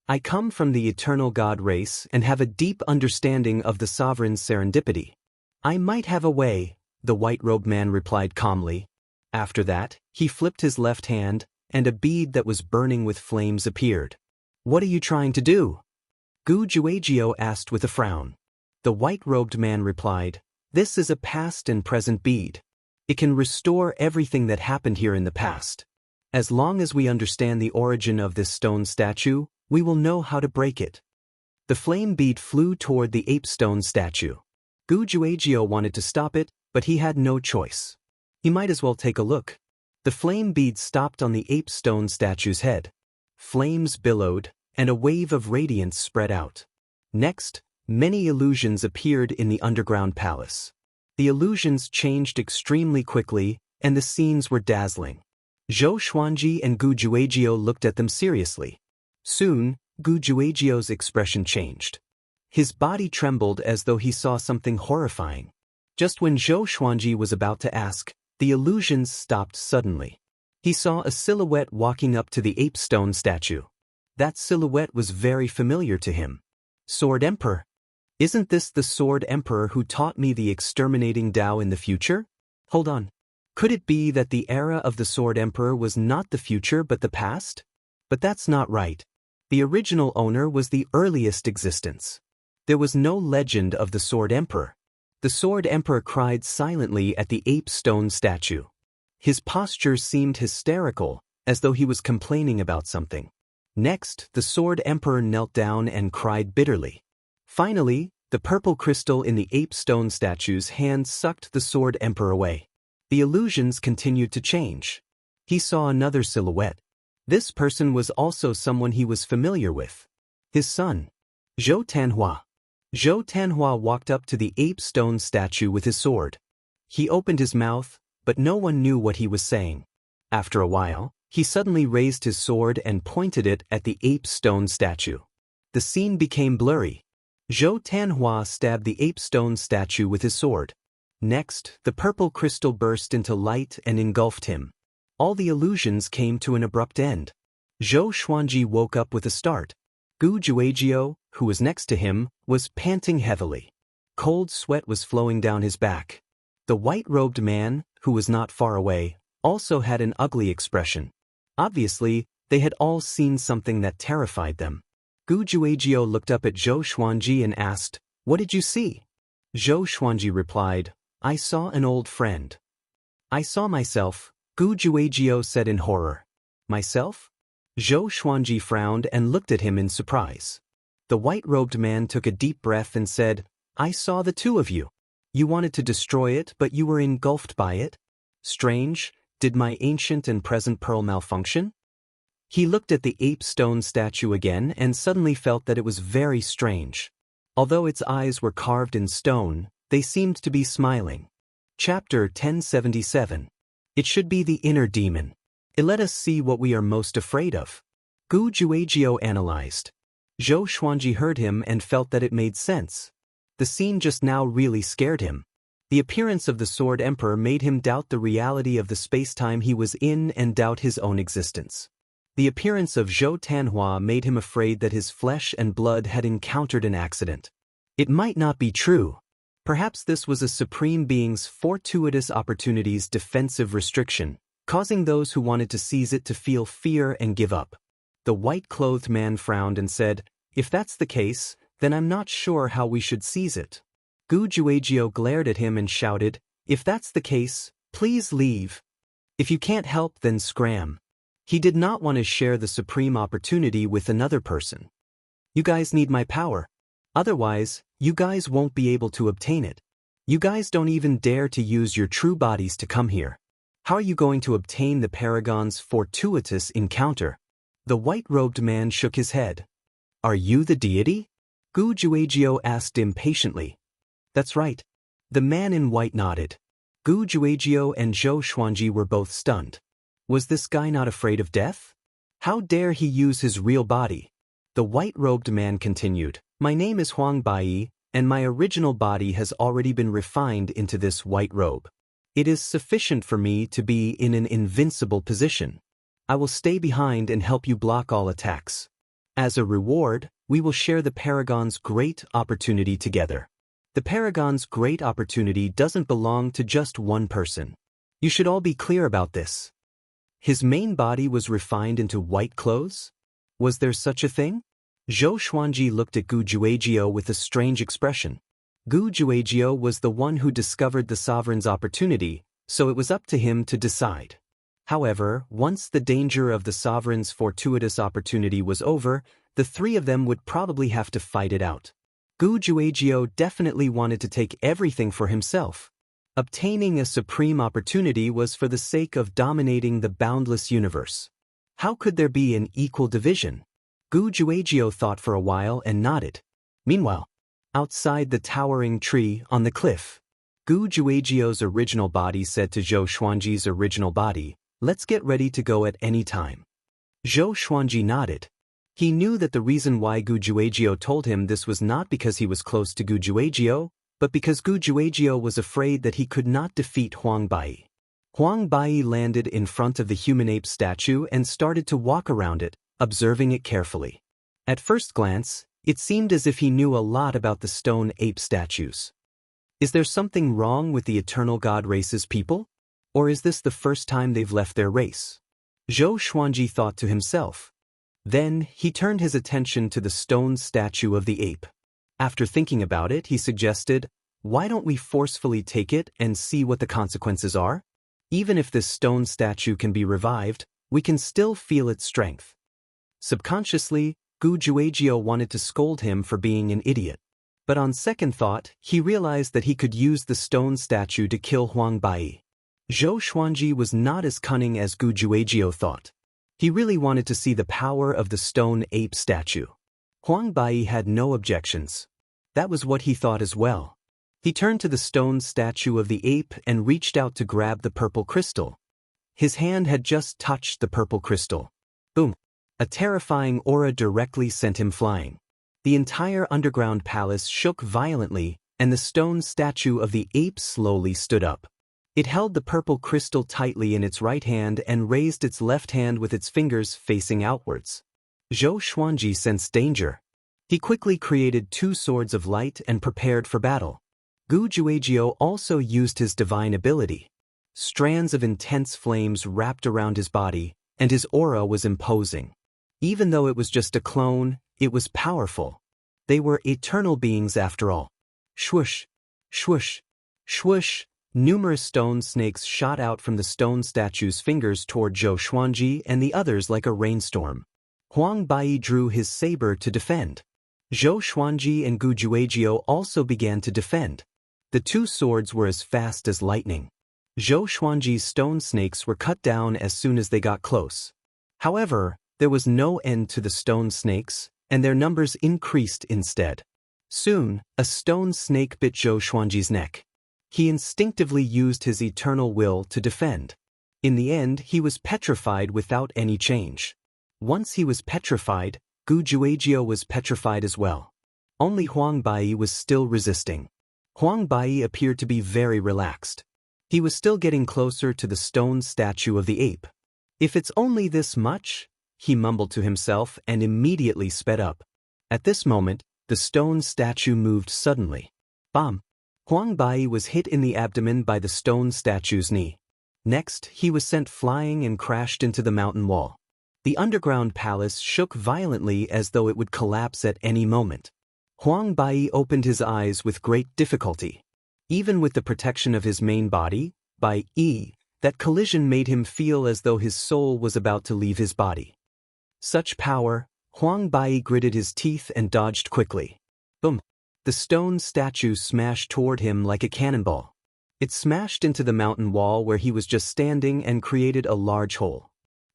I come from the eternal god race and have a deep understanding of the sovereign's serendipity. I might have a way," the white-robed man replied calmly. After that, he flipped his left hand, and a bead that was burning with flames appeared. "What are you trying to do?" Gu Juejiu asked with a frown. The white-robed man replied, "This is a past and present bead. It can restore everything that happened here in the past. As long as we understand the origin of this stone statue, we will know how to break it." The flame bead flew toward the ape stone statue. Gu Juejiu wanted to stop it, but he had no choice. He might as well take a look. The flame bead stopped on the ape stone statue's head. Flames billowed, and a wave of radiance spread out. Next, many illusions appeared in the underground palace. The illusions changed extremely quickly, and the scenes were dazzling. Zhou Xuanji and Gu Juejiu looked at them seriously. Soon, Gu Juejiu's expression changed. His body trembled as though he saw something horrifying. Just when Zhou Xuanji was about to ask, the illusions stopped suddenly. He saw a silhouette walking up to the ape stone statue. That silhouette was very familiar to him. "Sword Emperor. Isn't this the Sword Emperor who taught me the exterminating Dao in the future? Hold on. Could it be that the era of the Sword Emperor was not the future but the past? But that's not right. The original owner was the earliest existence. There was no legend of the Sword Emperor." The Sword Emperor cried silently at the ape stone statue. His posture seemed hysterical, as though he was complaining about something. Next, the Sword Emperor knelt down and cried bitterly. Finally, the purple crystal in the ape stone statue's hand sucked the Sword Emperor away. The illusions continued to change. He saw another silhouette. This person was also someone he was familiar with. His son, Zhou Tanhua. Zhou Tanhua walked up to the ape stone statue with his sword. He opened his mouth, but no one knew what he was saying. After a while, he suddenly raised his sword and pointed it at the ape stone statue. The scene became blurry. Zhou Tanhua stabbed the ape stone statue with his sword. Next, the purple crystal burst into light and engulfed him. All the illusions came to an abrupt end. Zhou Xuanji woke up with a start. Gu Juejiu, who was next to him, was panting heavily. Cold sweat was flowing down his back. The white-robed man, who was not far away, also had an ugly expression. Obviously, they had all seen something that terrified them. Gu Juejiu looked up at Zhou Xuanji and asked, "What did you see?" Zhou Xuanji replied, "I saw an old friend." I saw myself, Gu Juejiao said in horror. Myself? Zhou Xuanji frowned and looked at him in surprise. The white-robed man took a deep breath and said, I saw the two of you. You wanted to destroy it, but you were engulfed by it? Strange, did my ancient and present pearl malfunction? He looked at the ape stone statue again and suddenly felt that it was very strange. Although its eyes were carved in stone, they seemed to be smiling. Chapter 1077. It should be the inner demon. Let us see what we are most afraid of. Gu Juejiao analyzed. Zhou Xuanji heard him and felt that it made sense. The scene just now really scared him. The appearance of the Sword Emperor made him doubt the reality of the space-time he was in and doubt his own existence. The appearance of Zhou Tanhua made him afraid that his flesh and blood had encountered an accident. It might not be true. Perhaps this was a Supreme Being's fortuitous opportunity's defensive restriction, causing those who wanted to seize it to feel fear and give up. The white-clothed man frowned and said, If that's the case, then I'm not sure how we should seize it. Gu Juejiao glared at him and shouted, If that's the case, please leave. If you can't help, then scram. He did not want to share the supreme opportunity with another person. You guys need my power. Otherwise, you guys won't be able to obtain it. You guys don't even dare to use your true bodies to come here. How are you going to obtain the Paragon's fortuitous encounter? The white-robed man shook his head. Are you the deity? Gu Juejiao asked impatiently. That's right. The man in white nodded. Gu Juejiao and Zhou Xuanji were both stunned. Was this guy not afraid of death? How dare he use his real body? The white-robed man continued. My name is Huang Bai, and my original body has already been refined into this white robe. It is sufficient for me to be in an invincible position. I will stay behind and help you block all attacks. As a reward, we will share the Paragon's great opportunity together. The Paragon's great opportunity doesn't belong to just one person. You should all be clear about this. His main body was refined into white clothes? Was there such a thing? Zhou Xuanji looked at Gu Juejiao with a strange expression. Gu Juejiao was the one who discovered the sovereign's opportunity, so it was up to him to decide. However, once the danger of the sovereign's fortuitous opportunity was over, the three of them would probably have to fight it out. Gu Juejiao definitely wanted to take everything for himself. Obtaining a supreme opportunity was for the sake of dominating the boundless universe. How could there be an equal division? Gu Juejiao thought for a while and nodded. Meanwhile, outside the towering tree on the cliff, Gu Juejiao's original body said to Zhou Xuanji's original body, Let's get ready to go at any time. Zhou Xuanji nodded. He knew that the reason why Gu Juejiao told him this was not because he was close to Gu Juejiao, but because Gu Juejiao was afraid that he could not defeat Huang Bai. Huang Bai landed in front of the human ape statue and started to walk around it, observing it carefully. At first glance, it seemed as if he knew a lot about the stone ape statues. Is there something wrong with the eternal god race's people? Or is this the first time they've left their race? Zhou Xuanji thought to himself. Then, he turned his attention to the stone statue of the ape. After thinking about it, he suggested, Why don't we forcefully take it and see what the consequences are? Even if this stone statue can be revived, we can still feel its strength. Subconsciously, Gu Juejiao wanted to scold him for being an idiot. But on second thought, he realized that he could use the stone statue to kill Huang Bai. Zhou Xuanji was not as cunning as Gu Juejiao thought. He really wanted to see the power of the stone ape statue. Huang Bai had no objections. That was what he thought as well. He turned to the stone statue of the ape and reached out to grab the purple crystal. His hand had just touched the purple crystal. Boom! A terrifying aura directly sent him flying. The entire underground palace shook violently, and the stone statue of the ape slowly stood up. It held the purple crystal tightly in its right hand and raised its left hand with its fingers facing outwards. Zhou Xuanji sensed danger. He quickly created 2 swords of light and prepared for battle. Gu Juejiao also used his divine ability. Strands of intense flames wrapped around his body, and his aura was imposing. Even though it was just a clone, it was powerful. They were eternal beings after all. Swoosh, swoosh, swoosh, Numerous stone snakes shot out from the stone statue's fingers toward Zhou Xuanji and the others like a rainstorm. Huang Bai drew his saber to defend. Zhou Xuanji and Gu Juejiu also began to defend. The two swords were as fast as lightning. Zhou Xuanji's stone snakes were cut down as soon as they got close. However, there was no end to the stone snakes, and their numbers increased instead. Soon, a stone snake bit Zhou Xuanji's neck. He instinctively used his eternal will to defend. In the end, he was petrified without any change. Once he was petrified, Gu Juejiu was petrified as well. Only Huang Bai was still resisting. Huang Bai appeared to be very relaxed. He was still getting closer to the stone statue of the ape. If it's only this much, he mumbled to himself and immediately sped up. At this moment, the stone statue moved suddenly. Bam! Huang Bai was hit in the abdomen by the stone statue's knee. Next, he was sent flying and crashed into the mountain wall. The underground palace shook violently as though it would collapse at any moment. Huang Bai opened his eyes with great difficulty. Even with the protection of his main body, Bai Yi, that collision made him feel as though his soul was about to leave his body. Such power, Huang Bai gritted his teeth and dodged quickly. Boom! The stone statue smashed toward him like a cannonball. It smashed into the mountain wall where he was just standing and created a large hole.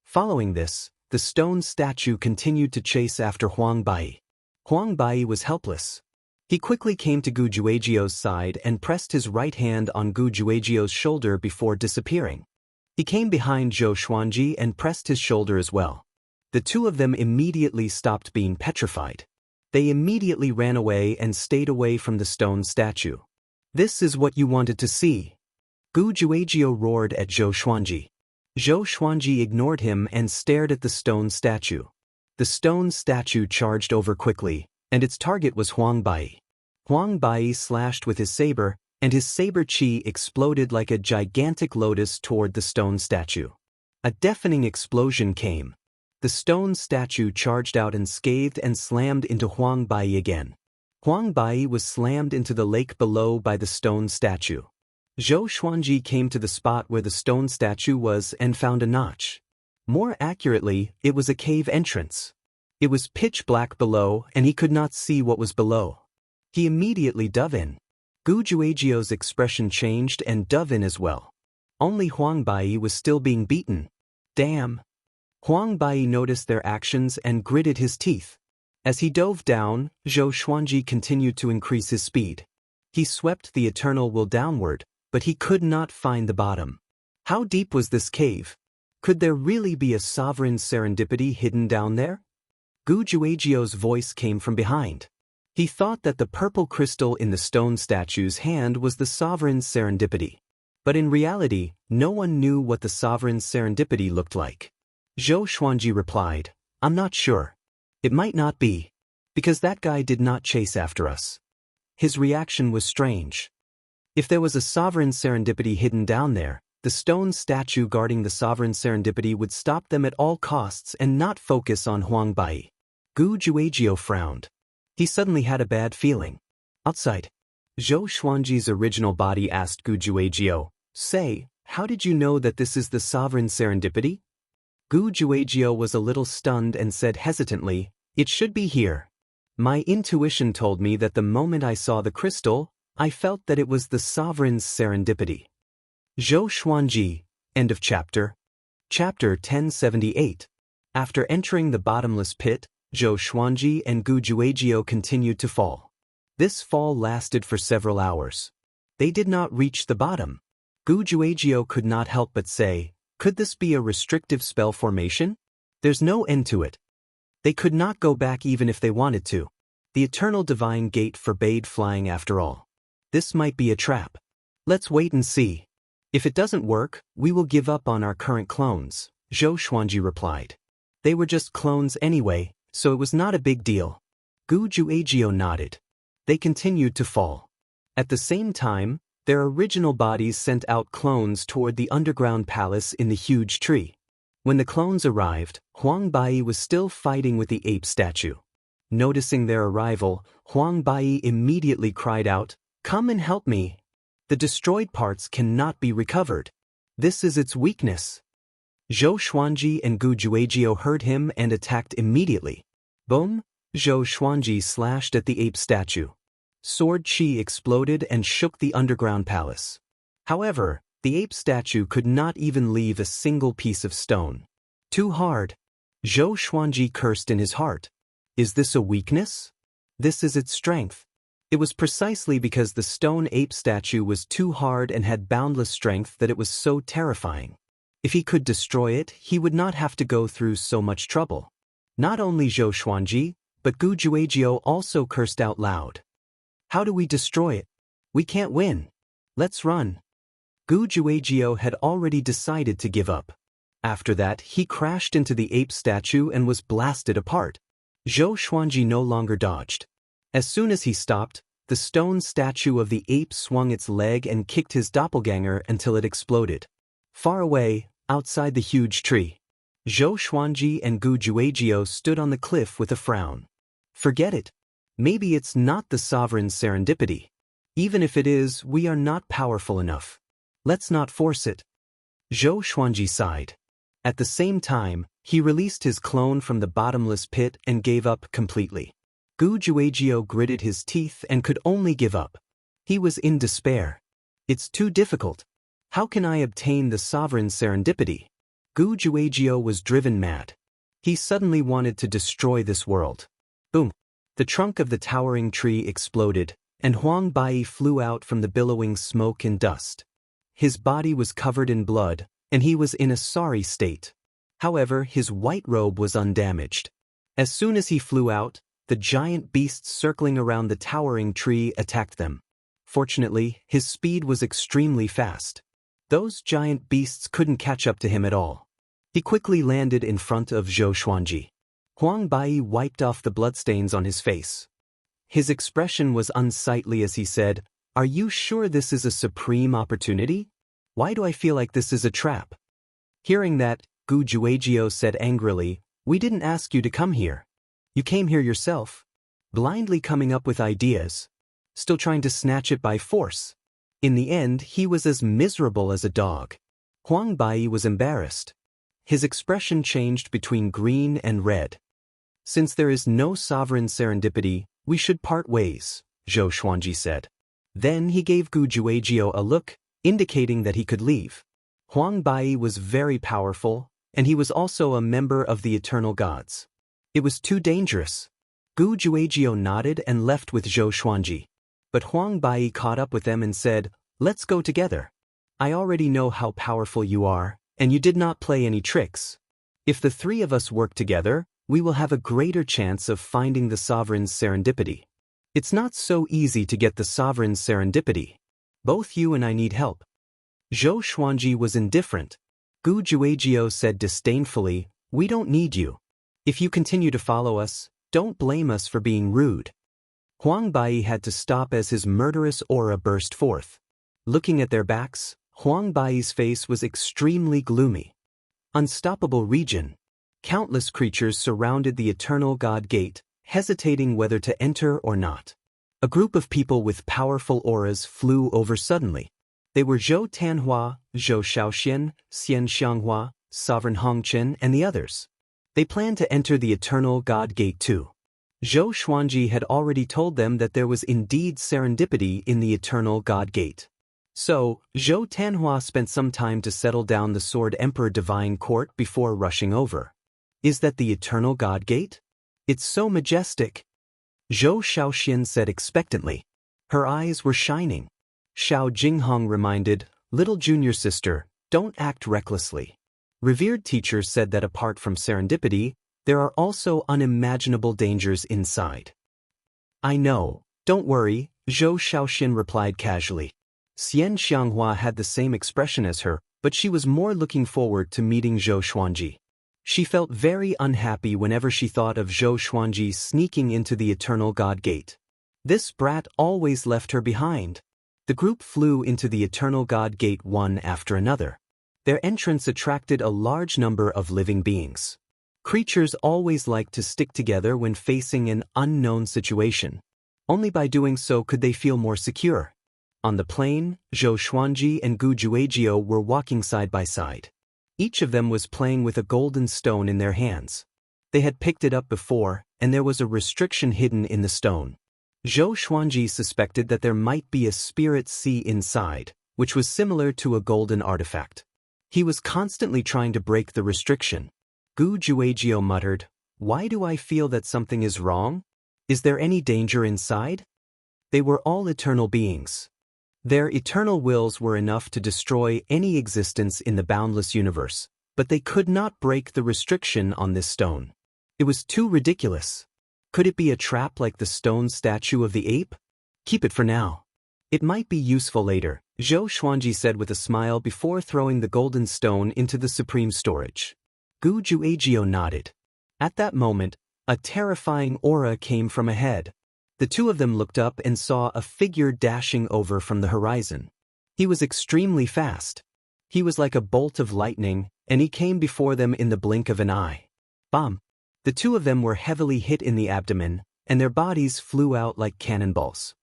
Following this, the stone statue continued to chase after Huang Bai. Huang Bai was helpless. He quickly came to Gu Juejiu's side and pressed his right hand on Gu Juejiu's shoulder before disappearing. He came behind Zhou Xuanji and pressed his shoulder as well. The two of them immediately stopped being petrified. They immediately ran away and stayed away from the stone statue. "This is what you wanted to see." Gu Juejiu roared at Zhou Xuanji. Zhou Xuanji ignored him and stared at the stone statue. The stone statue charged over quickly, and its target was Huang Bai. Huang Bai slashed with his saber, and his saber chi exploded like a gigantic lotus toward the stone statue. A deafening explosion came. The stone statue charged out and scathed and slammed into Huang Bai again. Huang Bai was slammed into the lake below by the stone statue. Zhou Xuanji came to the spot where the stone statue was and found a notch. More accurately, it was a cave entrance. It was pitch black below and he could not see what was below. He immediately dove in. Gu Juejiu's expression changed and dove in as well. Only Huang Bai was still being beaten. Damn! Huang Bai noticed their actions and gritted his teeth. As he dove down, Zhou Xuanji continued to increase his speed. He swept the eternal will downward, but he could not find the bottom. How deep was this cave? Could there really be a sovereign serendipity hidden down there? Gu Juejiu's voice came from behind. He thought that the purple crystal in the stone statue's hand was the sovereign serendipity. But in reality, no one knew what the sovereign serendipity looked like. Zhou Xuanji replied, "I'm not sure. It might not be. Because that guy did not chase after us." His reaction was strange. If there was a sovereign serendipity hidden down there, the stone statue guarding the sovereign serendipity would stop them at all costs and not focus on Huang Bai. Gu Juejiu frowned. He suddenly had a bad feeling. Outside, Zhou Xuanji's original body asked Gu Juejiu, "Say, how did you know that this is the sovereign serendipity?" Gu Juejiu was a little stunned and said hesitantly, "It should be here. My intuition told me that the moment I saw the crystal, I felt that it was the sovereign's serendipity." Zhou Xuanji, end of chapter. Chapter 1078. After entering the bottomless pit, Zhou Xuanji and Gu Juejiu continued to fall. This fall lasted for several hours. They did not reach the bottom. Gu Juejiu could not help but say, "Could this be a restrictive spell formation? There's no end to it." They could not go back even if they wanted to. The eternal divine gate forbade flying after all. This might be a trap. Let's wait and see. If it doesn't work, we will give up on our current clones, Zhou Xuanji replied. They were just clones anyway, so it was not a big deal. Gu Juejiu nodded. They continued to fall. At the same time, their original bodies sent out clones toward the underground palace in the huge tree. When the clones arrived, Huang Bai was still fighting with the ape statue. Noticing their arrival, Huang Bai immediately cried out, "Come and help me." The destroyed parts cannot be recovered. This is its weakness. Zhou Xuanji and Gu Juejiu heard him and attacked immediately. Boom! Zhou Xuanji slashed at the ape statue. Sword chi exploded and shook the underground palace. However, the ape statue could not even leave a single piece of stone. Too hard. Zhou Xuanji cursed in his heart. Is this a weakness? This is its strength. It was precisely because the stone ape statue was too hard and had boundless strength that it was so terrifying. If he could destroy it, he would not have to go through so much trouble. Not only Zhou Xuanji, but Gu Juejiu also cursed out loud. How do we destroy it? We can't win. Let's run. Gu Juejiu had already decided to give up. After that, he crashed into the ape statue and was blasted apart. Zhou Xuanji no longer dodged. As soon as he stopped, the stone statue of the ape swung its leg and kicked his doppelganger until it exploded. Far away, outside the huge tree, Zhou Xuanji and Gu Juejiu stood on the cliff with a frown. Forget it. Maybe it's not the sovereign's serendipity. Even if it is, we are not powerful enough. Let's not force it. Zhou Xuanji sighed. At the same time, he released his clone from the bottomless pit and gave up completely. Gu Juejiu gritted his teeth and could only give up. He was in despair. It's too difficult. How can I obtain the sovereign's serendipity? Gu Juejiu was driven mad. He suddenly wanted to destroy this world. Boom! The trunk of the towering tree exploded, and Huang Bai flew out from the billowing smoke and dust. His body was covered in blood, and he was in a sorry state. However, his white robe was undamaged. As soon as he flew out, the giant beasts circling around the towering tree attacked them. Fortunately, his speed was extremely fast. Those giant beasts couldn't catch up to him at all. He quickly landed in front of Zhou Xuanji. Huang Bai wiped off the bloodstains on his face. His expression was unsightly as he said, "Are you sure this is a supreme opportunity? Why do I feel like this is a trap?" Hearing that, Gu Juejiu said angrily, "We didn't ask you to come here. You came here yourself, blindly coming up with ideas, still trying to snatch it by force." In the end, he was as miserable as a dog. Huang Bai was embarrassed. His expression changed between green and red. "Since there is no sovereign serendipity, we should part ways," Zhou Xuanji said. Then he gave Gu Juejiu a look, indicating that he could leave. Huang Bai was very powerful, and he was also a member of the eternal gods. It was too dangerous. Gu Juejiu nodded and left with Zhou Xuanji. But Huang Bai caught up with them and said, "Let's go together. I already know how powerful you are, and you did not play any tricks. If the three of us work together, we will have a greater chance of finding the sovereign's serendipity. It's not so easy to get the sovereign's serendipity. Both you and I need help." Zhou Xuanji was indifferent. Gu Juejiu said disdainfully, "We don't need you. If you continue to follow us, don't blame us for being rude." Huang Bai had to stop as his murderous aura burst forth. Looking at their backs, Huang Bai's face was extremely gloomy. Unstoppable region. Countless creatures surrounded the eternal god gate, hesitating whether to enter or not. A group of people with powerful auras flew over suddenly. They were Zhou Tanhua, Zhou Shaoxian, Xianxia, Sovereign Hongchen, and the others. They planned to enter the eternal god gate too. Zhou Xuanji had already told them that there was indeed serendipity in the eternal god gate. So, Zhou Tanhua spent some time to settle down the Sword Emperor Divine Court before rushing over. "Is that the eternal god gate? It's so majestic." Zhou Shaoxian said expectantly. Her eyes were shining. Xiao Jinghong reminded, "Little junior sister, don't act recklessly." Revered teacher said that apart from serendipity, there are also unimaginable dangers inside. "I know, don't worry," Zhou Shaoxian replied casually. Xianxia had the same expression as her, but she was more looking forward to meeting Zhou Xuanji. She felt very unhappy whenever she thought of Zhou Xuanji sneaking into the eternal god gate. This brat always left her behind. The group flew into the eternal god gate one after another. Their entrance attracted a large number of living beings. Creatures always like to stick together when facing an unknown situation. Only by doing so could they feel more secure. On the plain, Zhou Xuanji and Gu Juejiu were walking side by side. Each of them was playing with a golden stone in their hands. They had picked it up before, and there was a restriction hidden in the stone. Zhou Xuanji suspected that there might be a spirit sea inside, which was similar to a golden artifact. He was constantly trying to break the restriction. Gu Juejiu muttered, "Why do I feel that something is wrong? Is there any danger inside?" They were all eternal beings. Their eternal wills were enough to destroy any existence in the boundless universe, but they could not break the restriction on this stone. It was too ridiculous. Could it be a trap like the stone statue of the ape? Keep it for now. It might be useful later, Zhou Xuanji said with a smile before throwing the golden stone into the supreme storage. Gu Juejiu nodded. At that moment, a terrifying aura came from ahead. The two of them looked up and saw a figure dashing over from the horizon. He was extremely fast. He was like a bolt of lightning, and he came before them in the blink of an eye. Bam! The two of them were heavily hit in the abdomen, and their bodies flew out like cannonballs.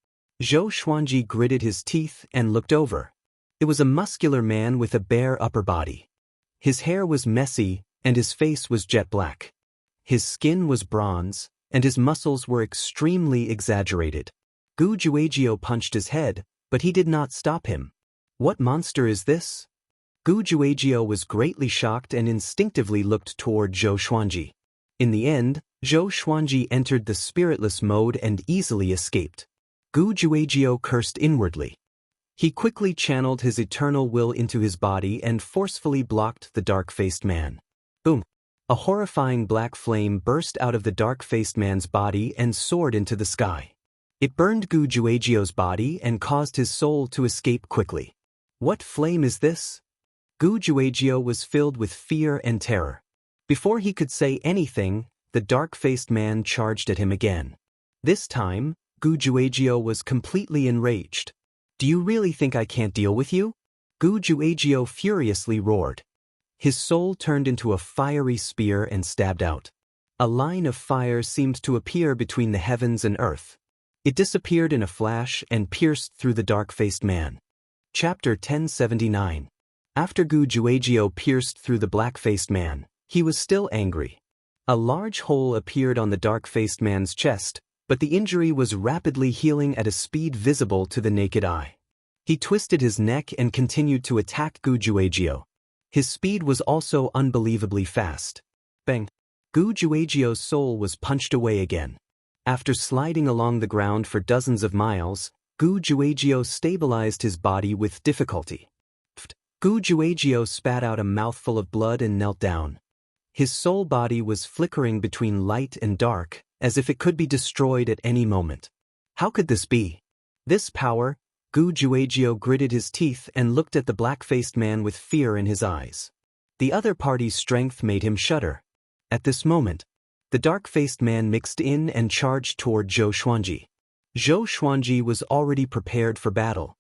Zhou Xuanji gritted his teeth and looked over. It was a muscular man with a bare upper body. His hair was messy, and his face was jet black. His skin was bronze, and his muscles were extremely exaggerated. Gu Juejiu punched his head, but he did not stop him. What monster is this? Gu Juejiu was greatly shocked and instinctively looked toward Zhou Xuanji. In the end, Zhou Xuanji entered the spiritless mode and easily escaped. Gu Juejiu cursed inwardly. He quickly channeled his eternal will into his body and forcefully blocked the dark-faced man. Boom! A horrifying black flame burst out of the dark-faced man's body and soared into the sky. It burned Gu Juejiu's body and caused his soul to escape quickly. What flame is this? Gu Juejiu was filled with fear and terror. Before he could say anything, the dark-faced man charged at him again. This time, Gu Juejiu was completely enraged. "Do you really think I can't deal with you?" Gu Juejiu furiously roared. His soul turned into a fiery spear and stabbed out. A line of fire seemed to appear between the heavens and earth. It disappeared in a flash and pierced through the dark-faced man. Chapter 1079. After Gu Juejiu pierced through the black-faced man, he was still angry. A large hole appeared on the dark-faced man's chest, but the injury was rapidly healing at a speed visible to the naked eye. He twisted his neck and continued to attack Gu Juejiu. His speed was also unbelievably fast. Bang! Gu Juejiu's soul was punched away again. After sliding along the ground for dozens of miles, Gu Juejiu stabilized his body with difficulty. Gu Juejiu spat out a mouthful of blood and knelt down. His soul body was flickering between light and dark, as if it could be destroyed at any moment. How could this be? This power? Gu Juejiu gritted his teeth and looked at the black-faced man with fear in his eyes. The other party's strength made him shudder. At this moment, the dark-faced man mixed in and charged toward Zhou Xuanji. Zhou Xuanji was already prepared for battle.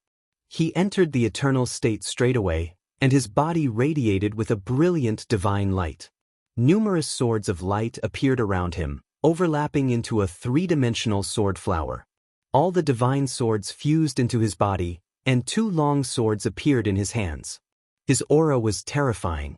He entered the eternal state straight away, and his body radiated with a brilliant divine light. Numerous swords of light appeared around him, overlapping into a three-dimensional sword flower. All the divine swords fused into his body, and two long swords appeared in his hands. His aura was terrifying.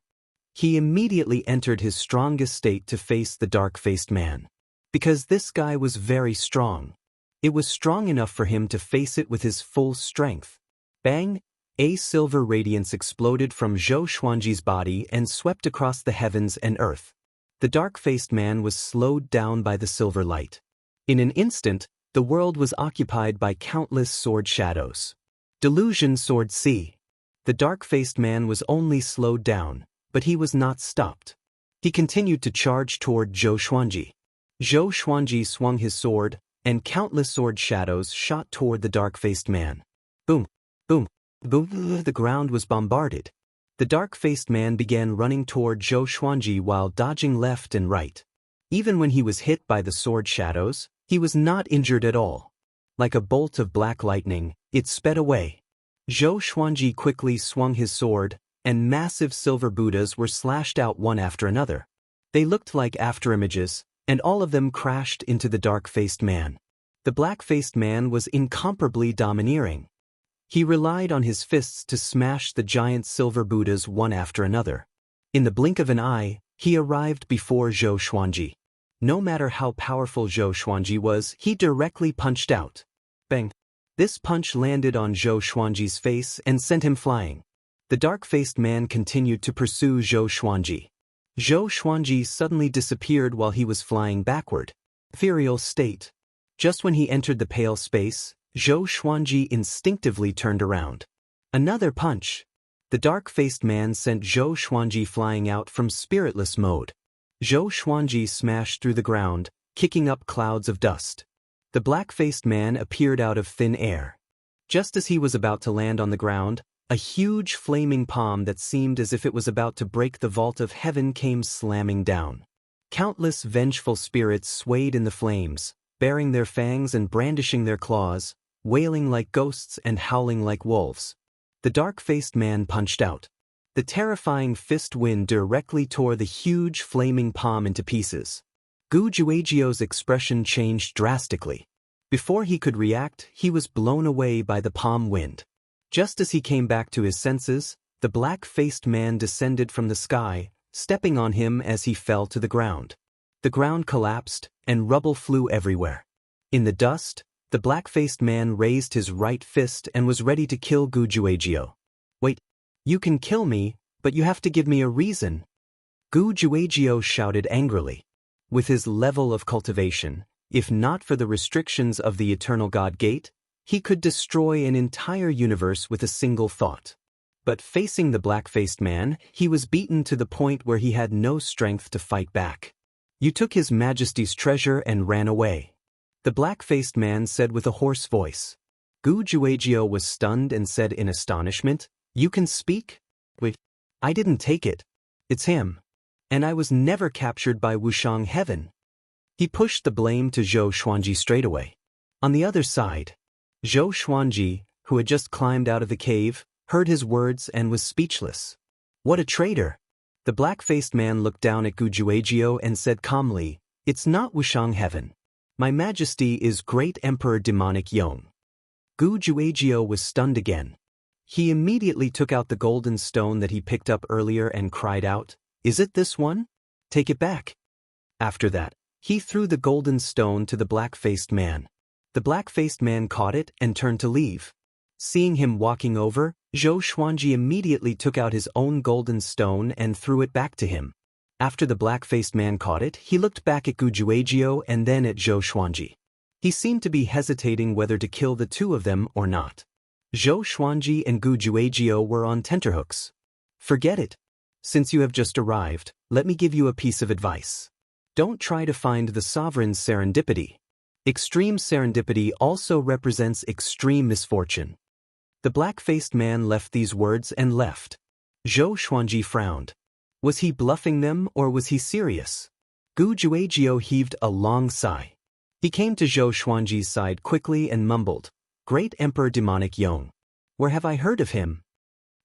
He immediately entered his strongest state to face the dark-faced man. Because this guy was very strong. It was strong enough for him to face it with his full strength. Bang! A silver radiance exploded from Zhou Xuanji's body and swept across the heavens and earth. The dark-faced man was slowed down by the silver light. In an instant, the world was occupied by countless sword shadows. Delusion Sword C. The dark-faced man was only slowed down, but he was not stopped. He continued to charge toward Zhou Xuanji. Zhou Xuanji swung his sword, and countless sword shadows shot toward the dark-faced man. Boom! Boom! Boom! The ground was bombarded. The dark-faced man began running toward Zhou Xuanji while dodging left and right. Even when he was hit by the sword shadows, he was not injured at all. Like a bolt of black lightning, it sped away. Zhou Xuanji quickly swung his sword, and massive silver Buddhas were slashed out one after another. They looked like afterimages, and all of them crashed into the dark-faced man. The black-faced man was incomparably domineering. He relied on his fists to smash the giant silver Buddhas one after another. In the blink of an eye, he arrived before Zhou Xuanji. No matter how powerful Zhou Xuanji was, he directly punched out. Bang! This punch landed on Zhou Xuanji's face and sent him flying. The dark-faced man continued to pursue Zhou Xuanji. Zhou Xuanji suddenly disappeared while he was flying backward. Ethereal state. Just when he entered the pale space, Zhou Xuanji instinctively turned around. Another punch. The dark-faced man sent Zhou Xuanji flying out from spiritless mode. Zhou Xuanji smashed through the ground, kicking up clouds of dust. The black-faced man appeared out of thin air. Just as he was about to land on the ground, a huge flaming palm that seemed as if it was about to break the vault of heaven came slamming down. Countless vengeful spirits swayed in the flames, baring their fangs and brandishing their claws, wailing like ghosts and howling like wolves. The dark-faced man punched out. The terrifying fist wind directly tore the huge flaming palm into pieces. Gu Juejiu's expression changed drastically. Before he could react, he was blown away by the palm wind. Just as he came back to his senses, the black-faced man descended from the sky, stepping on him as he fell to the ground. The ground collapsed, and rubble flew everywhere. In the dust, the black-faced man raised his right fist and was ready to kill Gu Juejiu. "Wait, you can kill me, but you have to give me a reason." Gu Juejiu shouted angrily. With his level of cultivation, if not for the restrictions of the Eternal God Gate, he could destroy an entire universe with a single thought. But facing the black-faced man, he was beaten to the point where he had no strength to fight back. "You took His Majesty's treasure and ran away," the black-faced man said with a hoarse voice. Gu Juejiu was stunned and said in astonishment, "You can speak? Wait, I didn't take it. It's him. And I was never captured by Wuxiang Heaven." He pushed the blame to Zhou Xuanji straight away. On the other side, Zhou Xuanji, who had just climbed out of the cave, heard his words and was speechless. "What a traitor!" The black-faced man looked down at Gu Juejiu and said calmly, "It's not Wuxiang Heaven. My Majesty is Great Emperor Demonic Yong." Gu Juejiu was stunned again. He immediately took out the golden stone that he picked up earlier and cried out, "Is it this one? Take it back." After that, he threw the golden stone to the black-faced man. The black-faced man caught it and turned to leave. Seeing him walking over, Zhou Xuanji immediately took out his own golden stone and threw it back to him. After the black-faced man caught it, he looked back at Gu Juejiu and then at Zhou Xuanji. He seemed to be hesitating whether to kill the two of them or not. Zhou Xuanji and Gu Juejiu were on tenterhooks. "Forget it. Since you have just arrived, let me give you a piece of advice. Don't try to find the sovereign's serendipity. Extreme serendipity also represents extreme misfortune." The black-faced man left these words and left. Zhou Xuanji frowned. Was he bluffing them or was he serious? Gu Juejiu heaved a long sigh. He came to Zhou Xuanji's side quickly and mumbled, "Great Emperor Demonic Yong. Where have I heard of him?"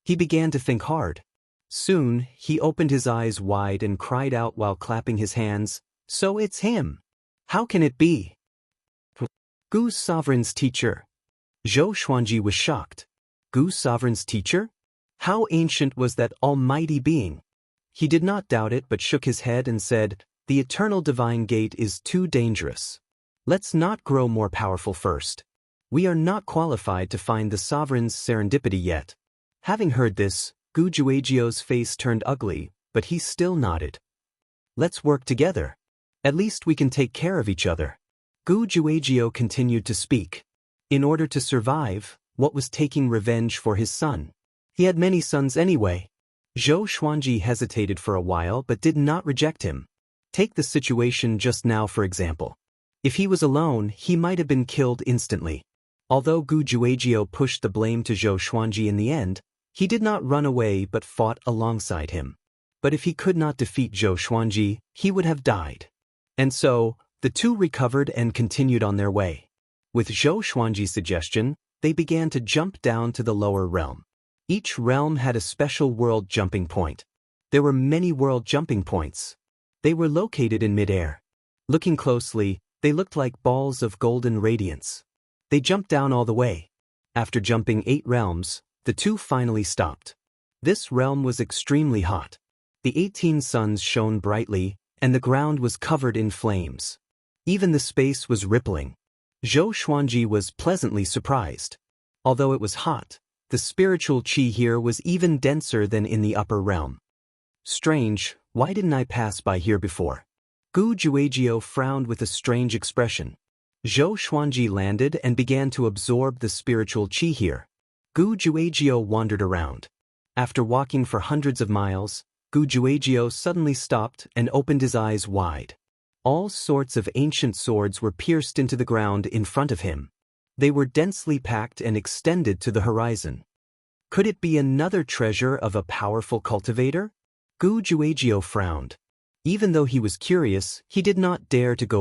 He began to think hard. Soon, he opened his eyes wide and cried out while clapping his hands, "So it's him! How can it be? Gu's sovereign's teacher." Zhou Xuanji was shocked. Gu's sovereign's teacher? How ancient was that almighty being? He did not doubt it but shook his head and said, "The eternal divine gate is too dangerous. Let's not grow more powerful first. We are not qualified to find the sovereign's serendipity yet." Having heard this, Gu Juejiu's face turned ugly, but he still nodded. "Let's work together. At least we can take care of each other." Gu Juejiu continued to speak. In order to survive, what was taking revenge for his son? He had many sons anyway. Zhou Xuanji hesitated for a while but did not reject him. Take the situation just now for example. If he was alone, he might have been killed instantly. Although Gu Juejiu pushed the blame to Zhou Xuanji in the end, he did not run away but fought alongside him. But if he could not defeat Zhou Xuanji, he would have died. And so, the two recovered and continued on their way. With Zhou Xuanji's suggestion, they began to jump down to the lower realm. Each realm had a special world jumping point. There were many world jumping points. They were located in midair. Looking closely, they looked like balls of golden radiance. They jumped down all the way. After jumping 8 realms, the two finally stopped. This realm was extremely hot. The 18 suns shone brightly, and the ground was covered in flames. Even the space was rippling. Zhou Xuanji was pleasantly surprised. Although it was hot, the spiritual qi here was even denser than in the upper realm. Strange, why didn't I pass by here before? Gu Juejiao frowned with a strange expression. Zhou Xuanji landed and began to absorb the spiritual qi here. Gu Juejiao wandered around. After walking for hundreds of miles, Gu Juejiao suddenly stopped and opened his eyes wide. All sorts of ancient swords were pierced into the ground in front of him. They were densely packed and extended to the horizon. Could it be another treasure of a powerful cultivator? Gu Juejiao frowned. Even though he was curious, he did not dare to go